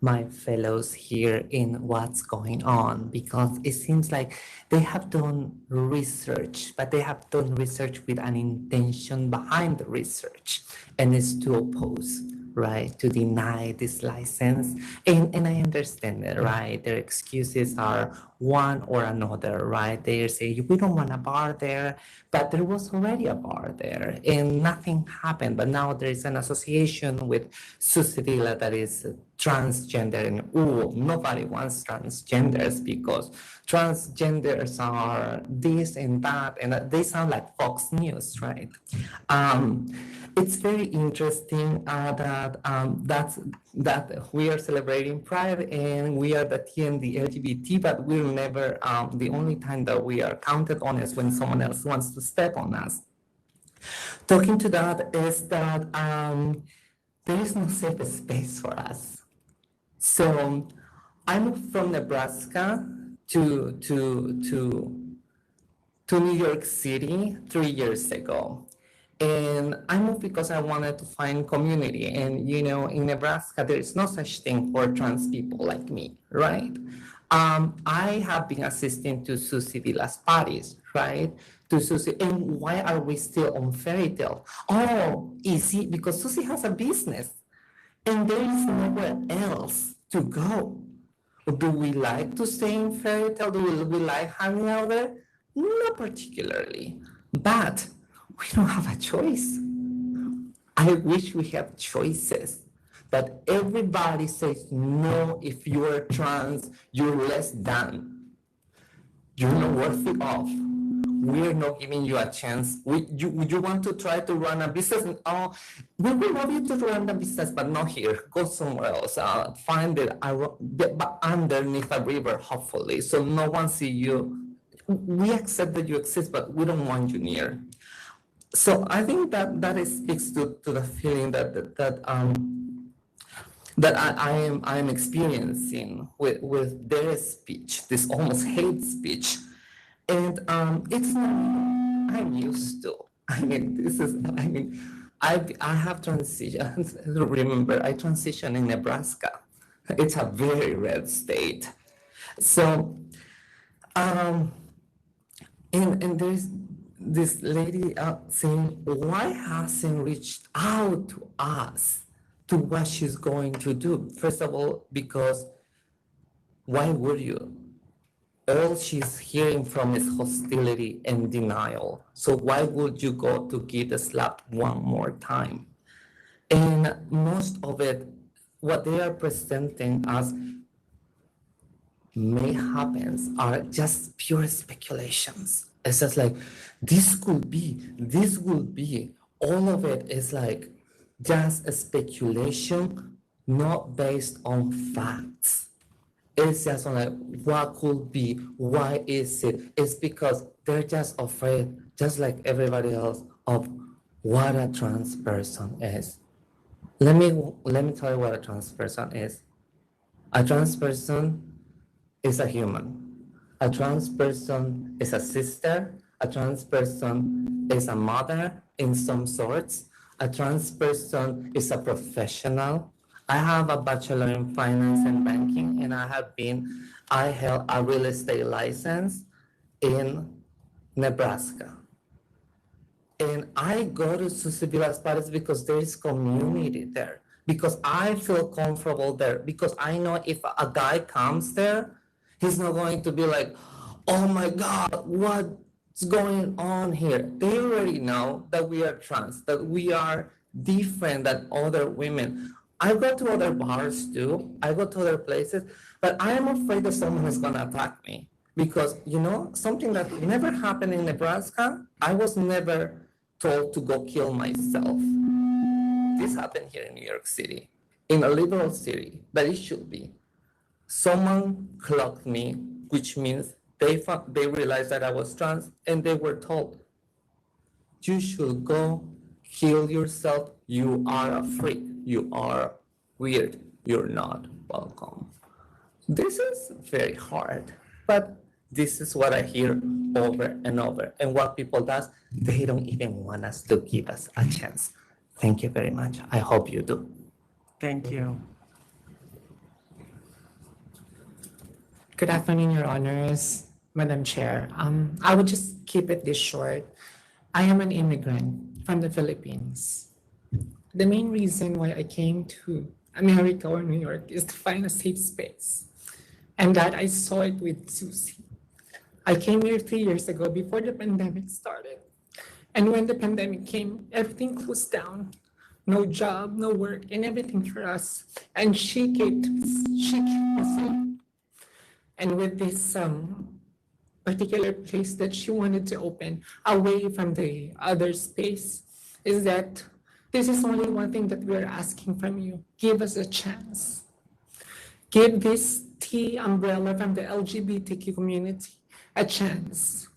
my fellows here in what's going on, because it seems like they have done research, but they have done research with an intention behind the research, and it's to oppose, right, to deny this license. And I understand it, right? Their excuses are one or another, right? They say, we don't want a bar there, but there was already a bar there and nothing happened. But now there is an association with SUSI that is transgender, and nobody wants transgenders because transgenders are this and that, and they sound like Fox News, right? It's very interesting that we are celebrating Pride and we are the TND LGBT, but we're never, the only time that we are counted on is when someone else wants to step on us. Talking to that is that there is no safe space for us. So I moved from Nebraska to New York City 3 years ago. And I moved because I wanted to find community. And, in Nebraska, there is no such thing for trans people like me, right? I have been assisting to SUSI Vilas parties, right? to Susie. And why are we still on fairy tale? Oh, easy, because Susie has a business and there is nowhere else to go. Do we like to stay in fairy tale? Do we like hanging out there? Not particularly, but we don't have a choice. I wish we had choices, but everybody says, no, if you are trans, you're less than. You're not worthy of. We're not giving you a chance. You want to try to run a business? Oh, we will love you to run a business, but not here. Go somewhere else. Find it underneath a river, hopefully, so no one see you. We accept that you exist, but we don't want you near. So I think that speaks to the feeling that I am experiencing with their speech, this almost hate speech. And it's not, I'm used to. I have transitioned. Remember, I transitioned in Nebraska. It's a very red state. So, and there's this lady saying, why hasn't reached out to us to what she's going to do? First of all, because why would you? All she's hearing from is hostility and denial. So why would you go to give the slap one more time? And most of it, what they are presenting as may happens are just pure speculations. It's just like, this could be, this will be. All of it is like just a speculation, not based on facts. It's just like, what could be? Why is it? It's because they're just afraid, just like everybody else, of what a trans person is. Let me tell you what a trans person is. A trans person is a human. A trans person is a sister. A trans person is a mother in some sorts. A trans person is a professional. I have a bachelor in finance and banking, and I held a real estate license in Nebraska. And I go to SUSI BILLIARDS because there is community there, because I feel comfortable there, because I know if a guy comes there, he's not going to be like, oh my God, what's going on here? They already know that we are trans, that we are different than other women. I go to other bars too. I go to other places, but I am afraid that someone is going to attack me because, you know, something that never happened in Nebraska, I was never told to go kill myself. This happened here in New York City, in a liberal city, but it should be. Someone clocked me, which means they realized that I was trans, and they were told, you should go kill yourself. You are a freak. You are weird. You're not welcome. This is very hard, but this is what I hear over and over. And what people does, they don't even want us to give us a chance. Thank you very much. I hope you do. Thank you. Good afternoon, Your Honors, Madam Chair. I will just keep it this short. I am an immigrant from the Philippines. The main reason why I came to America or New York is to find a safe space. And that I saw it with SUSI. I came here 3 years ago before the pandemic started. And when the pandemic came, everything closed down. No job, no work, and everything for us. And she kept us in. And with this particular place that she wanted to open away from the other space, is that this is only one thing that we're asking from you. Give us a chance. Give this T umbrella from the LGBTQ community a chance.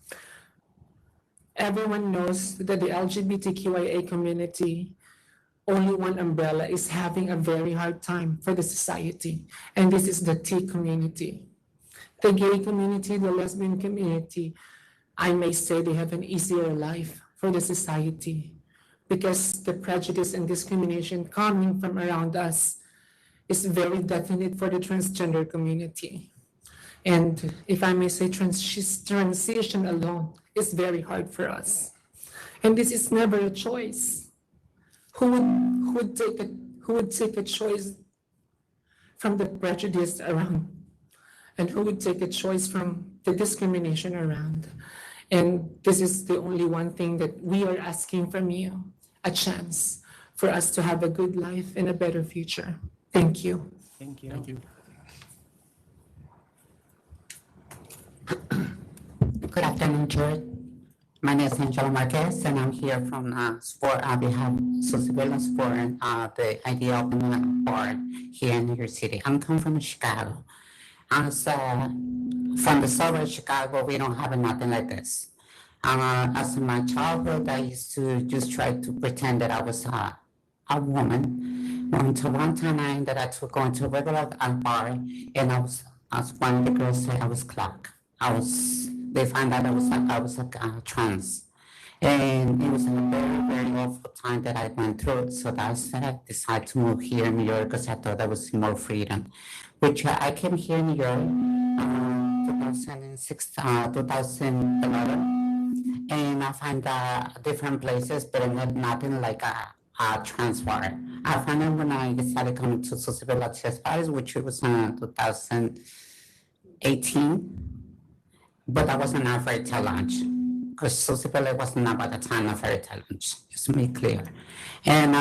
Everyone knows that the LGBTQIA community, only one umbrella, is having a very hard time for the society. And this is the T community. The gay community, the lesbian community, I may say they have an easier life for the society because the prejudice and discrimination coming from around us is very definite for the transgender community. And if I may say, transition alone is very hard for us. And this is never a choice. Who would take a choice from the prejudice around? And who would take a choice from the discrimination around? And this is the only one thing that we are asking from you, a chance for us to have a good life and a better future. Thank you. Thank you. Thank you. Good afternoon, Chair. My name is Angela Marquez, and I'm here from on behalf of Susibilla for the idea of the board here in New York City. I'm coming from Chicago. From the suburbs of Chicago, we don't have nothing like this. As in my childhood, I used to just try to pretend that I was a woman. Until one time I ended up going to a regular bar, and I was one of the girls said I was Clark. They found out I was trans. And it was a very, very awful time that I went through. So that's when I decided to move here in New York because I thought there was more freedom. Which I came here in New York 2006, 2011. And I found different places, but nothing like a trans bar. I found it when I decided coming to Susibilla, Texas, which was in 2018. But I wasn't a fairy tale lunch because Susibilla wasn't about the time of fairy tale lunch, just to make clear. And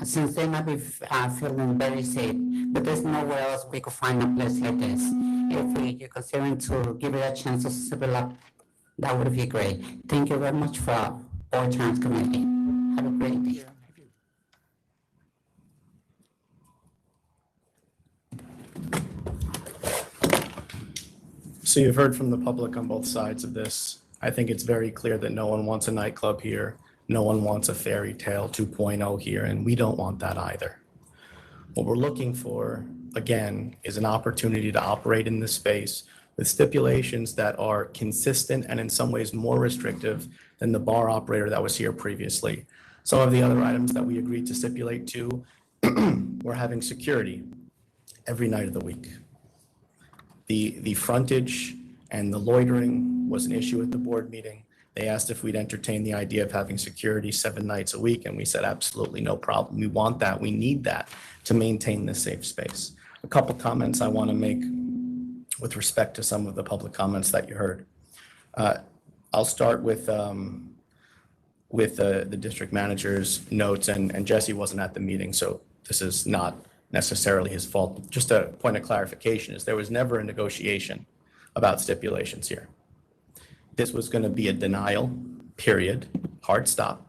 since then, I've been feeling very safe, but there's nowhere else we could find a place like this. If you're considering to give it a chance to Susibilla, that would be great. Thank you very much for our trans community. Have a great day. So you've heard from the public on both sides of this. I think it's very clear that no one wants a nightclub here. No one wants a fairy tale 2.0 here, and we don't want that either. What we're looking for, again, is an opportunity to operate in this space with stipulations that are consistent and in some ways more restrictive than the bar operator that was here previously. Some of the other items that we agreed to stipulate to were having security every night of the week. The frontage and the loitering was an issue at the board meeting. They asked if we'd entertain the idea of having security 7 nights a week, and we said absolutely no problem. We want that. We need that to maintain this safe space. A couple comments I want to make with respect to some of the public comments that you heard. I'll start with the district manager's notes, and Jesse wasn't at the meeting, so this is not necessarily his fault. Just a point of clarification is there was never a negotiation about stipulations here. This was going to be a denial, period, hard stop.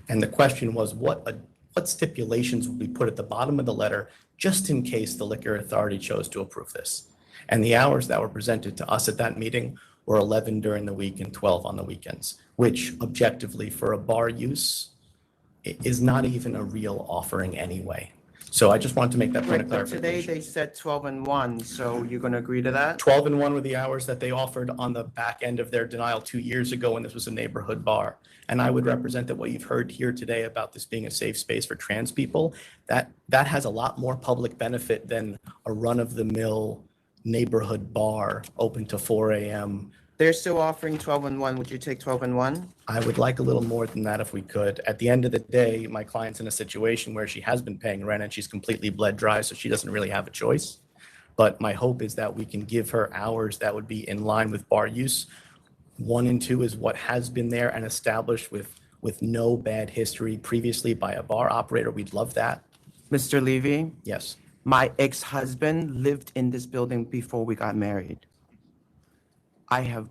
And the question was what stipulations would be put at the bottom of the letter just in case the liquor authority chose to approve this. And the hours that were presented to us at that meeting were 11 during the week and 12 on the weekends, which objectively for a bar use is not even a real offering anyway. So I just wanted to make that point of But today clarification. they said 12 and 1, so you're going to agree to that? 12 and 1 were the hours that they offered on the back end of their denial 2 years ago when this was a neighborhood bar. And I would represent that what you've heard here today about this being a safe space for trans people, that has a lot more public benefit than a run-of-the-mill neighborhood bar open to 4 a.m. They're still offering 12 and 1. Would you take 12 and 1? I would like a little more than that if we could. At the end of the day, my client's in a situation where she has been paying rent and she's completely bled dry, so she doesn't really have a choice. But my hope is that we can give her hours that would be in line with bar use. 1 and 2 is what has been there and established with no bad history previously by a bar operator. We'd love that. Mr. Levy? Yes. My ex-husband lived in this building before we got married. I have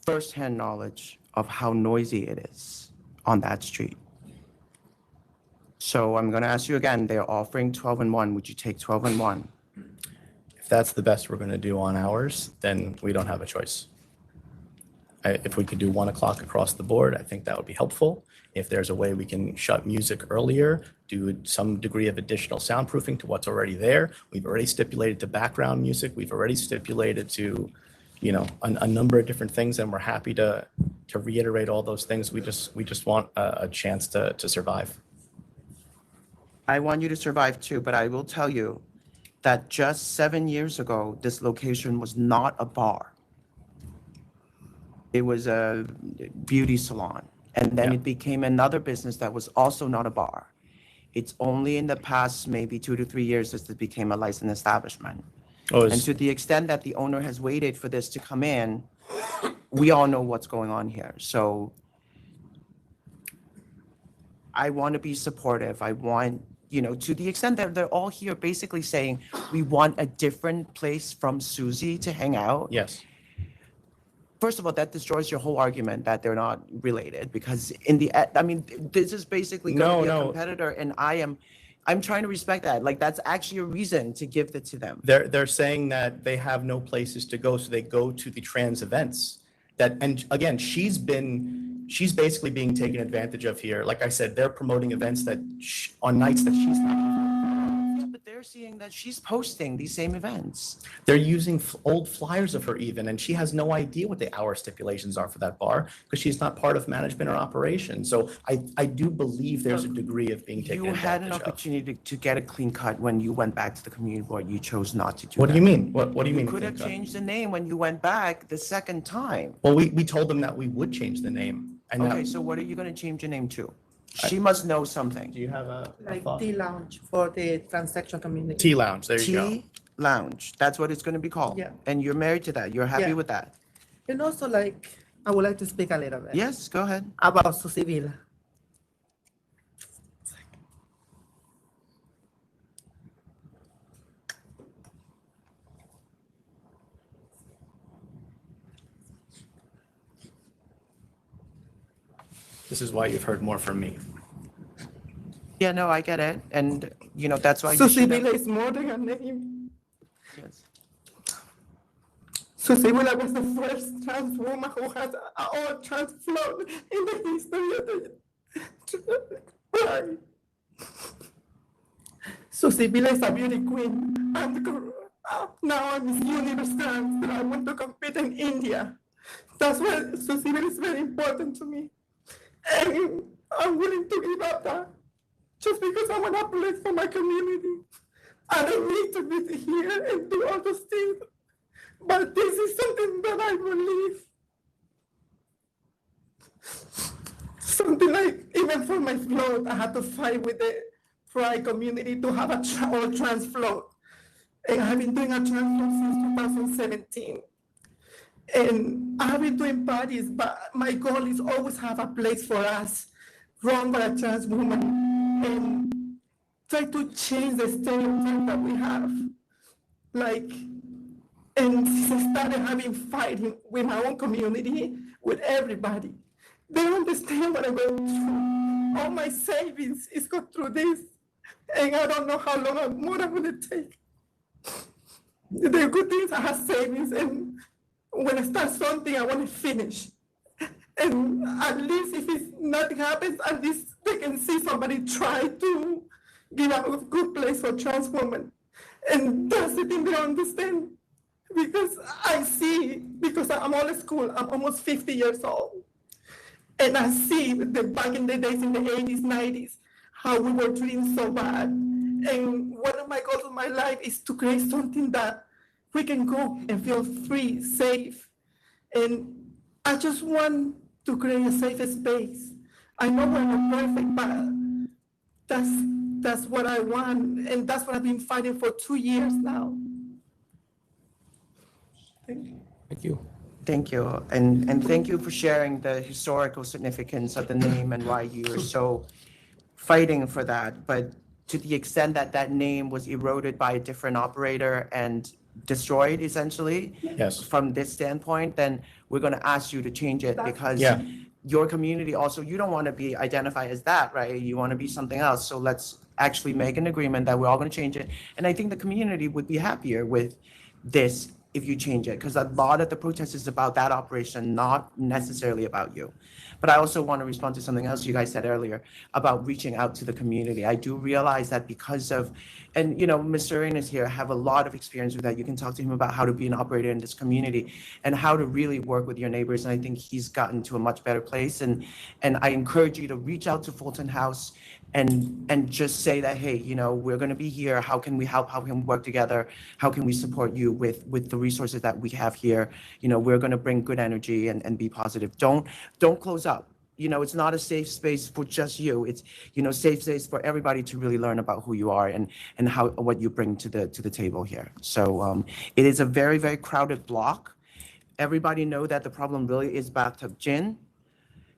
firsthand knowledge of how noisy it is on that street. So I'm going to ask you again, they're offering 12 and 1. Would you take 12 and 1? If that's the best we're going to do on hours, then we don't have a choice. If we could do 1 o'clock across the board, I think that would be helpful. If there's a way we can shut music earlier, do some degree of additional soundproofing to what's already there. We've already stipulated to background music. We've already stipulated to, you know, a number of different things, and we're happy to reiterate all those things. We just want a chance to survive. I want you to survive too, but I will tell you, that just 7 years ago, this location was not a bar. It was a beauty salon. And then it became another business that was also not a bar. It's only in the past maybe 2 to 3 years that it became a licensed establishment. And to the extent that the owner has waited for this to come in, we all know what's going on here. So I want to be supportive. I want, you know, to the extent that they're all here basically saying we want a different place from SUSI to hang out. Yes. First of all, that destroys your whole argument that they're not related, because in the, I mean, this is basically going to be a competitor, and I'm trying to respect that. Like, that's actually a reason to give it to them. They're saying that they have no places to go, so they go to the trans events. That, and again, she's basically being taken advantage of here. Like I said, they're promoting events that on nights that she's not. But they're seeing that she's posting these same events. They're using old flyers of her even, and she has no idea what the hour stipulations are for that bar because she's not part of management or operations. So I do believe there's a degree of being taken advantage of. You had an opportunity to get a clean cut when you went back to the community board. You chose not to do that. What do you mean? What do you mean? You could have changed the name when you went back the second time. Well, we told them that we would change the name. And okay, so what are you going to change your name to? She must know something. Do you have a Like tea lounge for the transsexual community. Tea lounge, there you go. Tea lounge, that's what it's going to be called. Yeah. And you're married to that. You're happy Yeah. with that? And also, like, I would like to speak a little bit. Yes, go ahead. About Susi Villa. This is why you've heard more from me. Yeah, no, I get it. And, you know, that's why you Susi should Villa have- is more than a name. Yes. Susi Villa was the first trans woman who had an all trans float in the history of the right. Susi Villa is a beauty queen. And now I'm Miss Universe Trans, and I want to compete in India. That's why Susi Villa is very important to me. And I'm willing to give up that just because I want a place for my community. I don't need to be here and do all those things. But this is something that I believe. Something like, even for my float, I had to fight with the pride community to have all trans float. And I've been doing a trans float since 2017. And I've been doing parties, but my goal is always have a place for us, run by a trans woman, and try to change the stereotype that we have. Like, and since I started having fighting with my own community, with everybody, they don't understand what I'm going through. All my savings is go through this, and I don't know how long more I'm gonna take. The good things I have savings, and when I start something, I want to finish. And at least if nothing happens, at least they can see somebody try to give a good place for trans women. And that's the thing they don't understand. Because I see, because I'm old school, I'm almost 50 years old. And I see back in the days in the 80s, 90s, how we were treated so bad. And one of my goals in my life is to create something that we can go and feel free, safe. And I just want to create a safe space. I know we're not perfect, but that's what I want. And that's what I've been fighting for 2 years now. Thank you. Thank you. Thank you. And thank you for sharing the historical significance of the name and why you are so fighting for that. But to the extent that that name was eroded by a different operator and destroyed essentially, yes, from this standpoint, then we're going to ask you to change it because your community also, you don't want to be identified as that, right? You want to be something else. So let's actually make an agreement that we're all going to change it. And I think the community would be happier with this if you change it, because a lot of the protest is about that operation, not necessarily about you. But I also want to respond to something else you guys said earlier about reaching out to the community. I do realize that because of, and you know, Mr. Arenas here have a lot of experience with that. You can talk to him about how to be an operator in this community and how to really work with your neighbors. And I think he's gotten to a much better place. And I encourage you to reach out to Fulton House and just say that, hey, we're going to be here. How can we help? How can we work together? How can we support you with the resources that we have here? We're going to bring good energy and be positive. Don't close up. It's not a safe space for just you. It's, safe space for everybody to really learn about who you are and what you bring to the table here. So it is a very, very crowded block. Everybody know that the problem really is bathtub gin.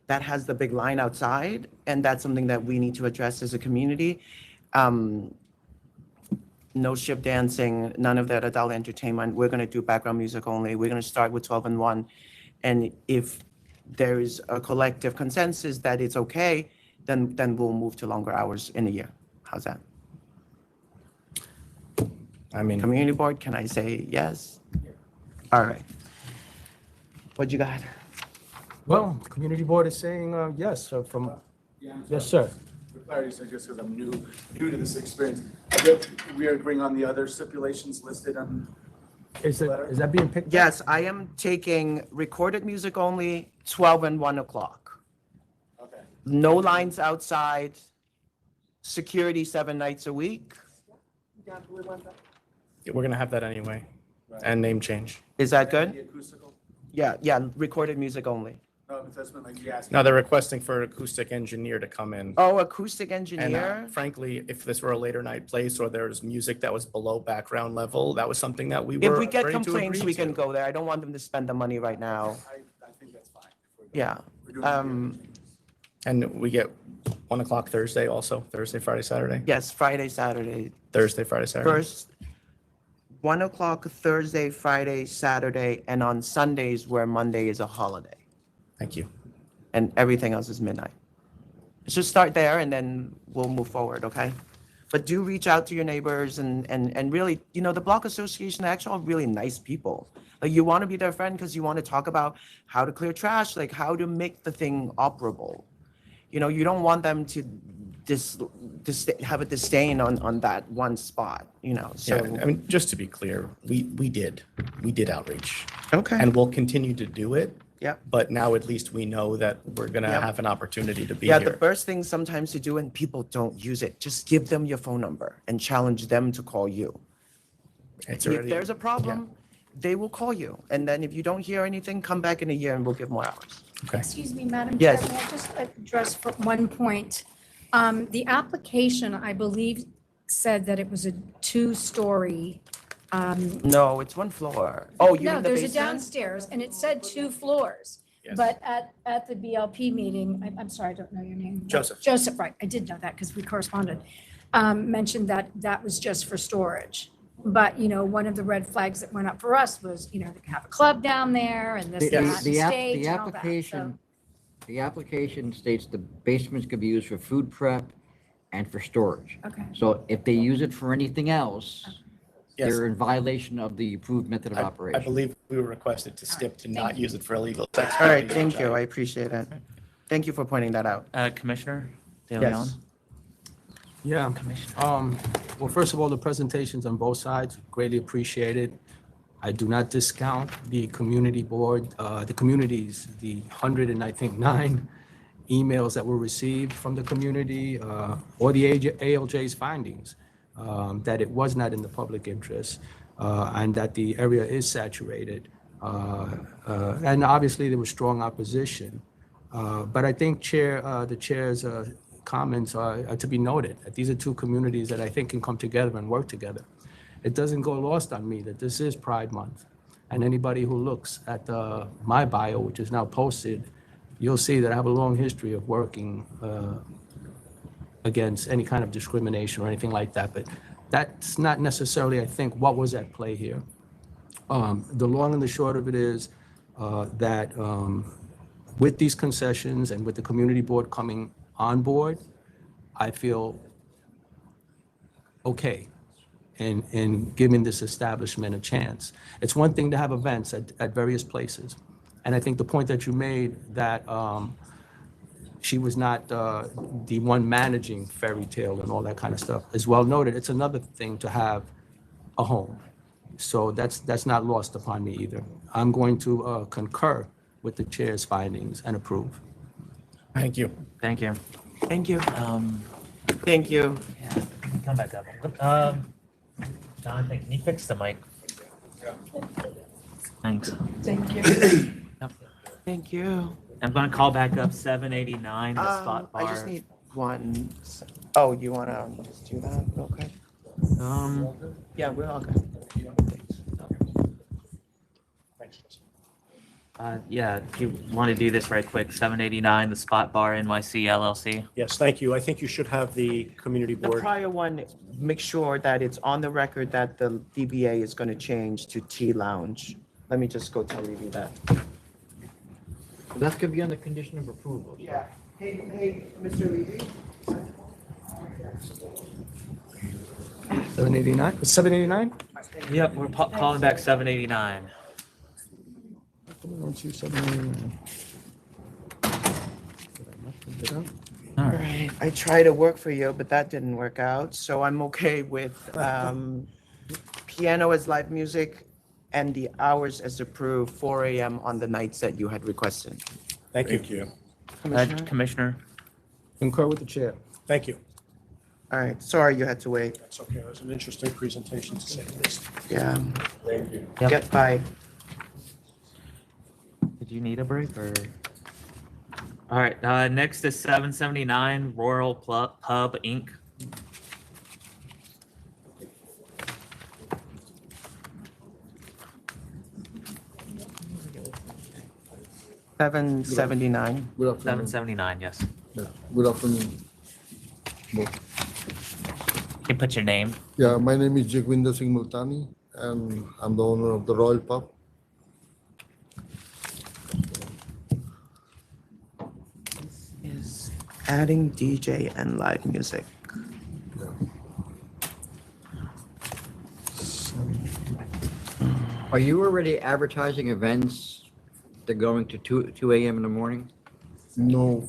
That has the big line outside, and that's something that we need to address as a community. No ship dancing, none of that adult entertainment. We're going to do background music only. We're going to start with 12 and 1. And if there is a collective consensus that it's okay, then we'll move to longer hours in a year. How's that? Community board, can I say yes? All right. What you got? Well, community board is saying yes, yes, sir. For clarity, so just because I'm new to this experience, we are agreeing on the other stipulations listed on. Is that being picked up? Yes, I am taking recorded music only, 12 and 1 o'clock. Okay. No lines outside, security 7 nights a week. We're gonna have that anyway, and name change. Is that good? The acoustical? Yeah, recorded music only. No, but that's what like you asked. No, they're requesting for an acoustic engineer to come in. Oh, acoustic And engineer? frankly, if this were a later night place or there's music that was below background level, that was something that we If were we get ready to complaints, agree we can to. go there. I don't want them to spend the money right now. I think that's fine. Yeah. And we get 1 o'clock Thursday also, Thursday, Friday, Saturday? Yes, Friday, Saturday. Thursday, Friday, Saturday. First, 1 o'clock Thursday, Friday, Saturday, and on Sundays where Monday is a holiday. Thank you. And everything else is midnight. Let's just start there and then we'll move forward, okay? But do reach out to your neighbors and really, the block association are actually all really nice people. Like you want to be their friend because you want to talk about how to clear trash, like how to make the thing operable. You don't want them to have a disdain on that one spot, so. Yeah, just to be clear, we did outreach. Okay. And we'll continue to do it. Yeah. But now at least we know that we're gonna have an opportunity to be Yeah, here. the first thing sometimes to do when people don't use it, just give them your phone number and challenge them to call you. It's If already- there's a problem, they will call you. And then if you don't hear anything, come back in a year and we'll give more hours. Okay. Excuse me, Madam Chair, Yes. may I just address for one point? The application, I believe, said that it was a 2-story. No, it's 1 floor. Oh, you No, mean the there's a basement? downstairs, and it said 2 floors. Yes. But at the BLP meeting, I'm sorry, I don't know your name. Joseph. Joseph, right, I did know that because we corresponded, mentioned that that was just for storage. But, one of the red flags that went up for us was, they could have a club down there and this, and that, and stage and all that. So- The application states the basements could be used for food prep and for storage. Okay. So if they use it for anything else, Yes. they're in violation of the approved method of I operation. believe we were requested to stip to not use it for illegal sex. All right, thank you. I appreciate it. Thank you for pointing that out. Commissioner De Leon? Yes. Yeah. Well, first of all, the presentations on both sides, greatly appreciated. I do not discount the community board, the communities, the 109 emails that were received from the community, or the ALJ's findings, that it was not in the public interest, and that the area is saturated. And obviously, there was strong opposition. But I think the chair's comments are to be noted. That these are two communities that I think can come together and work together. It doesn't go lost on me that this is Pride Month. And anybody who looks at my bio, which is now posted, you'll see that I have a long history of working against any kind of discrimination or anything like that. But that's not necessarily, I think, what was at play here. The long and the short of it is that with these concessions and with the community board coming on board, I feel okay in giving this establishment a chance. It's one thing to have events at various places. And I think the point that you made that she was not the one managing Fairy Tale and all that kind of stuff is well noted. It's another thing to have a home. So that's not lost upon me either. I'm going to concur with the chair's findings and approve. Thank you. Thank you. Thank you. Thank you. Come back up. Jonathan, can you fix the mic? Thanks. Thank you. Thank you. I'm gonna call back up 789, the spot bar. I just need one. Oh, you wanna just do that real quick? Yeah, we're all good. Yeah, if you want to do this right quick, 789, the spot bar NYC LLC. Yes, thank you. I think you should have the community The board. prior one, make sure that it's on the record that the DBA is gonna change to Tea Lounge. Let me just go tell Levy that. That's gonna be on the condition of approval. Yeah. Hey, Mr. Levy? 789? 789? Yep, we're calling back 789. 789. All right. I tried to work for you, but that didn't work out. So I'm okay with piano as live music and the hours as approved, 4 a.m. on the nights that you had requested. Thank you. Commissioner? Concur with the chair. Thank you. All right. Sorry you had to wait. That's okay. It was an interesting presentation to say the least. Yeah. Thank you. Get by. Did you need a break or? All right, next is 779 Royal Pub Inc. $779. Good afternoon. 779, yes. Yeah. Good afternoon. Can you put your name? Yeah, my name is Jagwinder Singh Multani, and I'm the owner of the Royal Pub. Is adding DJ and live music. Are you already advertising events that going to 2 a.m. in the morning? No,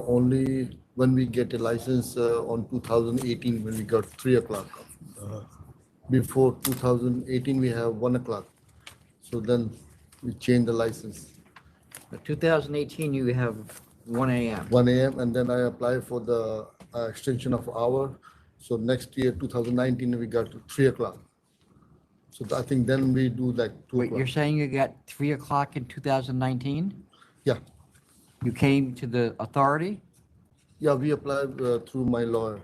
only when we get a license on 2018 when we got 3 o'clock. Before 2018 we have 1 o'clock. So then we change the license. 2018 you have 1 a.m. 1 a.m. and then I apply for the extension of hour. So next year 2019 we got to 3 o'clock. So I think then we do like 2 Wait, o'clock. you're saying you got 3 o'clock in 2019? Yeah. You came to the authority? Yeah, we applied through my lawyer.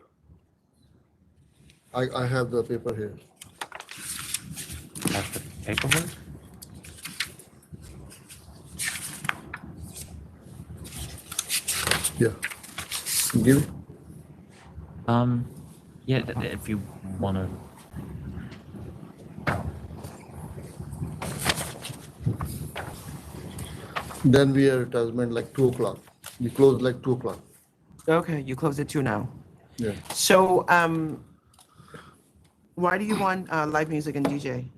I have the paper here. That's the paperwork? Yeah. Give it. Yeah, if you want to. Then we are advertisement like 2 o'clock. We close like 2 o'clock. Okay, you close at 2 now. Yeah. So, why do you want live music and DJ?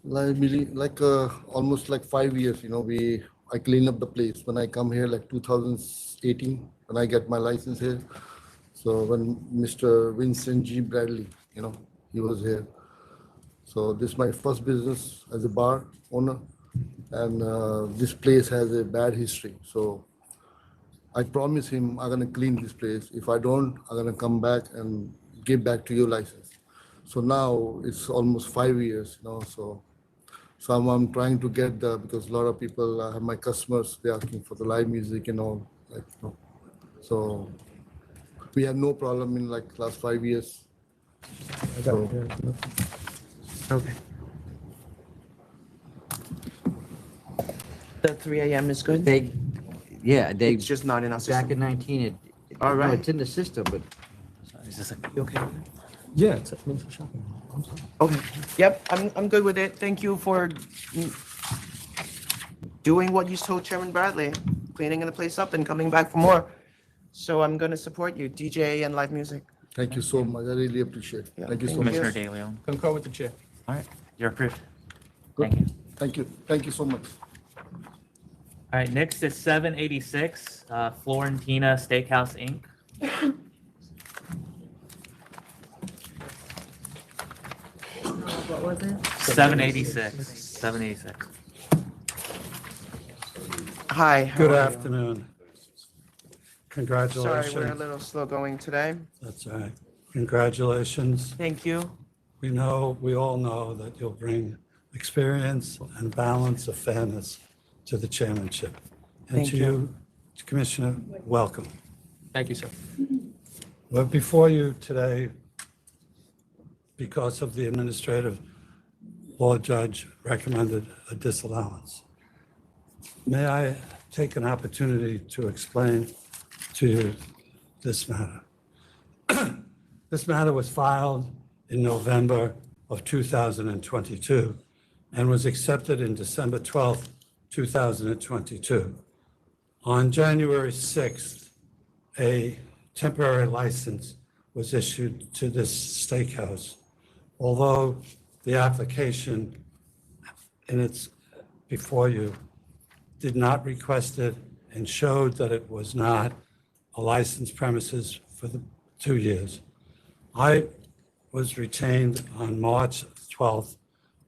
Like really, like almost like 5 years, you know, I clean up the place. When I come here like 2018, when I get my license here. So when Mr. Vincent G. Bradley, you know, he was here. So this is my first business as a bar owner. And this place has a bad history. So I promise him I'm gonna clean this place. If I don't, I'm gonna come back and give back to your license. So now it's almost 5 years, you know, so I'm trying to get the, because a lot of people, I have my customers, they're asking for the live music and all, like, you know. So we have no problem in like last 5 years. So, Okay. The 3 a.m. is good? It's just not in our system. Back in 19, All right. it's in the system, but. Is this You okay? Yeah, it's at Minnesota Shopping. Okay. Yep, I'm good with it. Thank you for doing what you told Chairman Bradley, cleaning the place up and coming back for more. So I'm gonna support you, DJ and live music. thank you so much. I really appreciate it. Yeah, Thank you so Commissioner much. De Leon. Concur with the chair. All right, you're approved. Good. Thank you. Thank you. Thank you so much. All right, next is 786 Florentina Steakhouse Inc. What was it? 786. Hi. Good afternoon. Sorry, Congratulations. we're a little slow going today. That's all right. Congratulations. Thank you. We all know that you'll bring experience and balance of fairness to the chairmanship. And Thank to you. you, Commissioner, welcome. Thank you, sir. We're before you today because of the administrative law judge recommended a disallowance. May I take an opportunity to explain to you this matter? This matter was filed in November of 2022 and was accepted in December 12th, 2022. On January 6th, a temporary license was issued to this steakhouse. Although the application in its before you did not request it and showed that it was not a licensed premises for the 2 years. I was retained on March 12th,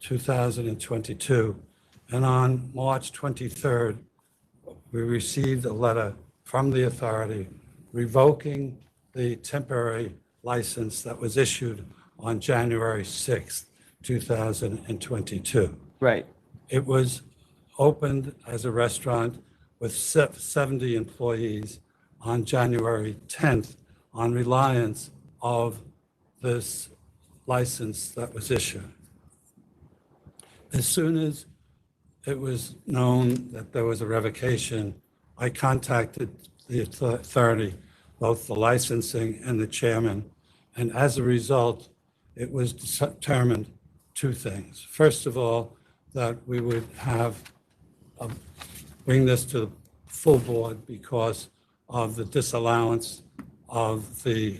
2022, and on March 23rd, we received a letter from the authority revoking the temporary license that was issued on January 6th, 2022. Right. It was opened as a restaurant with 70 employees on January 10th on reliance of this license that was issued. As soon as it was known that there was a revocation, I contacted the authority, both the licensing and the chairman, and as a result, it was determined two things. First of all, that we would have bring this to the full board because of the disallowance of the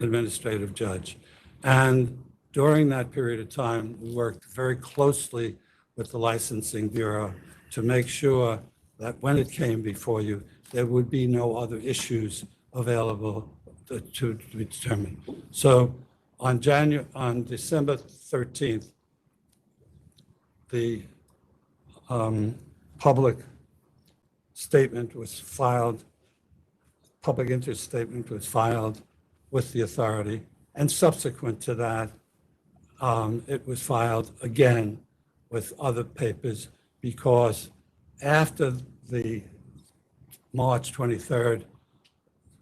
administrative judge. And during that period of time, we worked very closely with the licensing bureau to make sure that when it came before you, there would be no other issues available to be determined. So on December 13th, the public statement was filed, public interest statement was filed with the authority, and subsequent to that, it was filed again with other papers because after the March 23rd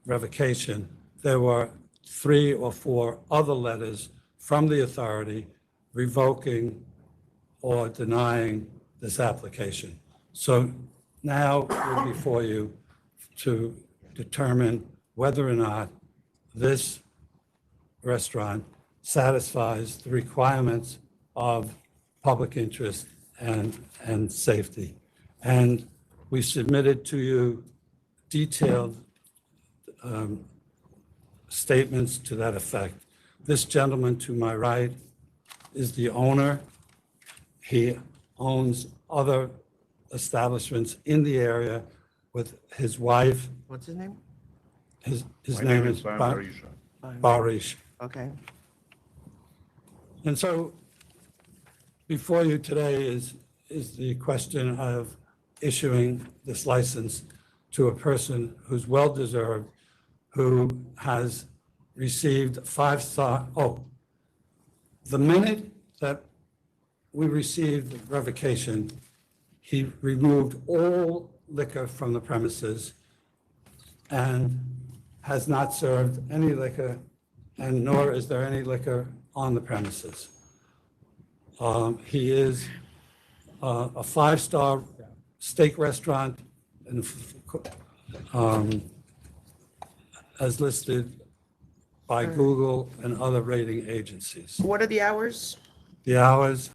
revocation, there were 3 or 4 other letters from the authority revoking or denying this application. So now we're before you to determine whether or not this restaurant satisfies the requirements of public interest and safety. And we submitted to you detailed statements to that effect. This gentleman to my right is the owner. He owns other establishments in the area with his wife. What's his name? His My name is Barisha. Barish. Okay. And so before you today is the question of issuing this license to a person who's well-deserved, who has received 5-star. The minute that we received the revocation, he removed all liquor from the premises and has not served any liquor, and nor is there any liquor on the premises. He is a 5-star steak restaurant and as listed by Google and other rating agencies. What are the hours? The hours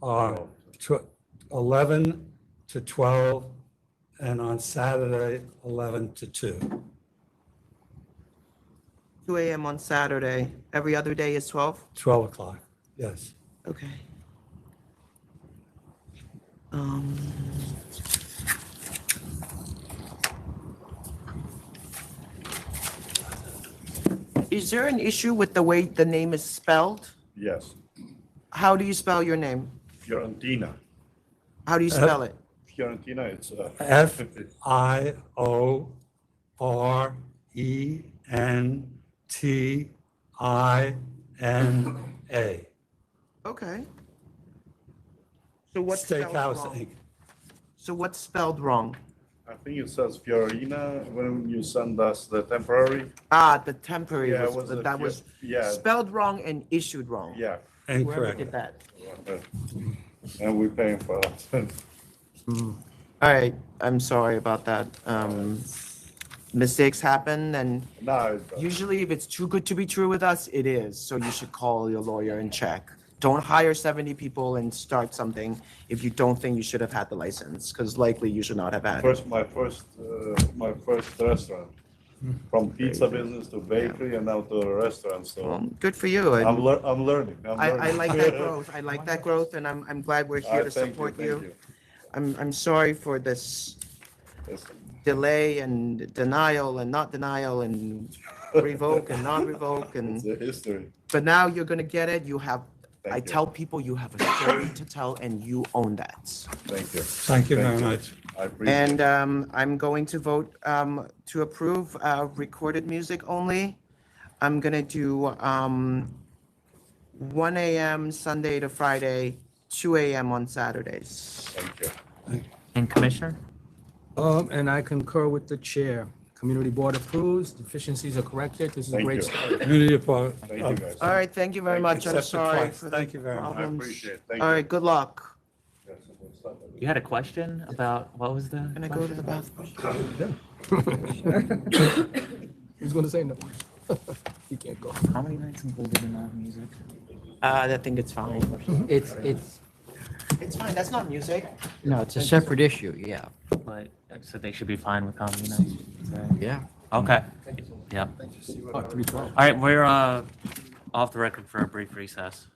are 11 to 12, and on Saturday, 11 to 2. 2 a.m. on Saturday. Every other day is 12? 12 o'clock, yes. Okay. Is there an issue with the way the name is spelled? Yes, How do you spell your name? Fiorentina. How do you spell it? Fiorentina, it's FIORENTINA. Okay. So what's spelled Steakhouse wrong? Inc. So what's spelled wrong? I think it says Fiorina when you send us the temporary. Ah, the temporary Yeah, was, it that Fio- was yeah. spelled wrong and issued wrong. Yeah. Whoever Incorrect. did that. And we're paying for that. All right, I'm sorry about that. Mistakes happen, and No, usually if it's too good to be true with us, it is. So you should call your lawyer and check. Don't hire 70 people and start something if you don't think you should have had the license, because likely you should not have had it. my first restaurant, from pizza business to bakery and now to a restaurant. So Good for you. I'm learning. I like that growth. I like that growth, and I'm glad we're here to support you. I'm sorry for this delay and denial and not denial and revoke and not revoke and. It's a history. But now you're gonna get it. You have. I you. tell people you have a story to tell, and you own that. Thank you. Thank you very much. I appreciate And it. I'm going to vote to approve recorded music only. I'm gonna do 1 a.m. Sunday to Friday, 2 a.m. on Saturdays. Thank you. And Commissioner? And I concur with the chair. Community board approves, deficiencies are corrected. This is a Thank great you. start. Community report. Thank you, guys. All right, thank you very much. I'm Accept the sorry twice. for Thank the you very much. I problems. appreciate it. Thank All you. right, good luck. You had a question about, what was the? Can I go to the bathroom? Who's gonna say no? You can't go. How many nights included in that music? I think it's fine. It's, It's fine. That's not music. no, it's a separate issue, yeah. But, so they should be fine with how many nights? Yeah. Okay, yep. All right, we're off the record for a brief recess.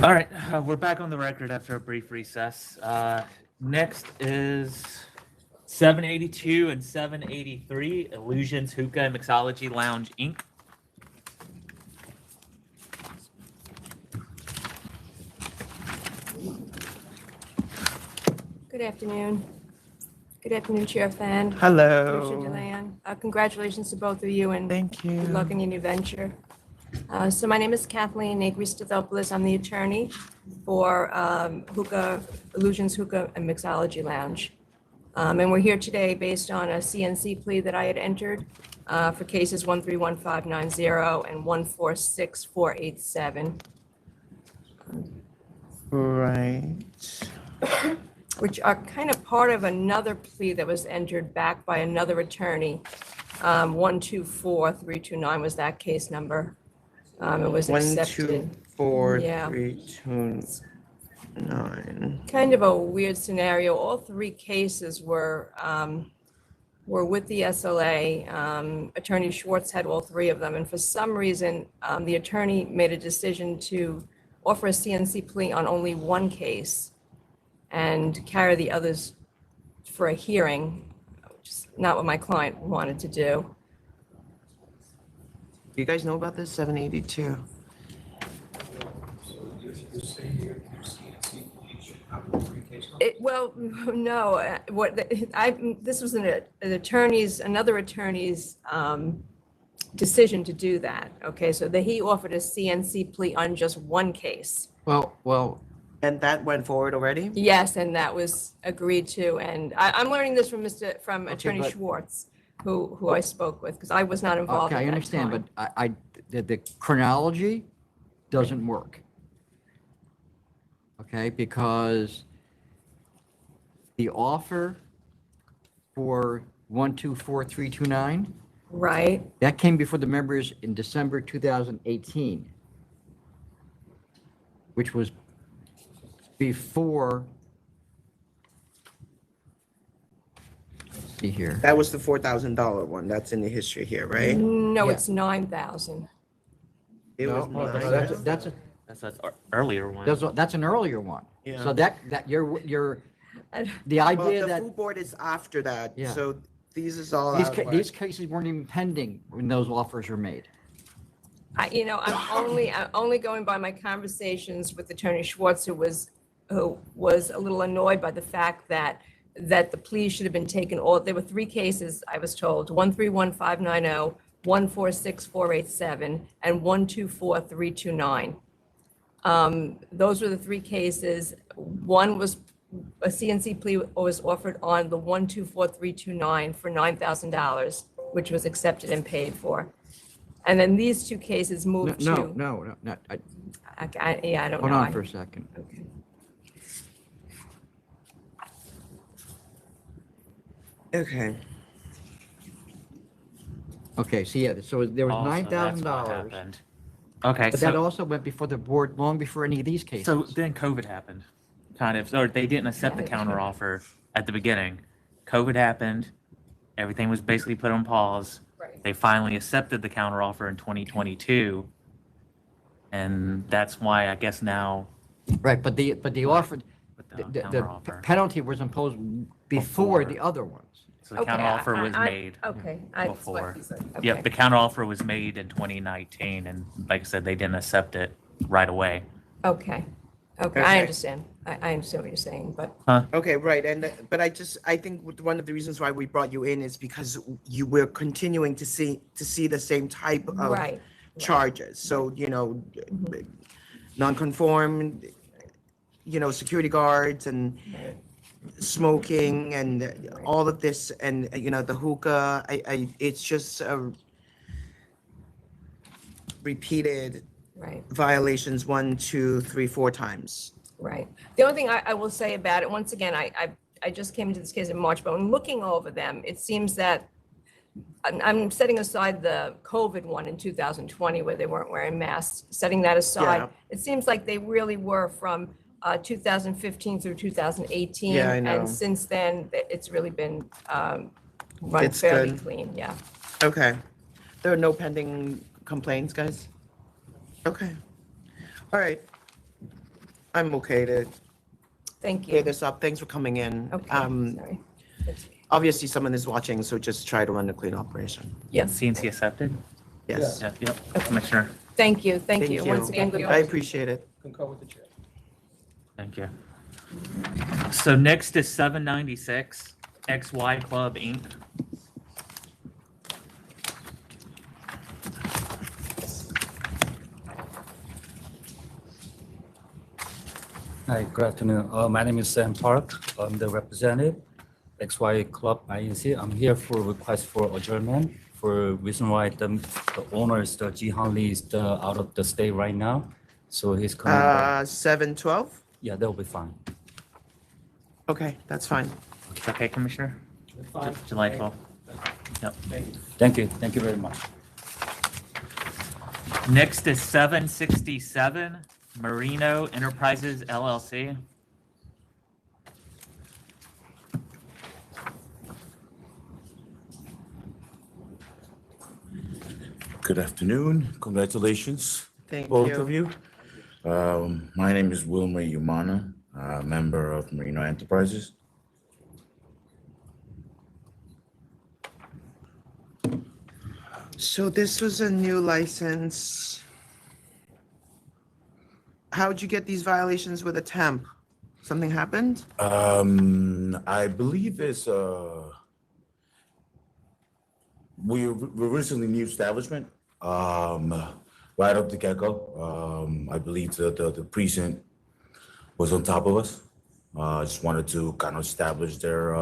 All right, we're back on the record after a brief recess. Next is 782 and 783, Illusions Hookah and Mixology Lounge, Inc. Good afternoon. Good afternoon, Chair Fan. Hello. Commissioner Deland. Congratulations to both of you and thank you. Good luck in your new venture. So my name is Kathleen Negri-Stathopoulos. I'm the attorney for Illusions Hookah and Mixology Lounge. And we're here today based on a CNC plea that I had entered for cases 131590 and 146487. Right. Which are kind of part of another plea that was entered back by another attorney. 124329 was that case number. It was accepted. 124329. Kind of a weird scenario. All three cases were with the SLA. Attorney Schwartz had all three of them, and for some reason, the attorney made a decision to offer a CNC plea on only one case and carry the others for a hearing, which is not what my client wanted to do. You guys know about this 782? Well, no, this was another attorney's decision to do that. Okay, so he offered a CNC plea on just one case. Well. And that went forward already? Yes, and that was agreed to. And I'm learning this from Attorney Schwartz, who I spoke with, because I was not involved Okay, at I that understand, time. but the chronology doesn't work. Okay, because the offer for 124329. Right. That came before the members in December 2018, which was before. Let's see here. That was the $4,000 one. That's in the history here, right? No, Yeah. it's 9,000. It was That's an earlier one. That's an earlier one. Yeah. So that you're the Well, idea the that food board is after that, Yeah. so these is all these out of these cases weren't even pending when those offers were made. I'm only going by my conversations with Attorney Schwartz, who was a little annoyed by the fact that the plea should have been taken. There were three cases, I was told: 131590, 146487, and 124329. Those were the three cases. One was a CNC plea was offered on the 124329 for $9,000, which was accepted and paid for. And then these two cases moved to. No. I don't know. Hold on for a second. Okay. Okay. Okay, so yeah, so there was Also, that's what $9,000. happened. Okay, But that also went before the board long before any of these cases. So then COVID happened, kind of, or they didn't accept the counteroffer at the beginning. COVID happened, everything was basically put on pause. Right. They finally accepted the counteroffer in 2022. And that's why I guess now. Right, but the offer, the counteroffer. penalty was imposed before the other ones. So the counteroffer was made before. Yep, the counteroffer was made in 2019, and like I said, they didn't accept it right away. Okay. Okay. I understand. I understand what you're saying, but. Okay, right, but I think one of the reasons why we brought you in is because you were continuing to see the same type of Right. charges. So, non-conform, security guards and smoking and all of this, and the hookah. It's just repeated violations 1, 2, 3, 4 times. Right. The only thing I will say about it, once again, I just came into this case in March, but when looking over them, it seems that I'm setting aside the COVID one in 2020 where they weren't wearing masks, setting that aside. Yeah. It seems like they really were from 2015 through 2018. Yeah, I know. And since then, it's really been run It's fairly good. clean, yeah. Okay. There are no pending complaints, guys? Okay. All right. I'm okay to Thank clear you. this up. Thanks for coming in. Okay, sorry. Obviously, someone is watching, so just try to run a clean operation. Yes. CNC accepted? Yes. Yep, Commissioner. Thank you, thank you. Once again, good I appreciate it. Concur with the chair. Thank you. So next is 796 XY Club Inc. Hi, good afternoon. My name is Sam Park. I'm the representative, XY Club INC. I'm here for a request for adjournment for reason why the owner is the Jihan Lee is out of the state right now. So he's coming back. 7:12? Yeah, that'll be fine. Okay, that's fine. Okay, Commissioner? Fine. July 12th. Yep. Thank you. Thank you very much. Next is 767 Merino Enterprises LLC. Good afternoon. Congratulations, Thank both you. of you. My name is Wilmer Umana, member of Merino Enterprises. So this was a new license. How'd you get these violations with a temp? Something happened? I believe it's we're recently new establishment. Right up the get-go. I believe the precinct was on top of us. I just wanted to kind of establish their,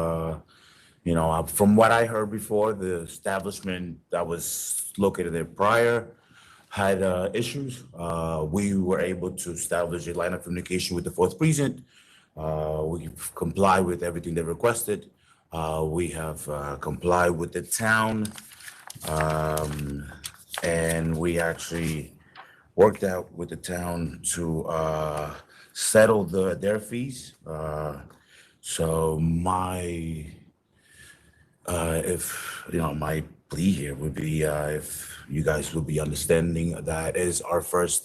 from what I heard before, the establishment that was located there prior had issues. We were able to establish a line of communication with the 4th precinct. We complied with everything they requested. We have complied with the town. And we actually worked out with the town to settle their fees. So my my plea here would be if you guys would be understanding that is our first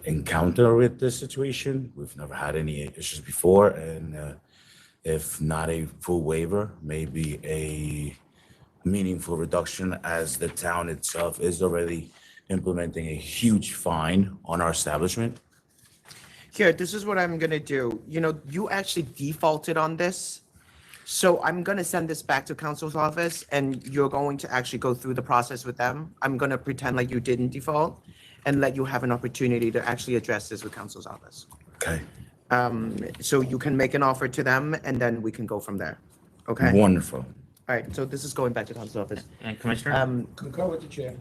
encounter with this situation. We've never had any issues before, and if not a full waiver, maybe a meaningful reduction, as the town itself is already implementing a huge fine on our establishment. Here, this is what I'm gonna do. You actually defaulted on this. So I'm gonna send this back to council's office, and you're going to actually go through the process with them. I'm gonna pretend like you didn't default and let you have an opportunity to actually address this with council's office. Okay. So you can make an offer to them, and then we can go from there. Okay? Wonderful. All right, so this is going back to council's office. And Commissioner? Concur with the chair.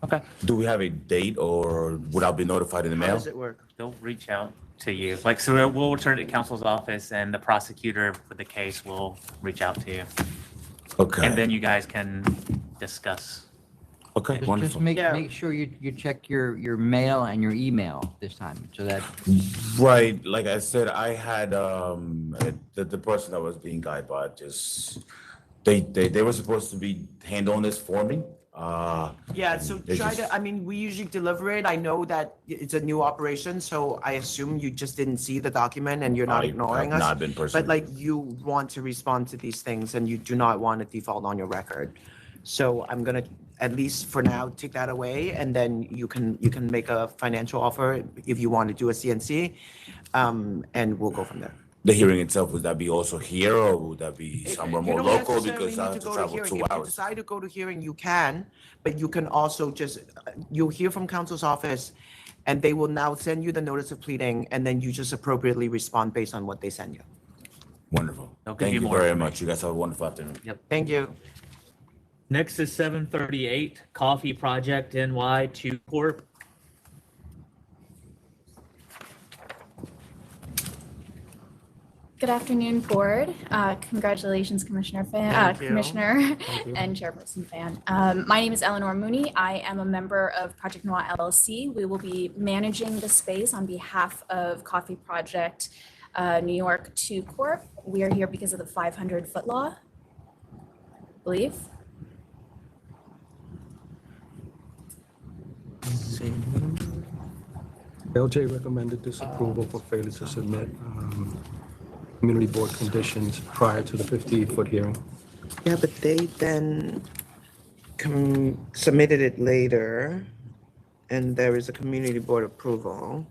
Okay. Do we have a date, or would I be notified in the How mail? does it work? They'll reach out to you. So we'll return it to council's office, and the prosecutor for the case will reach out to you. Okay. And then you guys can discuss. Okay, Just wonderful. make sure you check your mail and your email this time, so that Right, like I said, I had the person that was being guided by just they were supposed to be handling this for me. Yeah, so they try just- to, we usually deliver it. I know that it's a new operation, so I assume you just didn't see the document and you're not ignoring have us. not been personally. But like, you want to respond to these things and you do not want to default on your record. So I'm gonna, at least for now, take that away, and then you can make a financial offer if you want to do a CNC, and we'll go from there. The hearing itself, would that be also here, or would that be somewhere more You don't local, necessarily because I need have to go travel hearing. 2 If you hours? decide to go to hearing, you can, but you can also just, you'll hear from counsel's office, and they will now send you the notice of pleading, and then you just appropriately respond based on what they send you. Wonderful. They'll give Thank you you more very information. much. You guys have a wonderful afternoon. Yep. Thank you. Next is 738 Coffee Project NY 2 Corp. Good afternoon, Board. Congratulations, Commissioner Fan, Thank you. Commissioner Thank you. and Chairperson Fan. My name is Eleanor Mooney. I am a member of Project Noir LLC. We will be managing the space on behalf of Coffee Project New York 2 Corp. We are here because of the 500-foot law, I believe. LJ recommended disapproval for failure to submit community board conditions prior to the 50-foot hearing. Yeah, but they then submitted it later, and there is a community board approval.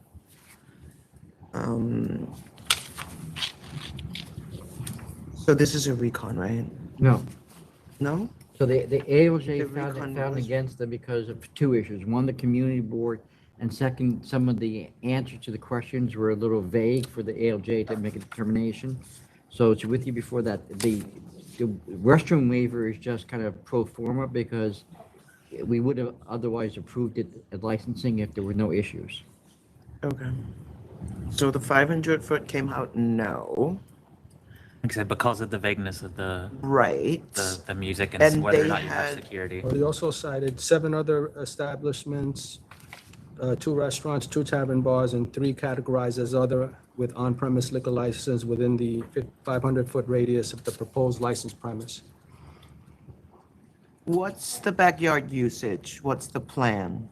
So this is a recon, right? No. No? So the ALJ The found recon was- against them because of two issues. One, the community board, and second, some of the answers to the questions were a little vague for the ALJ to make a determination. So it's with you before that. The restroom waiver is just kind of pro forma because we would have otherwise approved it at licensing if there were no issues. Okay. So the 500-foot came out no. Like I said, because of the vagueness of the Right. the music And and whether or they not you have had- security. Well, they also cited 7 other establishments, 2 restaurants, 2 tavern bars, and 3 categorized as other with on-premise liquor license within the 500-foot radius of the proposed licensed premise. What's the backyard usage? What's the plan?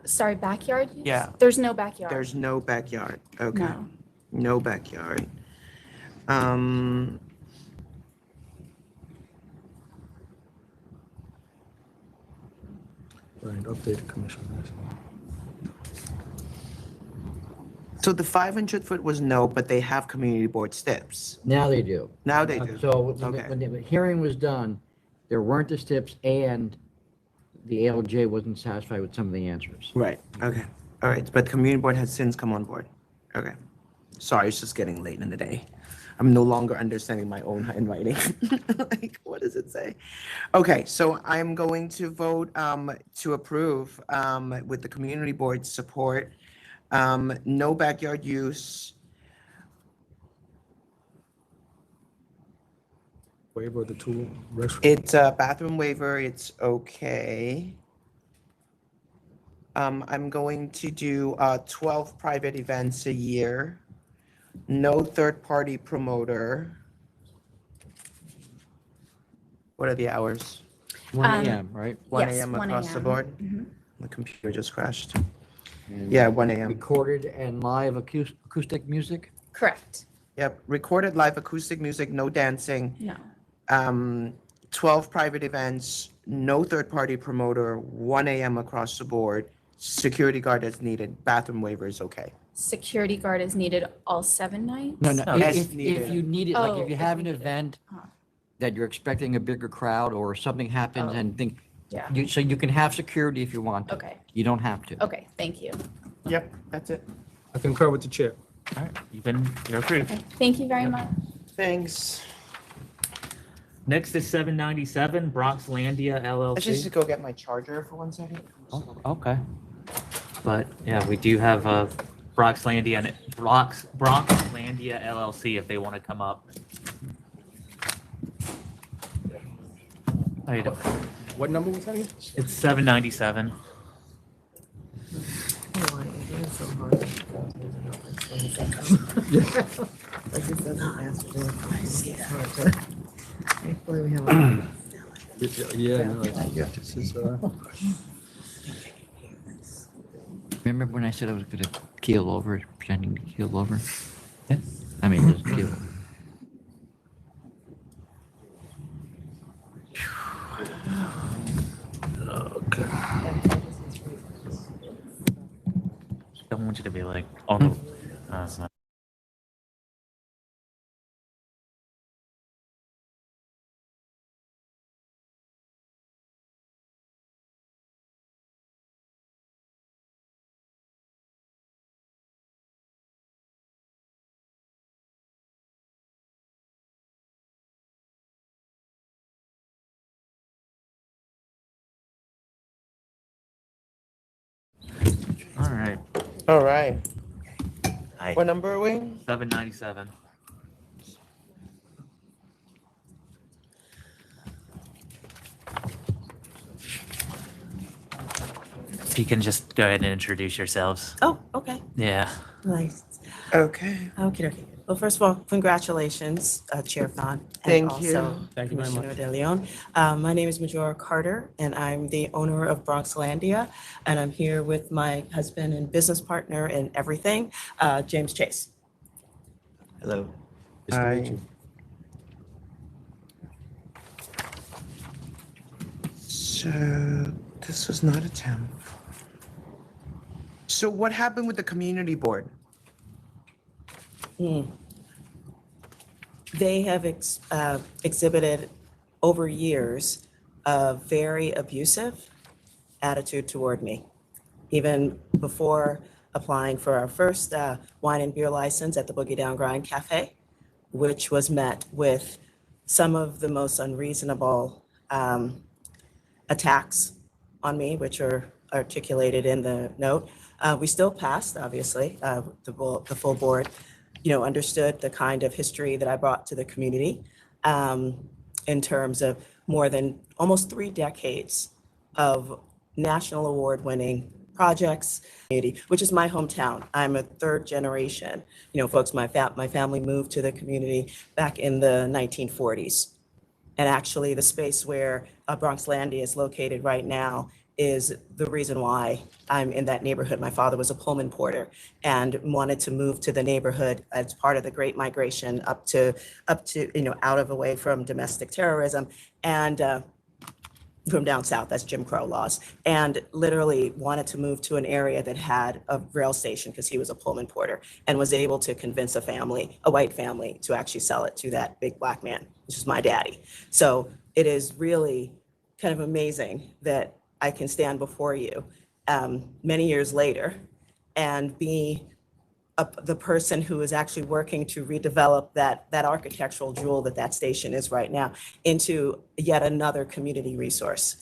Sorry, backyard use? Yeah. There's no backyard. There's no backyard. Okay. No. No backyard. Right, updated commission. So the 500-foot was no, but they have community board steps. Now they do. Now they do. So Okay. when the hearing was done, there weren't the steps and the ALJ wasn't satisfied with some of the answers. Right. Okay. All right. But community board has since come on board. Okay. Sorry, it's just getting late in the day. I'm no longer understanding my own handwriting. Like, what does it say? Okay, so I'm going to vote to approve with the community board's support. No backyard use. Waiver of the 2 restaurants. It's a bathroom waiver. It's okay. I'm going to do 12 private events a year. No third-party promoter. What are the hours? 1 a.m., right? 1 Yes, a.m. 1 across the a.m. board? Mhm. The computer just crashed. And Yeah, 1 a.m. Recorded and live acoustic music? Correct. Yep, recorded live acoustic music, no dancing. No. 12 private events, no third-party promoter, 1 a.m. across the board. Security guard as needed. Bathroom waiver is okay. Security guard is needed all 7 nights? No, no, As if needed. you need it, like if you Oh, have if an needed. event Huh. that you're expecting a bigger crowd or something happens Oh. and think, Yeah. so you can have security if you want to. Okay. You don't have to. Okay, thank you. Yep, that's it. I concur with the chair. All right, you're approved. Okay, thank you very much. Thanks. Next is 797 BROCKLEBBERRY I just need to LLC. go get my charger for 1 second. Oh, okay. But yeah, we do have BROCKLEBBERRY and BROCKLEBBERRY LLC if they want to come up. How you doing? What number was that again? It's 797. Yeah, no, this is, Remember when I said I was gonna keel over, pretending to keel over? Yeah. I mean, just keel. Don't want you to be like, oh no. It's not. All right. All right. Hi. What number are we? 797. If you can just go ahead and introduce yourselves. Oh, okay. Yeah. Nice. Okay. Okay, okay. Well, first of all, congratulations, Chair Khan. Thank you. Thank you very Commissioner much. De Leon. My name is Majora Carter, and I'm the owner of BRONXLANDIA, and I'm here with my husband and business partner and everything, James Chase. Hello. Nice to meet you. So this was not a temp. So what happened with the community board? They have exhibited over years a very abusive attitude toward me. Even before applying for our first wine and beer license at the Boogie Down Grind Cafe, which was met with some of the most unreasonable attacks on me, which are articulated in the note. We still passed, obviously, the full board, understood the kind of history that I brought to the community in terms of more than almost 3 decades of national award-winning projects, which is my hometown. I'm a 3rd generation. Folks, my family moved to the community back in the 1940s. And actually, the space where BRONXLANDIA is located right now is the reason why I'm in that neighborhood. My father was a Pullman porter and wanted to move to the neighborhood as part of the Great Migration up to out of away from domestic terrorism and from down south, that's Jim Crow laws, and literally wanted to move to an area that had a rail station because he was a Pullman porter and was able to convince a white family, to actually sell it to that big black man, which is my daddy. So it is really kind of amazing that I can stand before you many years later and be the person who is actually working to redevelop that architectural jewel that station is right now into yet another community resource.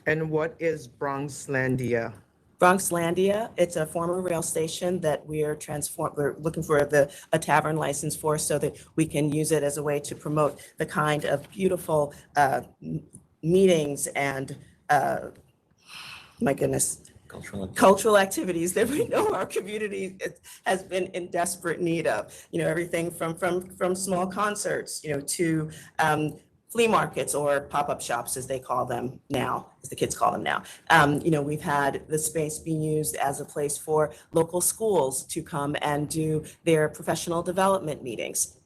And what is BRONXLANDIA? BRONXLANDIA, it's a former rail station that we're looking for a tavern license for so that we can use it as a way to promote the kind of beautiful meetings and, my goodness, cultural activities that we know our community has been in desperate need of. Everything from small concerts, to flea markets or pop-up shops, as they call them now, as the kids call them now. We've had the space being used as a place for local schools to come and do their professional development meetings.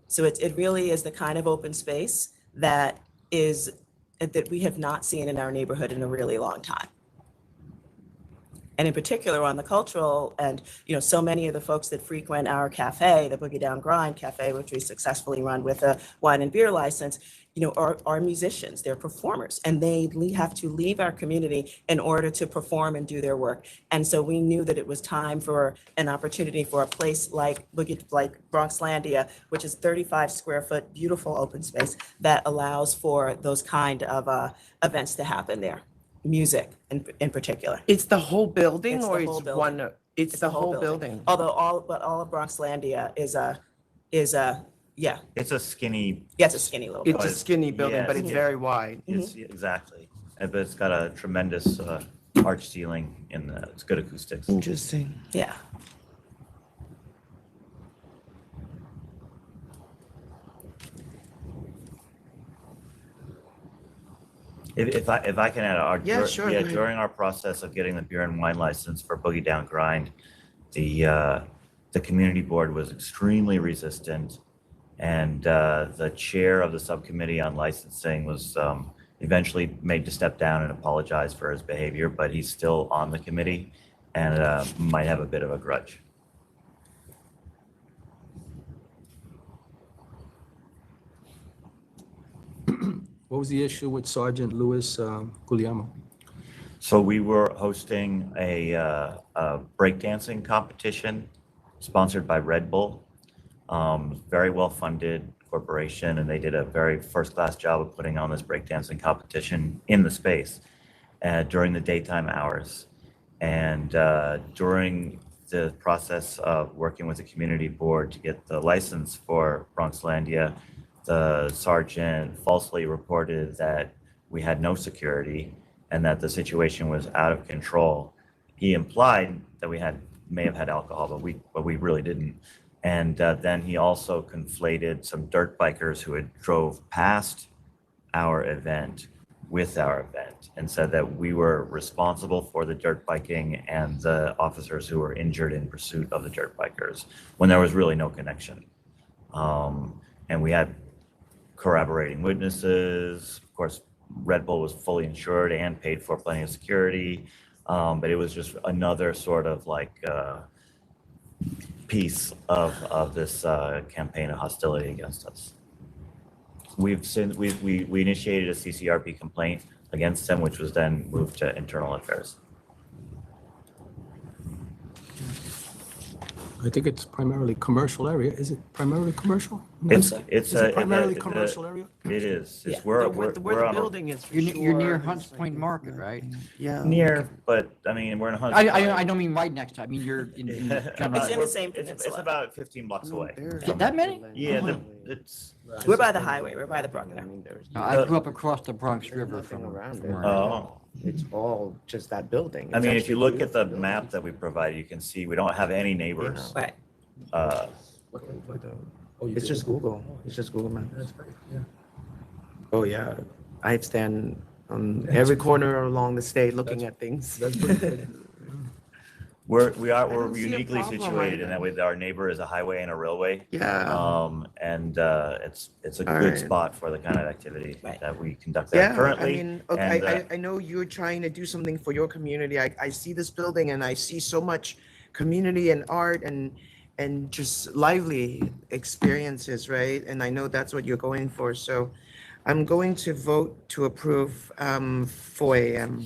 So it really is the kind of open space that we have not seen in our neighborhood in a really long time. And in particular on the cultural and, so many of the folks that frequent our cafe, the Boogie Down Grind Cafe, which we successfully run with a wine and beer license, are musicians, they're performers, and they have to leave our community in order to perform and do their work. And so we knew that it was time for an opportunity for a place like BRONXLANDIA, which is 35 square foot, beautiful open space that allows for those kind of events to happen there. Music in particular. It's the whole building, It's or the it's whole building. one? It's the whole building. Although all of BRONXLANDIA is yeah. It's a skinny. Yeah, it's a skinny little It's building. a skinny building, but it's very wide. It's, exactly. But it's got a tremendous arch ceiling and it's good acoustics. Interesting. Yeah. If I can add, Yeah, sure, go ahead. during our process of getting the beer and wine license for Boogie Down Grind, the community board was extremely resistant, and the chair of the subcommittee on licensing was eventually made to step down and apologize for his behavior, but he's still on the committee and might have a bit of a grudge. What was the issue with Sergeant Louis Guglielmo? So we were hosting a breakdancing competition sponsored by Red Bull, very well-funded corporation, and they did a very first-class job of putting on this breakdancing competition in the space during the daytime hours. And during the process of working with the community board to get the license for BRONXLANDIA, the sergeant falsely reported that we had no security and that the situation was out of control. He implied that we had may have had alcohol, but we really didn't. And then he also conflated some dirt bikers who had drove past our event with our event and said that we were responsible for the dirt biking and the officers who were injured in pursuit of the dirt bikers, when there was really no connection. And we had corroborating witnesses. Of course, Red Bull was fully insured and paid for plenty of security. But it was just another sort of like piece of this campaign of hostility against us. We initiated a CCRP complaint against him, which was then moved to internal affairs. I think it's primarily commercial area. Is it primarily commercial? It's Is it primarily commercial area? It is. It's Yeah. where Where we're on building is. You're near Hunts Point Market, right? Yeah. near, but I mean, we're in Hunts. I don't mean right next to, I mean, you're in general. It's in the same It's peninsula. about 15 blocks away. That many? Yeah, it's. We're by the highway, we're by the Brockleberry. No, I grew up across the Bronx River from around where there. I am. Oh. It's all just that building. I It's mean, if you actually look at the beautiful. map that we provide, you can see we don't have any neighbors. Right. It's just Google. It's just Google Maps. Oh, yeah. I stand on every corner along the state looking at things. We're see a uniquely problem situated right in that way. Our neighbor is a highway and a railway. Yeah. And it's a All good right. spot for the kind of activity that we conduct Yeah, there currently. I mean, okay, And, I know you're trying to do something for your community. I see this building and I see so much community and art and just lively experiences, right? And I know that's what you're going for. So I'm going to vote to approve 4 a.m.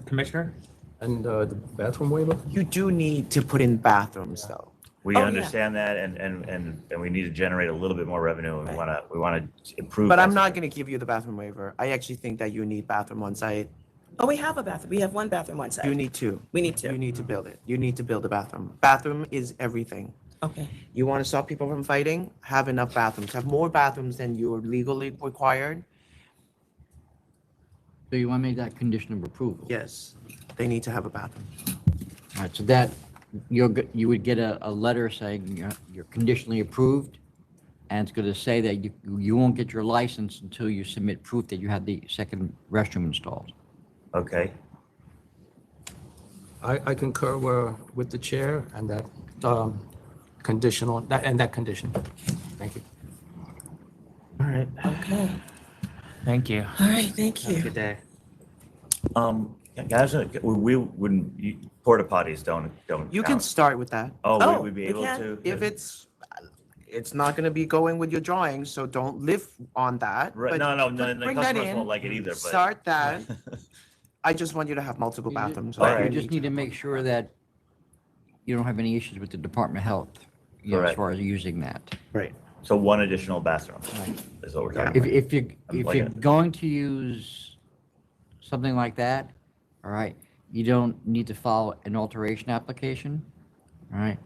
Commissioner? And the bathroom waiver? You do need to put in bathrooms though. We Oh, yeah. understand that, and we need to generate a little bit more revenue, and we wanna improve. But that I'm not going to give you the bathroom waiver. I actually think that you need bathroom on site. Oh, we have a bathroom. We have one bathroom on site. You need two. We need two. You need to build it. You need to build a bathroom. Bathroom is everything. Okay. You want to stop people from fighting? Have enough bathrooms. Have more bathrooms than you are legally required. So you want to make that condition of approval? Yes, they need to have a bathroom. All right, so that, you would get a letter saying you're conditionally approved, and it's going to say that you won't get your license until you submit proof that you have the second restroom installed. Okay. I concur with the chair and that conditional, that condition. Thank you. All right. Okay. Thank you. All right, thank Have a you. good day. Guys, we wouldn't, porta potties don't You can count. start with that. Oh, we'd be able to? If it's not going to be going with your drawings, so don't live on that. Right, but no, the bring that customers in, won't like it either, but. Start that. I just want you to have multiple bathrooms. You just need to make sure that you don't have any issues with the Department of Health, as Correct. far as using that. Right. So one additional bathroom is what we're talking about. If Like you're a- going to use something like that, all right, you don't need to file an alteration application, all right?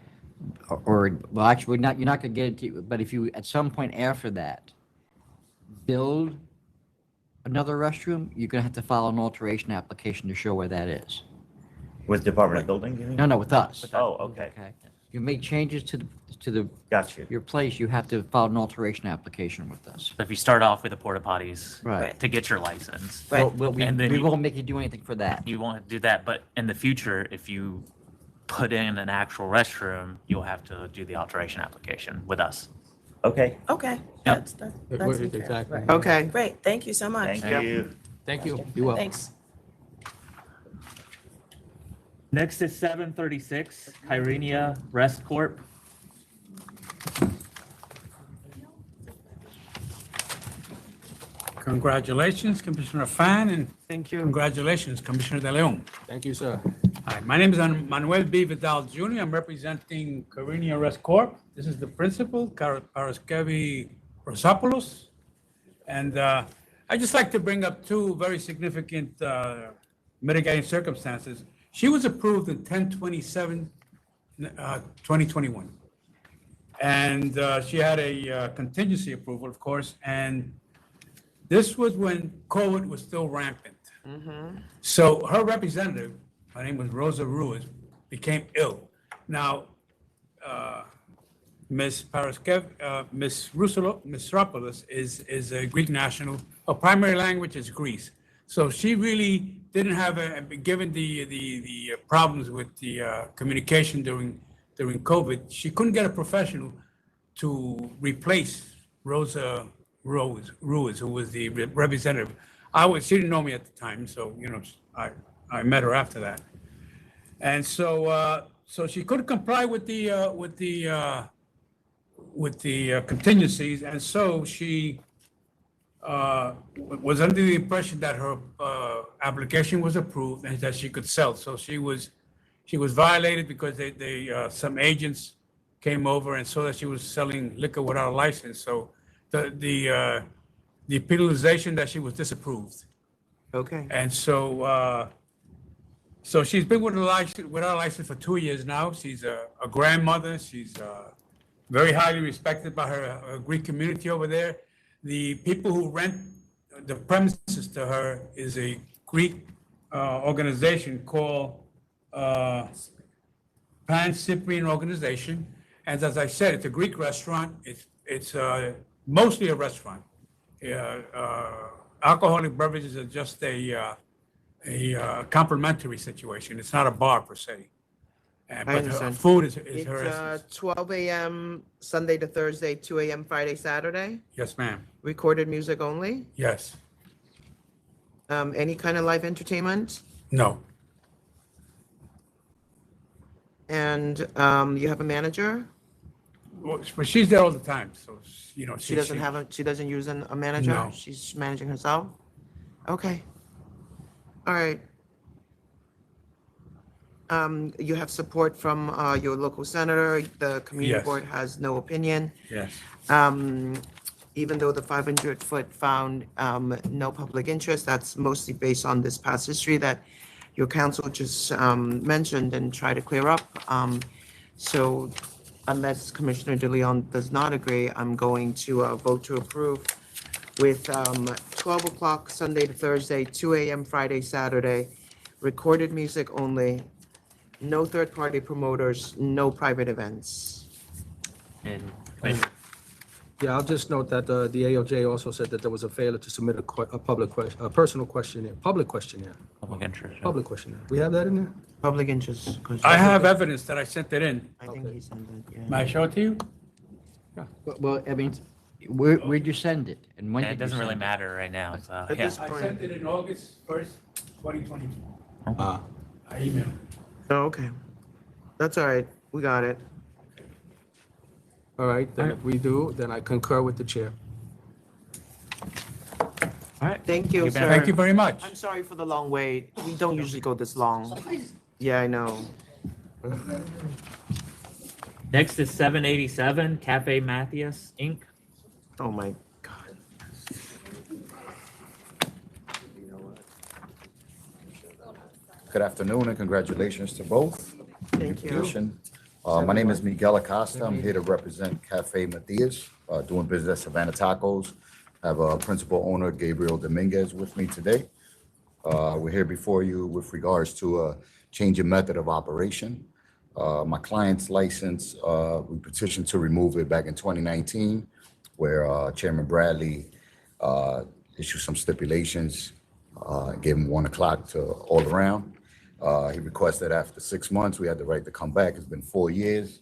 Well, actually, you're not gonna get it, but if you, at some point after that, build another restroom, you're gonna have to file an alteration application to show where that is. With Department of Building, you mean? No, with us. Oh, okay. You make changes to the. Got you. Your place, you have to file an alteration application with us. So if you start off with the porta potties. Right. To get your license. Well, we and then won't make you do anything for that. You won't do that, but in the future, if you put in an actual restroom, you'll have to do the alteration application with us. Okay. Okay. Yep. That's Exactly. right. Okay. Great, thank you so much. Thank you. Thank you. Be well. Thanks. Next is 736, KYRENIA Rest Corp. Congratulations, Commissioner Fan, and thank you. Congratulations, Commissioner De Leon. Thank you, sir. Hi, my name is Manuel B. Vidal Jr. I'm representing KYRENIA Rest Corp. This is the principal, Paraskevi Rosopoulos. And I'd just like to bring up two very significant mitigating circumstances. She was approved in 10/27/2021. And she had a contingency approval, of course, and this was when COVID was still rampant. So her representative her name was Rosa Ruiz, became ill. Now, Ms. Misropoulos is a Greek national. Her primary language is Greece. So she really didn't have given the problems with the communication during COVID, she couldn't get a professional to replace Rosa Ruiz, who was the representative. She didn't know me at the time, so, I met her after that. And so, so she couldn't comply with the contingencies, and so she was under the impression that her application was approved and that she could sell. So she was violated because some agents came over and saw that she was selling liquor without a license. So the penalization that she was disapproved. Okay. And so so she's been without a license for 2 years now. She's a grandmother. She's very highly respected by her Greek community over there. The people who rent the premises to her is a Greek organization called Pan-Cyprian Organization. And as I said, it's a Greek restaurant. It's mostly a restaurant. Alcoholic beverages are just a complimentary situation. It's not a bar per se. But her food is her essence. It's 12 a.m. Sunday to Thursday, 2 a.m. Friday, Saturday. Yes, ma'am. Recorded music only. Yes. Any kind of live entertainment? No. And you have a manager? Well, but she's there all the time, so She doesn't use a manager? No. She's managing herself? Okay. All right. You have support from your local senator. The community Yes. board has no opinion. Yes. Even though the 500-foot found no public interest, that's mostly based on this past history that your council just mentioned and tried to clear up. So unless Commissioner De Leon does not agree, I'm going to vote to approve with 12 o'clock Sunday to Thursday, 2 a.m. Friday, Saturday, recorded music only, no third-party promoters, no private events. And Yeah, I'll just note that the ALJ also said that there was a failure to submit a personal questionnaire, public questionnaire. Public interest. Public questionnaire. We have that in there? Public interest. I have evidence that I sent it in. I think he sent it, yeah. May I show it to you? Well, I mean, where'd you send it? And when Yeah, did it you doesn't really send it? matter right now, so, At yeah. this I point. sent it in August 1st, 2022. Ah. I emailed. Oh, okay. That's all right. We got it. All right, then if we do, then I concur with the chair. All right. Thank you, sir. Thank you very much. I'm sorry for the long wait. We don't usually go this long. Yeah, I know. Next is 787 Cafe Mathias Inc. Oh, my God. Good afternoon and congratulations to both. Thank you. Application. My name is Miguel Acosta. I'm here to represent Cafe Mathias, doing business at Savannah Tacos. I have a principal owner, Gabriel Dominguez, with me today. We're here before you with regards to a change in method of operation. My client's license, we petitioned to remove it back in 2019, where Chairman Bradley issued some stipulations, gave him 1 o'clock to all around. He requested after 6 months, we had the right to come back. It's been 4 years.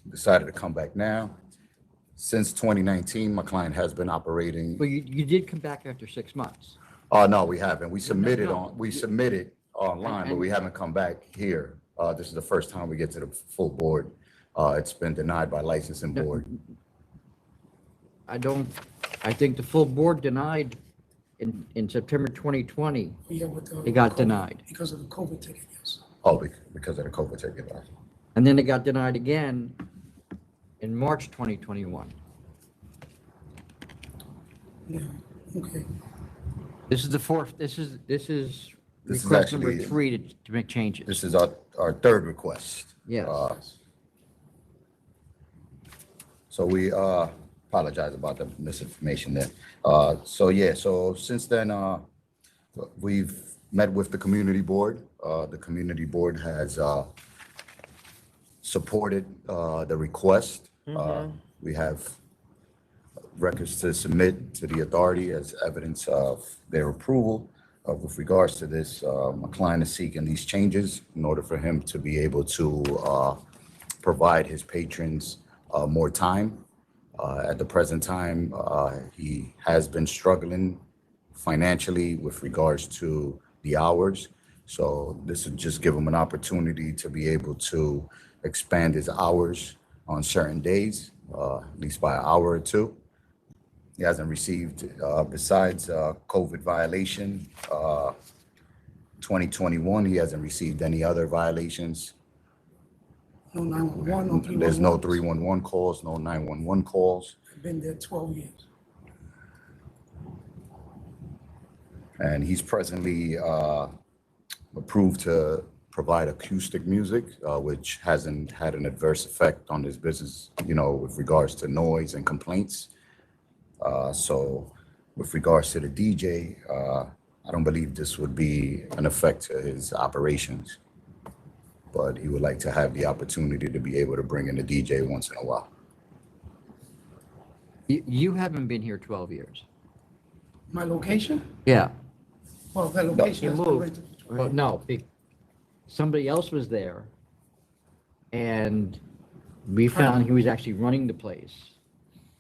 Decided to come back now. Since 2019, my client has been operating. Well, you did come back after 6 months. No, we haven't. We submitted online, but we haven't come back here. This is the first time we get to the full board. It's been denied by licensing board. I think the full board denied in September 2020. Yeah, with the It got denied. Because of the COVID ticket, yes. Oh, because of the COVID ticket. And then it got denied again in March 2021. Yeah, okay. This is the fourth, this is This is request number actually- 3 to make changes. This is our third request. Yes. So we apologize about the misinformation there. So since then, we've met with the community board. The community board has supported the request. We have records to submit to the authority as evidence of their approval. With regards to this, my client is seeking these changes in order for him to be able to provide his patrons more time. At the present time, he has been struggling financially with regards to the hours. So this would just give him an opportunity to be able to expand his hours on certain days, at least by an hour or two. He hasn't received, besides COVID violation, 2021, he hasn't received any other violations. No 911, no 311. There's no 311 calls, no 911 calls. I've been there 12 years. And he's presently approved to provide acoustic music, which hasn't had an adverse effect on his business, you know, with regards to noise and complaints. So with regards to the DJ, I don't believe this would be an effect to his operations, but he would like to have the opportunity to be able to bring in a DJ once in a while. You haven't been here 12 years. My location? Yeah. Well, that location You has been moved. rented for 12 Well, years. no, somebody else was there, and we found he was actually running the place.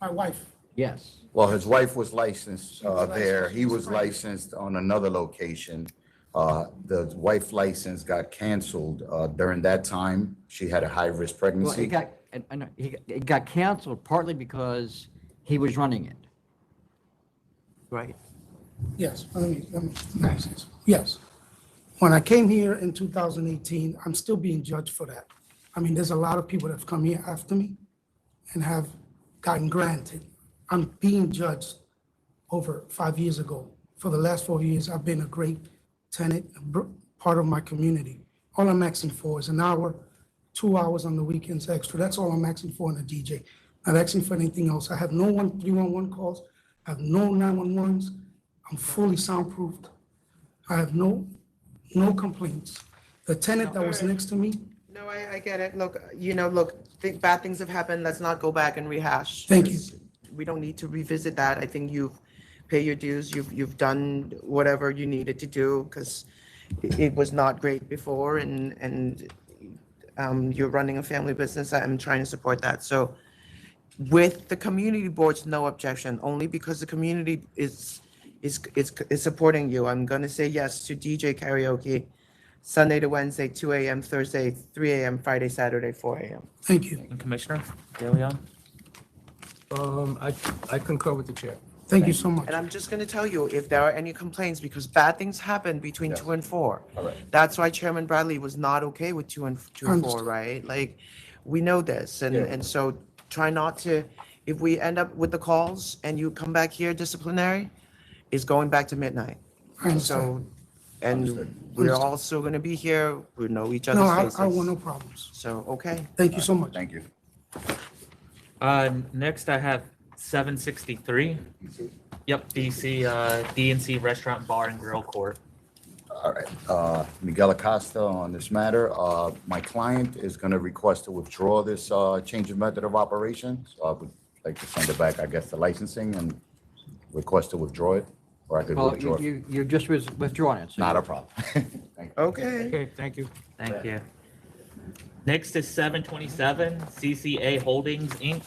My wife. Yes. Well, his wife was licensed there. He was licensed on another location. The wife license got canceled during that time. She had a high-risk Well, pregnancy. it got canceled partly because he was running it. Right. Yes, let me ask this. Yes. When I came here in 2018, I'm still being judged for that. I mean, there's a lot of people that have come here after me and have gotten granted. I'm being judged over 5 years ago. For the last 4 years, I've been a great tenant, part of my community. All I'm asking for is an hour, 2 hours on the weekends extra. That's all I'm asking for in a DJ. Not asking for anything else. I have no 311 calls. I have no 911s. I'm fully soundproofed. I have no complaints. The tenant that was next to me. No, I get it. Look, bad things have happened. Let's not go back and rehash. Thank you. We don't need to revisit that. I think you've paid your dues. You've done whatever you needed to do because it was not great before, and you're running a family business. I'm trying to support that. So with the community boards, no objection, only because the community is supporting you. I'm going to say yes to DJ karaoke, Sunday to Wednesday, 2 a.m., Thursday, 3 a.m., Friday, Saturday, 4 a.m. Thank you. And Commissioner De Leon? I concur with the chair. Thank you so much. And I'm just going to tell you, if there are any complaints, because bad things happen between 2 and 4. All right. That's why Chairman Bradley was not okay with 2 and 4, Understood. right? Like, we know this, and so try not to, if we end up with the calls and you come back here disciplinary, it's going back to midnight. I understand. So, and we're also going to be here, we know each other's No, faces. I want no problems. So, okay. Thank you so much. Thank you. Next I have 763. Yep, DNC Restaurant Bar and Grill Court. All right, Miguel Acosta on this matter. My client is going to request to withdraw this change of method of operation. So I would like to send it back, I guess, to licensing and request to withdraw it, or I could Well, withdraw it. you're just withdrawing it. so Not you- a problem. Thank you. Okay. Okay, thank you. Thank you. Next is 727 CCA Holdings, Inc.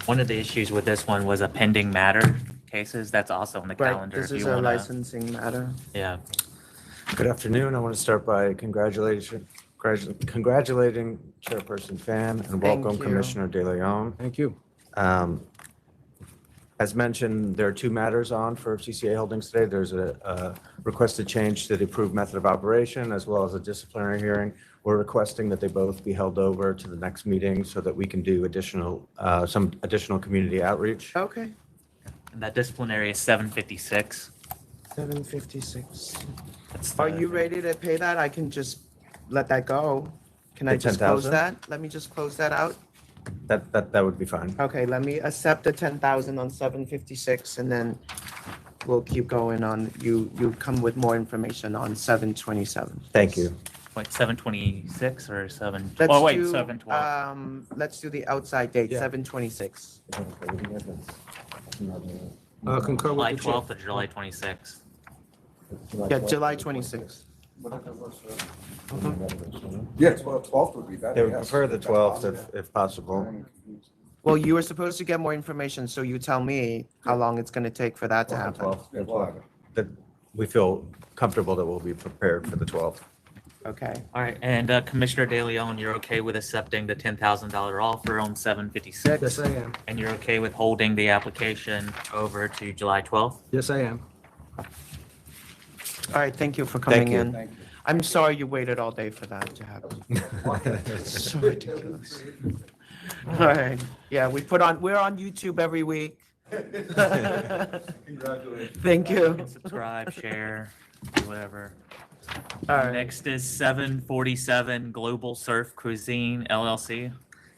One of the issues with this one was a pending matter cases. That's also on the Right, calendar. this if is you a wanna- licensing matter. Yeah. Good afternoon. I want to start by congratulating Chairperson Fan and Thank welcome you. Commissioner De Leon. Thank you. As mentioned, there are two matters on for CCA Holdings today. There's a requested change to the approved method of operation as well as a disciplinary hearing. We're requesting that they both be held over to the next meeting so that we can do some additional community outreach. Okay. And that disciplinary is 756. 756. That's Are the- you ready to pay that? I can just let that go. Can I The just close 10,000? that? Let me just close that out. That would be fine. Okay, let me accept the 10,000 on 756, and then we'll keep going on, you come with more information on 7/27. Thank you. Like 7/26 or 7? Let's Oh, wait, do, 7/12. let's do the outside date, Yeah. 7/26. Concur July with the chair. 12th or July 26th? Yeah, July 26th. Yes, well, 12th would be better. They would yes. prefer the 12th if possible. Well, you were supposed to get more information, so you tell me how long it's gonna take for that to happen. That we feel comfortable that we'll be prepared for the 12th. Okay. All right, and Commissioner De Leon, you're okay with accepting the $10,000 offer on 7/56? Yes, I am. And you're okay with holding the application over to July 12th? Yes, I am. All right, thank you for coming you. in. Thank I'm sorry you waited all day for that to happen. It's so ridiculous. All right, yeah, we're on YouTube every week. Congratulations. Thank you. Subscribe, share, whatever. All right. Next is 747 Global Surf Cuisine LLC.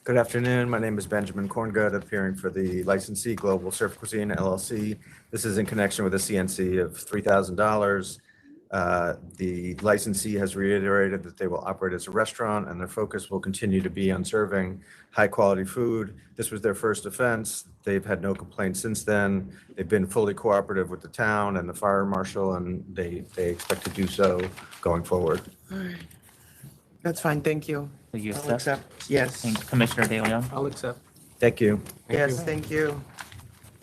Good afternoon. My name is Benjamin Corngood, appearing for the licensee Global Surf Cuisine LLC. This is in connection with a CNC of $3,000. The licensee has reiterated that they will operate as a restaurant and their focus will continue to be on serving high-quality food. This was their first offense. They've had no complaints since then. They've been fully cooperative with the town and the fire marshal, and they expect to do so going forward. All right. That's fine, thank you. Will you I'll accept? Yes, And Commissioner De Leon? I'll accept. Thank you. yes, thank you.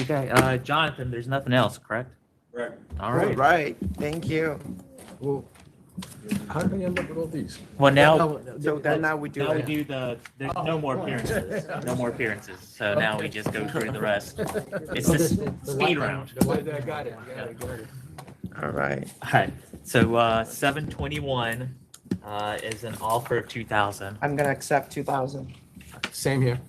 Okay, Jonathan, there's nothing else, correct? Correct. All All right. right, thank you. Well, how did we end up with all these? Well, now, So then now we do now we it. do there's no more appearances, no more appearances. So now we just go through the rest. It's the speed round. The way that I got it. Got it. All right. All right, so 721 is an offer of 2,000. I'm gonna accept 2,000. Same here.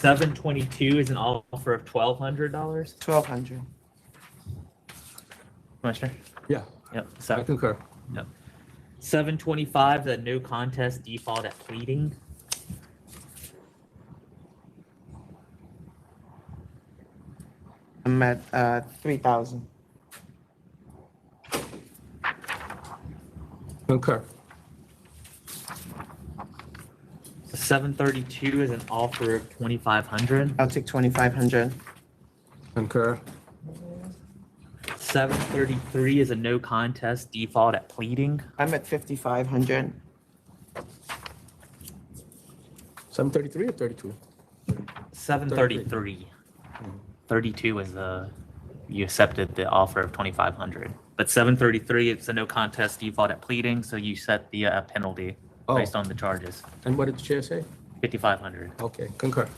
722 is an offer of $1,200. 1,200. Commissioner? Yeah, Yep. I So, concur. yep. 725, the no contest default at pleading. I'm at 3,000. Concur. 732 is an offer of 2,500. I'll take 2,500. Concur. 733 is a no contest default at pleading. I'm at 5,500. 733 or 32? 733. 32 is you accepted the offer of 2,500. But 733, it's a no contest default at pleading, so you set the penalty based on the charges. And what did the chair say? 5,500. Okay, concur.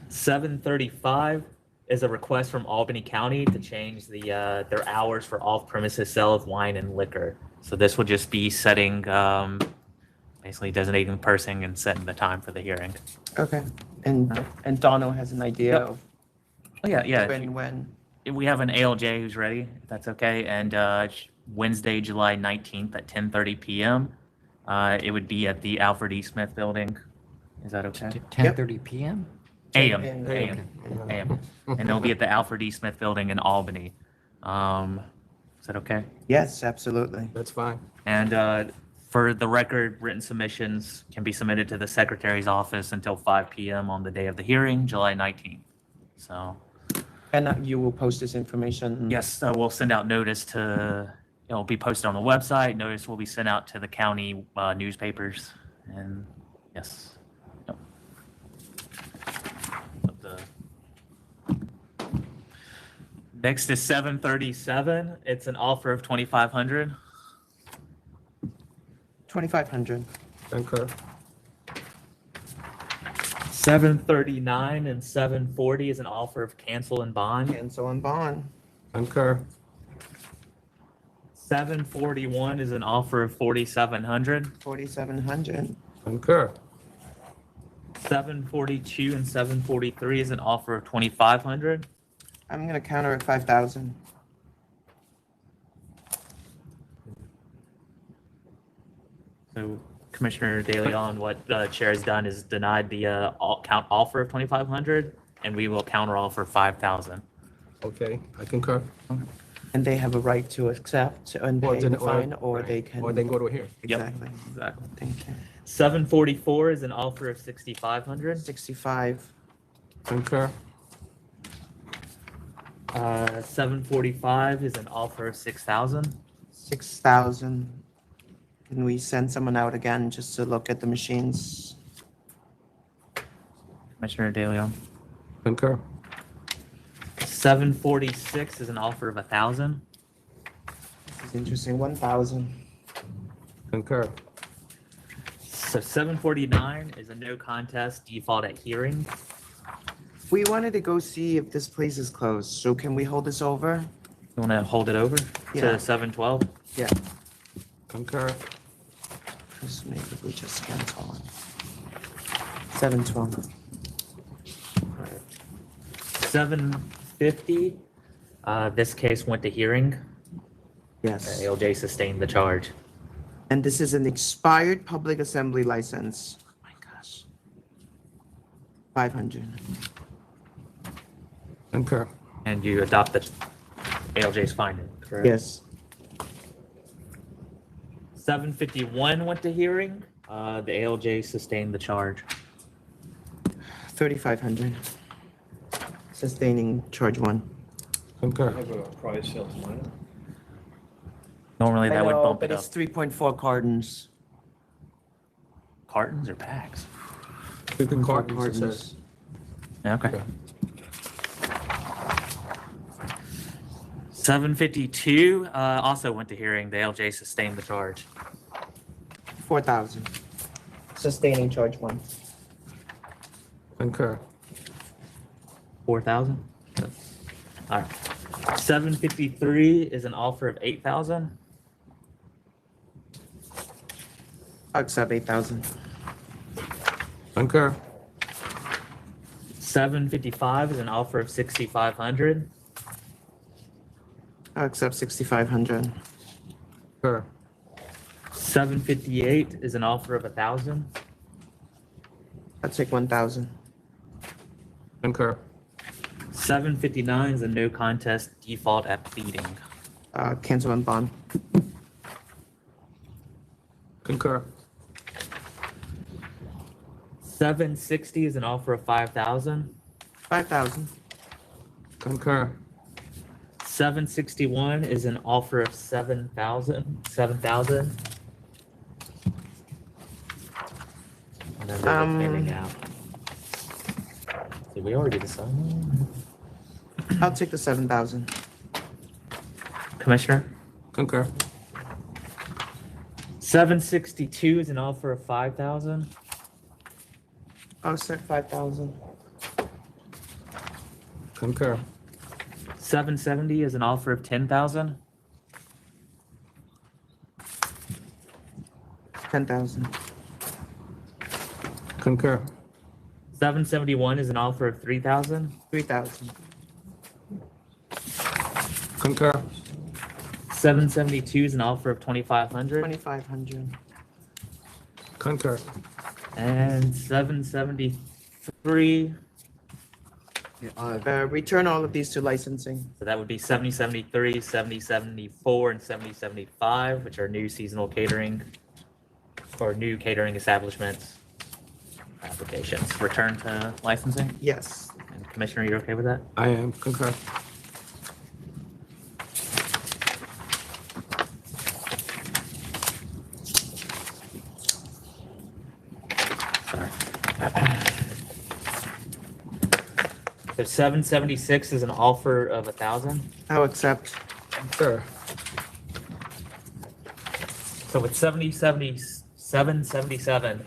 735 is a request from Albany County to change their hours for off-premises sale of wine and liquor. So this will just be setting, basically designating the person and setting the time for the hearing. Okay. And Donald has an idea Yep. of Oh, yeah. when. We have an ALJ who's ready, if that's okay, and Wednesday, July 19th at 10:30 p.m. It would be at the Alfred E. Smith Building. Is that okay? 10:30 PM? AM. AM. And it'll be at the Alfred E. Smith Building in Albany. Is that okay? Yes, absolutely. That's fine. And for the record, written submissions can be submitted to the Secretary's office until 5 p.m. on the day of the hearing, July 19th. So, And you will post this information? yes, we'll send out notice to, it'll be posted on the website. Notice will be sent out to the county newspapers. And yes. Yep. Next is 737. It's an offer of 2,500. 2,500. Concur. 739 and 740 is an offer of cancel and bond. Cancel and bond. Concur. 741 is an offer of 4,700. 4,700. Concur. 742 and 743 is an offer of 2,500. I'm gonna counter at 5,000. So Commissioner De Leon, what the chair has done is denied the count offer of 2,500 and we will counter offer 5,000. Okay, I concur. And they have a right to accept and pay the fine, or they can. Or they can go to a hearing. Exactly. Exactly. Thank you. 744 is an offer of 6,500. 65. Concur. 745 is an offer of 6,000. 6,000. Can we send someone out again just to look at the machines? Commissioner De Leon. Concur. 746 is an offer of 1,000. This is interesting. 1,000. Concur. So 749 is a no contest default at hearing. We wanted to go see if this place is closed, so can we hold this over? You want to hold it over Yeah. to 712? Yeah. Concur. Just maybe we just cancel it. 712. 750, this case went to hearing. Yes. ALJ sustained the charge. And this is an expired public assembly license. Oh my gosh. 500. Concur. And you adopted ALJ's finding, correct? Yes. 751 went to hearing. The ALJ sustained the charge. 3,500. Sustaining charge 1. Concur. Have a price sales line. Normally that would bump but it up. it's 3.4 cartons. Cartons or bags? Cartons, it says. Okay. 752 also went to hearing. The ALJ sustained the charge. 4,000. Sustaining charge 1. Concur. 4,000? All right. 753 is an offer of 8,000. I'll accept 8,000. Concur. 755 is an offer of 6,500. I'll accept 6,500. Concur. 758 is an offer of 1,000. I'll take 1,000. Concur. 759 is a no contest default at pleading. Cancel and bond. Concur. 760 is an offer of 5,000. 5,000. Concur. 761 is an offer of 7,000. 7,000. And then they're pending out. Did we already decide? I'll take the 7,000. Commissioner? Concur. 762 is an offer of 5,000. I'll accept 5,000. Concur. 770 is an offer of 10,000. 10,000. Concur. 771 is an offer of 3,000. 3,000. Concur. 772 is an offer of 2,500. 2,500. Concur. And 773. Return all of these to licensing. So that would be 7073, 7074, and 7075, which are new seasonal catering or new catering establishments applications. Return to licensing? Yes. And Commissioner, you're okay with that? I am. Concur. Sorry. So 776 is an offer of 1,000. I'll accept. Sure. So with 777,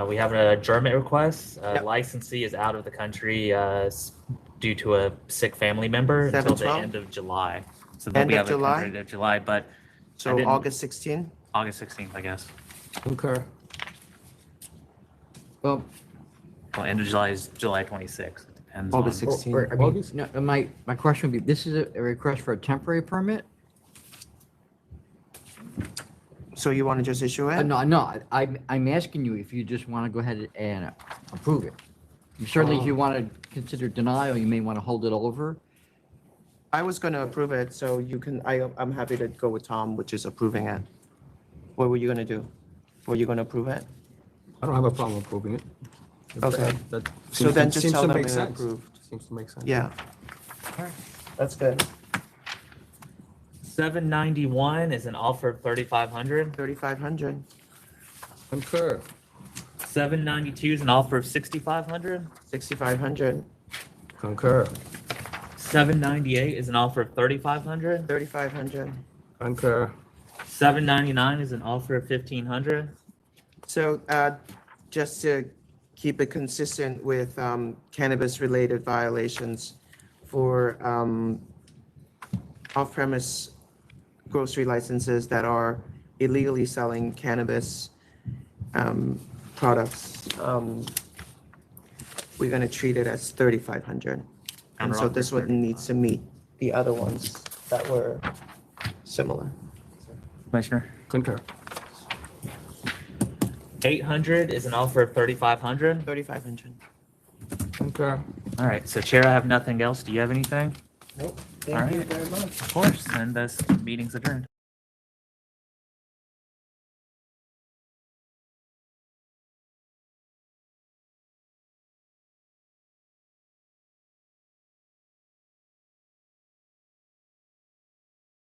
we have an adjournment request. Licensee is out of the country due to a sick family member until the 7/12? end of July. So then End we of have it July? converted to July, but I So didn't- August 16? August 16th, I guess. Concur. Well, Well, end of July is July 26th. It depends August on. 16. I mean, no, my question would be, this is a request for a temporary permit? So you want to just issue it? No, I'm asking you if you just want to go ahead and approve it. Certainly, if you want to consider denial, you may want to hold it over. I was going to approve it, so you can, I'm happy to go with Tom, which is approving it. What were you going to do? Were you going to approve it? I don't have a problem approving it. Okay. That So seems then to- just seems tell to them make it's sense. approved. Seems to make sense. Yeah. That's good. 791 is an offer of 3,500. 3,500. Concur. 792 is an offer of 6,500. 6,500. Concur. 798 is an offer of 3,500. 3,500. Concur. 799 is an offer of 1,500. So just to keep it consistent with cannabis-related violations for off-premise grocery licenses that are illegally selling cannabis products, we're going to treat it as 3,500. And so this one needs to meet the other ones that were similar. Commissioner? Concur. 800 is an offer of 3,500. 3,500. Concur. All right, so Chair, I have nothing else. Do you have anything? Nope. All Thank you right. very much. Of course, and this meeting's adjourned.